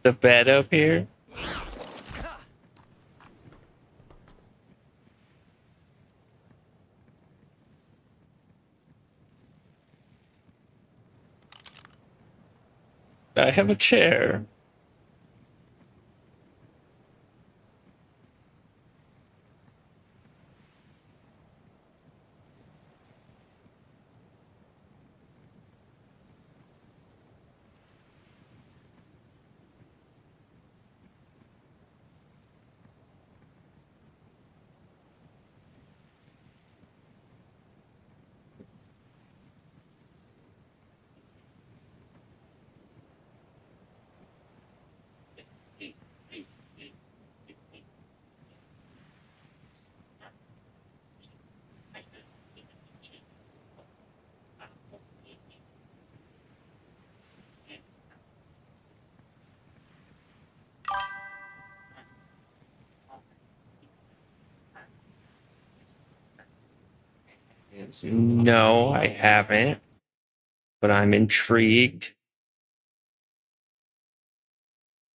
The bed up here? I have a chair. No, I haven't, but I'm intrigued.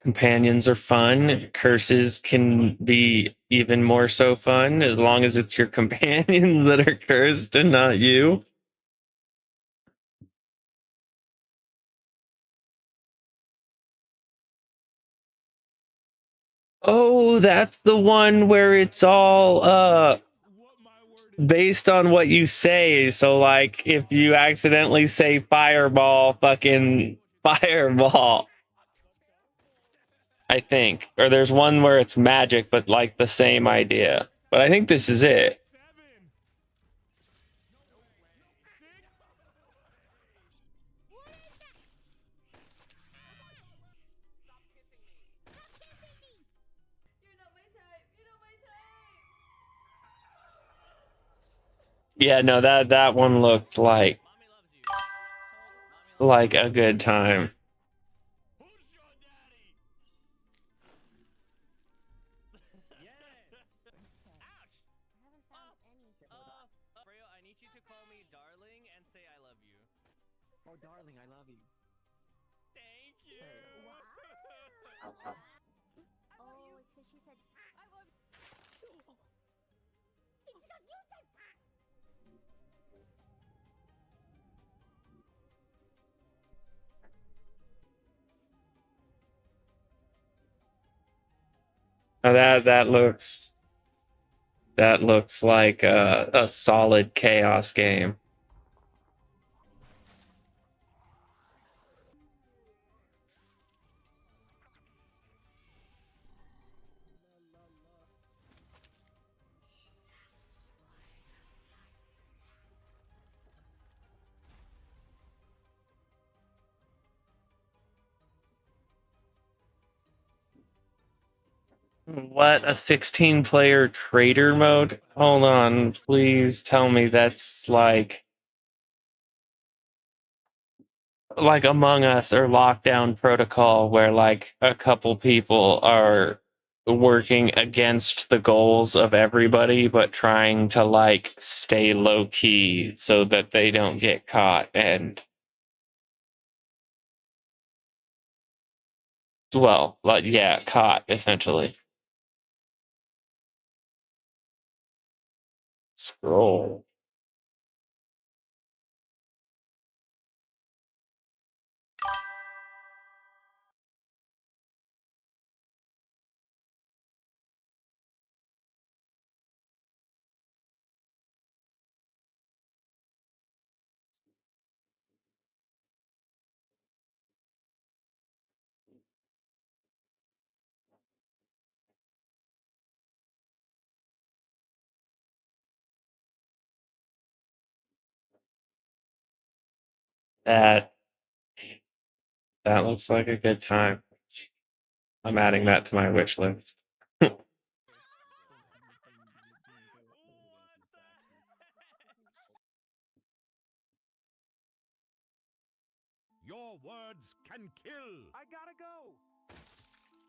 Companions are fun. Curses can be even more so fun as long as it's your companions that are cursed and not you. Oh, that's the one where it's all based on what you say. So like if you accidentally say fireball, fucking fireball. I think. Or there's one where it's magic, but like the same idea. But I think this is it. Yeah, no, that one looked like a good time. Oh, darling, I love you. Thank you. Oh, it's because she said, I love you. It's because you said. Now that looks like a solid chaos game. What, a 16-player trader mode? Hold on, please tell me that's like Among Us or Lockdown Protocol, where like a couple people are working against the goals of everybody, but trying to like stay low key so that they don't get caught and well, like yeah, caught essentially. Scroll. That that looks like a good time. I'm adding that to my wish list. Your words can kill. I gotta go.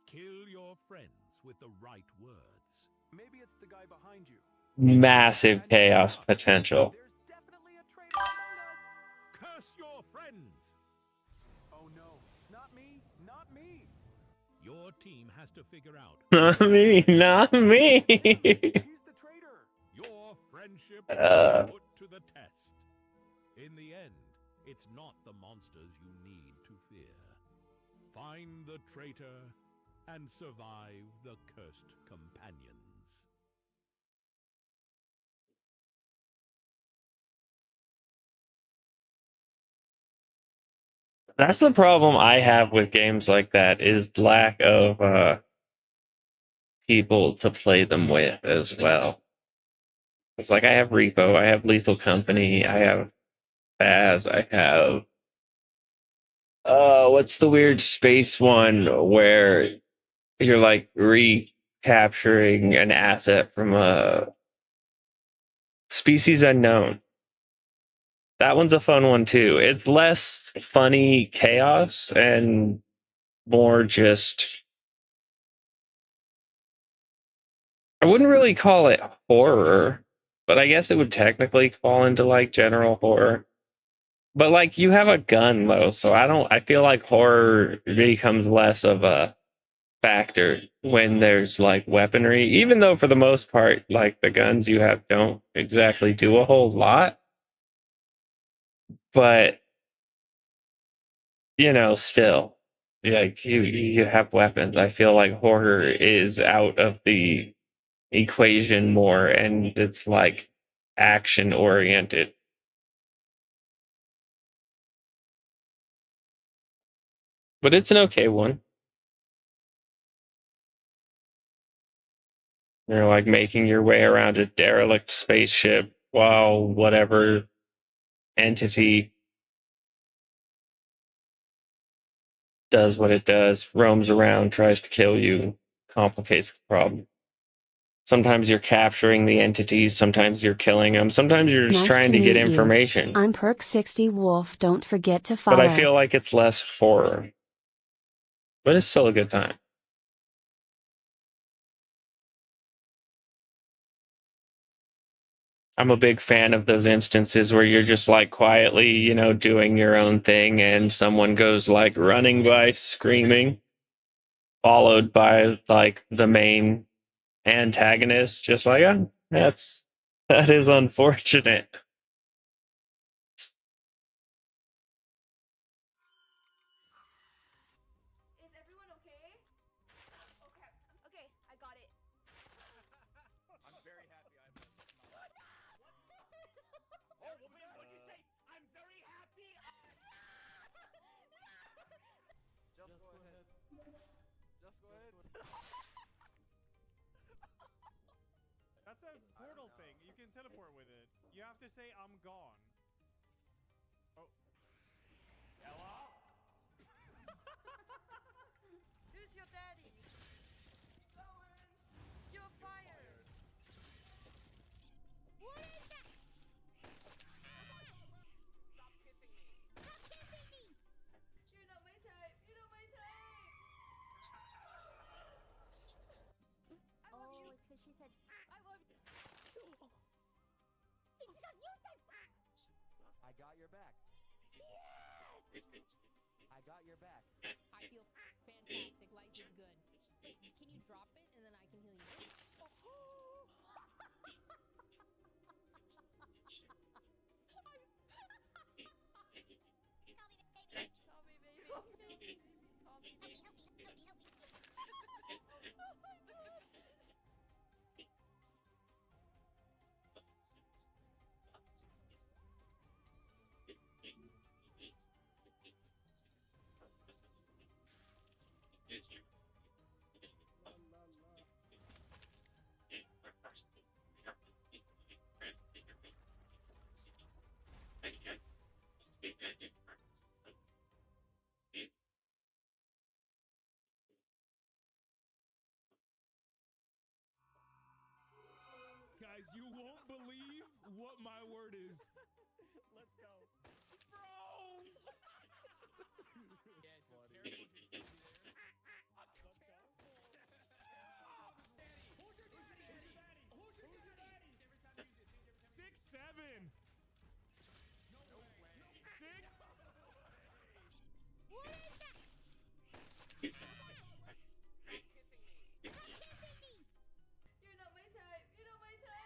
Kill your friends with the right words. Maybe it's the guy behind you. Massive chaos potential. There's definitely a traitor among us. Curse your friends. Oh no, not me, not me. Your team has to figure out. Not me, not me. He's the traitor. Your friendship will be put to the test. In the end, it's not the monsters you need to fear. Find the traitor and survive the cursed companions. That's the problem I have with games like that is lack of people to play them with as well. It's like I have Repo, I have Lethal Company, I have Baz, I have what's the weird space one where you're like recapturing an asset from a species unknown. That one's a fun one too. It's less funny chaos and more just I wouldn't really call it horror, but I guess it would technically fall into like general horror. But like you have a gun though, so I feel like horror becomes less of a factor when there's like weaponry, even though for the most part, like the guns you have don't exactly do a whole lot. But you know, still, like you have weapons. I feel like horror is out of the equation more, and it's like action oriented. But it's an okay one. You're like making your way around a derelict spaceship while whatever entity does what it does, roams around, tries to kill you, complicates the problem. Sometimes you're capturing the entities, sometimes you're killing them, sometimes you're just Nice trying to get meet you. information. I'm Perk60 Wolf. Don't forget to follow. But I feel like it's less horror. But it's still a good time. I'm a big fan of those instances where you're just like quietly, you know, doing your own thing and someone goes like running by screaming, followed by like the main antagonist, just like, oh, that is unfortunate. Is everyone okay? Okay. Okay, I got it. I'm very happy I'm Oh, what'd you say? I'm very happy. Just go ahead. Just go ahead. That's a portal thing. You can teleport with it. You have to say, I'm gone. Oh. Hello? Who's your daddy? I got your back. I got your back. I feel fantastic. Life is good. Wait, can you drop it and then I can heal you? Call me baby. Call me baby. Call me baby. Oh my god. Guys, you won't believe what my word is. Let's go. Bro! Yeah, so careful as you're there. Let's go. Who's your daddy? Who's your daddy? Every time you use it, change every time. 6'7". No way. 6. What is that? You're not my type. You're not my type.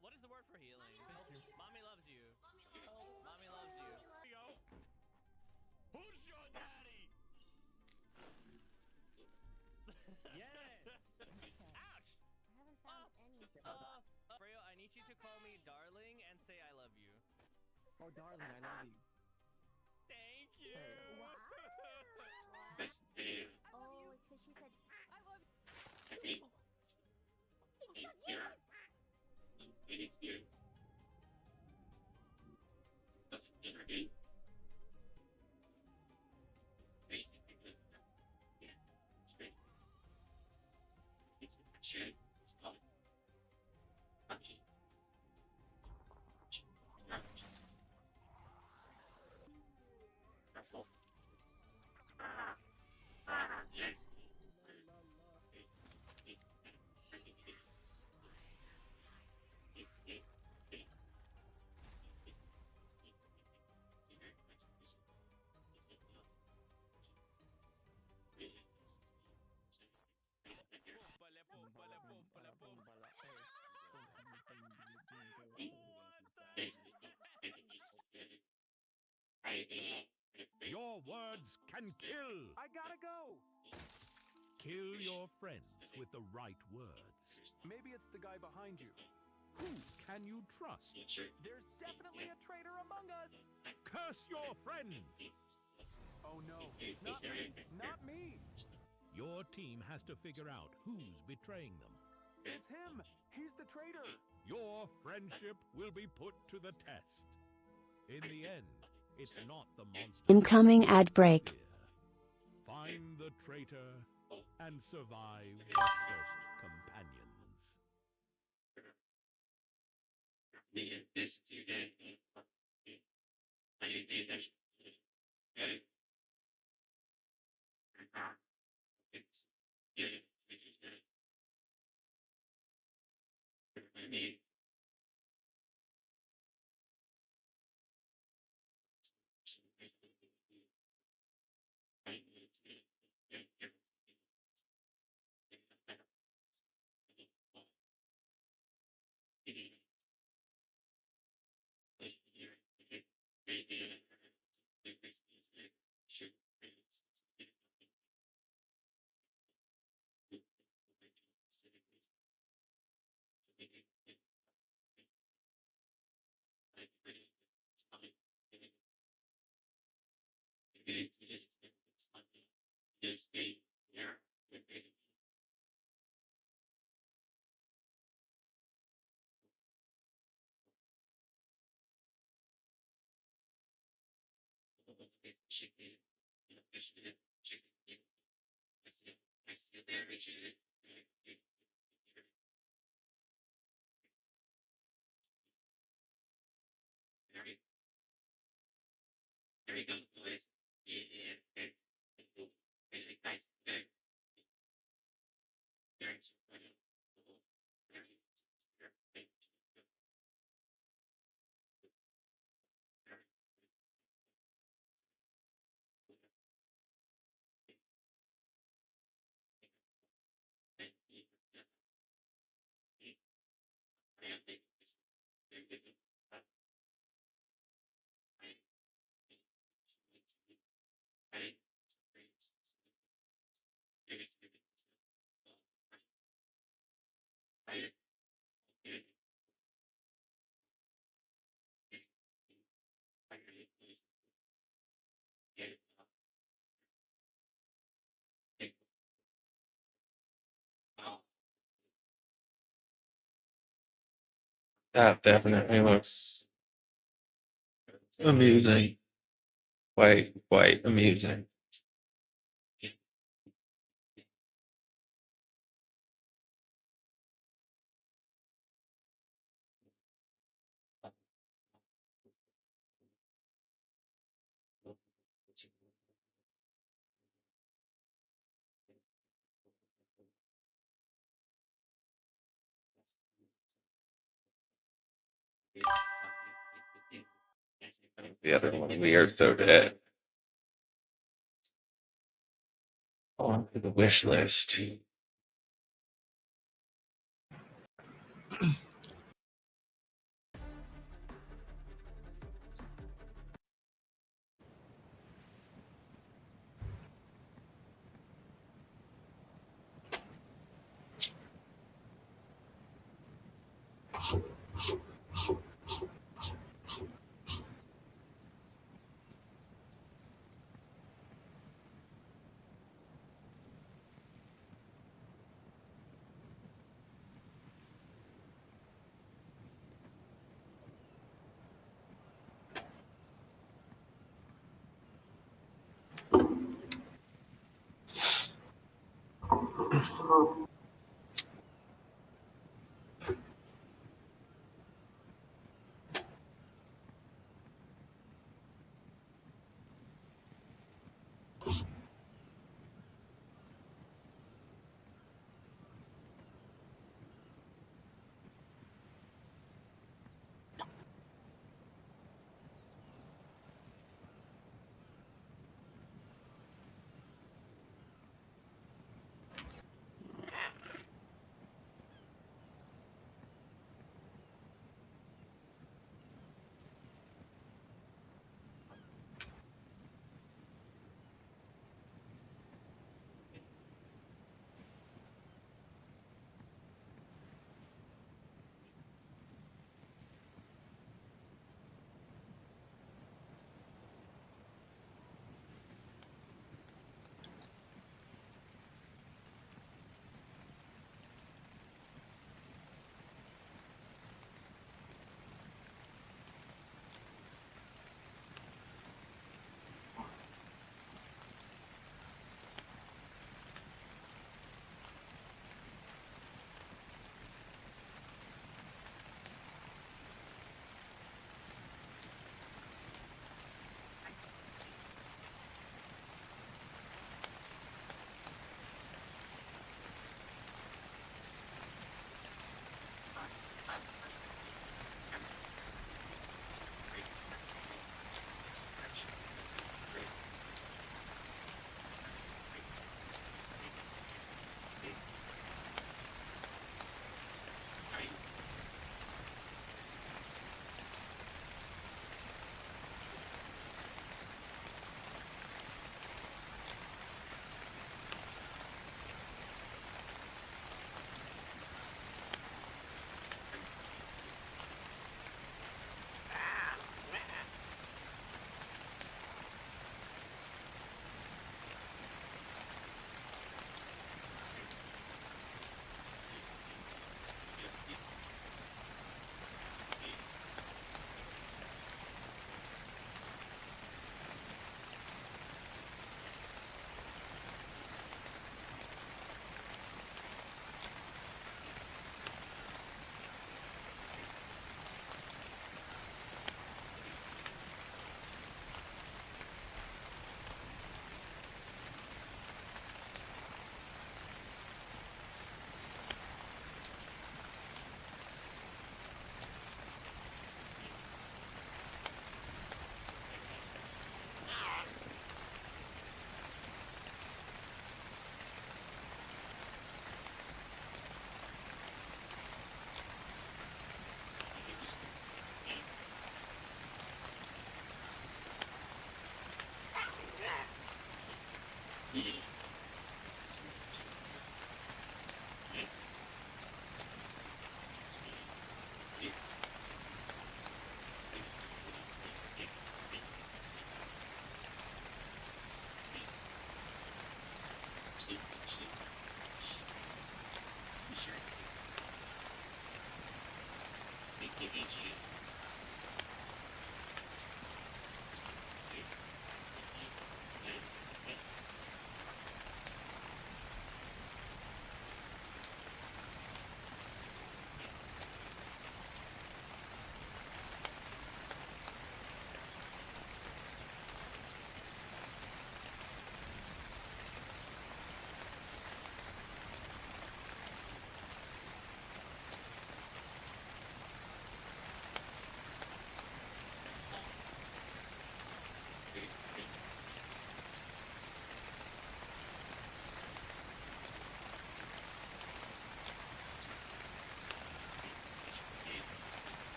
What is the word for healing? Mommy loves you. Mommy loves you. Who's your daddy? Yes. Ouch! I haven't found anything. Freyo, I need you to call me darling and say I love you. Oh, darling, I love you. Thank you. Wow. This video Oh, it's because she said, I love technique you. is zero. It is you. Doesn't generate basically good. Yeah, straight. It's a shit. It's probably. I mean, careful. Yes. Your words can kill. I gotta go. Kill your friends with the right words. Maybe it's the guy behind you. Who can you trust? There's definitely a traitor among us. Curse your friends. Oh no, not me, not me. Your team has to figure out who's betraying them. It's him. He's the traitor. Your friendship will be put to the test. In the end, it's not the monster. Incoming ad break. Find the traitor and survive the first companions. This today. I need that. It's I need. Very good, boys. Very nice. Very That definitely looks amusing. Quite amusing. The other one, we are so dead. On to the wish list.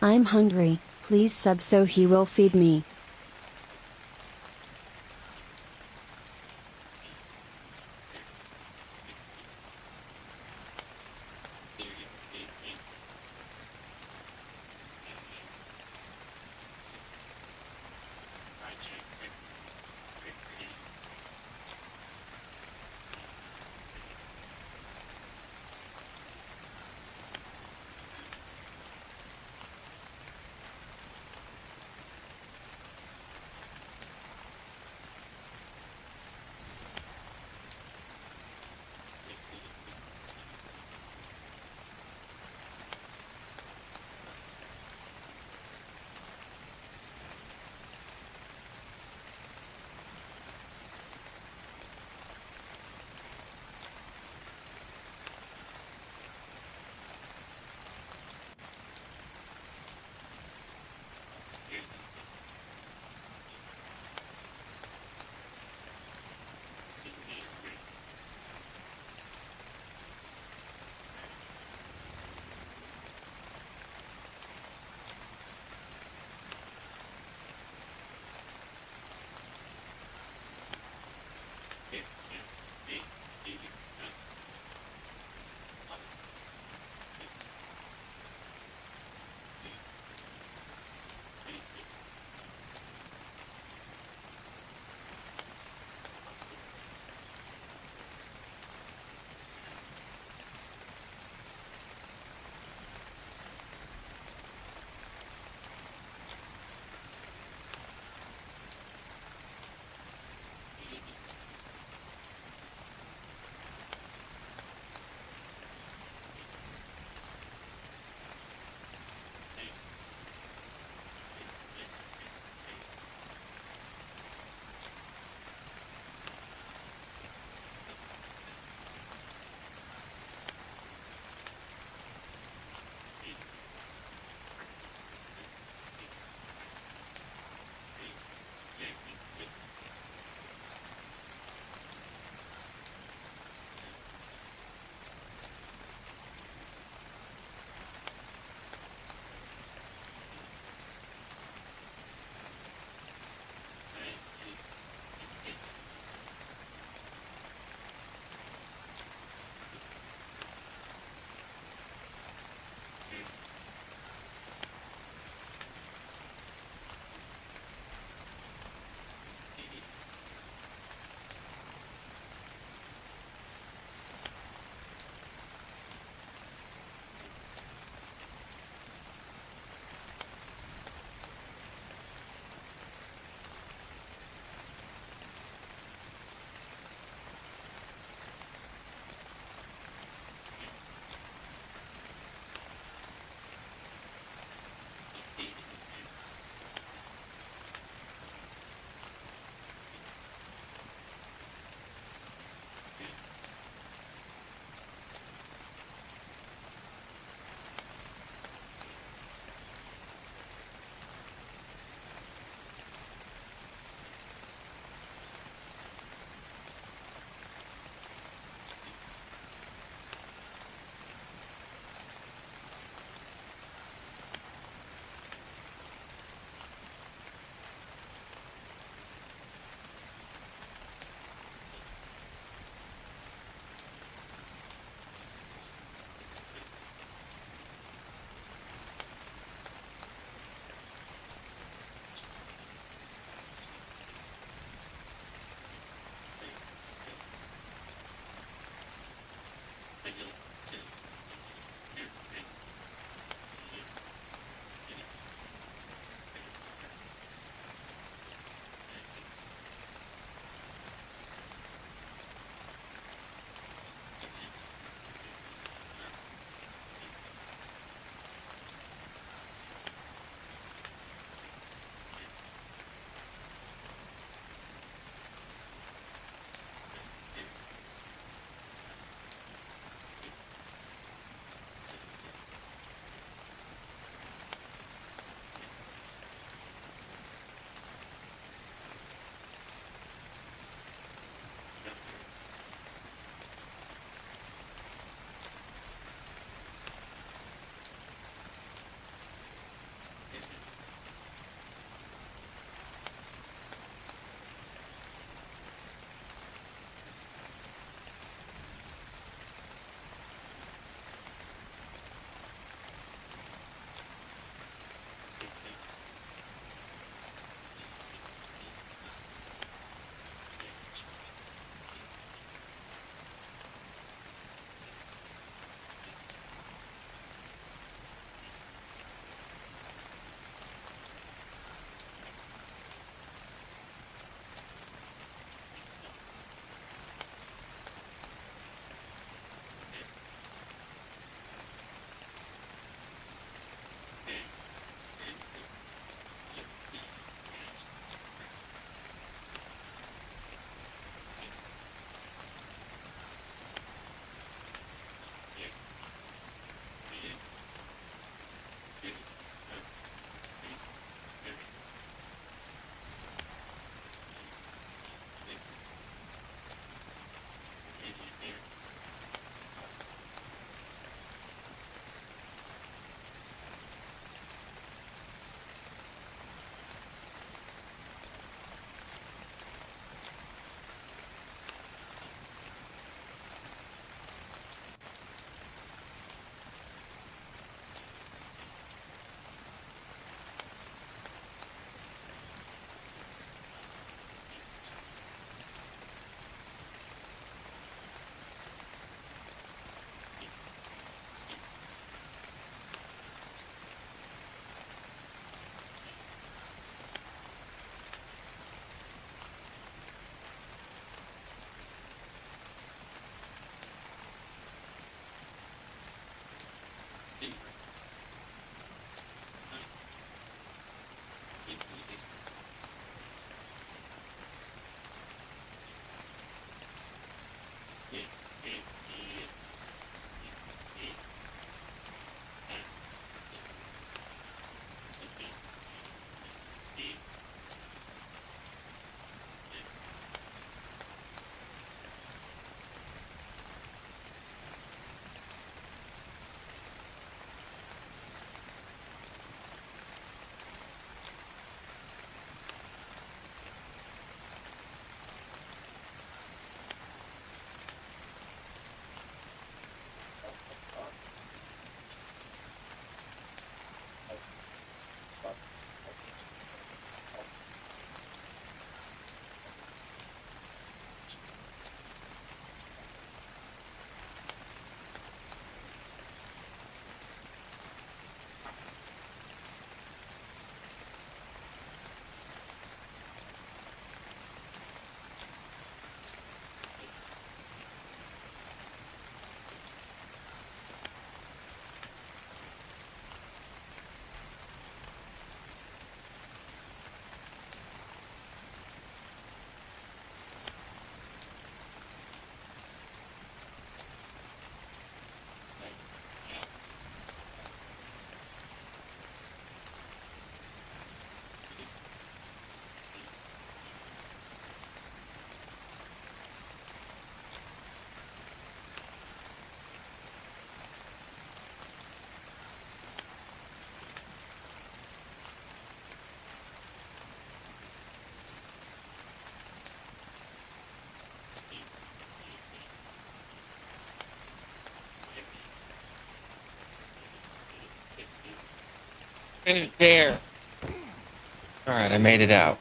I'm hungry, please sub so he will feed me. There. All right, I made it out.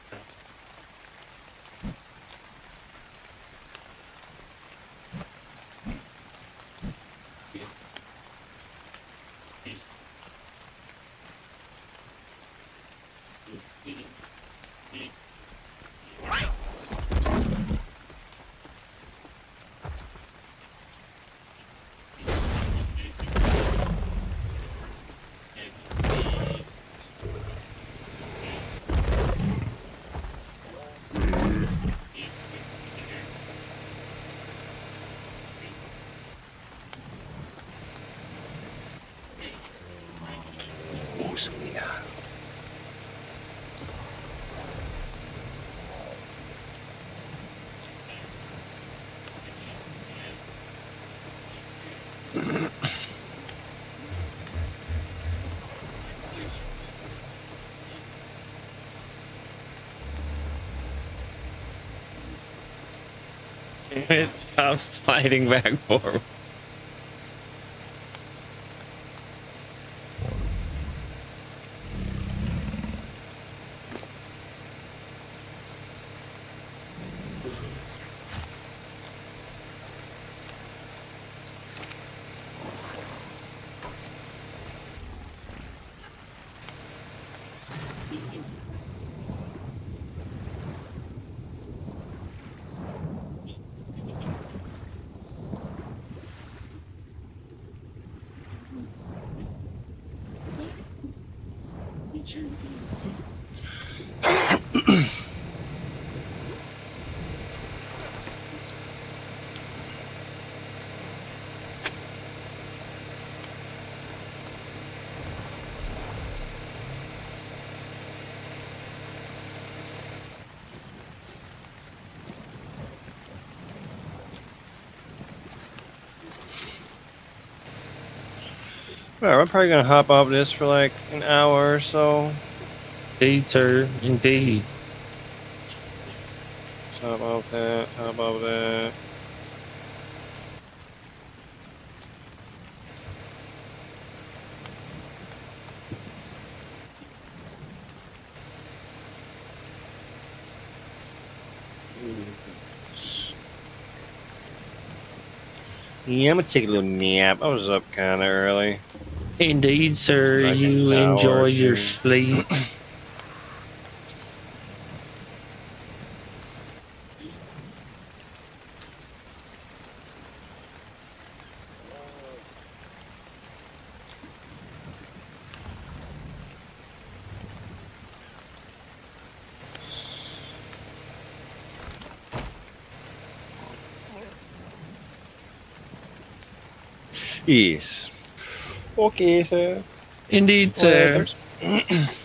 Oh, sweetheart. Stop sliding back forward. Well, I'm probably gonna hop off this for like an hour or so. Indeed, sir. Indeed. Hop off that. Hop off that. Yeah, I'm gonna take a little nap. I was up kind of early. Indeed, sir. Like You an hour enjoy or your two. sleep. Yes. Okay, sir. Indeed, sir. Laters.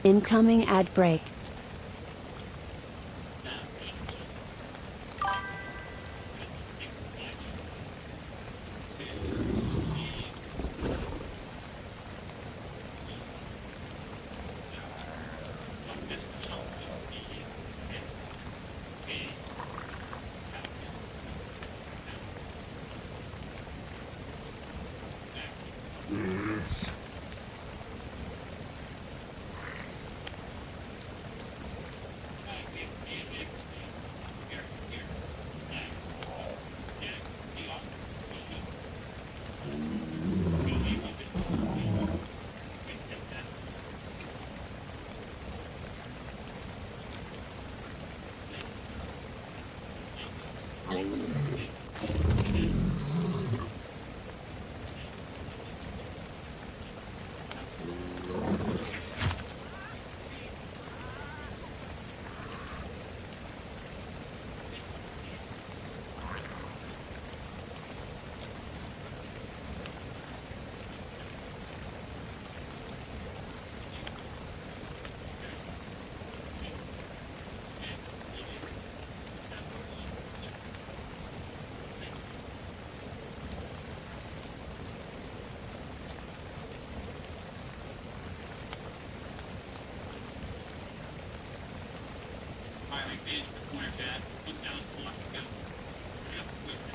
Incoming ad break. Highlight page, the corner tab, look down, lock, go. Yep, twist it.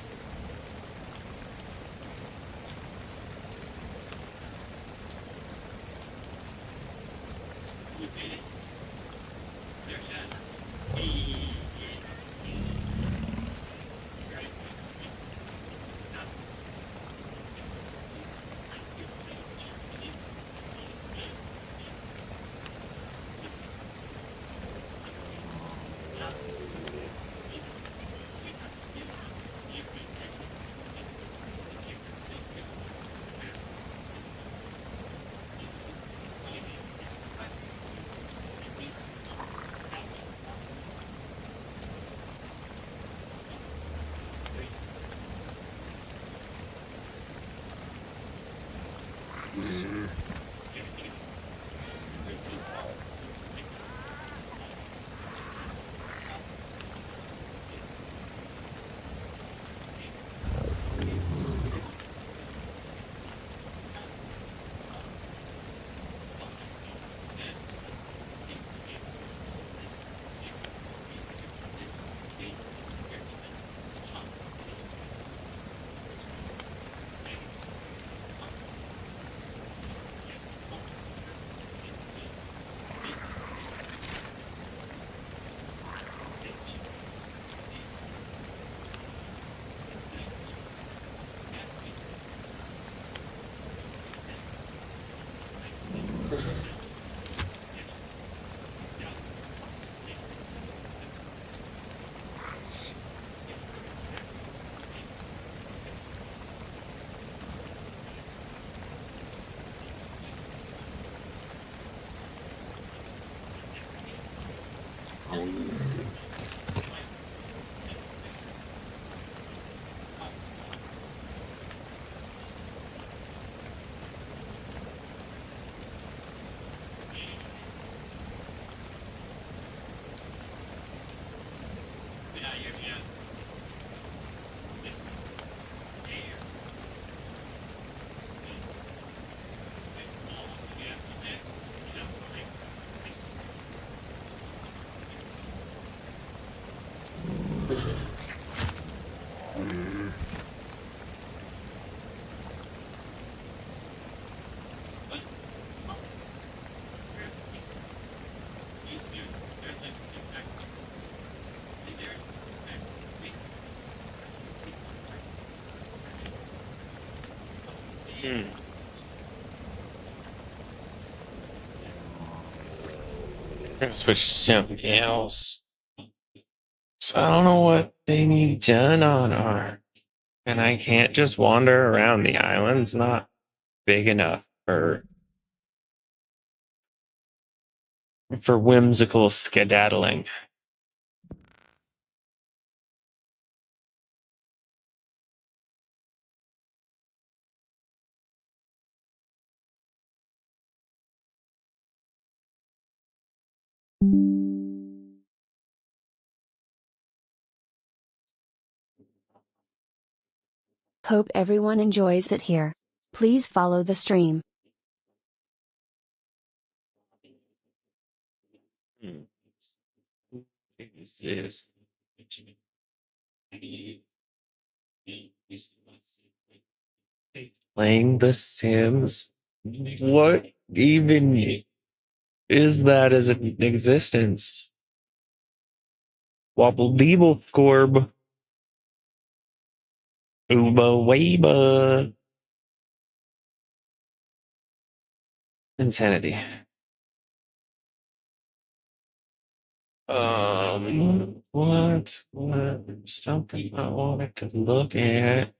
Rotate it. There, Chad. Right. Now. Gonna switch to something else. So I don't know what they need done on our, and I can't just wander around the island. It's not big enough for whimsical skedaddling. Hope everyone enjoys it here. Please follow the stream. This is playing The Sims. What even is that as an existence? Wobble deeble scorb. Uba waba. Insanity. What? Something I wanted to look at.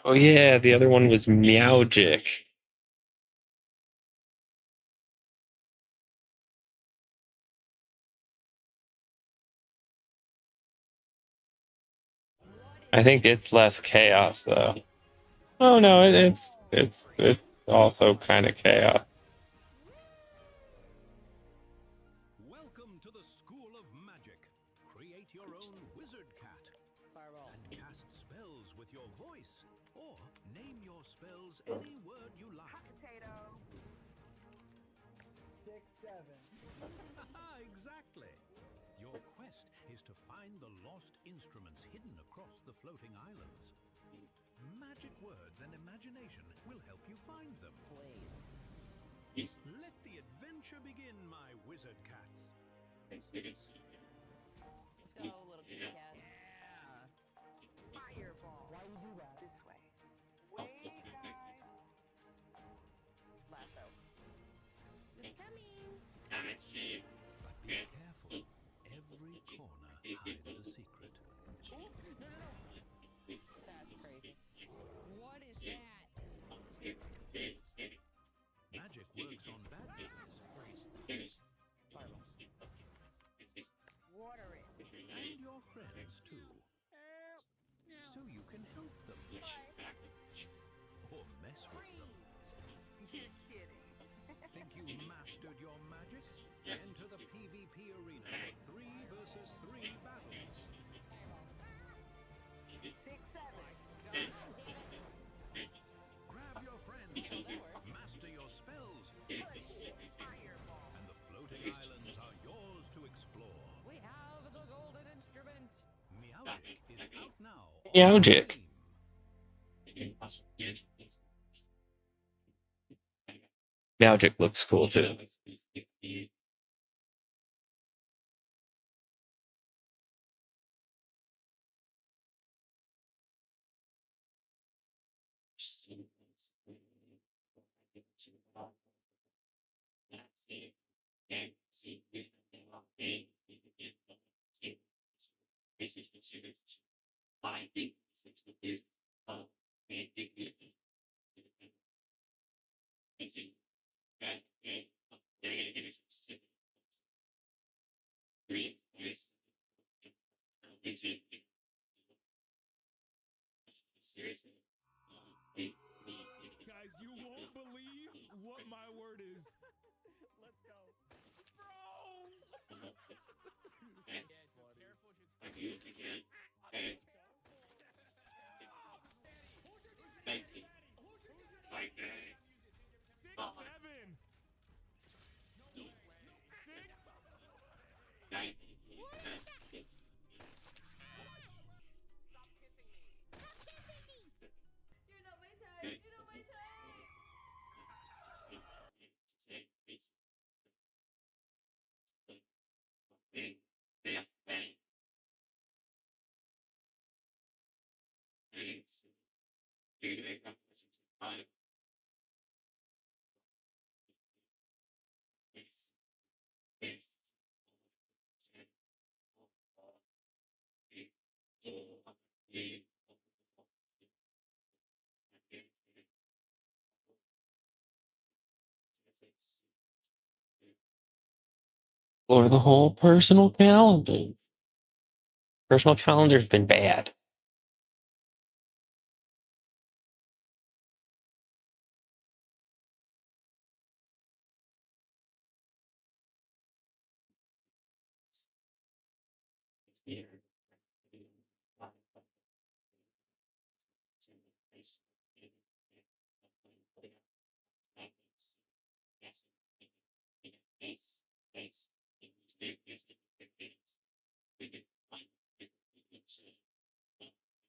Oh yeah, the other one was Meowgic. I think it's less chaos though. Oh no, it's also kind of chaos. Welcome to the School of Magic. Create your own wizard cat. Fireball. And cast spells with your voice. Or name your spells any word you like. Potato. 6, 7. Exactly. Your quest is to find the lost instruments hidden across the floating islands. Magic words and imagination will help you find them. Please. Let the adventure begin, my wizard cats. Let's go, little kitty cat. Fireball. Why you do that? This way. Wait, guys. Lasso. It's coming. But be careful. Every Every corner hides a secret. No, no, no. That's crazy. What is that? Magic works on bad guys. Fireball. Water it. And your friends, too. So you can help them. Or mess with them. You're kidding. Think you've mastered your magic? Enter the PvP arena for 3 versus 3 battles. 6, 7. Grab your friends. Master your spells. Fireball. And the floating islands are yours to explore. We have the golden instrument. Meowgic is out now. on Meowgic. Steam. Magic looks cool too. Guys, you won't believe what my word is. Let's go. Bro! Yeah, so careful should stop. Six, seven. Stop kissing me. You're not my type. You're not my type. Or the whole personal calendar. Personal calendar's been bad.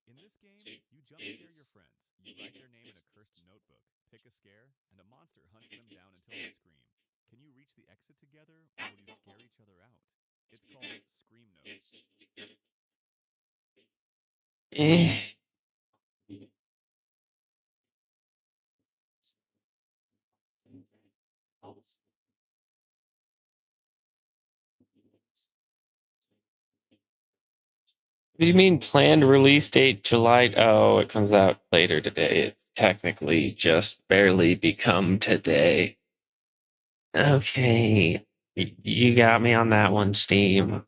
In this game, you jump scare your friends. You write their name in a cursed notebook, pick a scare, and a monster hunts them down until they scream. Can you reach the exit together, or will you scare each other out? It's called Scream Note. Eh. What do you mean planned release date July? Oh, it comes out later today. It's technically just barely become today. Okay. You got me on that one, Steam.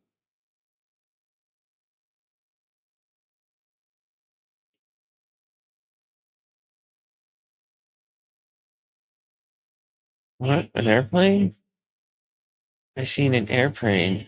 What? An airplane? I seen an airplane.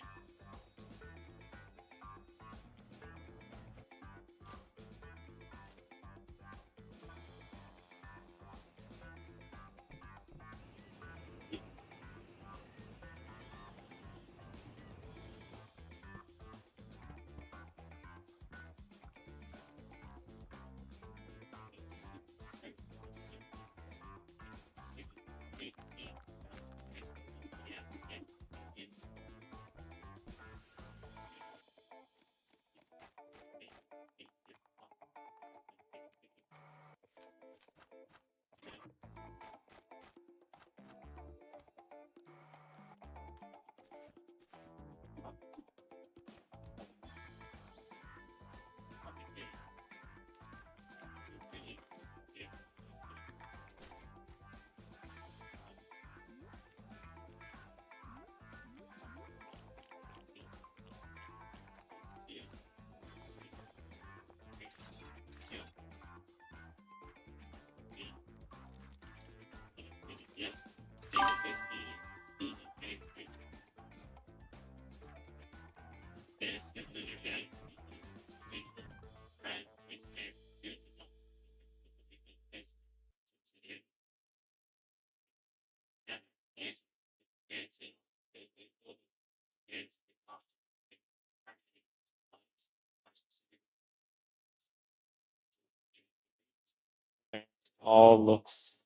All looks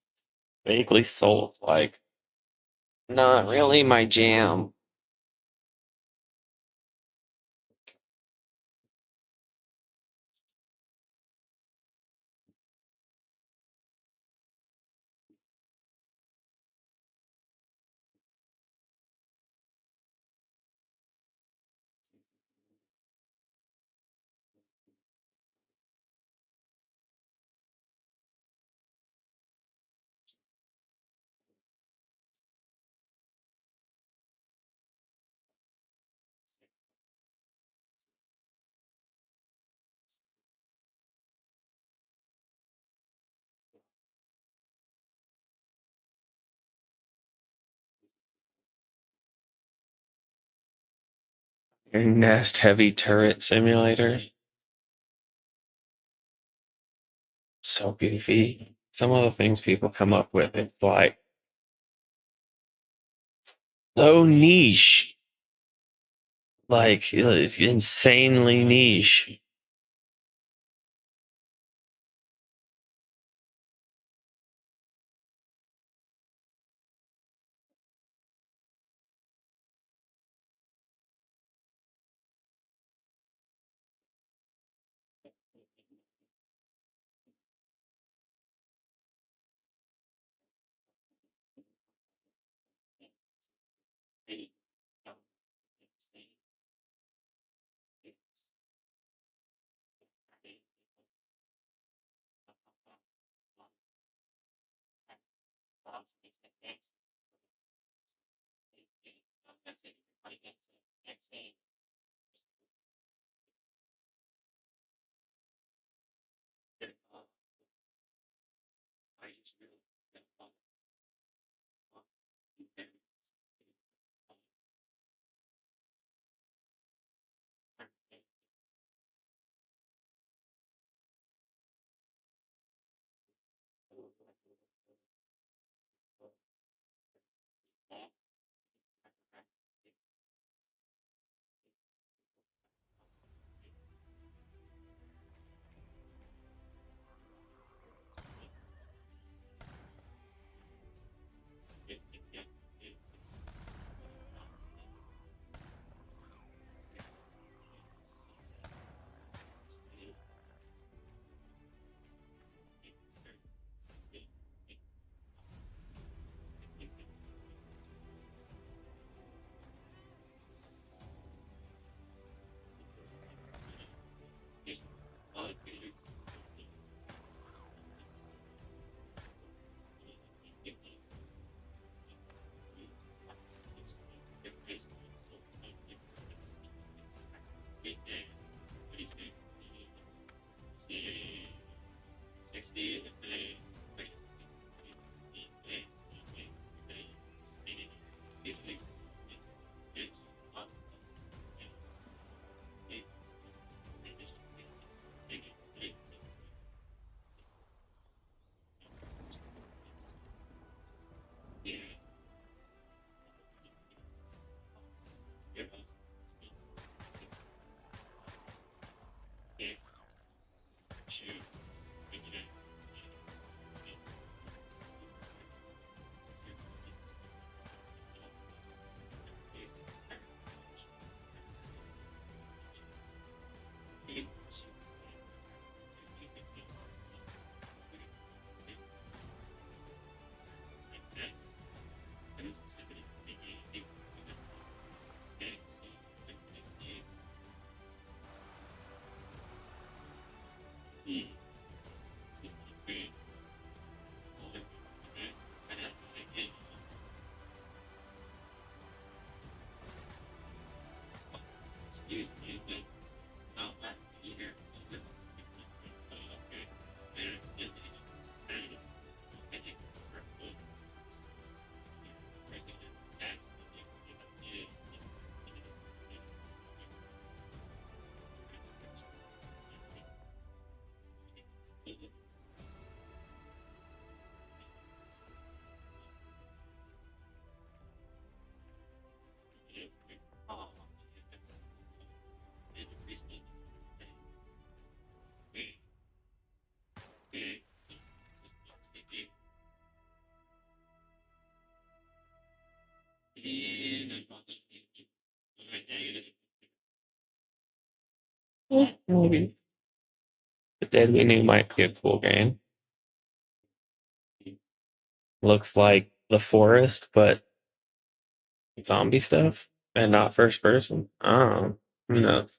vaguely Souls-like. Not really my jam. Your Nest Heavy Turret Simulator. So goofy. Some of the things people come up with, it's like so niche. Like, it's insanely niche. Maybe. The Dead We Knew might be a cool game. Looks like The Forest, but zombie stuff and not first person. Oh, who knows?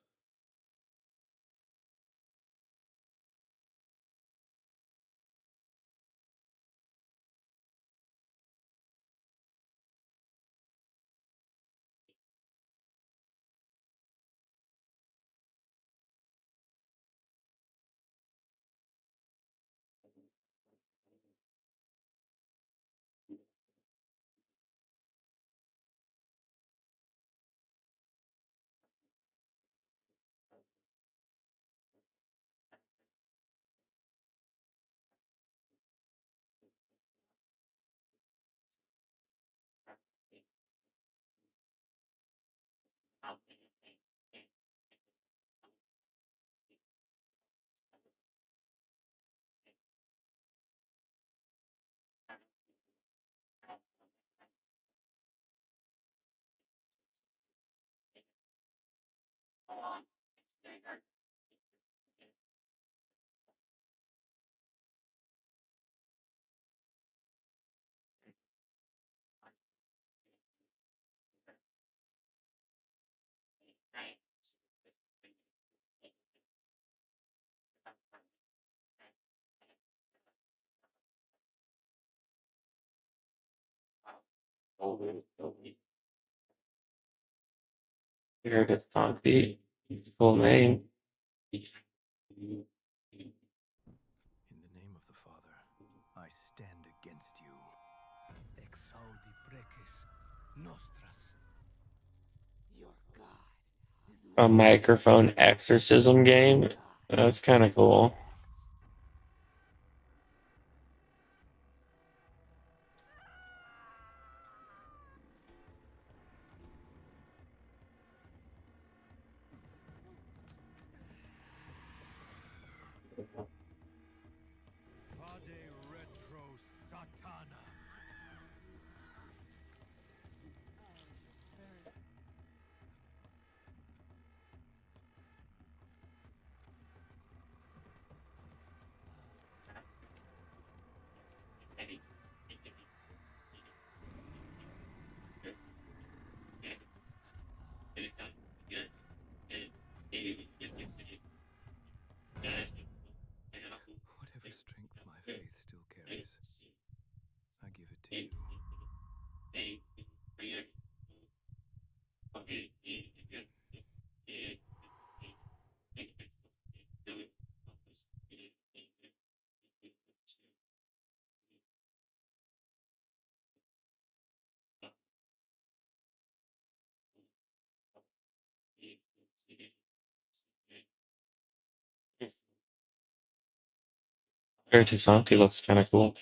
Here gets Concrete. Full name. In the name of the Father, I stand against you. Exaudi preces nostras. Your God. A microphone exorcism game. That's kind of cool. Fade retro satana. Whatever strength my faith still carries, I give it to you. Retardation looks kind of cool.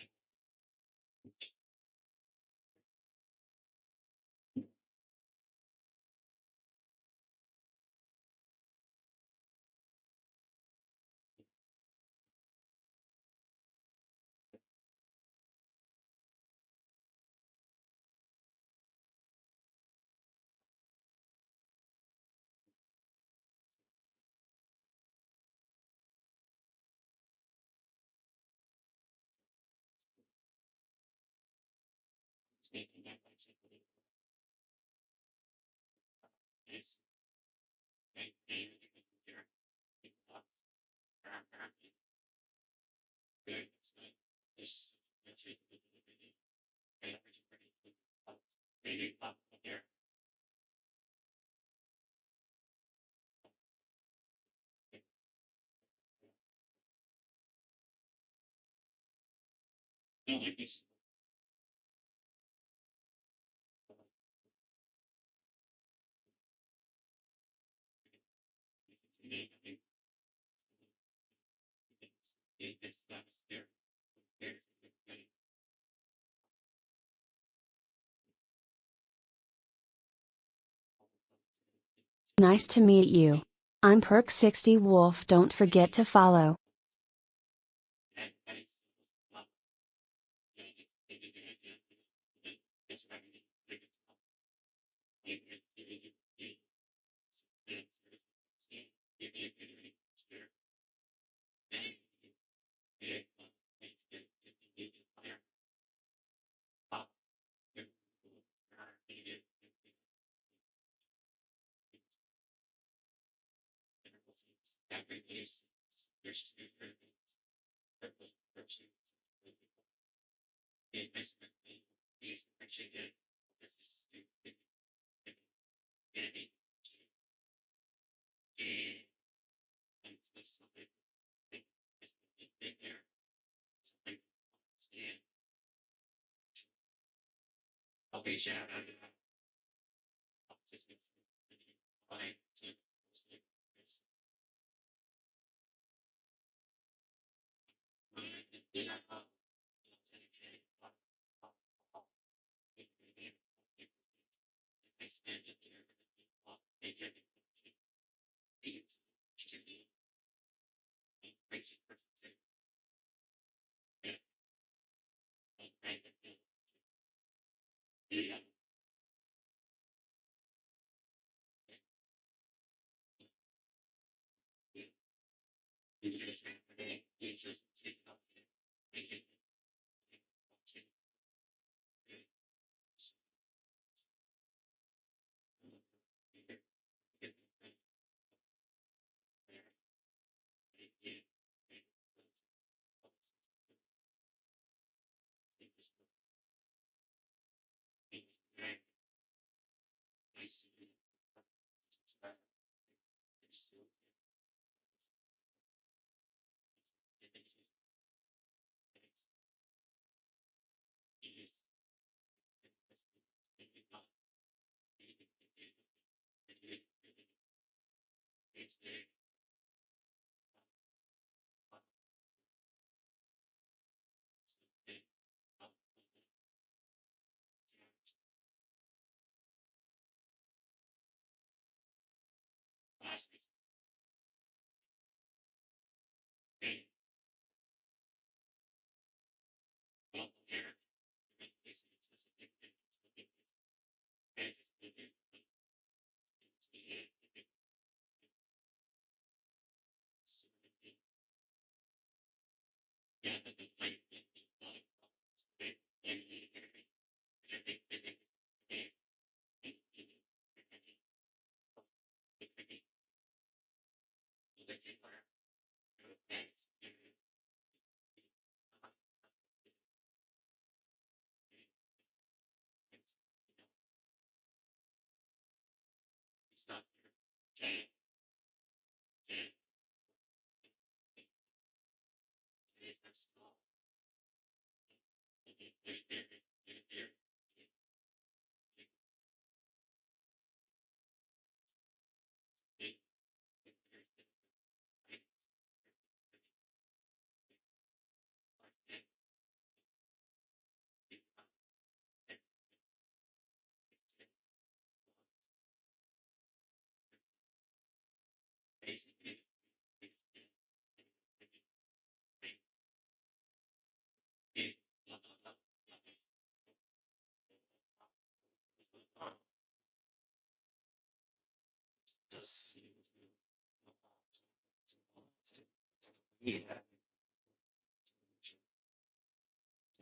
Nice to meet you. I'm Perk60 Wolf. Don't forget to follow.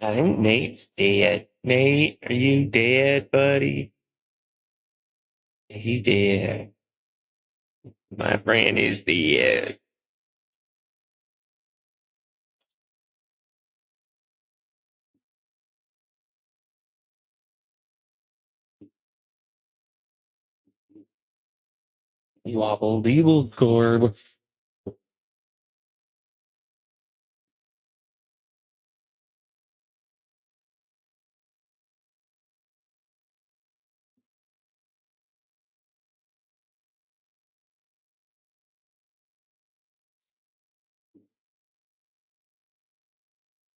I think Nate's dead. Nate, are you dead, buddy? He's dead. My friend is dead. Wobble deeble corb.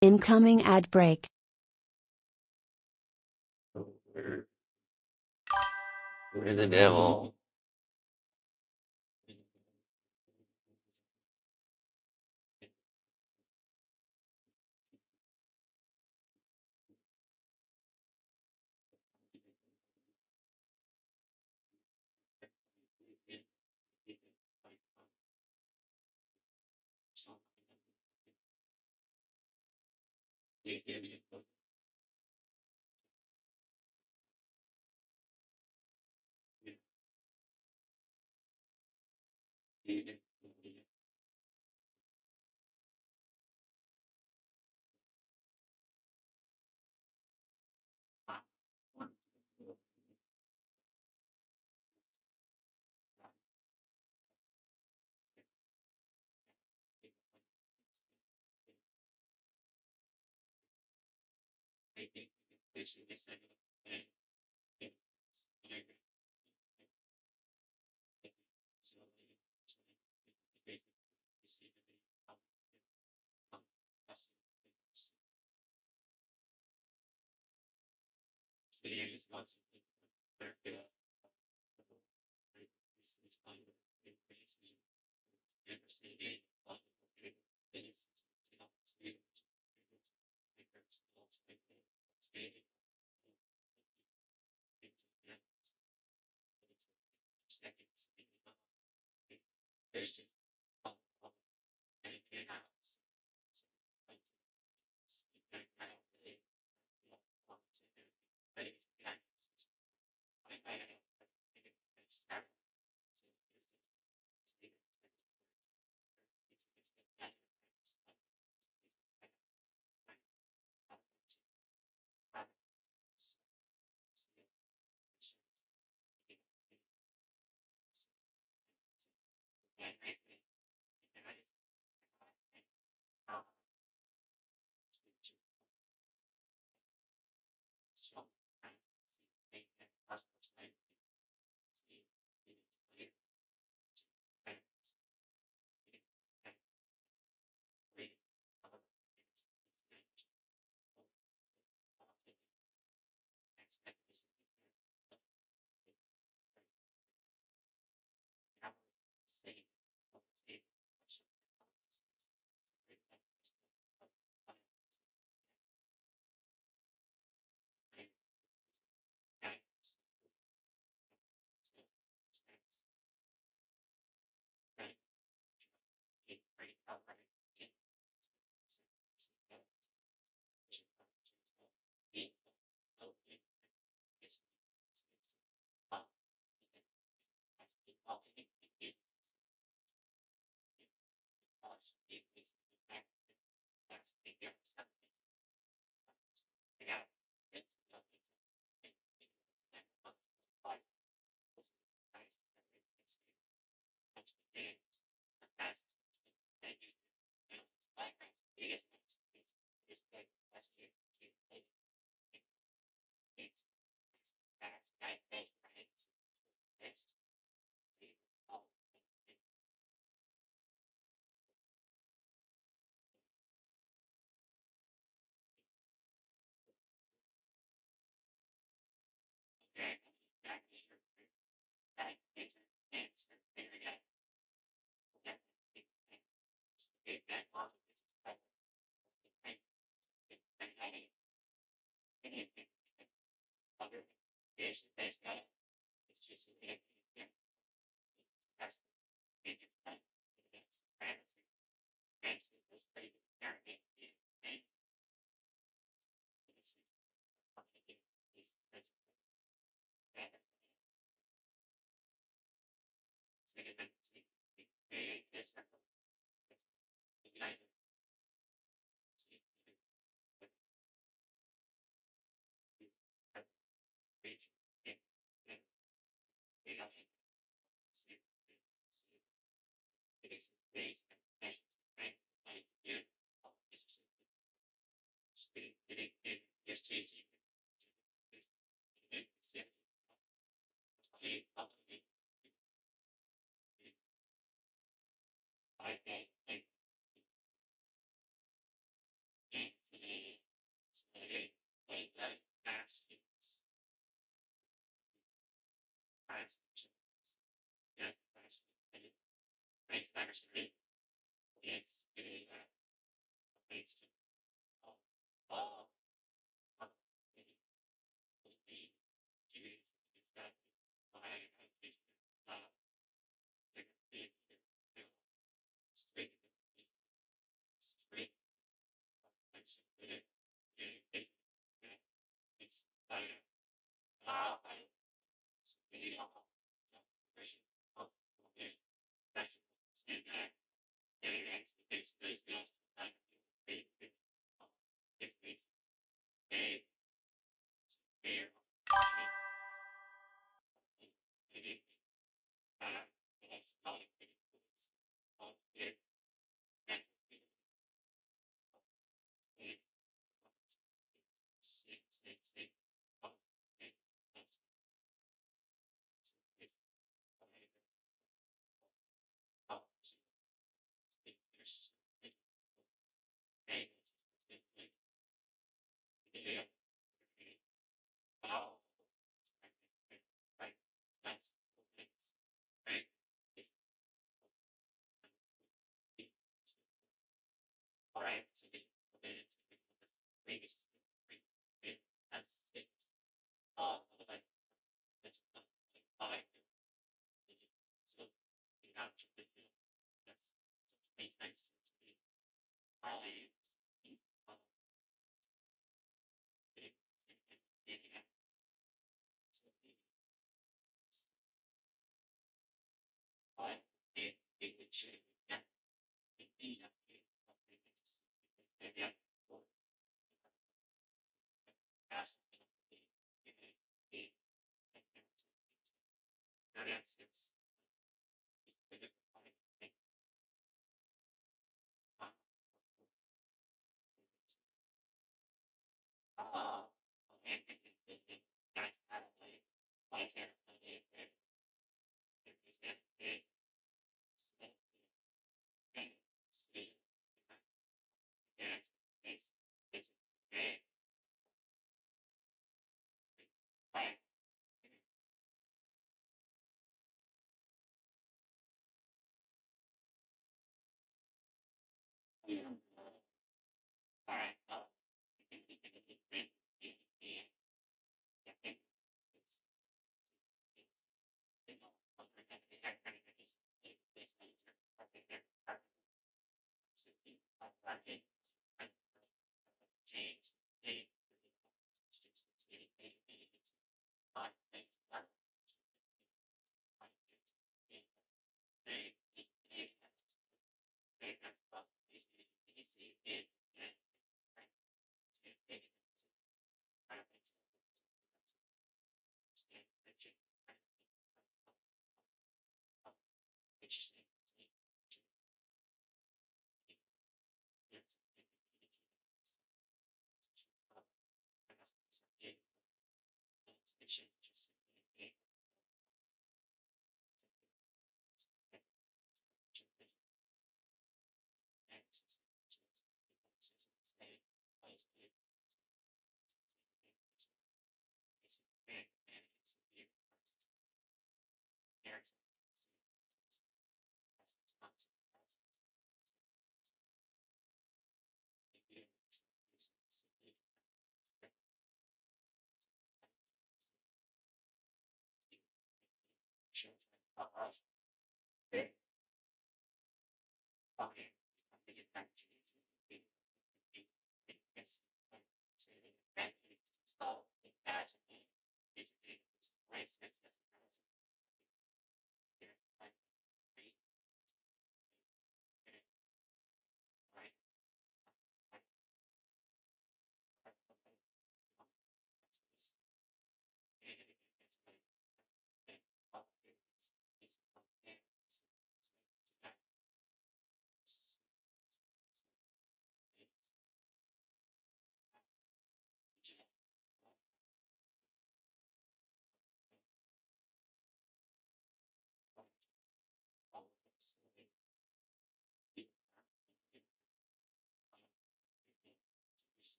Incoming ad break. We're the devil.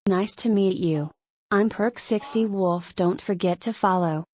Nice to meet you. I'm Perk60 Wolf. Don't forget to follow.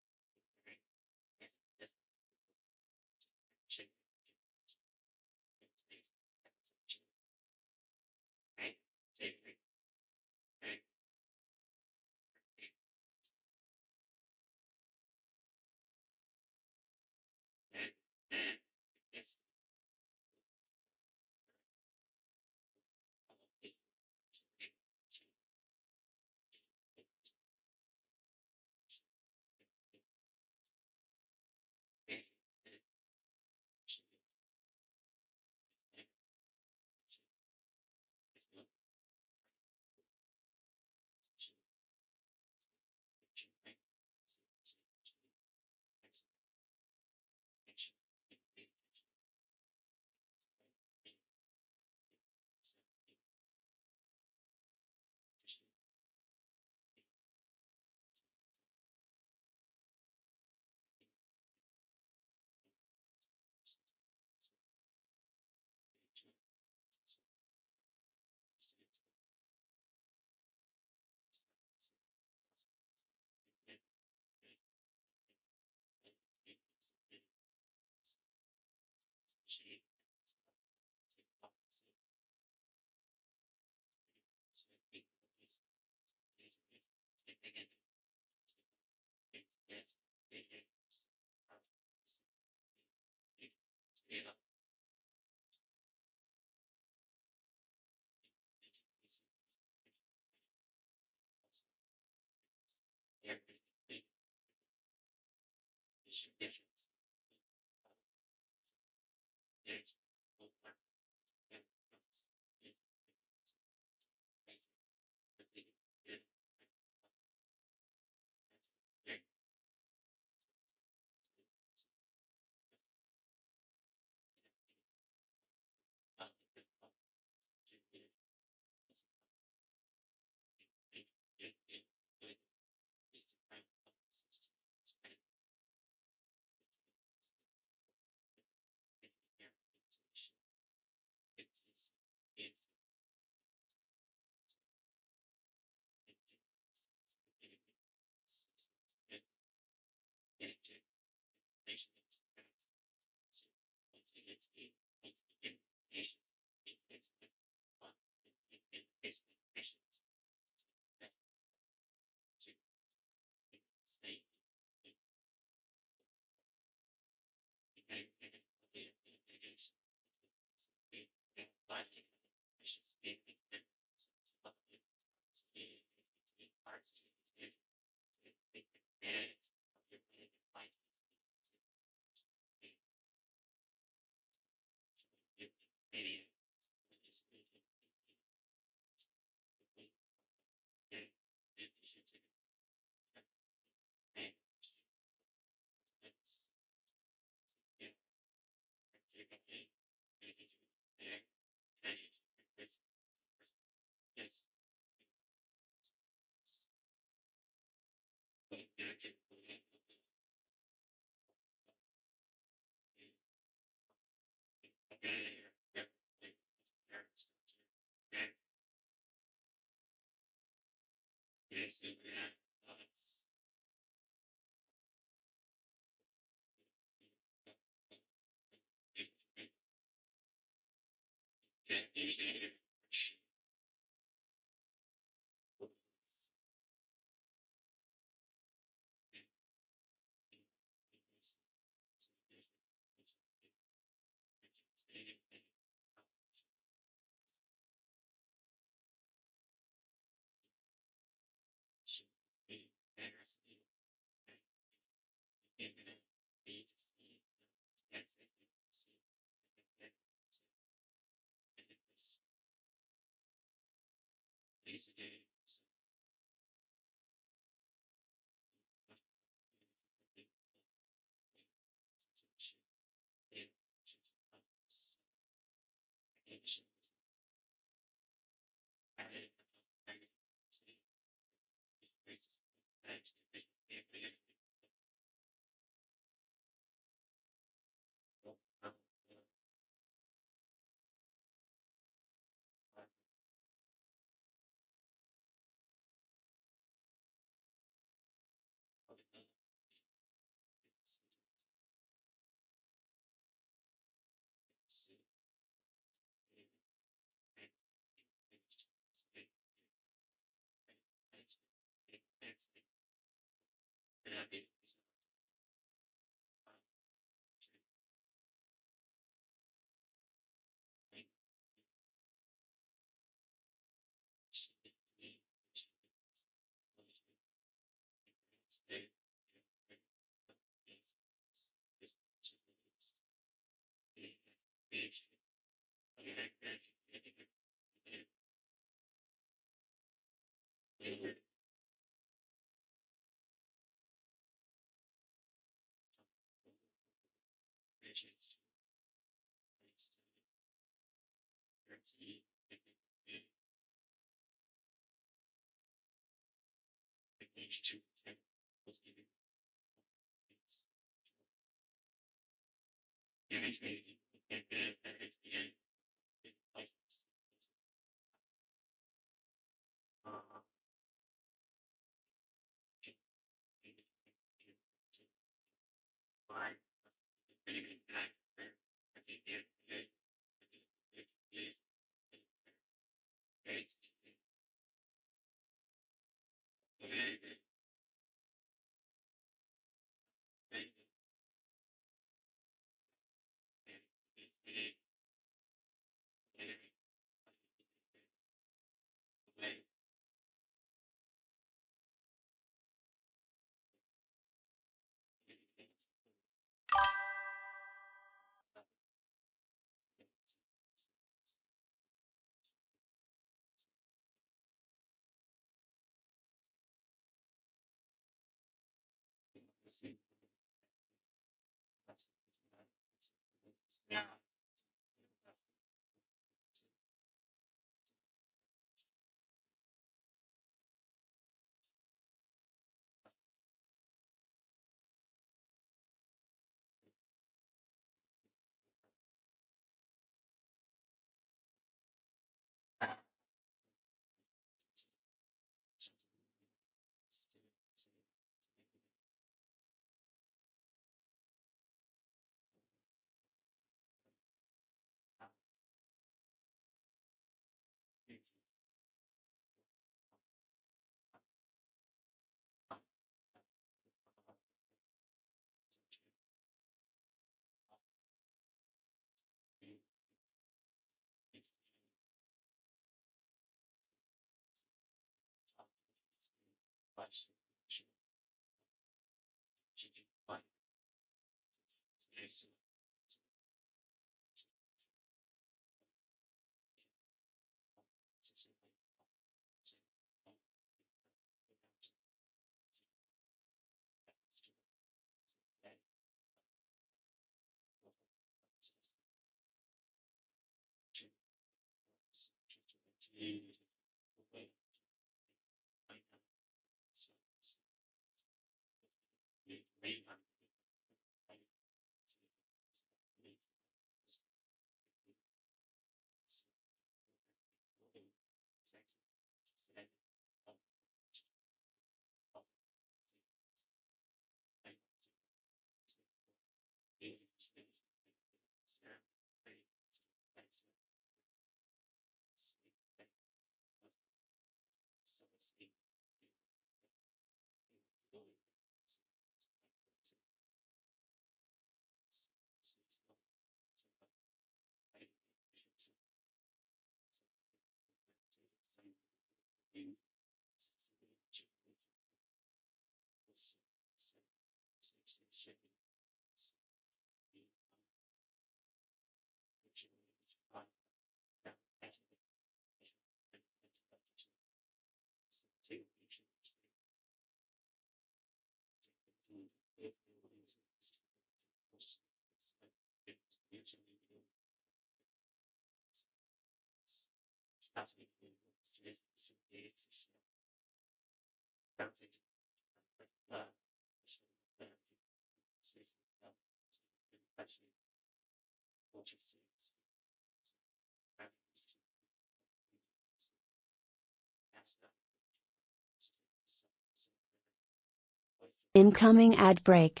Incoming ad break.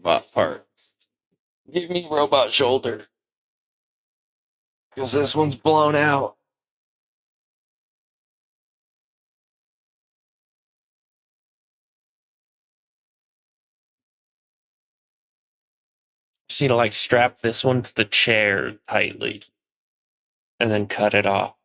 Robot parts. Give me robot shoulder. Because this one's blown out. Just need to like strap this one to the chair tightly. And then cut it off.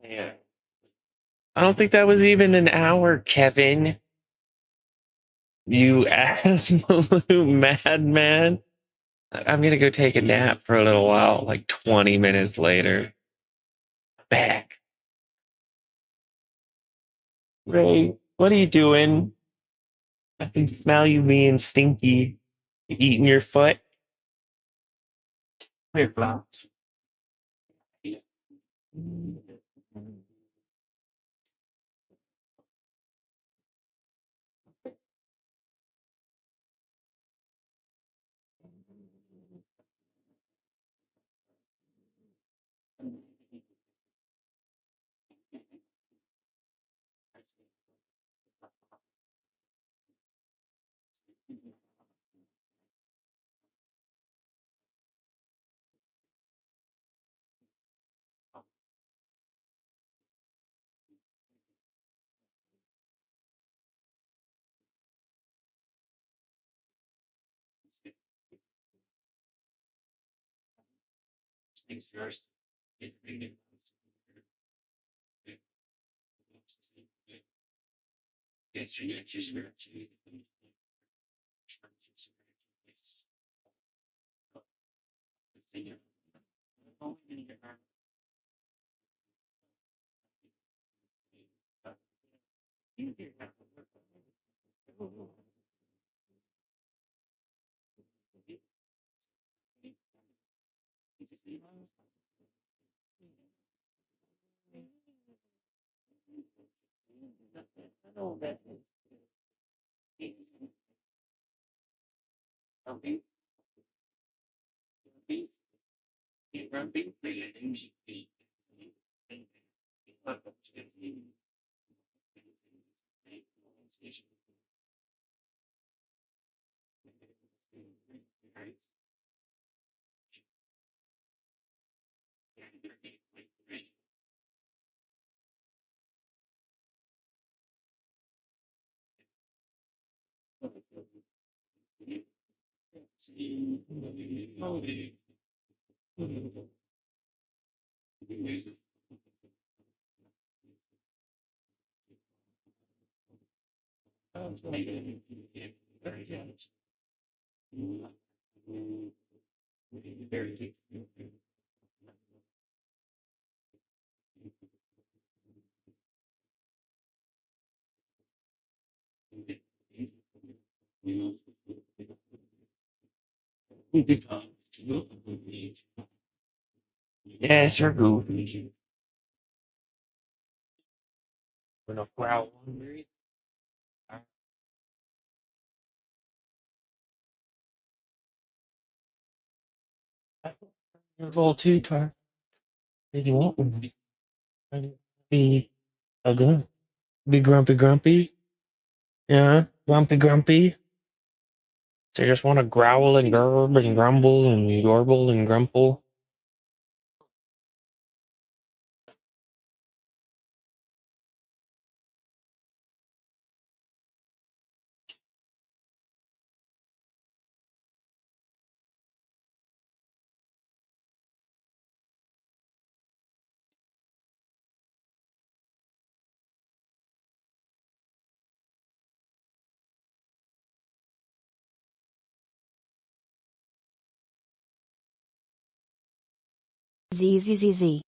Yeah. I don't think that was even an hour, Kevin. You absolute madman. I'm gonna go take a nap for a little while, like 20 minutes later. Back. Ray, what are you doing? I can smell you being stinky. You eating your foot? Clear flops. Yes, you're goofy. Gonna growl. You're a little too tired. Did you want me? Be a good? Be grumpy, grumpy? Yeah, grumpy, grumpy. So you just want to growl and gurb and grumble and gorble and grumple? ZZZZ.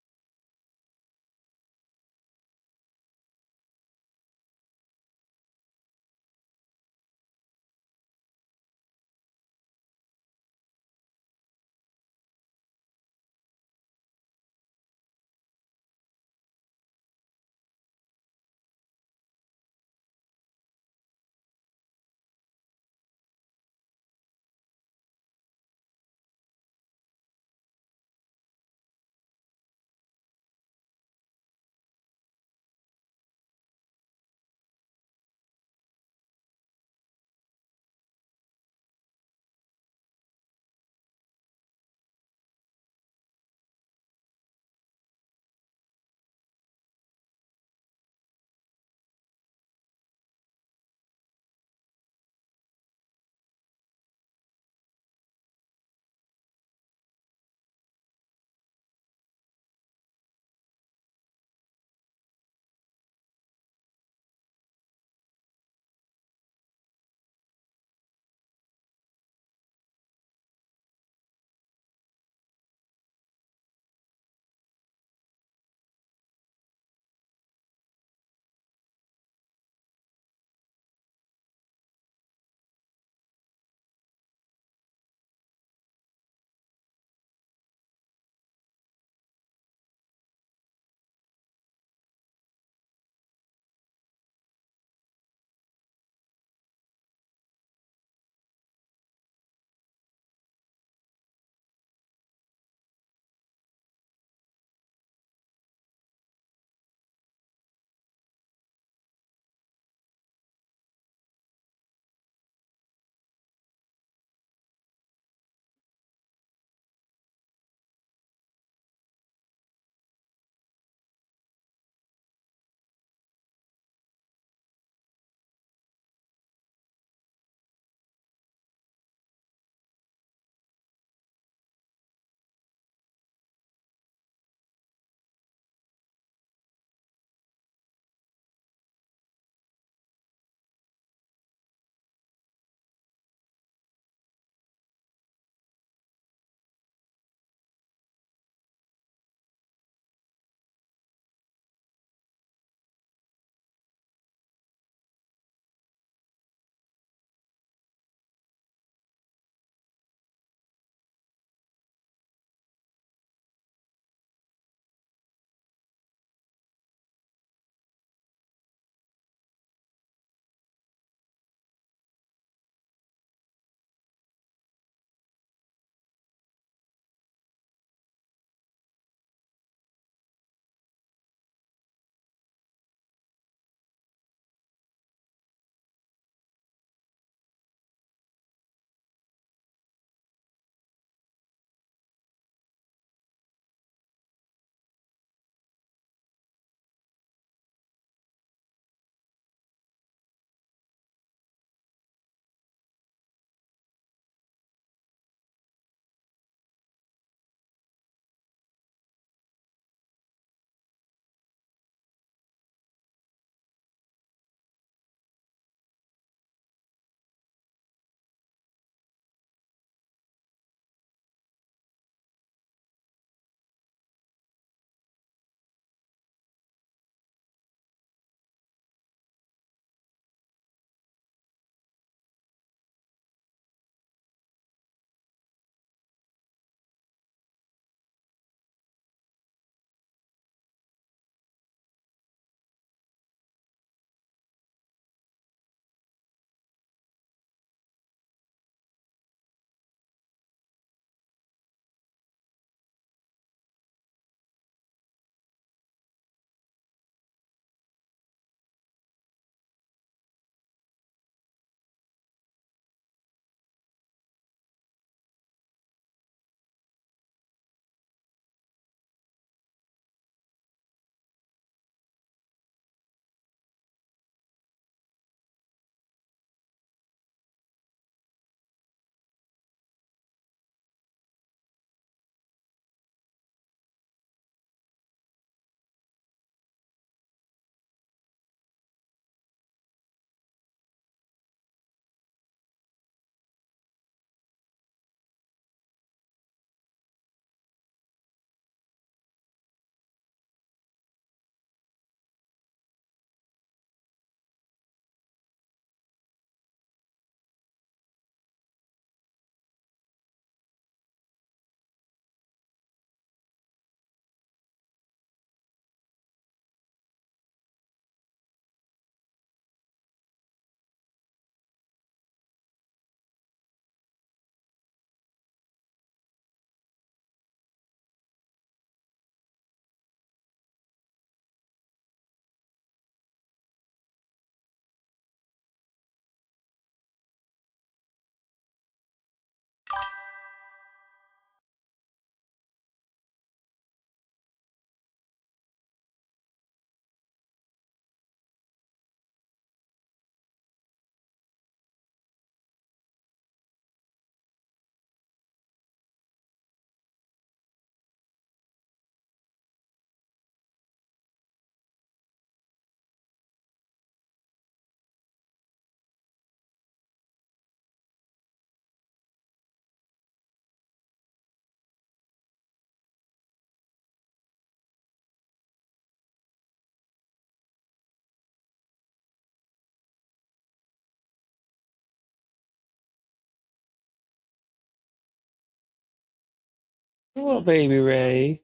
Hello, baby Ray.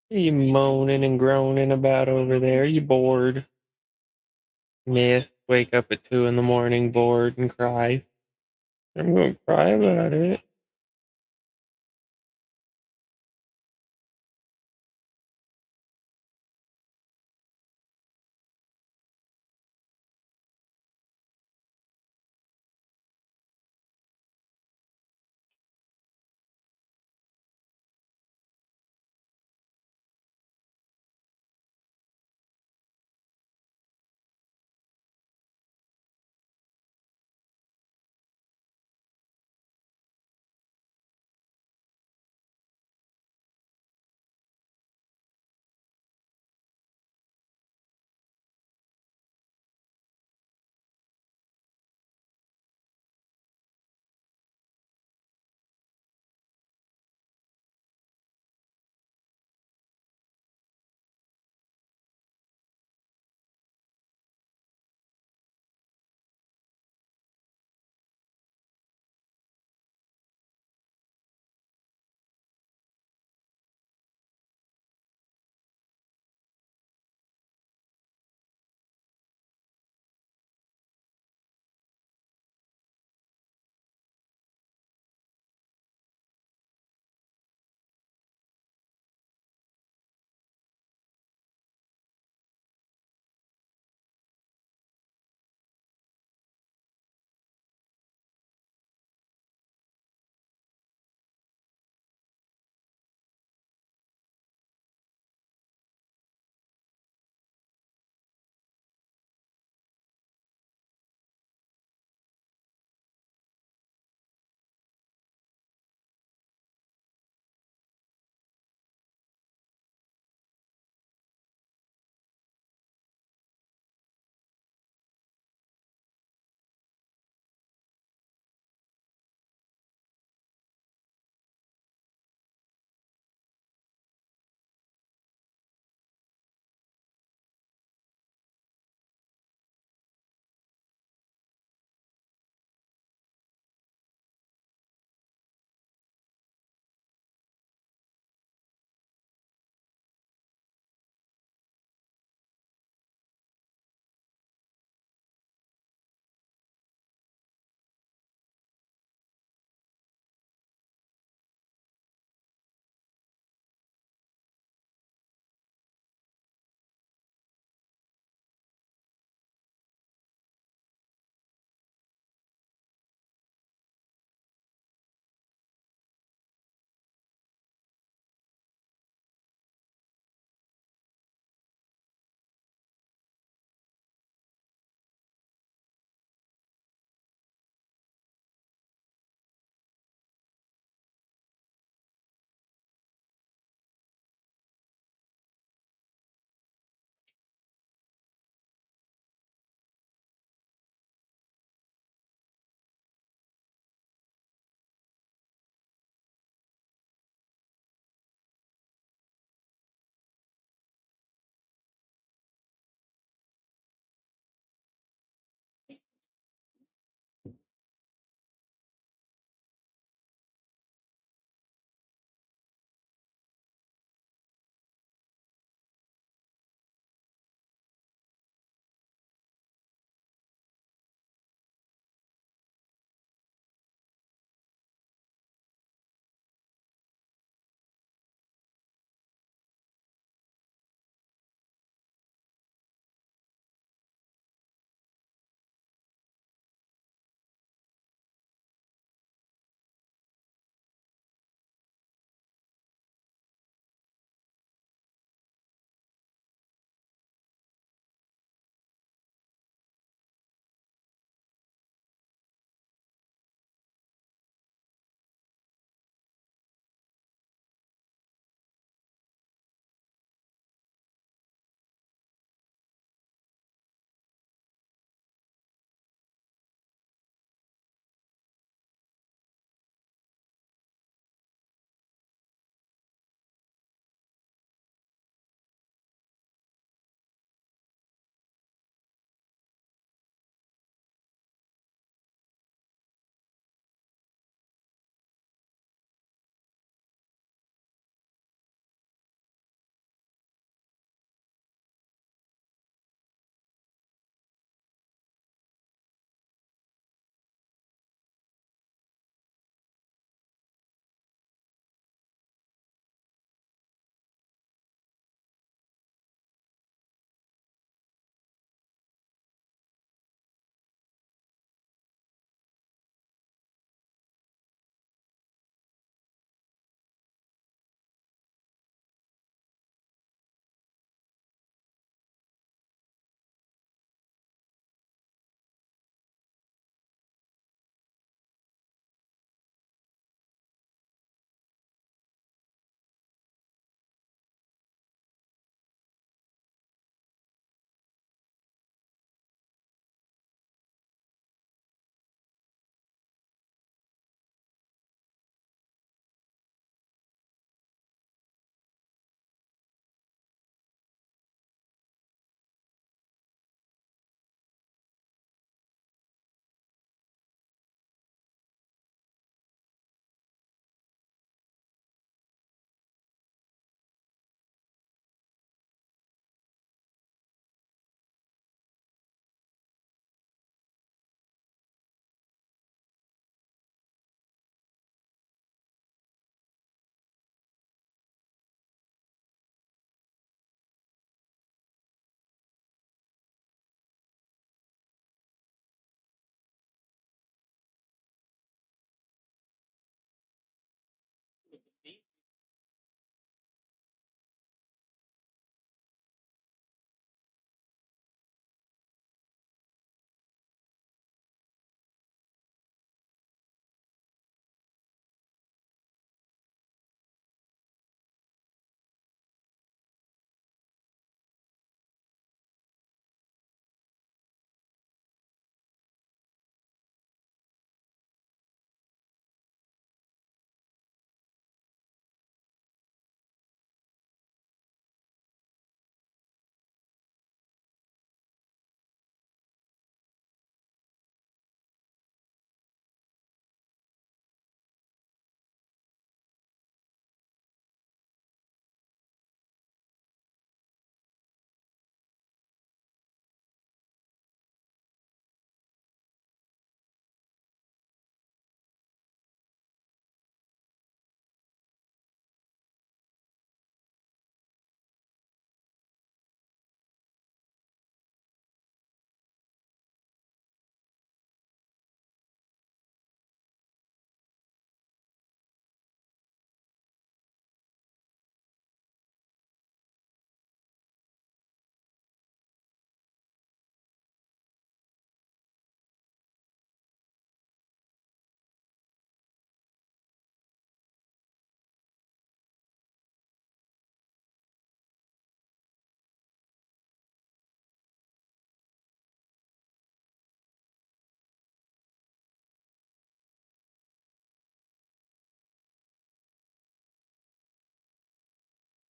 What are you moaning and groaning about over there? You bored? Myth. Wake up at 2 in the morning, bored, and cry. I'm gonna cry about it.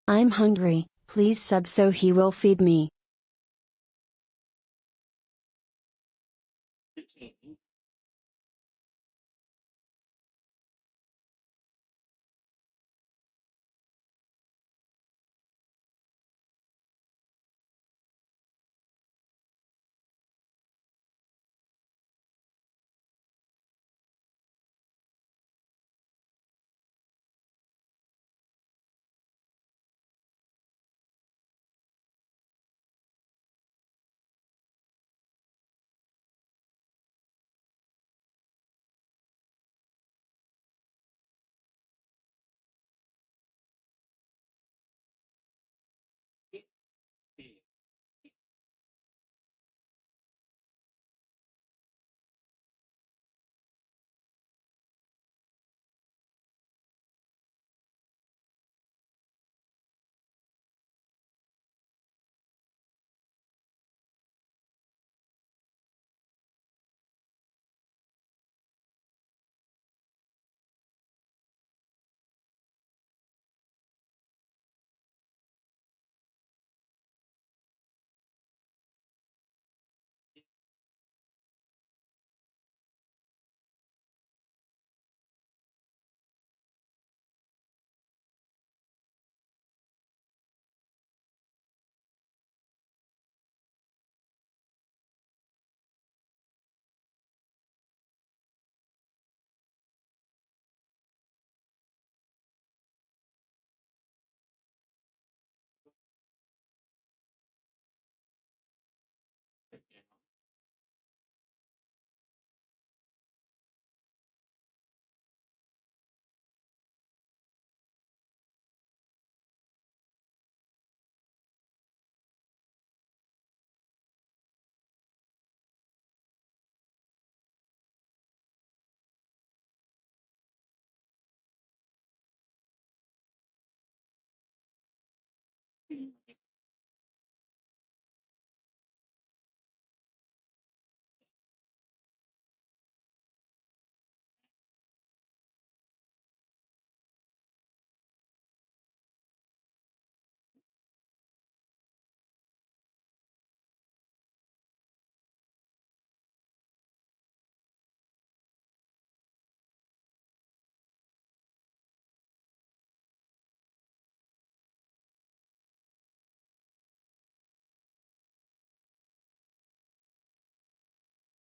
I'm hungry, please sub so he will feed me.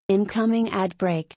Incoming ad break.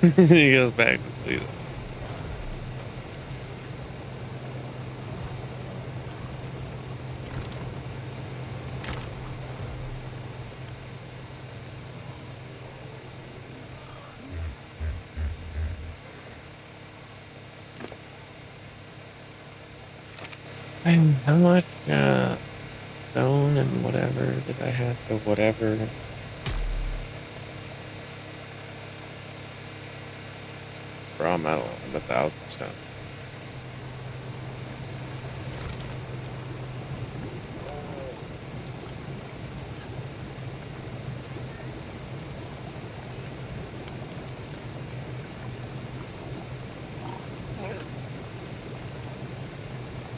He goes back to sleep. How much stone and whatever did I have to whatever? Raw metal and 1,000 stone.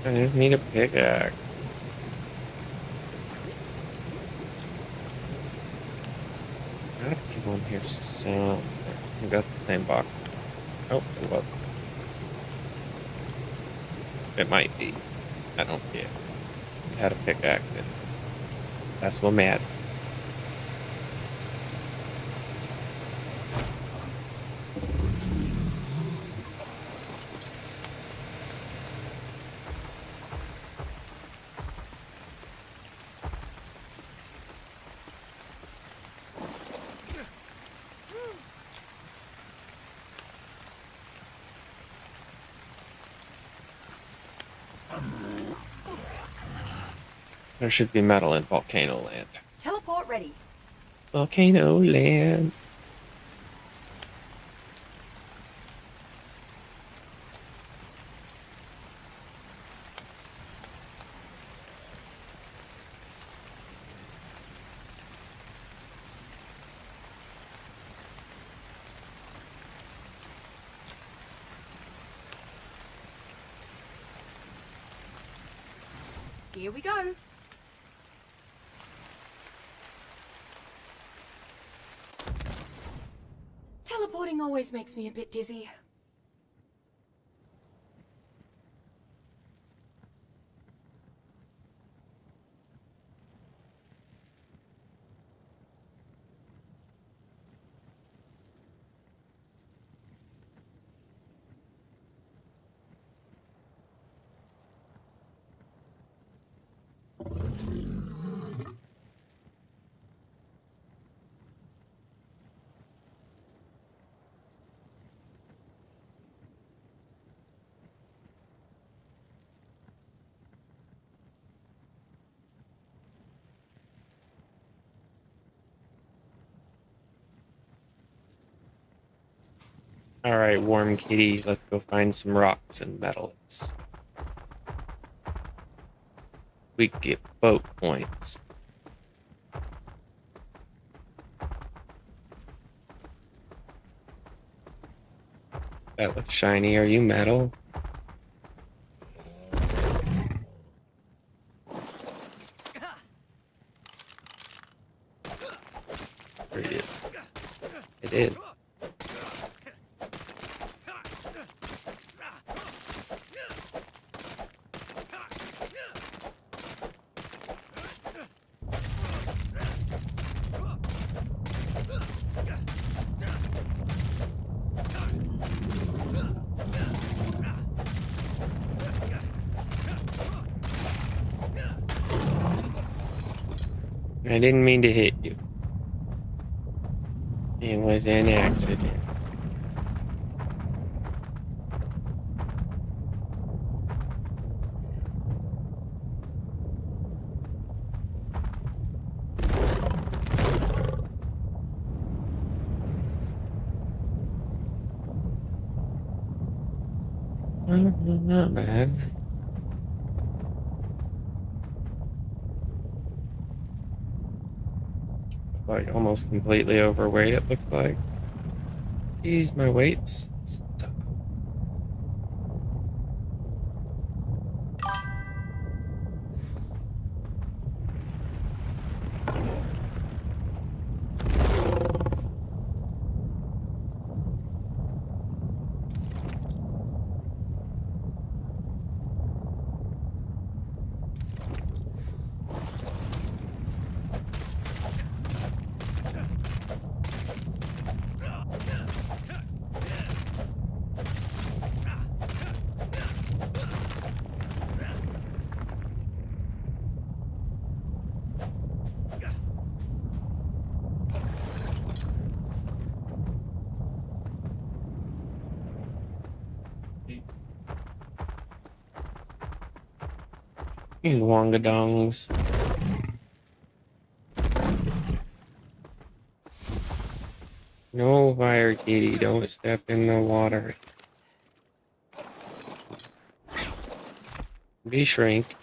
I just need a pickaxe. I gotta keep on here so I got the same box. Oh, it was. It might be. I don't care. I had a pickaxe in. That's what matters. There should be metal in Volcano Land. Teleport ready. Volcano Land. Here we go. Teleporting always makes me a bit dizzy. All right, warm kitty, let's go find some rocks and metals. We get boat points. That looks shiny. Are you metal? It is. It is. I didn't mean to hit you. It was an accident. Not bad. Like almost completely overweight, it looks like. Jeez, my weight's stuck. You wongadongs. No fire, kitty. Don't step in the water. Be shrink.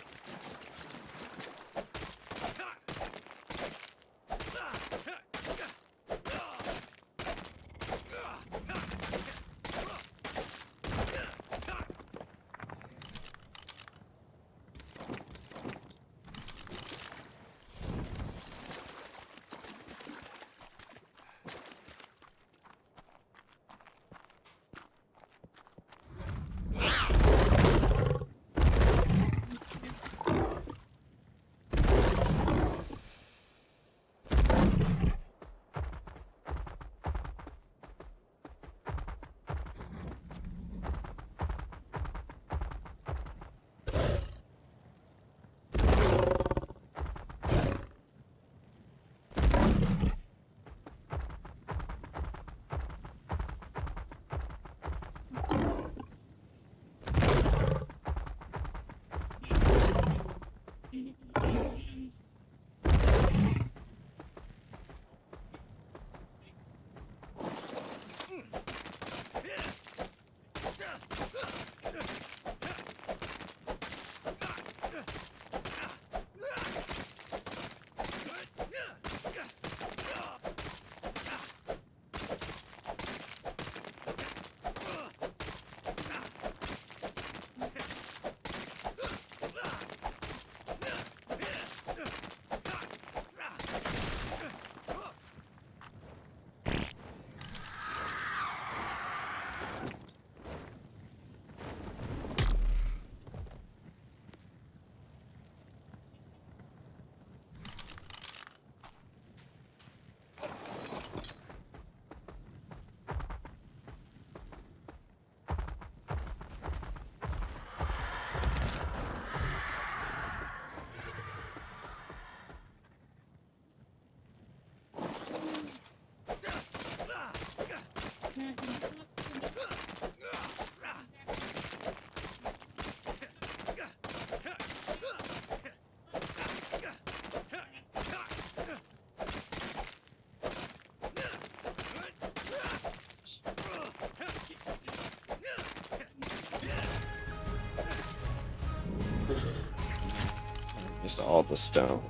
Just all the stone.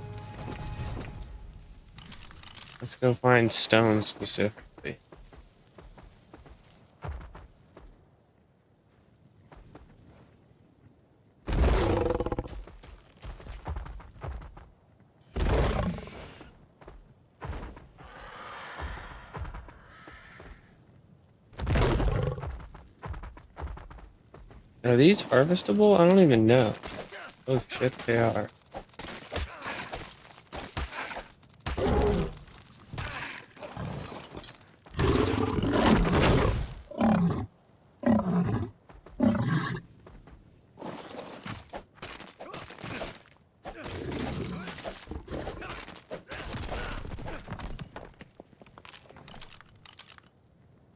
Let's go find stone specifically. Are these harvestable? I don't even know. Oh shit, they are.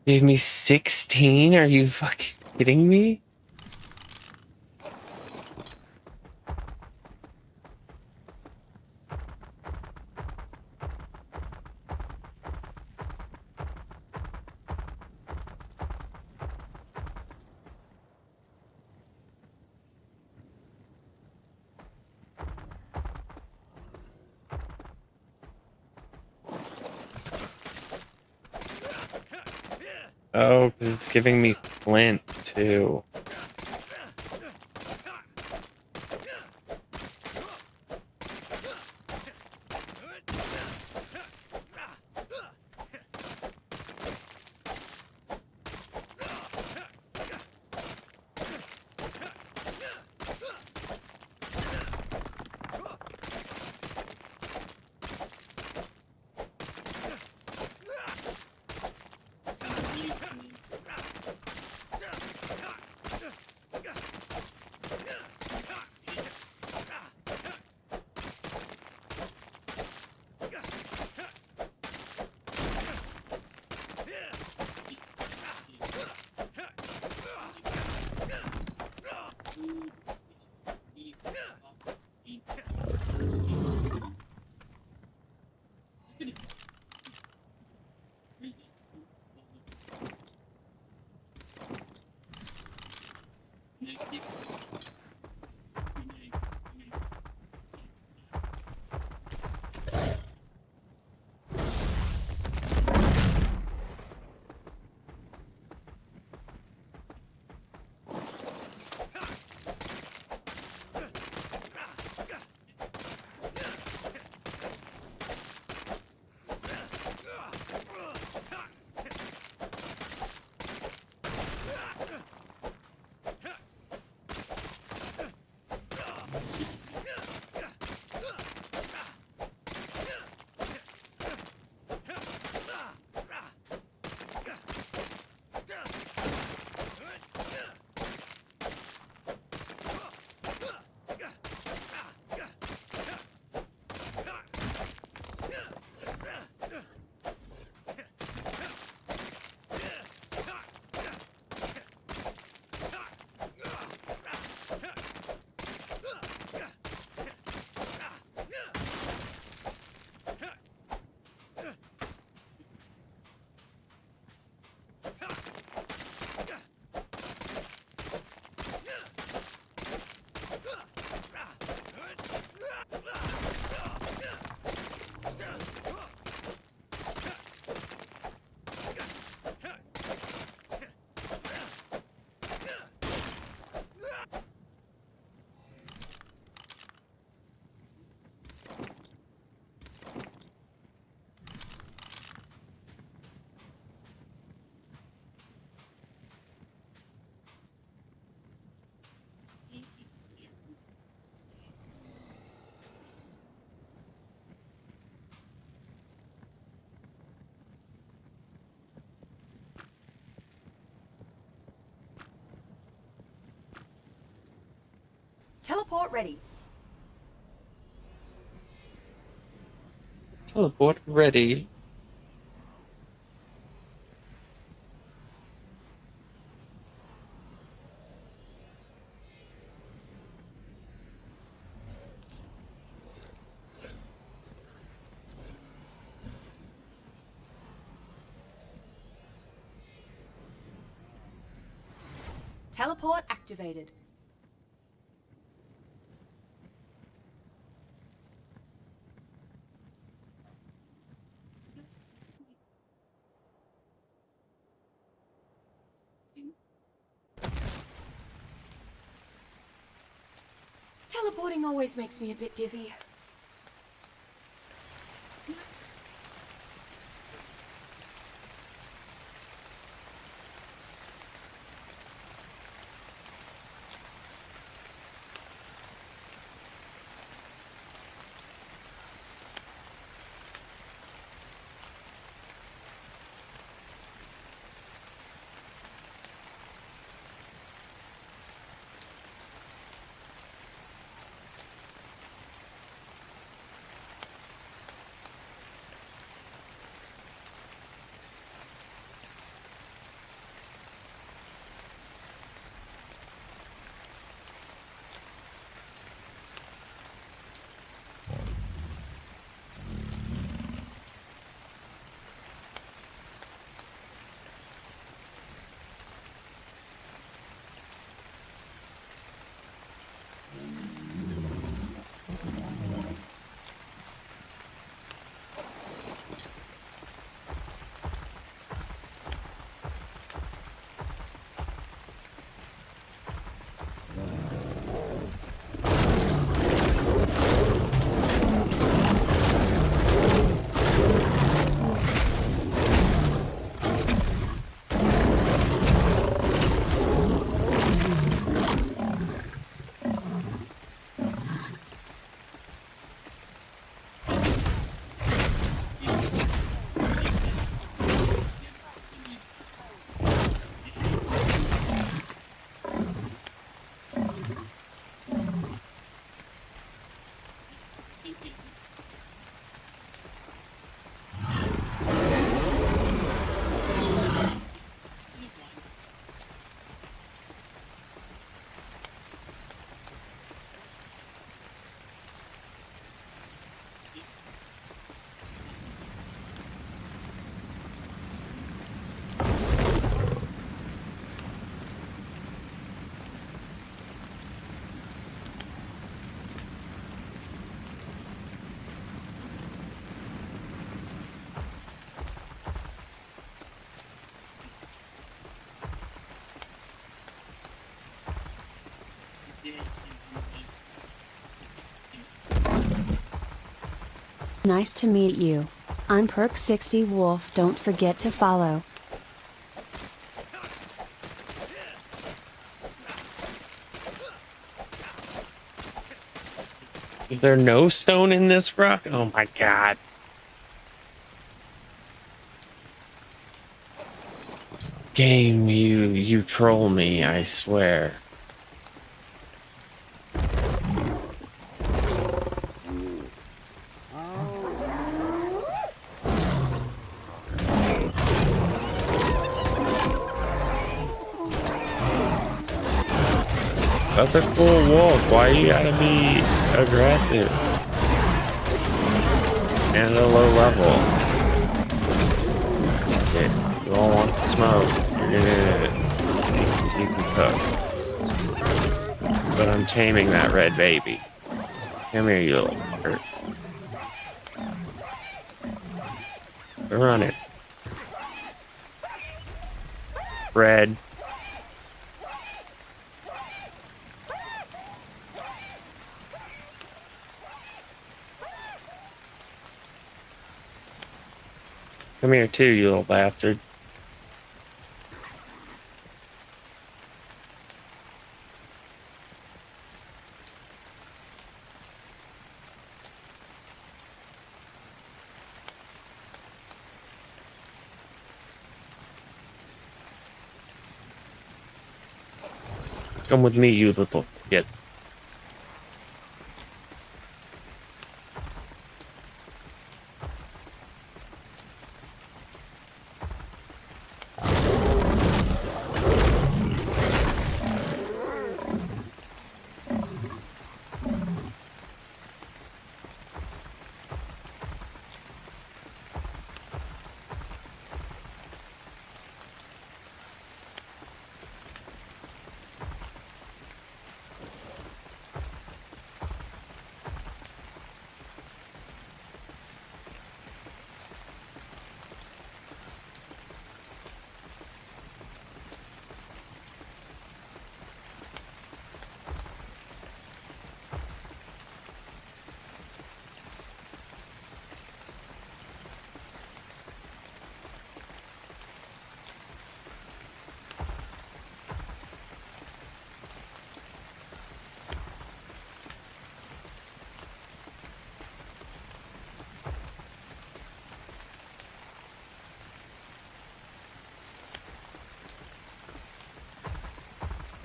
Gave me 16? Are you fucking kidding me? Oh, because it's giving me flint too. Teleport ready. Teleport ready. Teleport activated. Teleporting always makes me a bit dizzy. Nice to meet you. I'm Perk60 Wolf. Don't forget to follow. Is there no stone in this rock? Oh my god. Game, you troll me, I swear. That's a cool wolf. Why you gotta be aggressive? And at a low level. Okay, you all want the smoke. You're gonna you can cook. But I'm taming that red baby. Come here, you little fucker. Run it. Red. Come here too, you little bastard. Come with me, you little shit.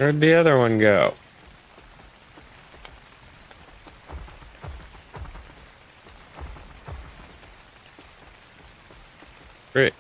Where'd the other one go? Great.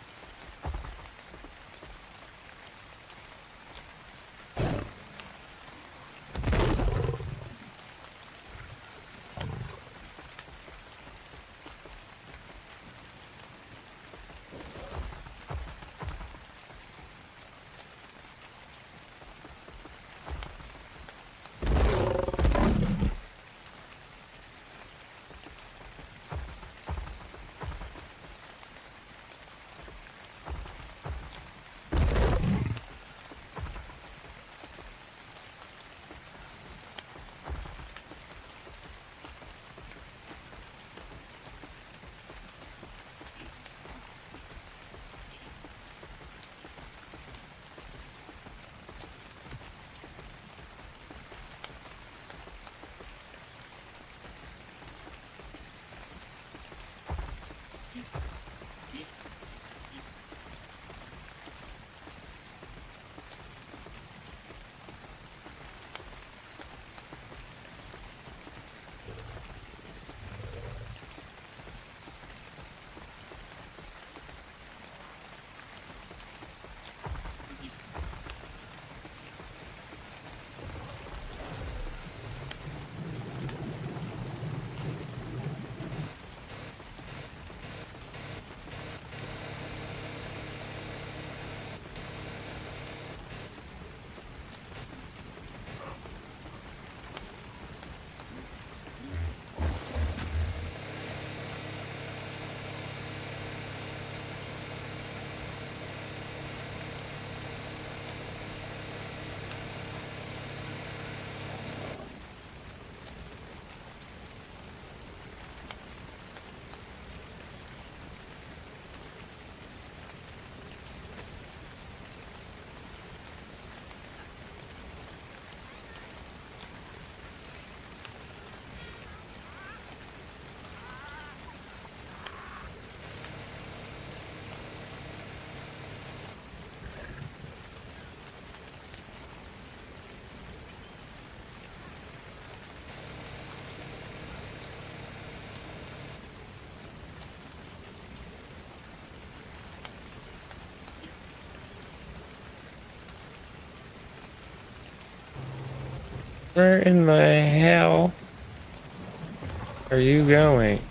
Where in the hell are you going?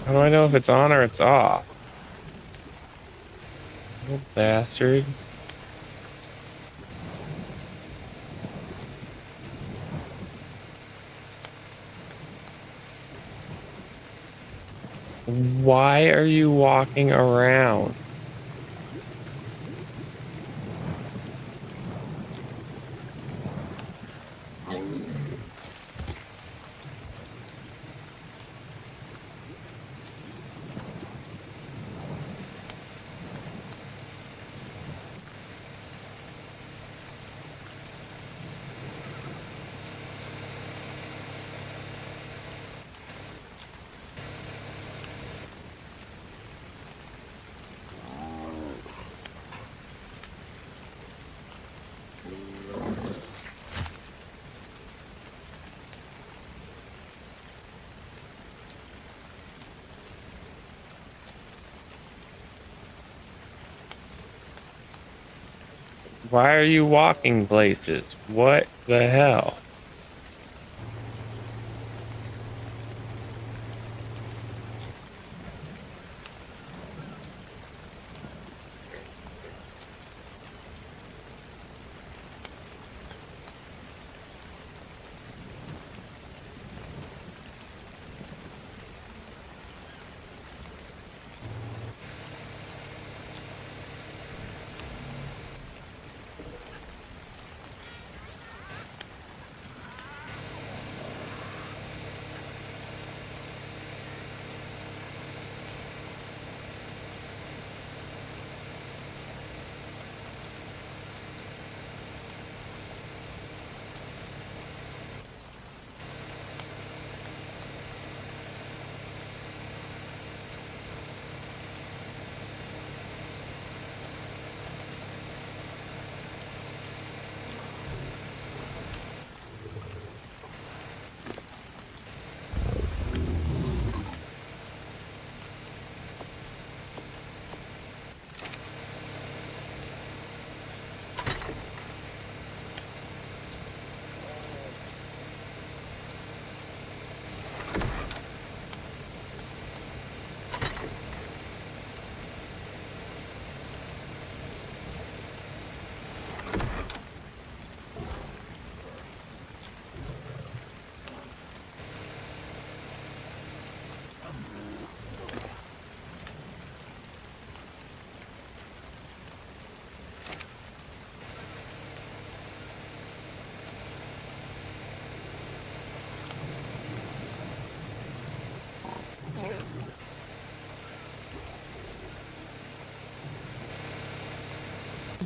How do I know if it's on or it's off? Little bastard. Why are you walking around? Why are you walking places? What the hell?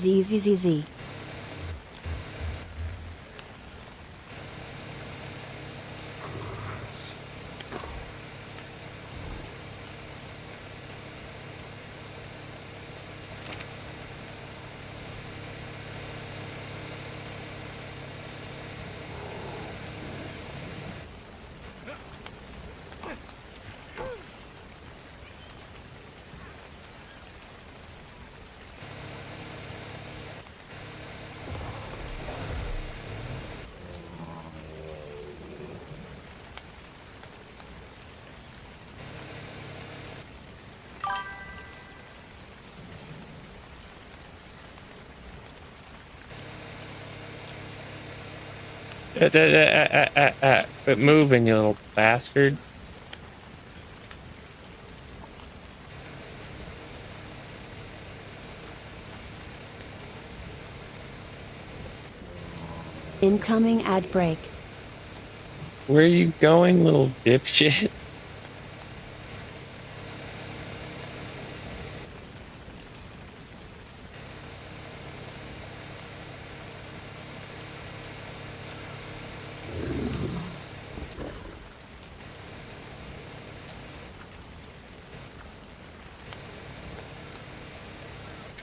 ZZZZ. Quit moving, you little bastard. Incoming ad break. Where are you going, little dipshit?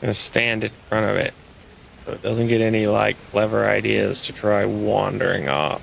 Gonna stand in front of it so it doesn't get any like clever ideas to try wandering off.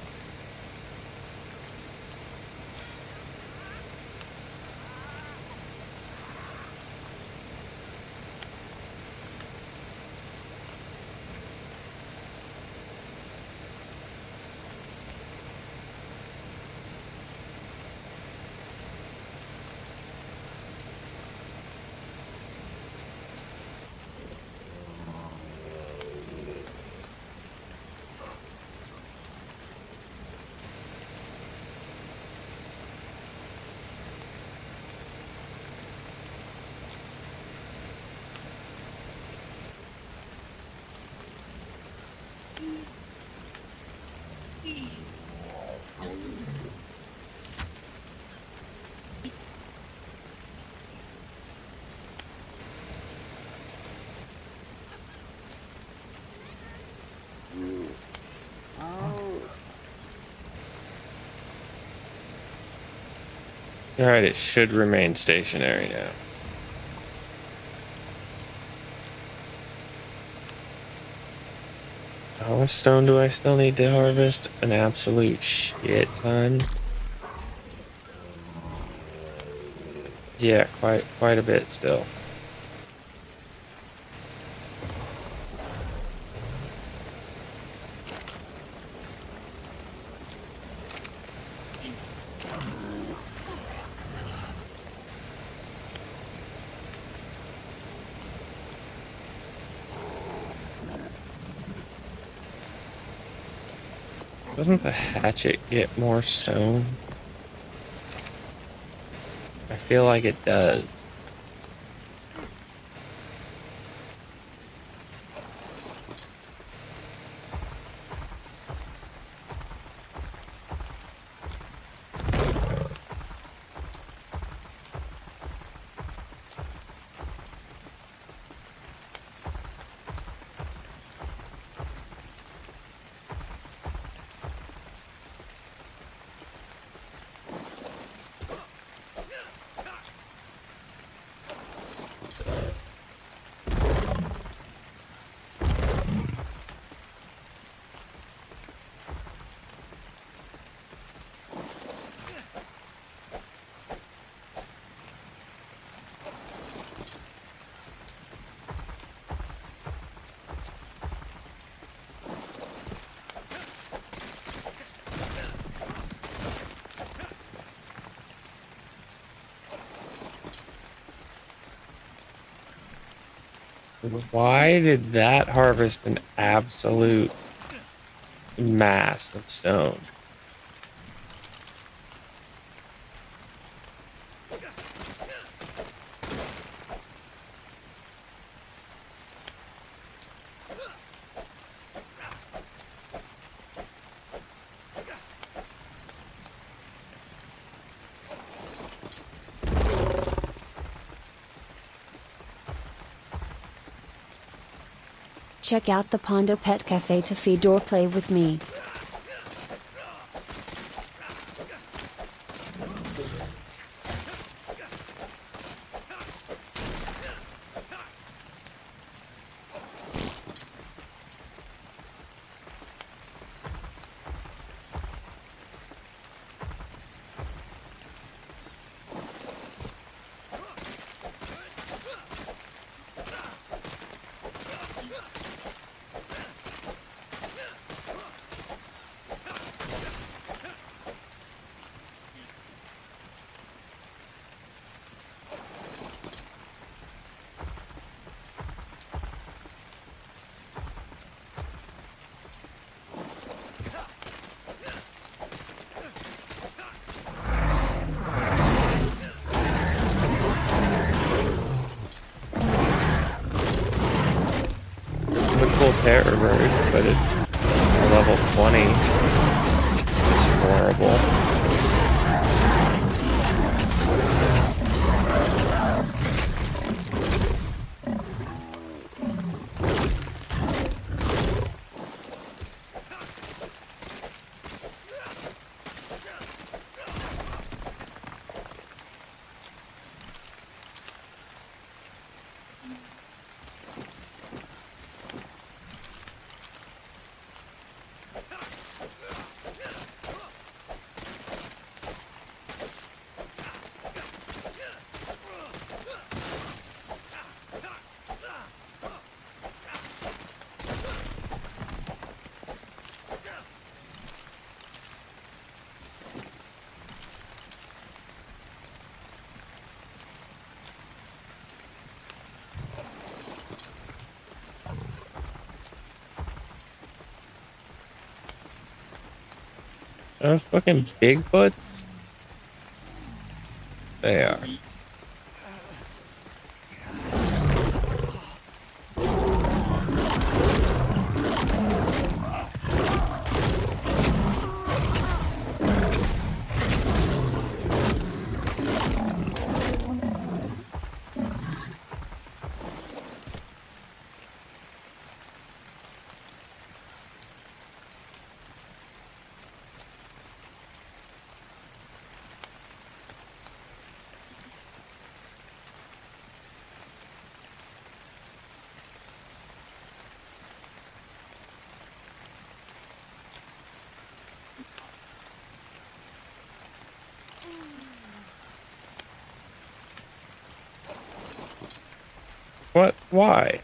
All right, it should remain stationary now. How much stone do I still need to harvest? An absolute shit ton. Yeah, quite a bit still. Doesn't the hatchet get more stone? I feel like it does. Why did that harvest an absolute mass of stone? Check out the Pondo Pet Cafe to feed or play with me. Cool terror bird, but it's a level 20. It's horrible. Those fucking Bigfoots? They are. What? Why?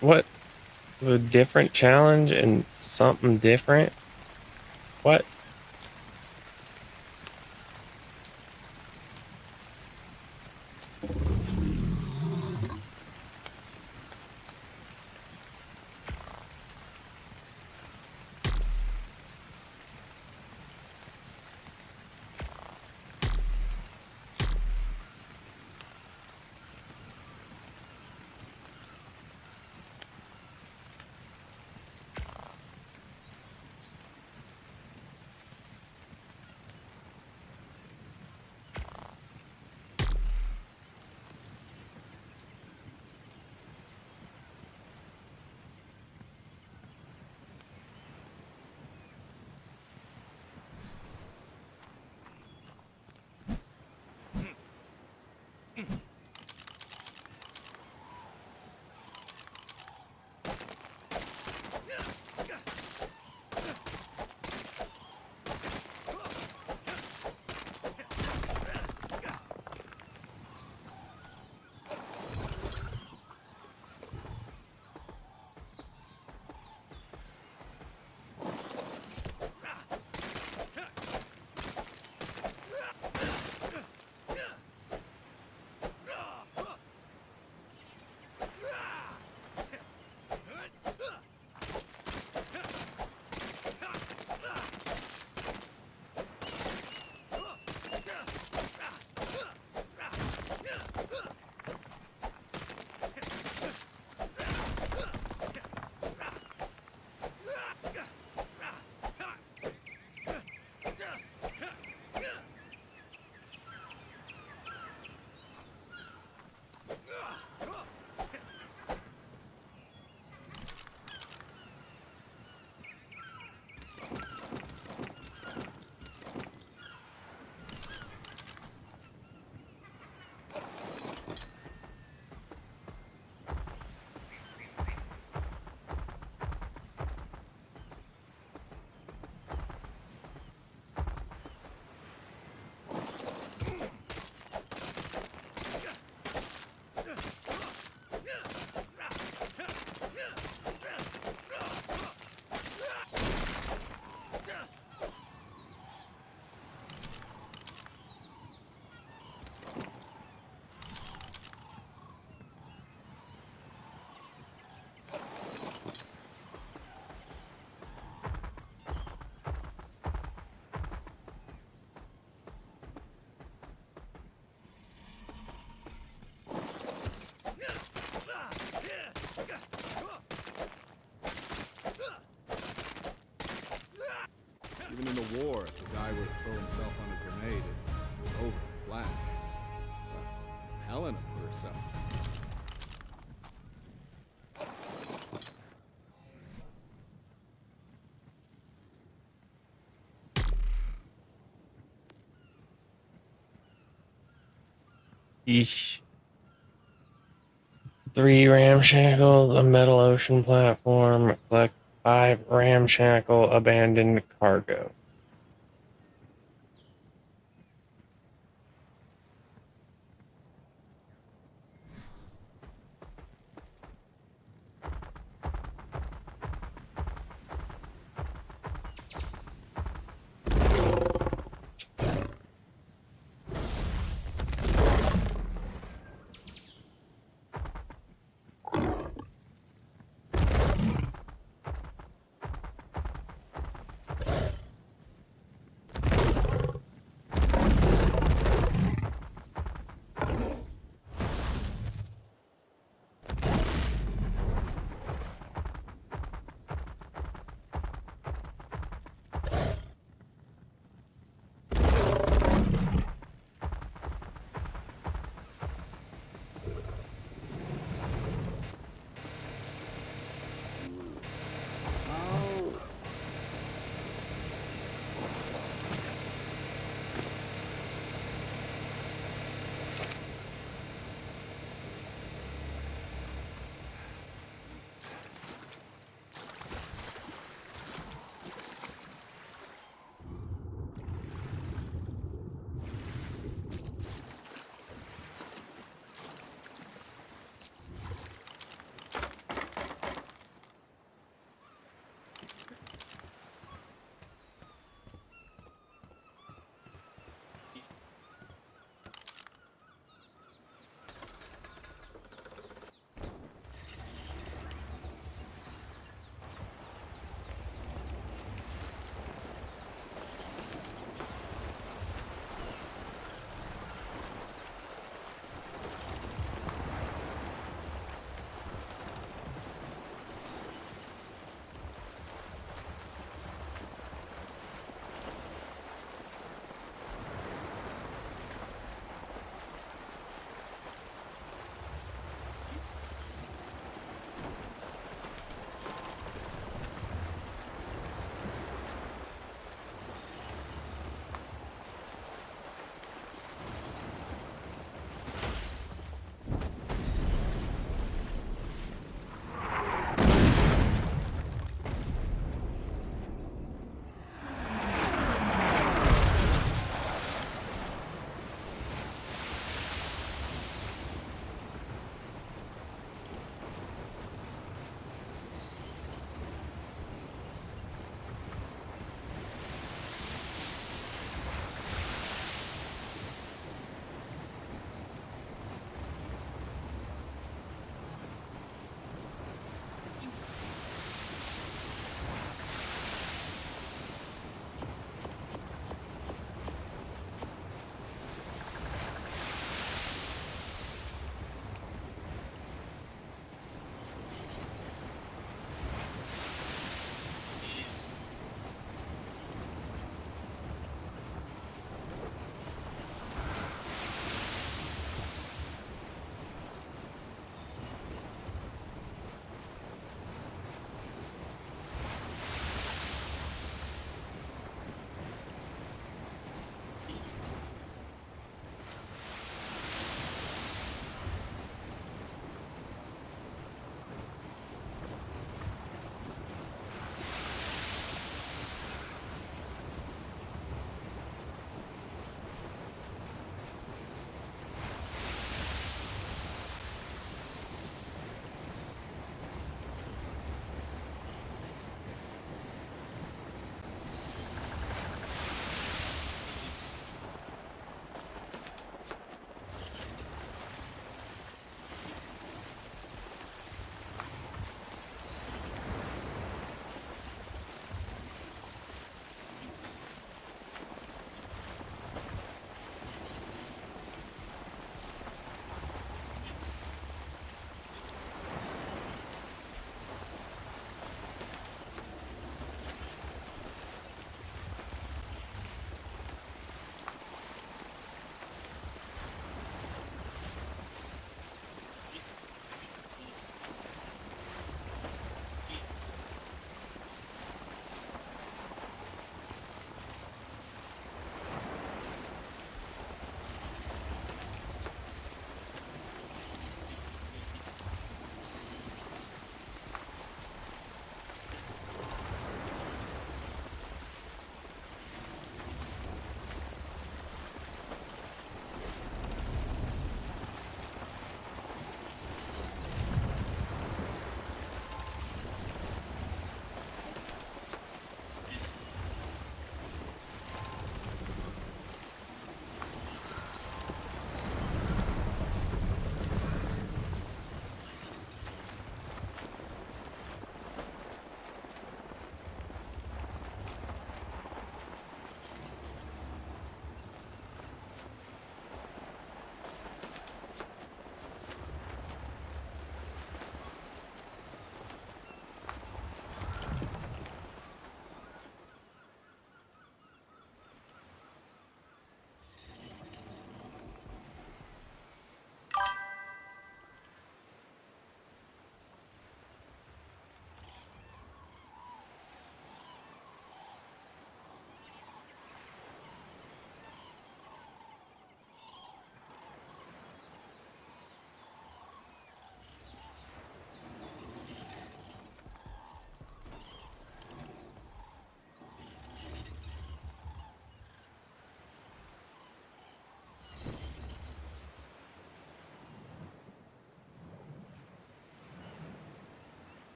What? A different challenge and something different? What? Even in the war, if the guy were to throw himself on a grenade, it was over, flat. But Helena put herself. Eesh. 3 ramshackle, a metal ocean platform, collect 5 ramshackle abandoned cargo.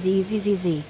ZZZZ.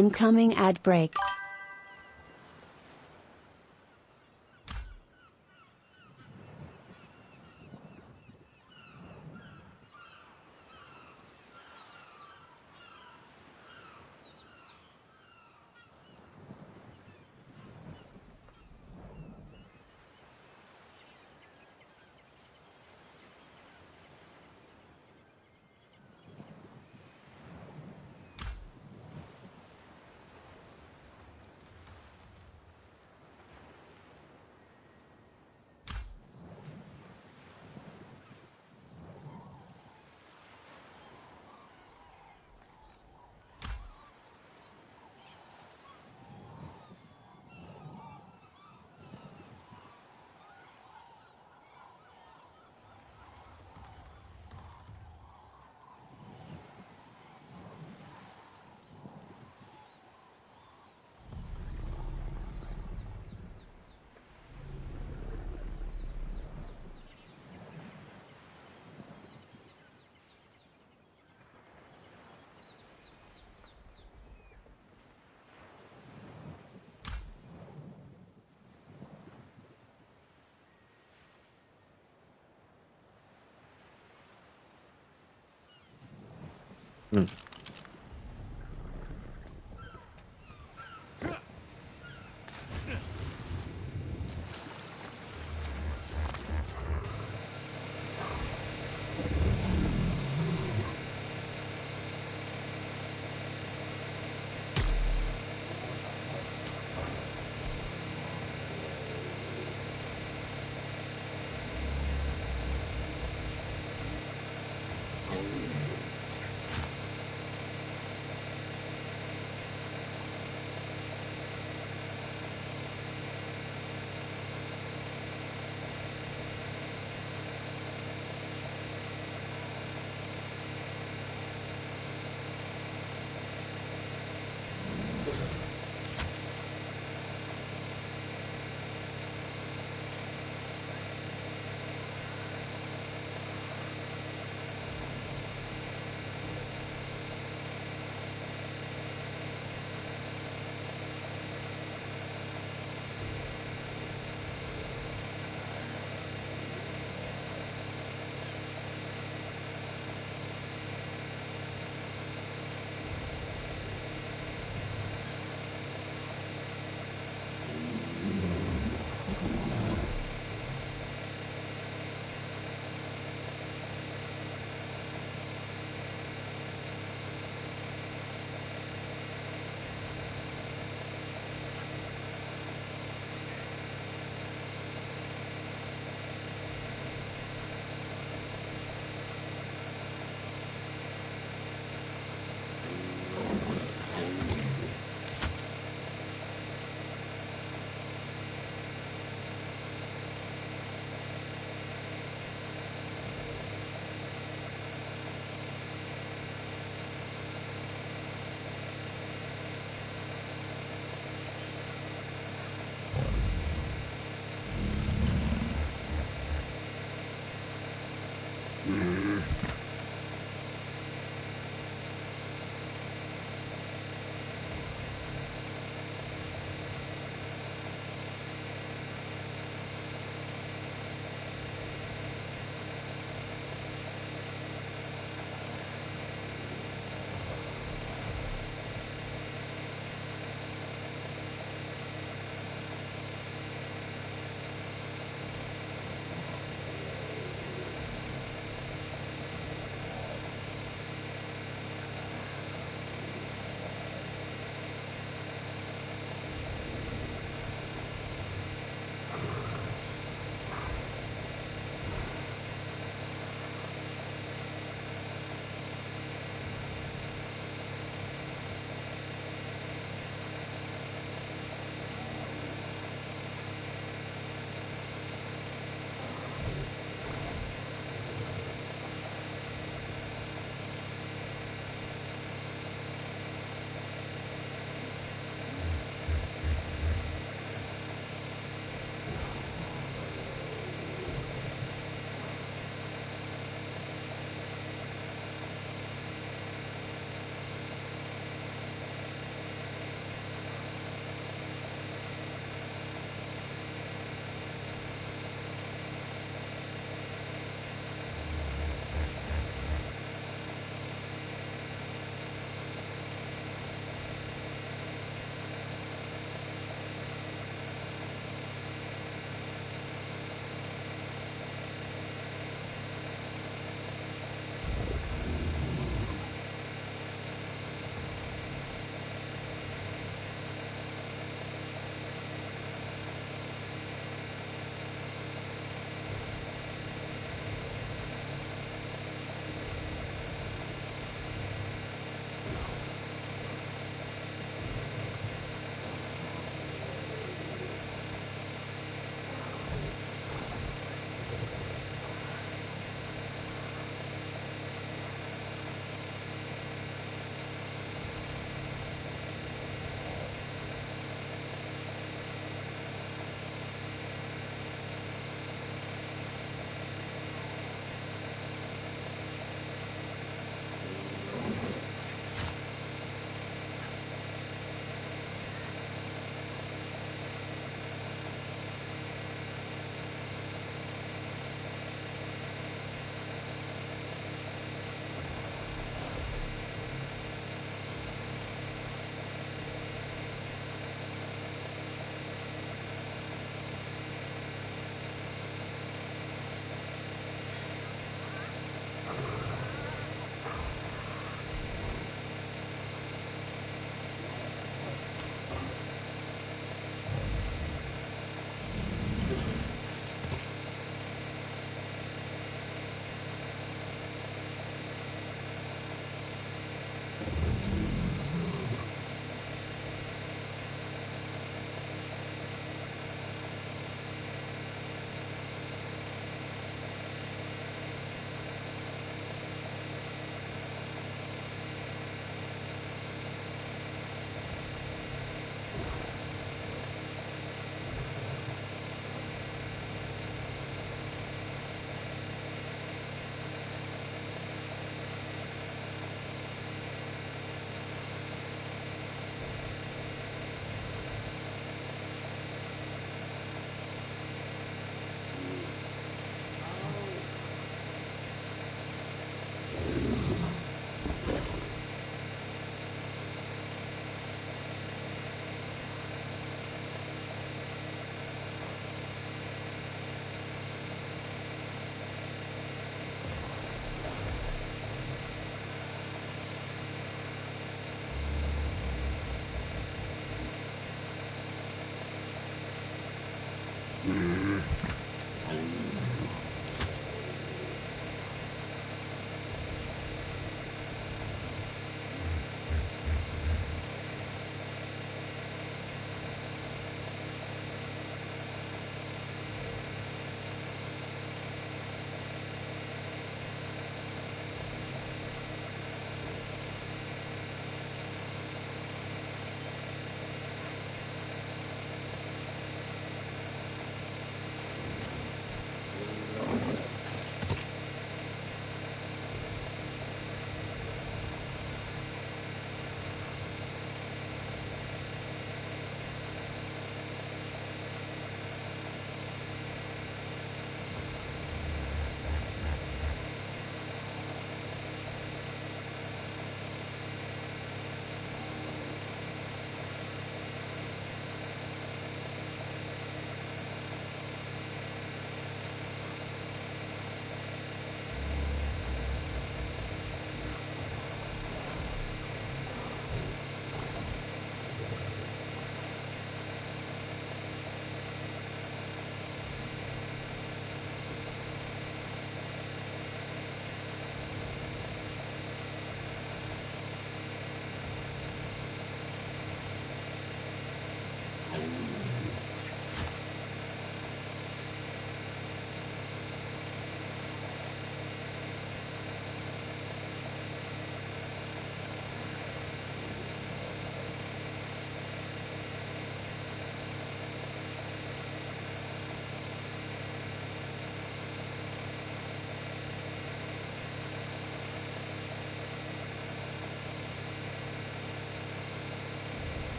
Incoming ad break.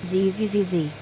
ZZZZ.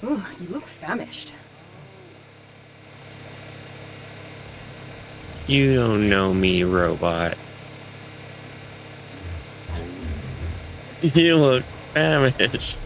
Ugh, you look famished. You don't know me, robot. You look famished.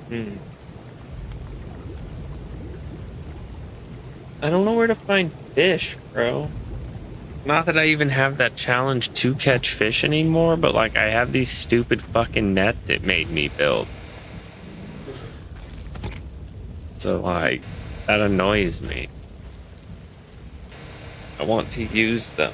I don't know where to find fish, bro. Not that I even have that challenge to catch fish anymore, but like I have these stupid fucking nets it made me build. So like that annoys me. I want to use them.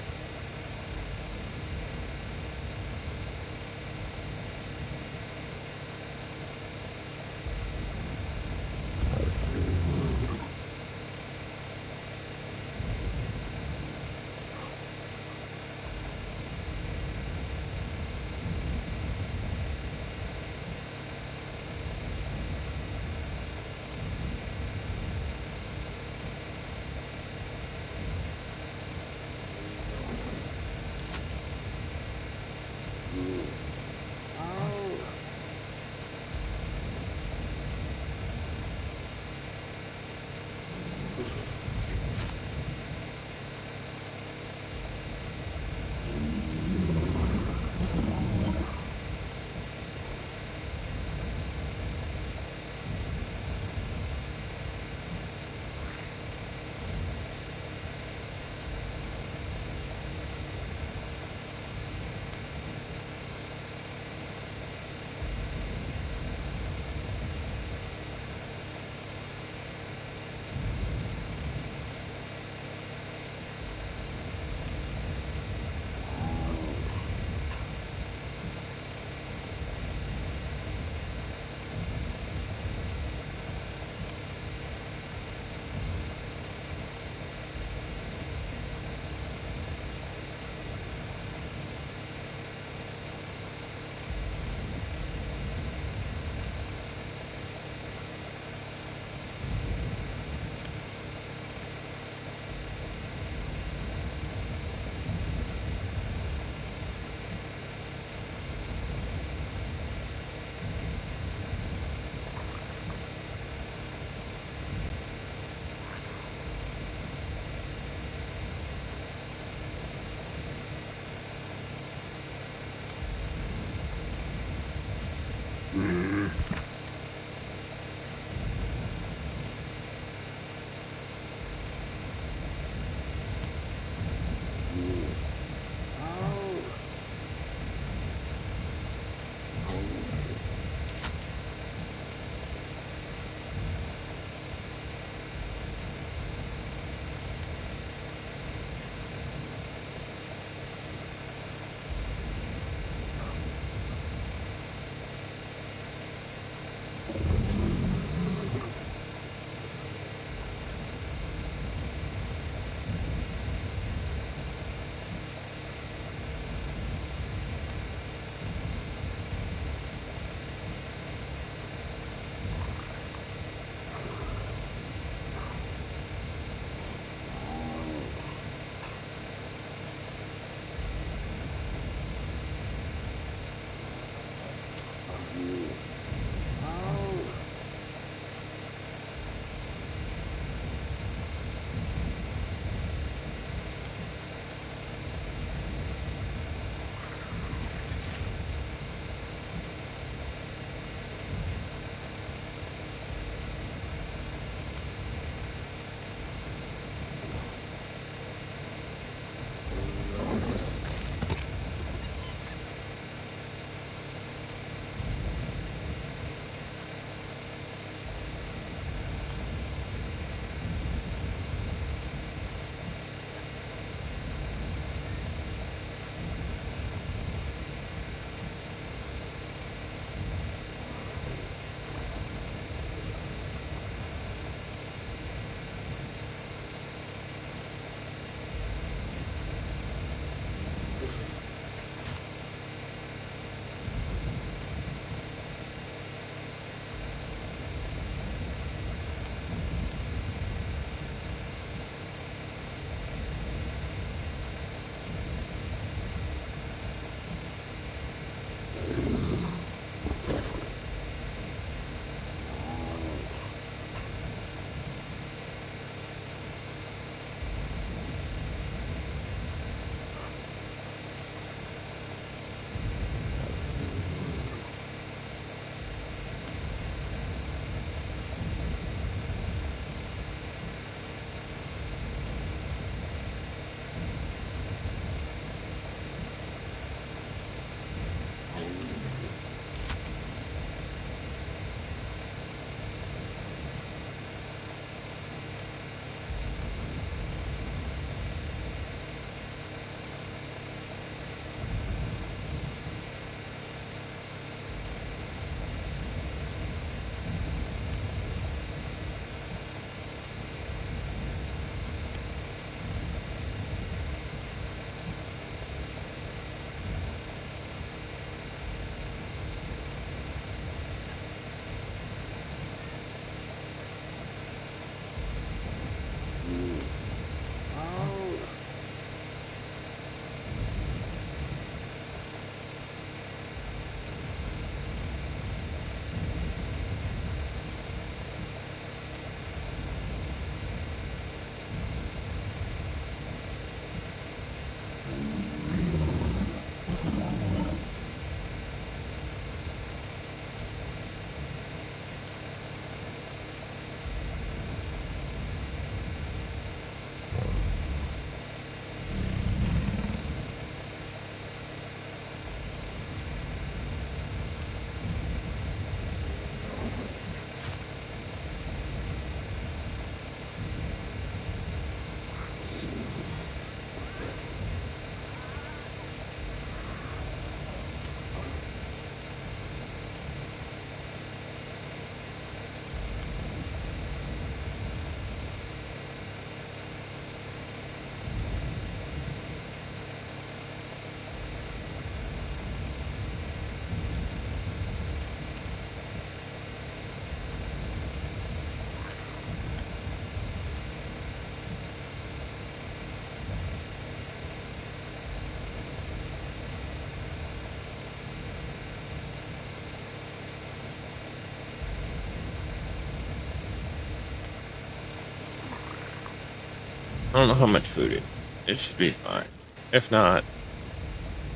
I don't know how much food it should be fine. If not,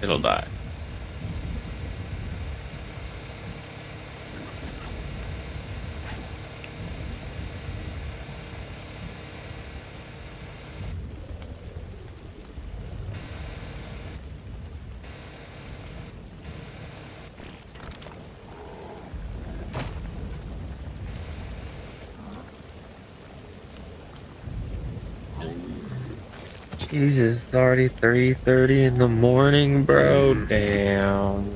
it'll die. Jesus, it's already 3:30 in the morning, bro. Damn.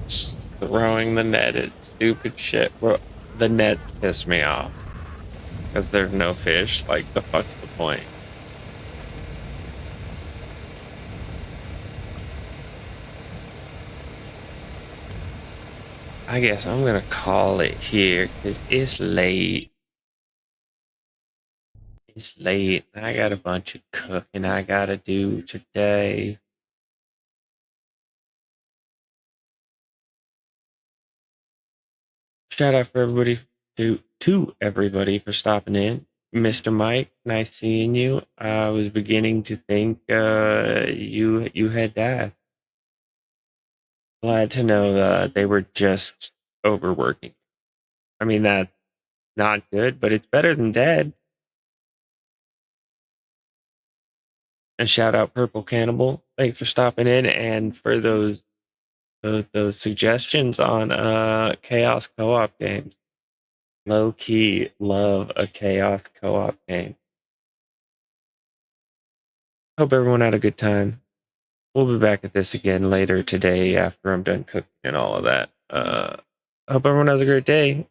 Just throwing the net at stupid shit. Bro, the net pissed me off. Because there's no fish. Like, the fuck's the point? I guess I'm gonna call it here because it's late. It's late. I got a bunch of cooking I gotta do today. Shout out for everybody to everybody for stopping in. Mr. Mike, nice seeing you. I was beginning to think you had died. Glad to know they were just overworking. I mean, that's not good, but it's better than dead. And shout out Purple Cannibal. Thanks for stopping in and for those suggestions on Chaos Co-op games. Low key love a Chaos Co-op game. Hope everyone had a good time. We'll be back at this again later today after I'm done cooking and all of that. Hope everyone has a great day.